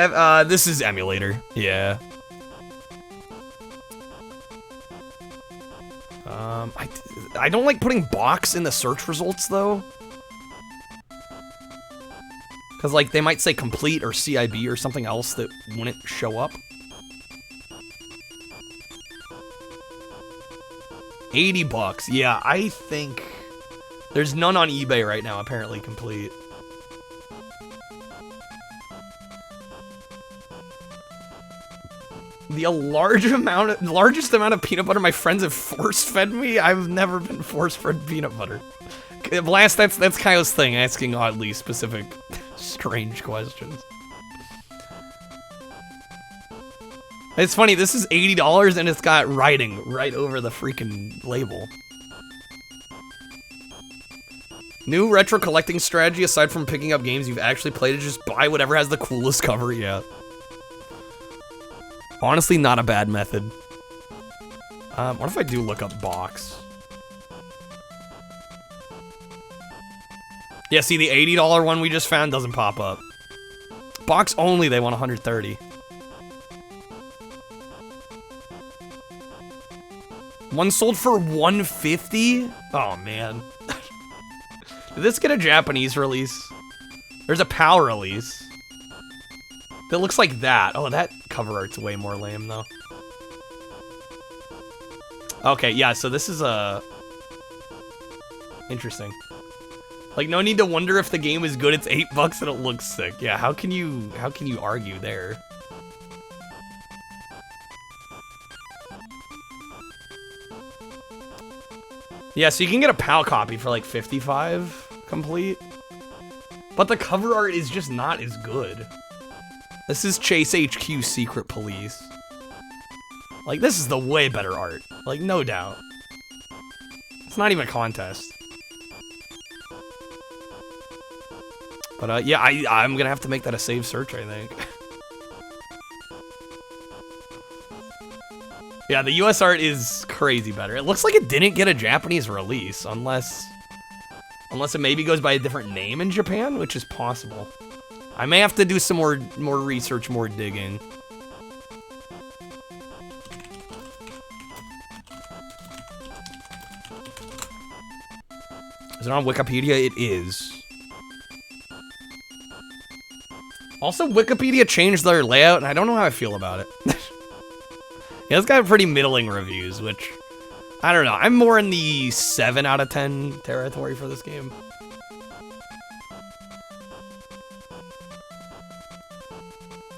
this is emulator, yeah. I don't like putting box in the search results though. Cause like they might say complete or CIB or something else that wouldn't show up. 80 bucks, yeah, I think there's none on eBay right now, apparently complete. The largest amount of peanut butter my friends have force-fed me? I've never been force-fed peanut butter. Blast, that's Kyle's thing, asking oddly specific, strange questions. It's funny, this is $80 and it's got writing right over the freaking label. New retro collecting strategy, aside from picking up games you've actually played, is just buy whatever has the coolest cover yet. Honestly, not a bad method. What if I do look up box? Yeah, see, the $80 one we just found doesn't pop up. Box only, they want 130. One sold for 150? Oh, man. Did this get a Japanese release? There's a PAL release. That looks like that. Oh, that cover art's way more lame, though. Okay, yeah, so this is, interesting. Like, no need to wonder if the game is good, it's $8 and it looks sick. Yeah, how can you argue there? Yeah, so you can get a PAL copy for like 55 complete. But the cover art is just not as good. This is Chase HQ Secret Police. Like, this is the way better art. Like, no doubt. It's not even a contest. But, yeah, I'm gonna have to make that a save search, I think. Yeah, the US art is crazy better. It looks like it didn't get a Japanese release, unless it maybe goes by a different name in Japan, which is possible. I may have to do some more research, more digging. Is it on Wikipedia? It is. Also, Wikipedia changed their layout, and I don't know how I feel about it. Yeah, it's got pretty middling reviews, which, I don't know. I'm more in the 7 out of 10 territory for this game.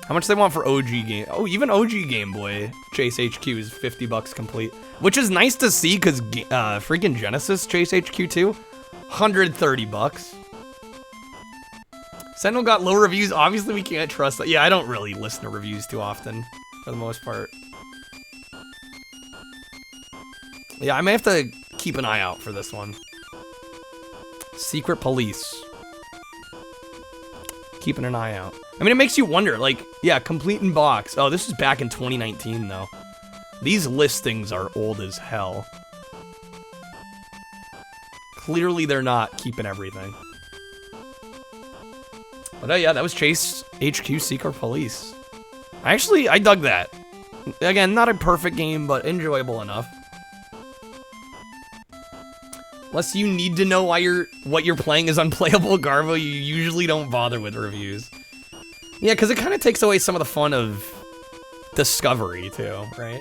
How much they want for OG game? Oh, even OG Game Boy Chase HQ is $50 complete, which is nice to see because freaking Genesis Chase HQ 2, $130. Sentinel got low reviews. Obviously, we can't trust that. Yeah, I don't really listen to reviews too often, for the most part. Yeah, I may have to keep an eye out for this one. Secret Police. Keeping an eye out. I mean, it makes you wonder, like, yeah, complete in box. Oh, this was back in 2019, though. These listings are old as hell. Clearly, they're not keeping everything. But yeah, that was Chase HQ Secret Police. I dug that. Again, not a perfect game, but enjoyable enough. Unless you need to know why what you're playing is unplayable, Garbo, you usually don't bother with reviews. Yeah, because it kind of takes away some of the fun of discovery, too, right?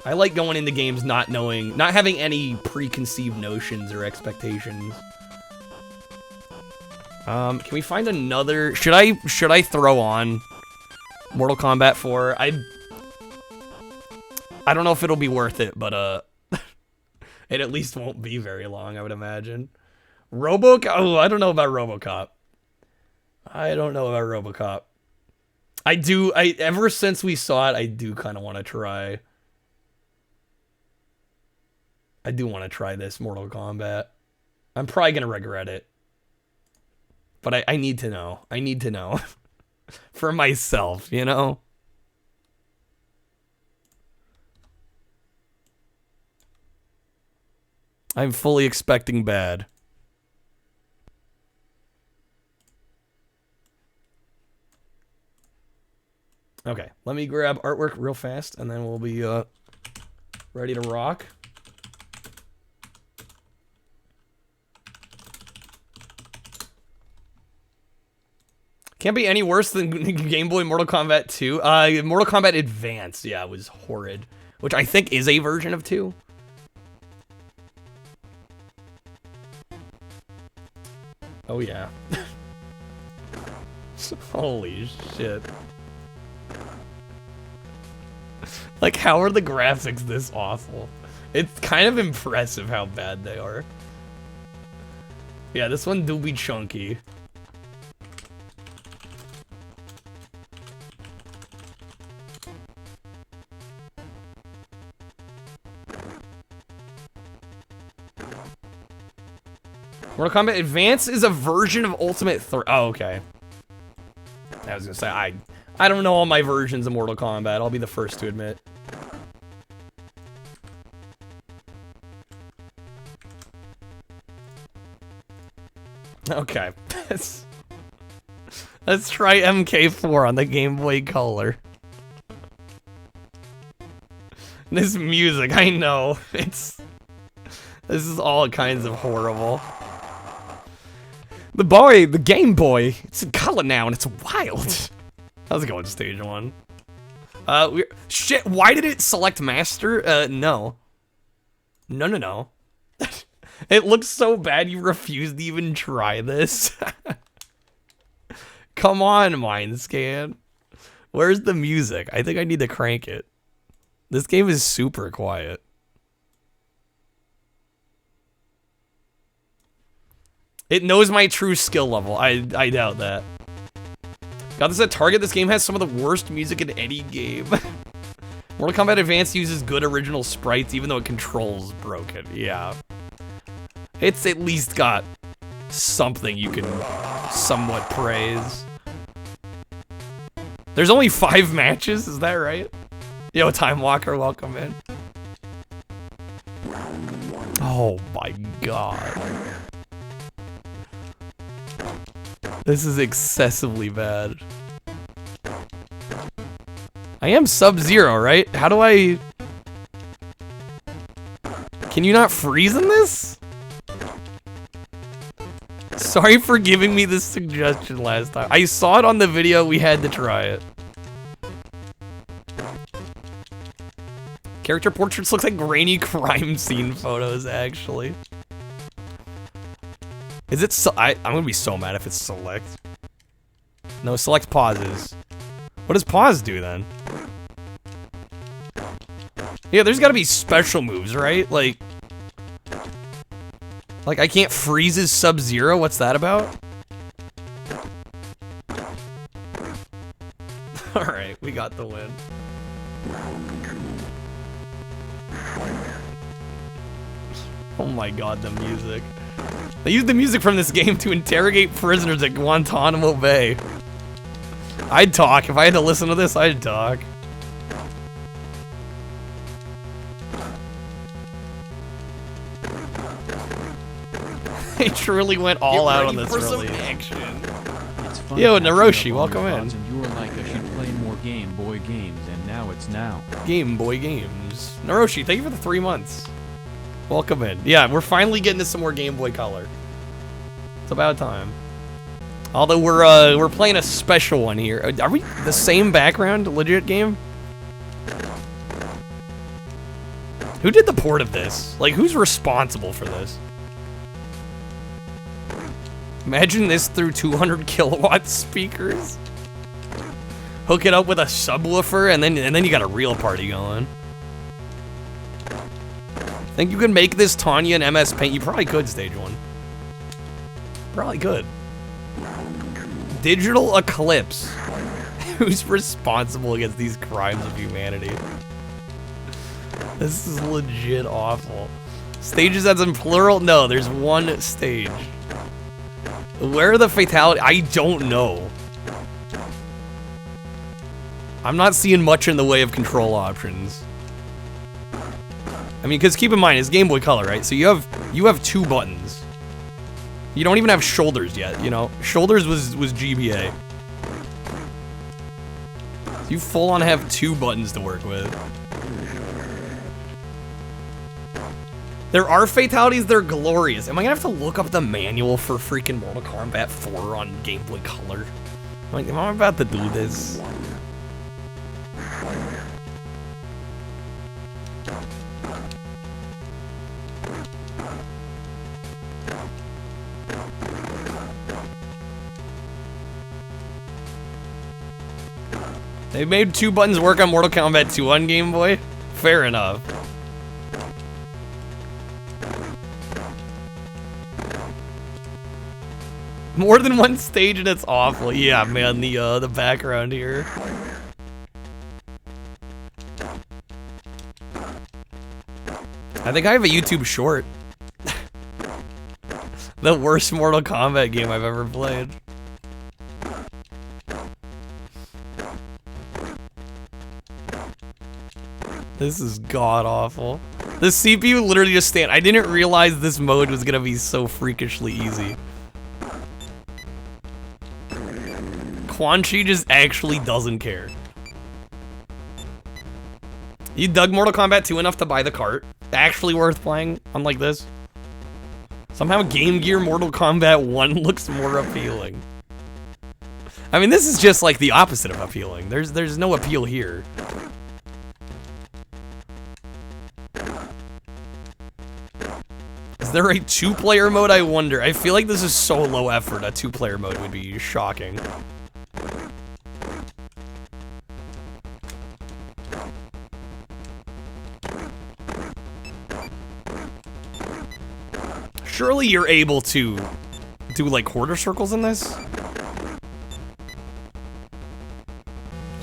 I like going into games not having any preconceived notions or expectations. Can we find another? Should I throw on Mortal Kombat 4? I don't know if it'll be worth it, but it at least won't be very long, I would imagine. Oh, I don't know about RoboCop. Ever since we saw it, I do kind of want to try. I do want to try this Mortal Kombat. I'm probably going to regret it. But I need to know. I need to know. For myself, you know? I'm fully expecting bad. Okay, let me grab artwork real fast, and then we'll be ready to rock. Can't be any worse than Game Boy Mortal Kombat 2. Mortal Kombat Advance, yeah, was horrid. Which I think is a version of 2. Oh, yeah. Holy shit. Like, how are the graphics this awful? It's kind of impressive how bad they are. Yeah, this one do be chunky. Mortal Kombat Advance is a version of Ultimate Oh, okay. I was gonna say, I don't know all my versions of Mortal Kombat, I'll be the first to admit. Okay, let's try MK4 on the Game Boy Color. This music, I know, this is all kinds of horrible. The Game Boy, it's in color now and it's wild. How's it going, stage 1? Shit, why did it select master? No. No. It looks so bad you refused to even try this. Come on, Mindscan. Where's the music? I think I need to crank it. This game is super quiet. It knows my true skill level. I doubt that. Got this at Target. This game has some of the worst music in any game. Mortal Kombat Advance uses good original sprites, even though it controls broken. Yeah. It's at least got something you can somewhat praise. There's only 5 matches, is that right? Yo, Time Walker, welcome in. Oh my god. This is excessively bad. I am Sub-Zero, right? How do I... Can you not freeze in this? Sorry for giving me this suggestion last time. I saw it on the video, we had to try it. Character portraits looks like grainy crime scene photos, actually. Is it I'm gonna be so mad if it's select. No, select pauses. What does pause do then? Yeah, there's gotta be special moves, right? Like I can't freeze his Sub-Zero? What's that about? Alright, we got the win. Oh my god, the music. They used the music from this game to interrogate prisoners at Guantanamo Bay. I'd talk. If I had to listen to this, I'd talk. They truly went all out on this release. Yo, Naroshi, welcome in. And you were like, I should play more Game Boy games, and now it's now. Game Boy games. Naroshi, thank you for the 3 months. Welcome in. Yeah, we're finally getting to some more Game Boy Color. It's about time. Although we're playing a special one here. Are we the same background, legit game? Who did the port of this? Like, who's responsible for this? Imagine this through 200 kilowatt speakers. Hook it up with a subwoofer, and then you got a real party going. Think you can make this Tanya in MS Paint? You probably could, stage 1. Probably could. Digital Eclipse. Who's responsible against these crimes of humanity? This is legit awful. Stages as in plural? No, there's one stage. Where are the fatalities? I don't know. I'm not seeing much in the way of control options. I mean, because keep in mind, it's Game Boy Color, right? So you have 2 buttons. You don't even have shoulders yet, you know? Shoulders was GBA. You full on have 2 buttons to work with. There are fatalities that are glorious. Am I gonna have to look up the manual for freaking Mortal Kombat 4 on Game Boy Color? Like, am I about to do this? They made 2 buttons work on Mortal Kombat 2 on Game Boy? Fair enough. More than one stage and it's awful. Yeah, man, the background here. I think I have a YouTube short. The worst Mortal Kombat game I've ever played. This is god-awful. The CPU literally just stand. I didn't realize this mode was gonna be so freakishly easy. Quan Chi just actually doesn't care. You dug Mortal Kombat 2 enough to buy the cart? Actually worth playing, unlike this. Somehow Game Gear Mortal Kombat 1 looks more appealing. I mean, this is just like the opposite of appealing. There's no appeal here. Is there a 2-player mode, I wonder? I feel like this is so low effort, a 2-player mode would be shocking. Surely you're able to do like quarter circles in this?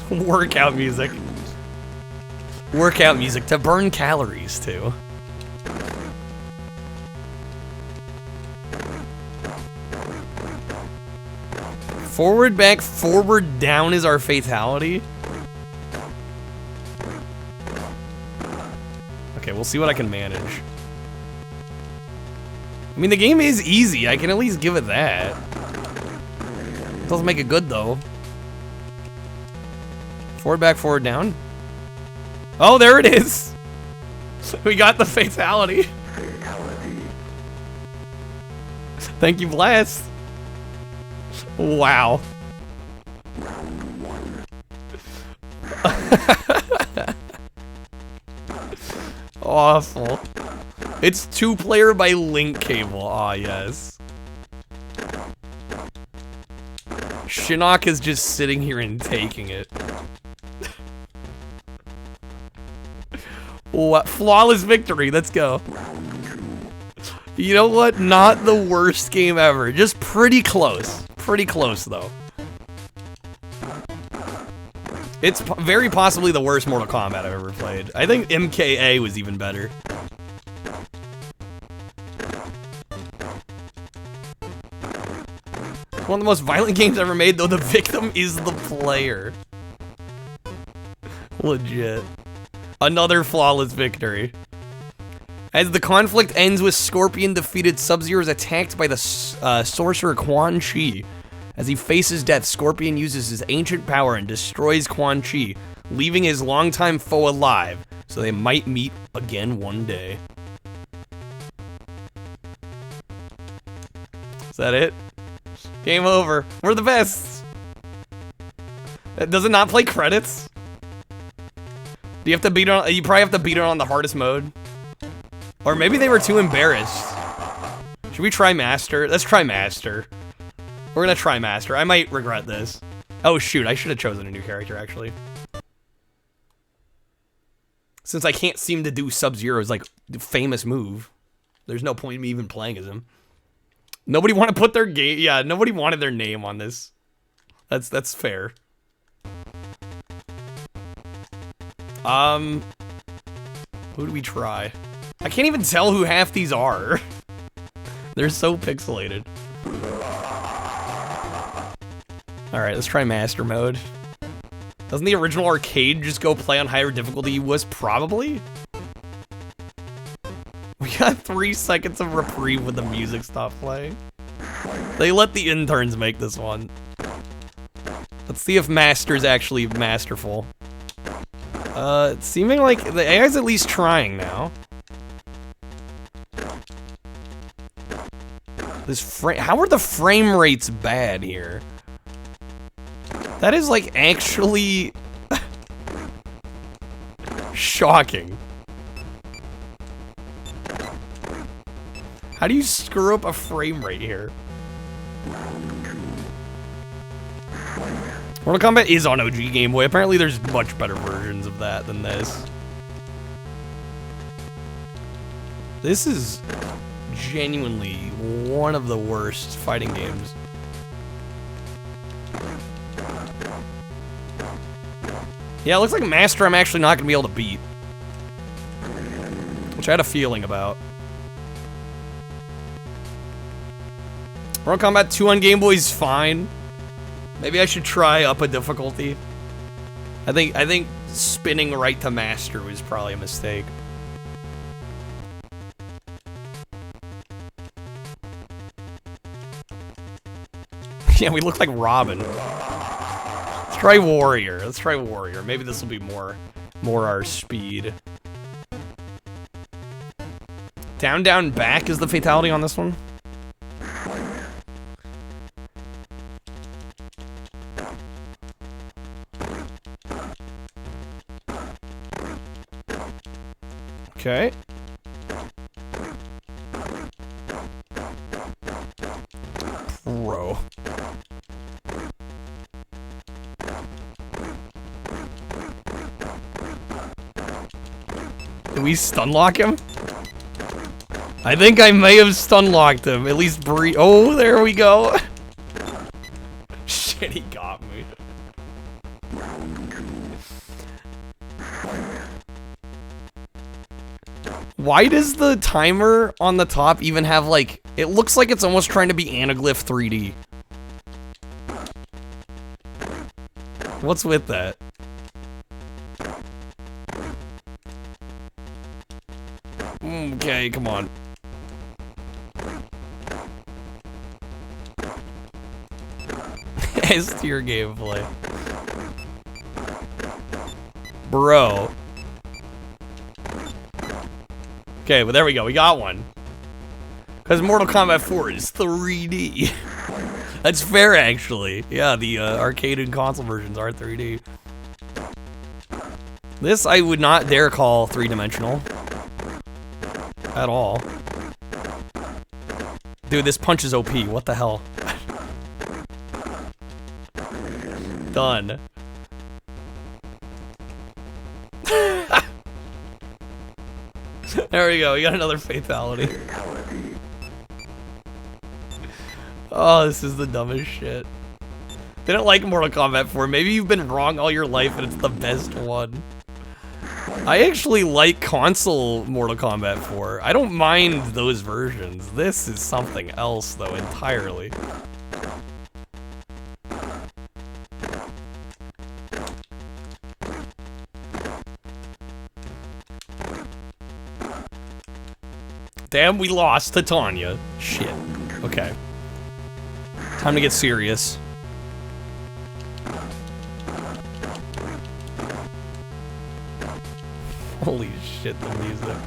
Workout music. Workout music to burn calories too. Forward, back, forward, down is our fatality. Okay, we'll see what I can manage. I mean, the game is easy. I can at least give it that. Doesn't make it good, though. Forward, back, forward, down. Oh, there it is. We got the fatality. Thank you, Blast. Wow. Awful. It's 2-player by link cable. Ah, yes. Shinnok is just sitting here and taking it. What? Flawless victory. Let's go. You know what? Not the worst game ever. Just pretty close. Pretty close, though. It's very possibly the worst Mortal Kombat I've ever played. I think MKA was even better. One of the most violent games ever made, though the victim is the player. Legit. Another flawless victory. As the conflict ends with Scorpion defeated, Sub-Zero is attacked by the sorcerer Quan Chi. As he faces death, Scorpion uses his ancient power and destroys Quan Chi, leaving his longtime foe alive, so they might meet again one day. Is that it? Game over. We're the best. Does it not play credits? Do you have to beat it on? You probably have to beat it on the hardest mode. Or maybe they were too embarrassed. Should we try Master? Let's try Master. We're gonna try Master. I might regret this. Oh shoot, I should have chosen a new character actually. Since I can't seem to do Sub-Zero's like famous move, there's no point in me even playing as him. Nobody want to put their game. Yeah, nobody wanted their name on this. That's fair. Who do we try? I can't even tell who half these are. They're so pixelated. Alright, let's try Master Mode. Doesn't the original arcade just go play on higher difficulty? Was probably? We got 3 seconds of reprieve when the music stopped playing. They let the interns make this one. Let's see if Master's actually masterful. It's seeming like the AI's at least trying now. How are the frame rates bad here? That is like actually shocking. How do you screw up a frame rate here? Mortal Kombat is on OG Game Boy. Apparently there's much better versions of that than this. This is genuinely one of the worst fighting games. Yeah, it looks like Master I'm actually not going to be able to beat. Which I had a feeling about. Mortal Kombat 2 on Game Boy is fine. Maybe I should try up a difficulty. I think spinning right to Master was probably a mistake. Yeah, we look like Robin. Let's try Warrior. Let's try Warrior. Maybe this will be more our speed. Down, down, back is the fatality on this one. Okay. Bro. Did we stun lock him? I think I may have stun locked him. At least breathe. Oh, there we go. Shit, he got me. Why does the timer on the top even have like, it looks like it's almost trying to be Anaglyph 3D. What's with that? Okay, come on. As to your gameplay. Bro. Okay, well there we go, we got one. Because Mortal Kombat 4 is 3D. That's fair, actually. Yeah, the arcade and console versions are 3D. This I would not dare call three-dimensional. At all. Dude, this punch is OP. What the hell? Done. There we go. We got another fatality. Oh, this is the dumbest shit. Didn't like Mortal Kombat 4. Maybe you've been wrong all your life and it's the best one. I actually like console Mortal Kombat 4. I don't mind those versions. This is something else, though, entirely. Damn, we lost to Tanya. Shit. Okay. Time to get serious. Holy shit, the music.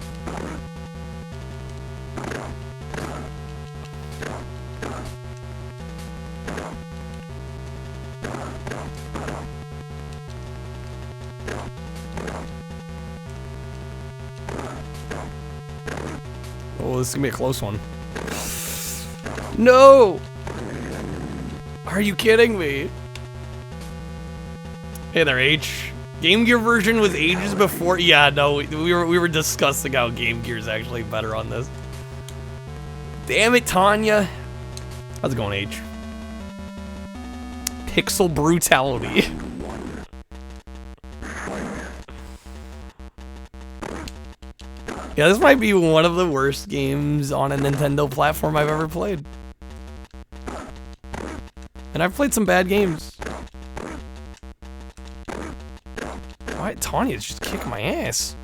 Oh, this is gonna be a close one. No! Are you kidding me? Hey there, H. Game Gear version was ages before. Yeah, no, we were discussing how Game Gear is actually better on this. Damn it, Tanya. How's it going, H? Pixel brutality. Yeah, this might be one of the worst games on a Nintendo platform I've ever played. And I've played some bad games. Why, Tanya's just kicking my ass.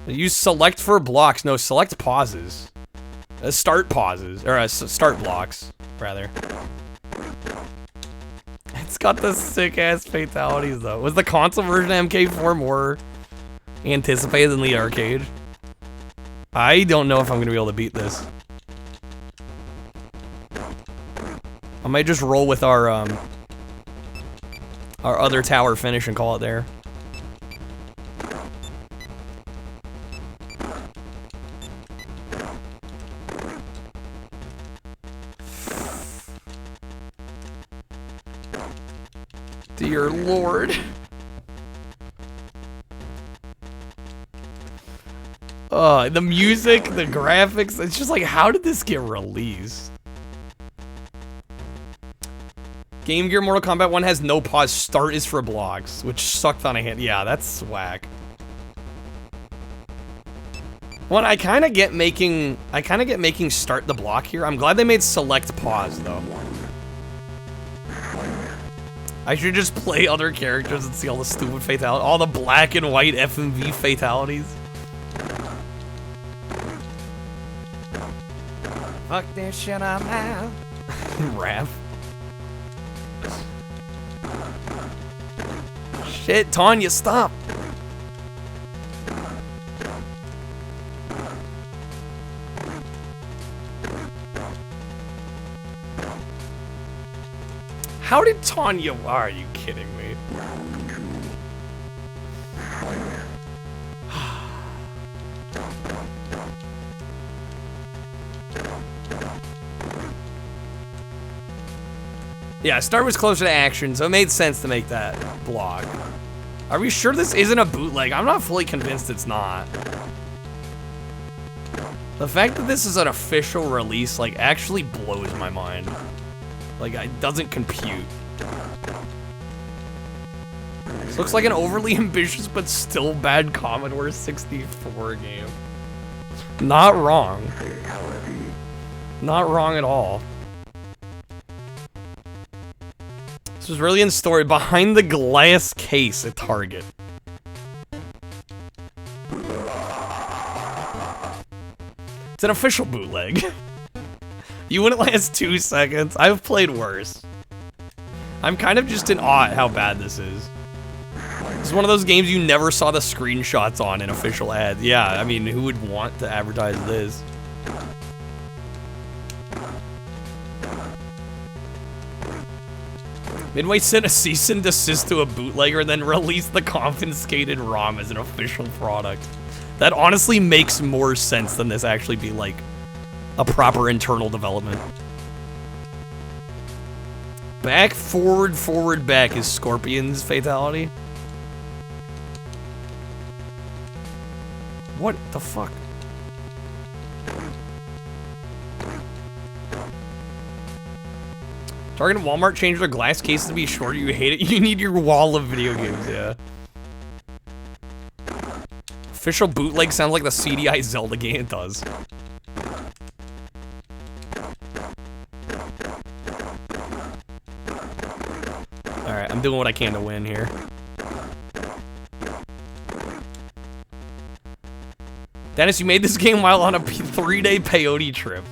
Use select for blocks. No, select pauses. Start pauses. Or start blocks, rather. It's got the sick-ass fatalities, though. Was the console version of MK4 more anticipated than the arcade? I don't know if I'm gonna be able to beat this. I might just roll with our other tower finish and call it there. Dear Lord. The music, the graphics, it's just like, how did this get released? Game Gear Mortal Kombat 1 has no pause. Start is for blocks, which sucked on a hit. Yeah, that's whack. Well, I kind of get making start the block here. I'm glad they made select pause though. I should just play other characters and see all the stupid fatalities, all the black and white FMV fatalities. Fuck this shit up now. Raph. Shit, Tanya, stop. How did Tanya? Are you kidding me? Yeah, start was closer to action, so it made sense to make that block. Are we sure this isn't a bootleg? I'm not fully convinced it's not. The fact that this is an official release, like, actually blows my mind. Like, it doesn't compute. This looks like an overly ambitious but still bad Commodore 64 game. Not wrong. Not wrong at all. This was really in story behind the glass case at Target. It's an official bootleg. You wouldn't last 2 seconds. I've played worse. I'm kind of just in awe at how bad this is. It's one of those games you never saw the screenshots on in official ads. Yeah, I mean, who would want to advertise this? Midway sent a cease and desist to a bootlegger and then released the confiscated ROM as an official product. That honestly makes more sense than this actually be like a proper internal development. Back, forward, forward, back is Scorpion's fatality. What the fuck? Target and Walmart changed their glass cases to be shorter. You hate it. You need your wall of video games, yeah. Official bootleg sounds like the CDI Zelda game it does. Alright, I'm doing what I can to win here. Dennis, you made this game while on a 3-day peyote trip.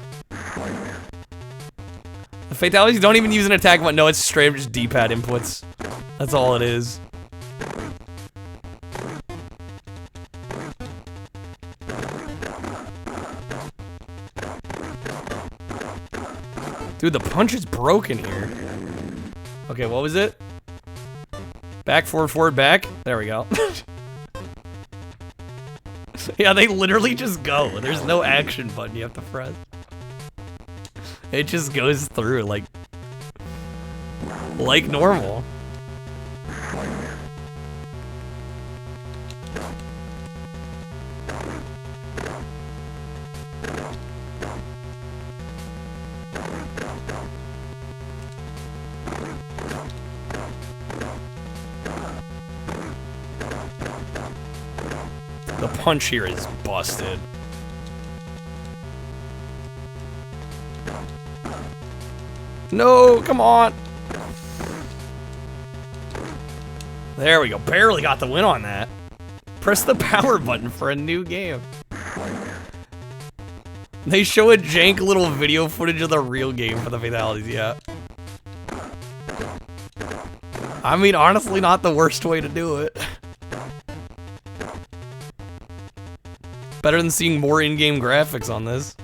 The fatalities don't even use an attack button. No, it's straight up just D-pad inputs. That's all it is. Dude, the punch is broken here. Okay, what was it? Back, forward, forward, back. There we go. Yeah, they literally just go. There's no action button you have to press. It just goes through like normal. The punch here is busted. No, come on. There we go. Barely got the win on that. Press the power button for a new game. They show a jank little video footage of the real game for the fatalities, yeah. I mean, honestly, not the worst way to do it. Better than seeing more in-game graphics on this.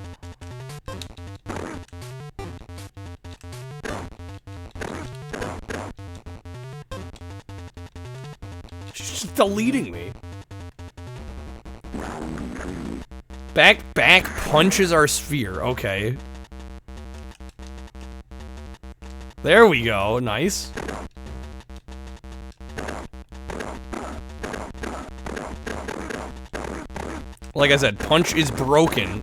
She's just deleting me. Back punches our sphere. Okay. There we go. Nice. Like I said, punch is broken.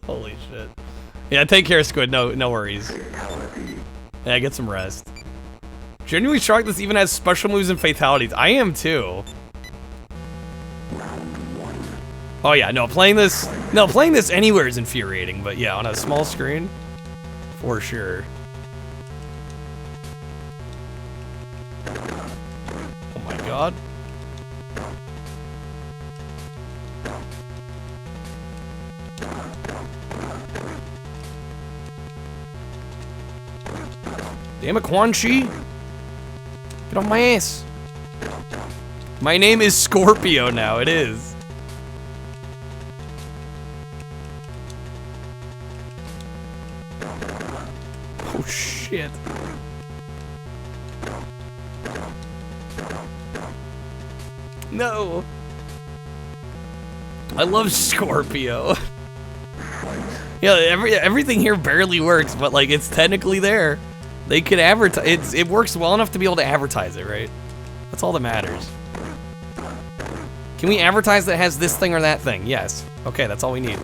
Holy shit. Yeah, take care, Squid. No worries. Yeah, get some rest. Genuinely shocked this even has special moves and fatalities. I am too. Oh yeah, no, playing this anywhere is infuriating, but yeah, on a small screen, for sure. Oh my god. Damn it, Quan Chi. Get off my ass. My name is Scorpio now, it is. Oh shit. No. I love Scorpio. Yeah, everything here barely works, but like it's technically there. They could advertise. It works well enough to be able to advertise it, right? That's all that matters. Can we advertise that it has this thing or that thing? Yes. Okay, that's all we need.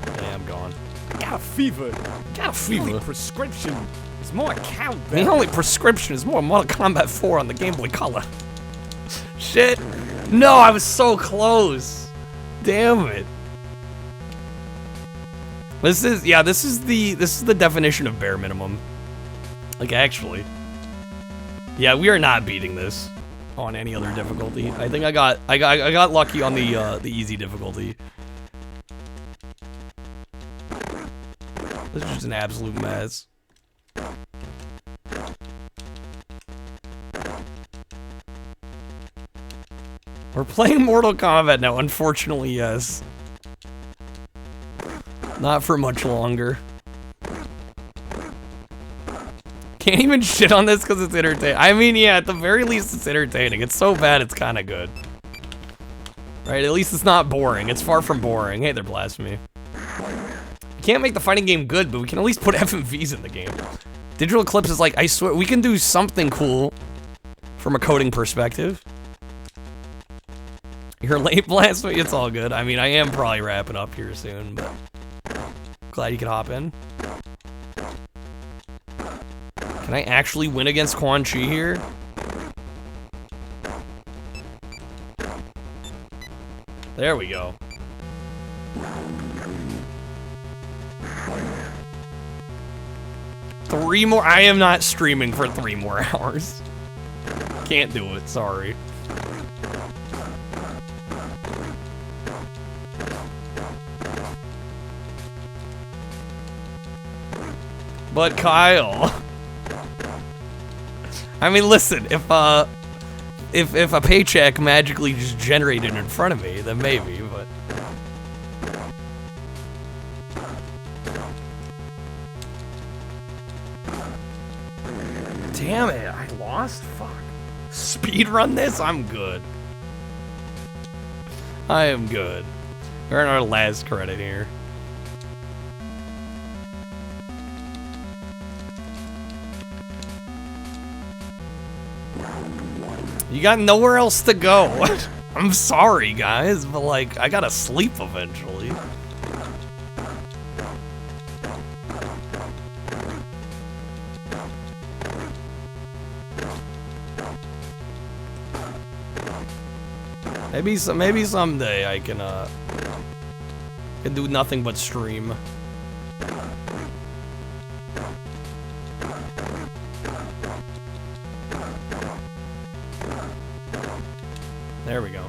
Yeah, I'm gone. I got a fever. Got a fever. The only prescription is more account. The only prescription is more Mortal Kombat 4 on the Game Boy Color. Shit. No, I was so close. Damn it. This is the definition of bare minimum. Like actually. Yeah, we are not beating this on any other difficulty. I think I got lucky on the easy difficulty. This is just an absolute mess. We're playing Mortal Kombat now, unfortunately, yes. Not for much longer. Can't even shit on this because it's entertaining. I mean, yeah, at the very least it's entertaining. It's so bad it's kind of good. Right, at least it's not boring. It's far from boring. Hey there, Blasphemy. We can't make the fighting game good, but we can at least put FMVs in the game. Digital Eclipse is like, I swear, we can do something cool from a coding perspective. You're late, Blasphemy? It's all good. I mean, I am probably wrapping up here soon, but glad you could hop in. Can I actually win against Quan Chi here? There we go. 3 more. I am not streaming for 3 more hours. Can't do it, sorry. But Kyle. I mean, listen, if a paycheck magically just generated in front of me, then maybe, but... Damn it, I lost? Fuck. Speedrun this? I'm good. I am good. We're in our last credit here. You got nowhere else to go. I'm sorry, guys, but like, I gotta sleep eventually. Maybe someday I can do nothing but stream. There we go.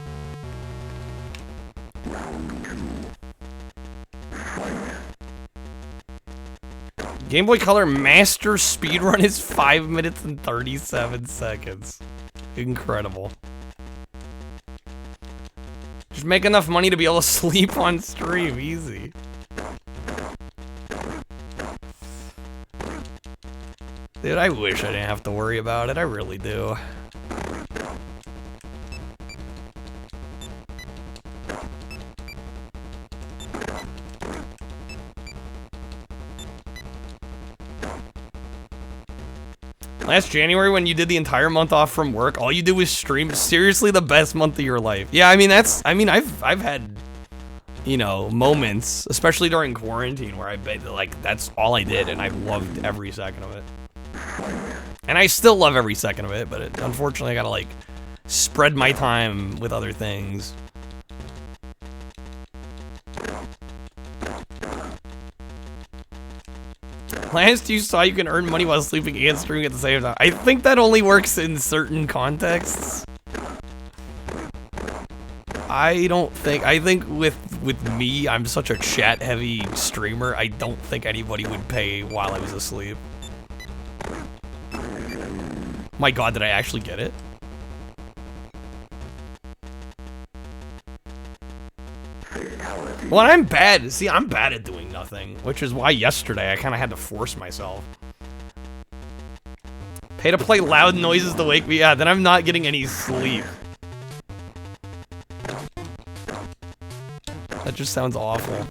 Game Boy Color Master Speedrun is 5 minutes and 37 seconds. Incredible. Just make enough money to be able to sleep on stream. Easy. Dude, I wish I didn't have to worry about it. I really do. Last January when you did the entire month off from work, all you do is stream. Seriously, the best month of your life. Yeah, I mean I've had, you know, moments, especially during quarantine, where that's all I did, and I loved every second of it. And I still love every second of it, but unfortunately I gotta like spread my time with other things. Last you saw you can earn money while sleeping and streaming at the same time. I think that only works in certain contexts. I think with me, I'm such a chat heavy streamer, I don't think anybody would pay while I was asleep. My god, did I actually get it? Well, I'm bad. See, I'm bad at doing nothing, which is why yesterday I kind of had to force myself. Pay to play loud noises to wake me. Yeah, then I'm not getting any sleep. That just sounds awful.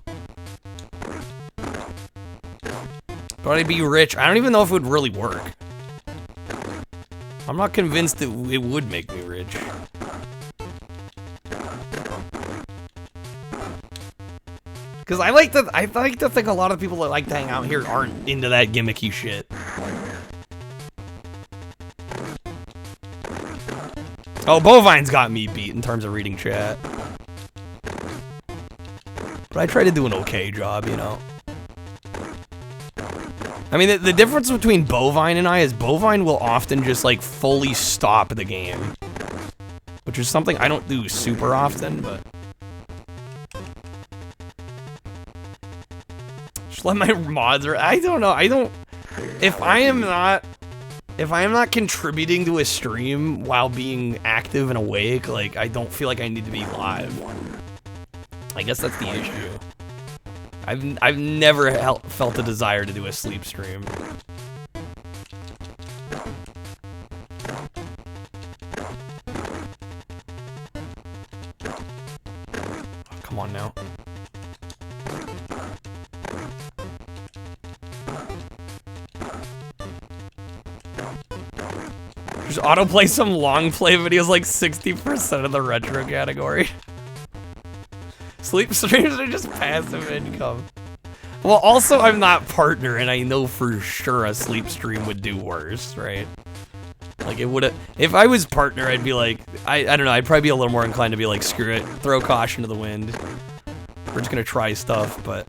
But I'd be rich. I don't even know if it would really work. I'm not convinced it would make me rich. Because I like to think a lot of people that like to hang out here aren't into that gimmicky shit. Oh, Bovine's got me beat in terms of reading chat. But I try to do an okay job, you know. I mean, the difference between Bovine and I is Bovine will often just, like, fully stop the game. Which is something I don't do super often, but... Just let my mods... I don't know, I don't... If I am not contributing to a stream while being active and awake, like, I don't feel like I need to be live. I guess that's the issue. I've never felt a desire to do a sleep stream. Oh, come on now. Just autoplay some long play videos like 60% of the retro category. Sleep streams are just passive income. Well, also, I'm not partner, and I know for sure a sleep stream would do worse, right? Like, it would've... If I was partner, I'd be like... I don't know, I'd probably be a little more inclined to be like, screw it, throw caution to the wind. We're just gonna try stuff, but...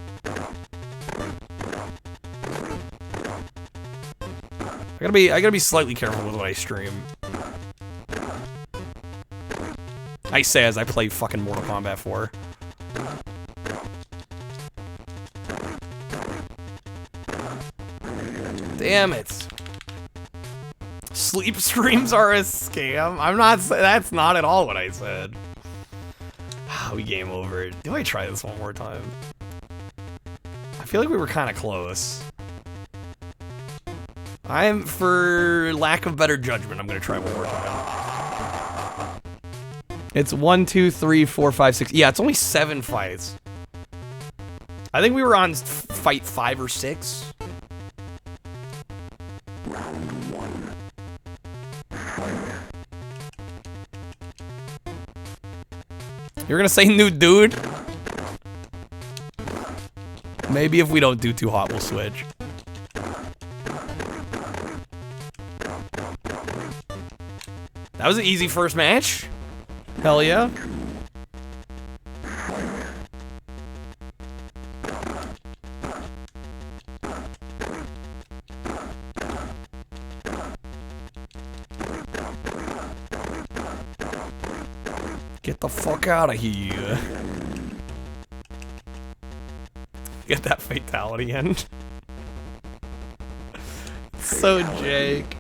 I gotta be slightly careful with what I stream. I say as I play fucking Mortal Kombat 4. Damn it. Sleep streams are a scam. I'm not, that's not at all what I said. We game over. Do I try this one more time? I feel like we were kind of close. For lack of better judgment, I'm gonna try one more time. It's 1, 2, 3, 4, 5, 6. Yeah, it's only 7 fights. I think we were on fight 5 or 6. Round 1. You're gonna say new dude? Maybe if we don't do too hot, we'll switch. That was an easy first match. Hell yeah. Get the fuck out of here. Get that fatality in. So Jake.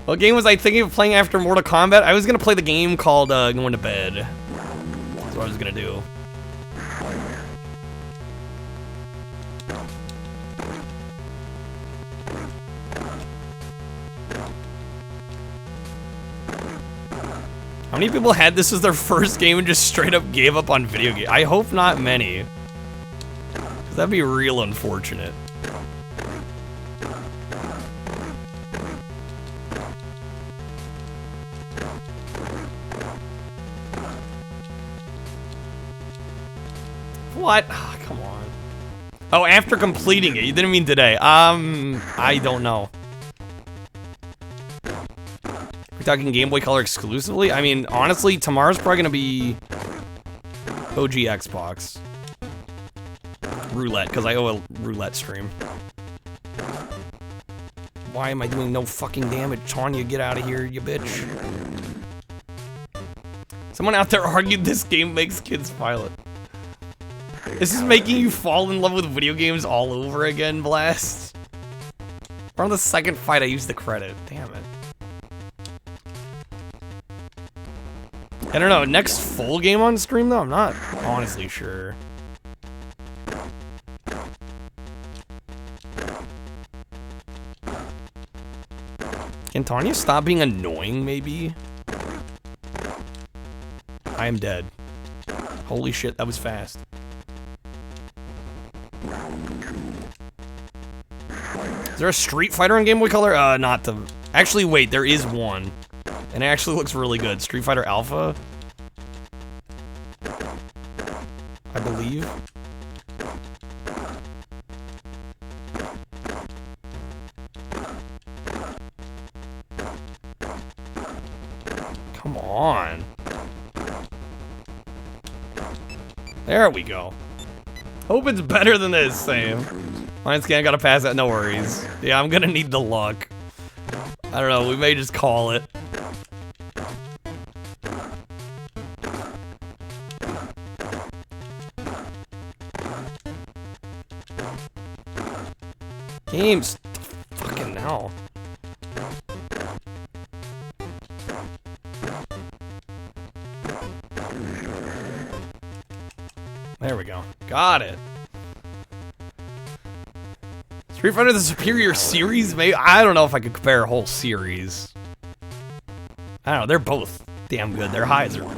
What game was I thinking of playing after Mortal Kombat? I was gonna play the game called Going to Bed. That's what I was gonna do. How many people had this as their first game and just straight up gave up on video games? I hope not many. 'Cause that'd be real unfortunate. What? Oh, come on. Oh, after completing it. You didn't mean today. I don't know. We're talking Game Boy Color exclusively? I mean, honestly, tomorrow's probably gonna be OG Xbox. Roulette, because I owe a roulette stream. Why am I doing no fucking damage? Tanya, get out of here, you bitch. Someone out there argued this game makes kids violent. This is making you fall in love with video games all over again, Blast. We're on the second fight, I used the credit. Damn it. I don't know, next full game on stream though? I'm not honestly sure. Can Tanya stop being annoying, maybe? I am dead. Holy shit, that was fast. Is there a Street Fighter on Game Boy Color? Not the... Actually, wait, there is one. And it actually looks really good. Street Fighter Alpha? I believe. Come on. There we go. Hope it's better than this, Sam. Mine scan, gotta pass that, no worries. Yeah, I'm gonna need the luck. I don't know, we may just call it. Games. Fucking hell. There we go. Got it. Street Fighter the superior series? Maybe. I don't know if I could compare a whole series. I don't know. They're both damn good. Their highs are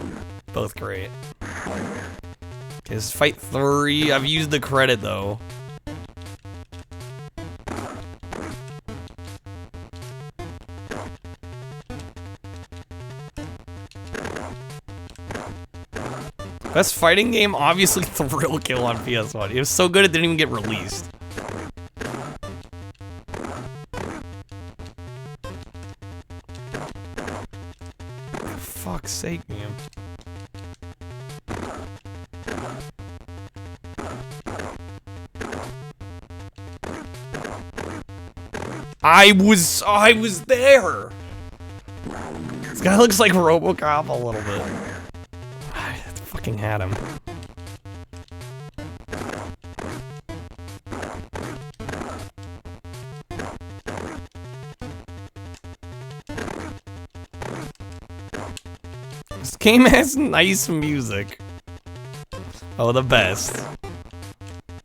both great. Okay, this is Fight 3. I've used the credit though. Best fighting game, obviously Thrill Kill on PS1. It was so good it didn't even get released. For fuck's sake, man. I was there! This guy looks like RoboCop a little bit. Had him. This game has nice music. Oh, the best.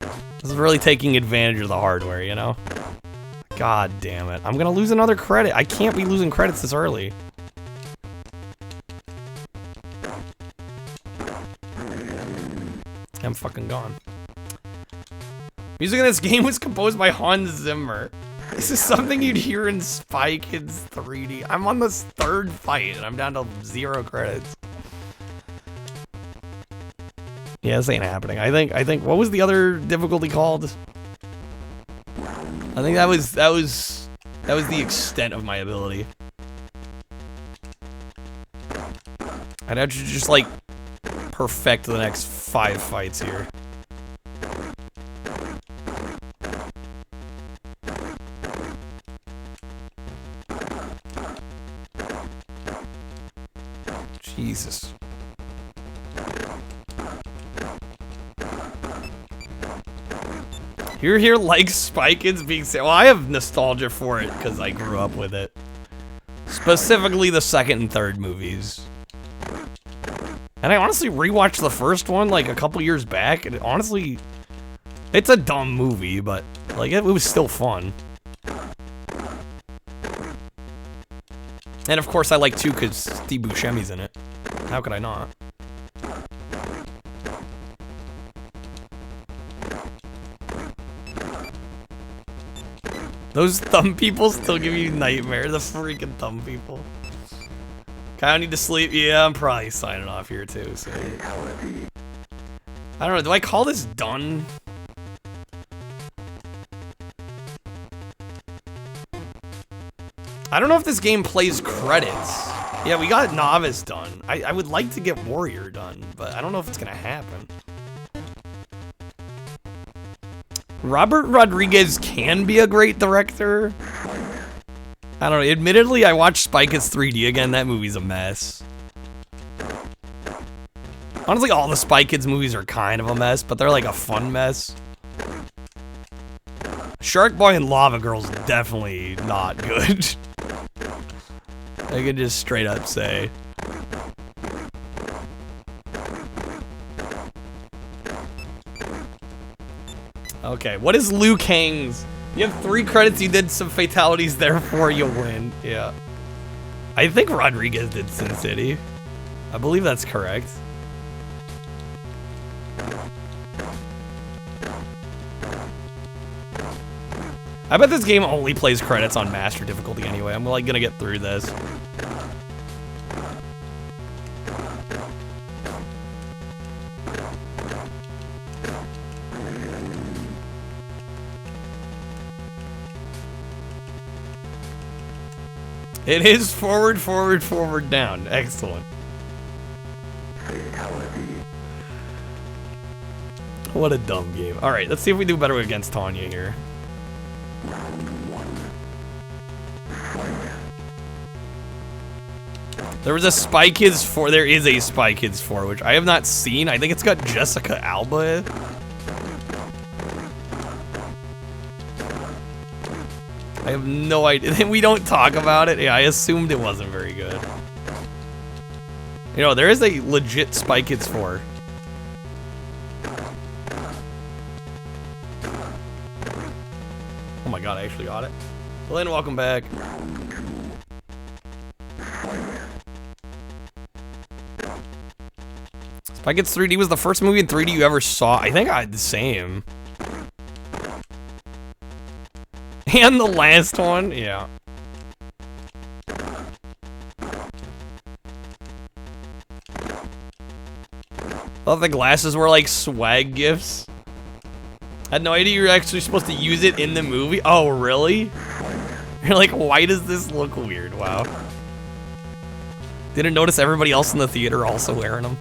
This is really taking advantage of the hardware, you know? God damn it. I'm gonna lose another credit. I can't be losing credits this early. I'm fucking gone. Music in this game was composed by Hans Zimmer. This is something you'd hear in Spy Kids 3D. I'm on this third fight and I'm down to 0 credits. Yeah, this ain't happening. I think what was the other difficulty called? I think that was the extent of my ability. I'd have to just like perfect the next 5 fights here. Jesus. You're here like Spy Kids being said. Well, I have nostalgia for it because I grew up with it. Specifically the second and third movies. And I honestly rewatched the first one like a couple years back, and honestly, it's a dumb movie, but like it was still fun. And of course I like 2 because Steve Buscemi's in it. How could I not? Those thumb people still give you nightmares, the freaking thumb people. I need to sleep. Yeah, I'm probably signing off here too, so. I don't know, do I call this done? I don't know if this game plays credits. Yeah, we got Novice done. I would like to get Warrior done, but I don't know if it's gonna happen. Robert Rodriguez can be a great director. I don't know, admittedly, I watched Spy Kids 3D again, that movie's a mess. Honestly, all the Spy Kids movies are kind of a mess, but they're like a fun mess. Shark Boy and Lava Girl's definitely not good. I can just straight up say. Okay, what is Liu Kang's? You have 3 credits, you did some fatalities, therefore you win. Yeah. I think Rodriguez did Sin City. I believe that's correct. I bet this game only plays credits on Master difficulty anyway. I'm like gonna get through this. It is forward, forward, forward, down. Excellent. What a dumb game. Alright, let's see if we do better against Tanya here. There was a Spy Kids 4. There is a Spy Kids 4, which I have not seen. I think it's got Jessica Alba. I have no idea. We don't talk about it. Yeah, I assumed it wasn't very good. You know, there is a legit Spy Kids 4. Oh my god, I actually got it. Lynn, welcome back. Spy Kids 3D was the first movie in 3D you ever saw. I think I had the same. And the last one, yeah. I thought the glasses were like swag gifts. I had no idea you were actually supposed to use it in the movie. Oh, really? You're like, why does this look weird? Wow. Didn't notice everybody else in the theater also wearing them.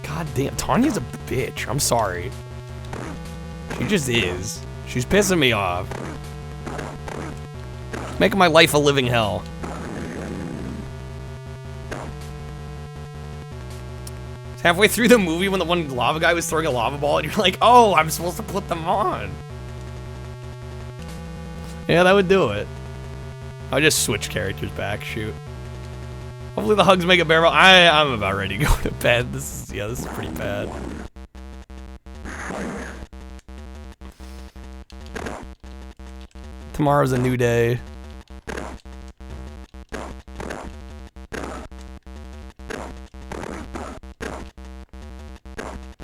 God damn, Tanya's a bitch. I'm sorry. She just is. She's pissing me off. She's making my life a living hell. It's halfway through the movie when the one lava guy was throwing a lava ball and you're like, oh, I'm supposed to put them on. Yeah, that would do it. I'll just switch characters back, shoot. Hopefully the hugs make it bearable. I'm about ready to go to bed. This is pretty bad. Tomorrow's a new day.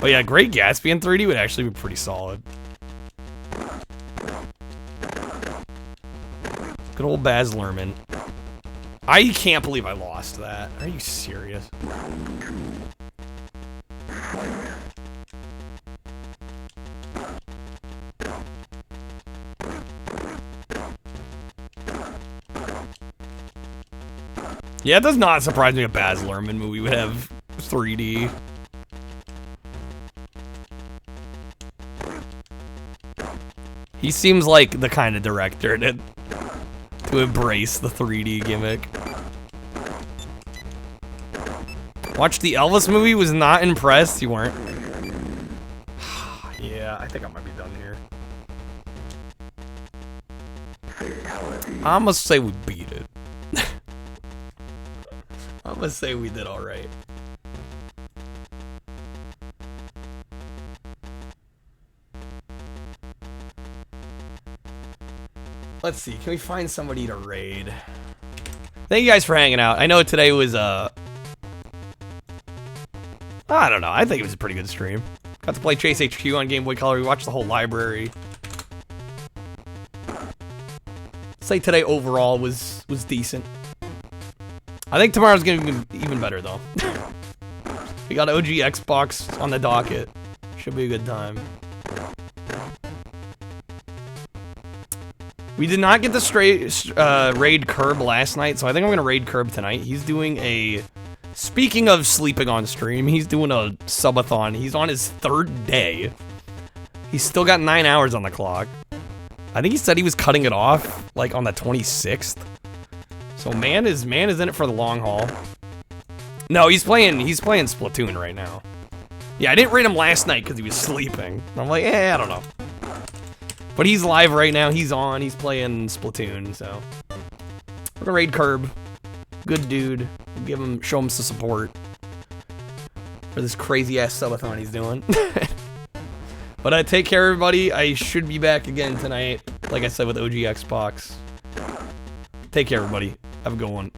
Oh yeah, Great Gatsby in 3D would actually be pretty solid. Good old Baz Luhrmann. I can't believe I lost that. Are you serious? Yeah, it does not surprise me a Baz Luhrmann movie would have 3D. He seems like the kind of director to embrace the 3D gimmick. Watched the Elvis movie, was not impressed. You weren't? Yeah, I think I might be done here. I'm gonna say we beat it. I'm gonna say we did alright. Let's see, can we find somebody to raid? Thank you guys for hanging out. I know today was, I don't know, I think it was a pretty good stream. Got to play Chase HQ on Game Boy Color, we watched the whole library. Say today overall was decent. I think tomorrow's gonna be even better though. We got OG Xbox on the docket. Should be a good time. We did not get to raid Curb last night, so I think I'm gonna raid Curb tonight. He's doing a... Speaking of sleeping on stream, he's doing a subathon. He's on his 3rd day. He's still got 9 hours on the clock. I think he said he was cutting it off, like, on the 26th. So man is in it for the long haul. No, he's playing Splatoon right now. Yeah, I didn't raid him last night because he was sleeping. I'm like, I don't know. But he's live right now. He's on. He's playing Splatoon. So we're gonna raid Curb. Good dude. We'll show him some support for this crazy ass subathon he's doing. But take care, everybody. I should be back again tonight. Like I said, with OG Xbox. Take care, everybody. Have a good one.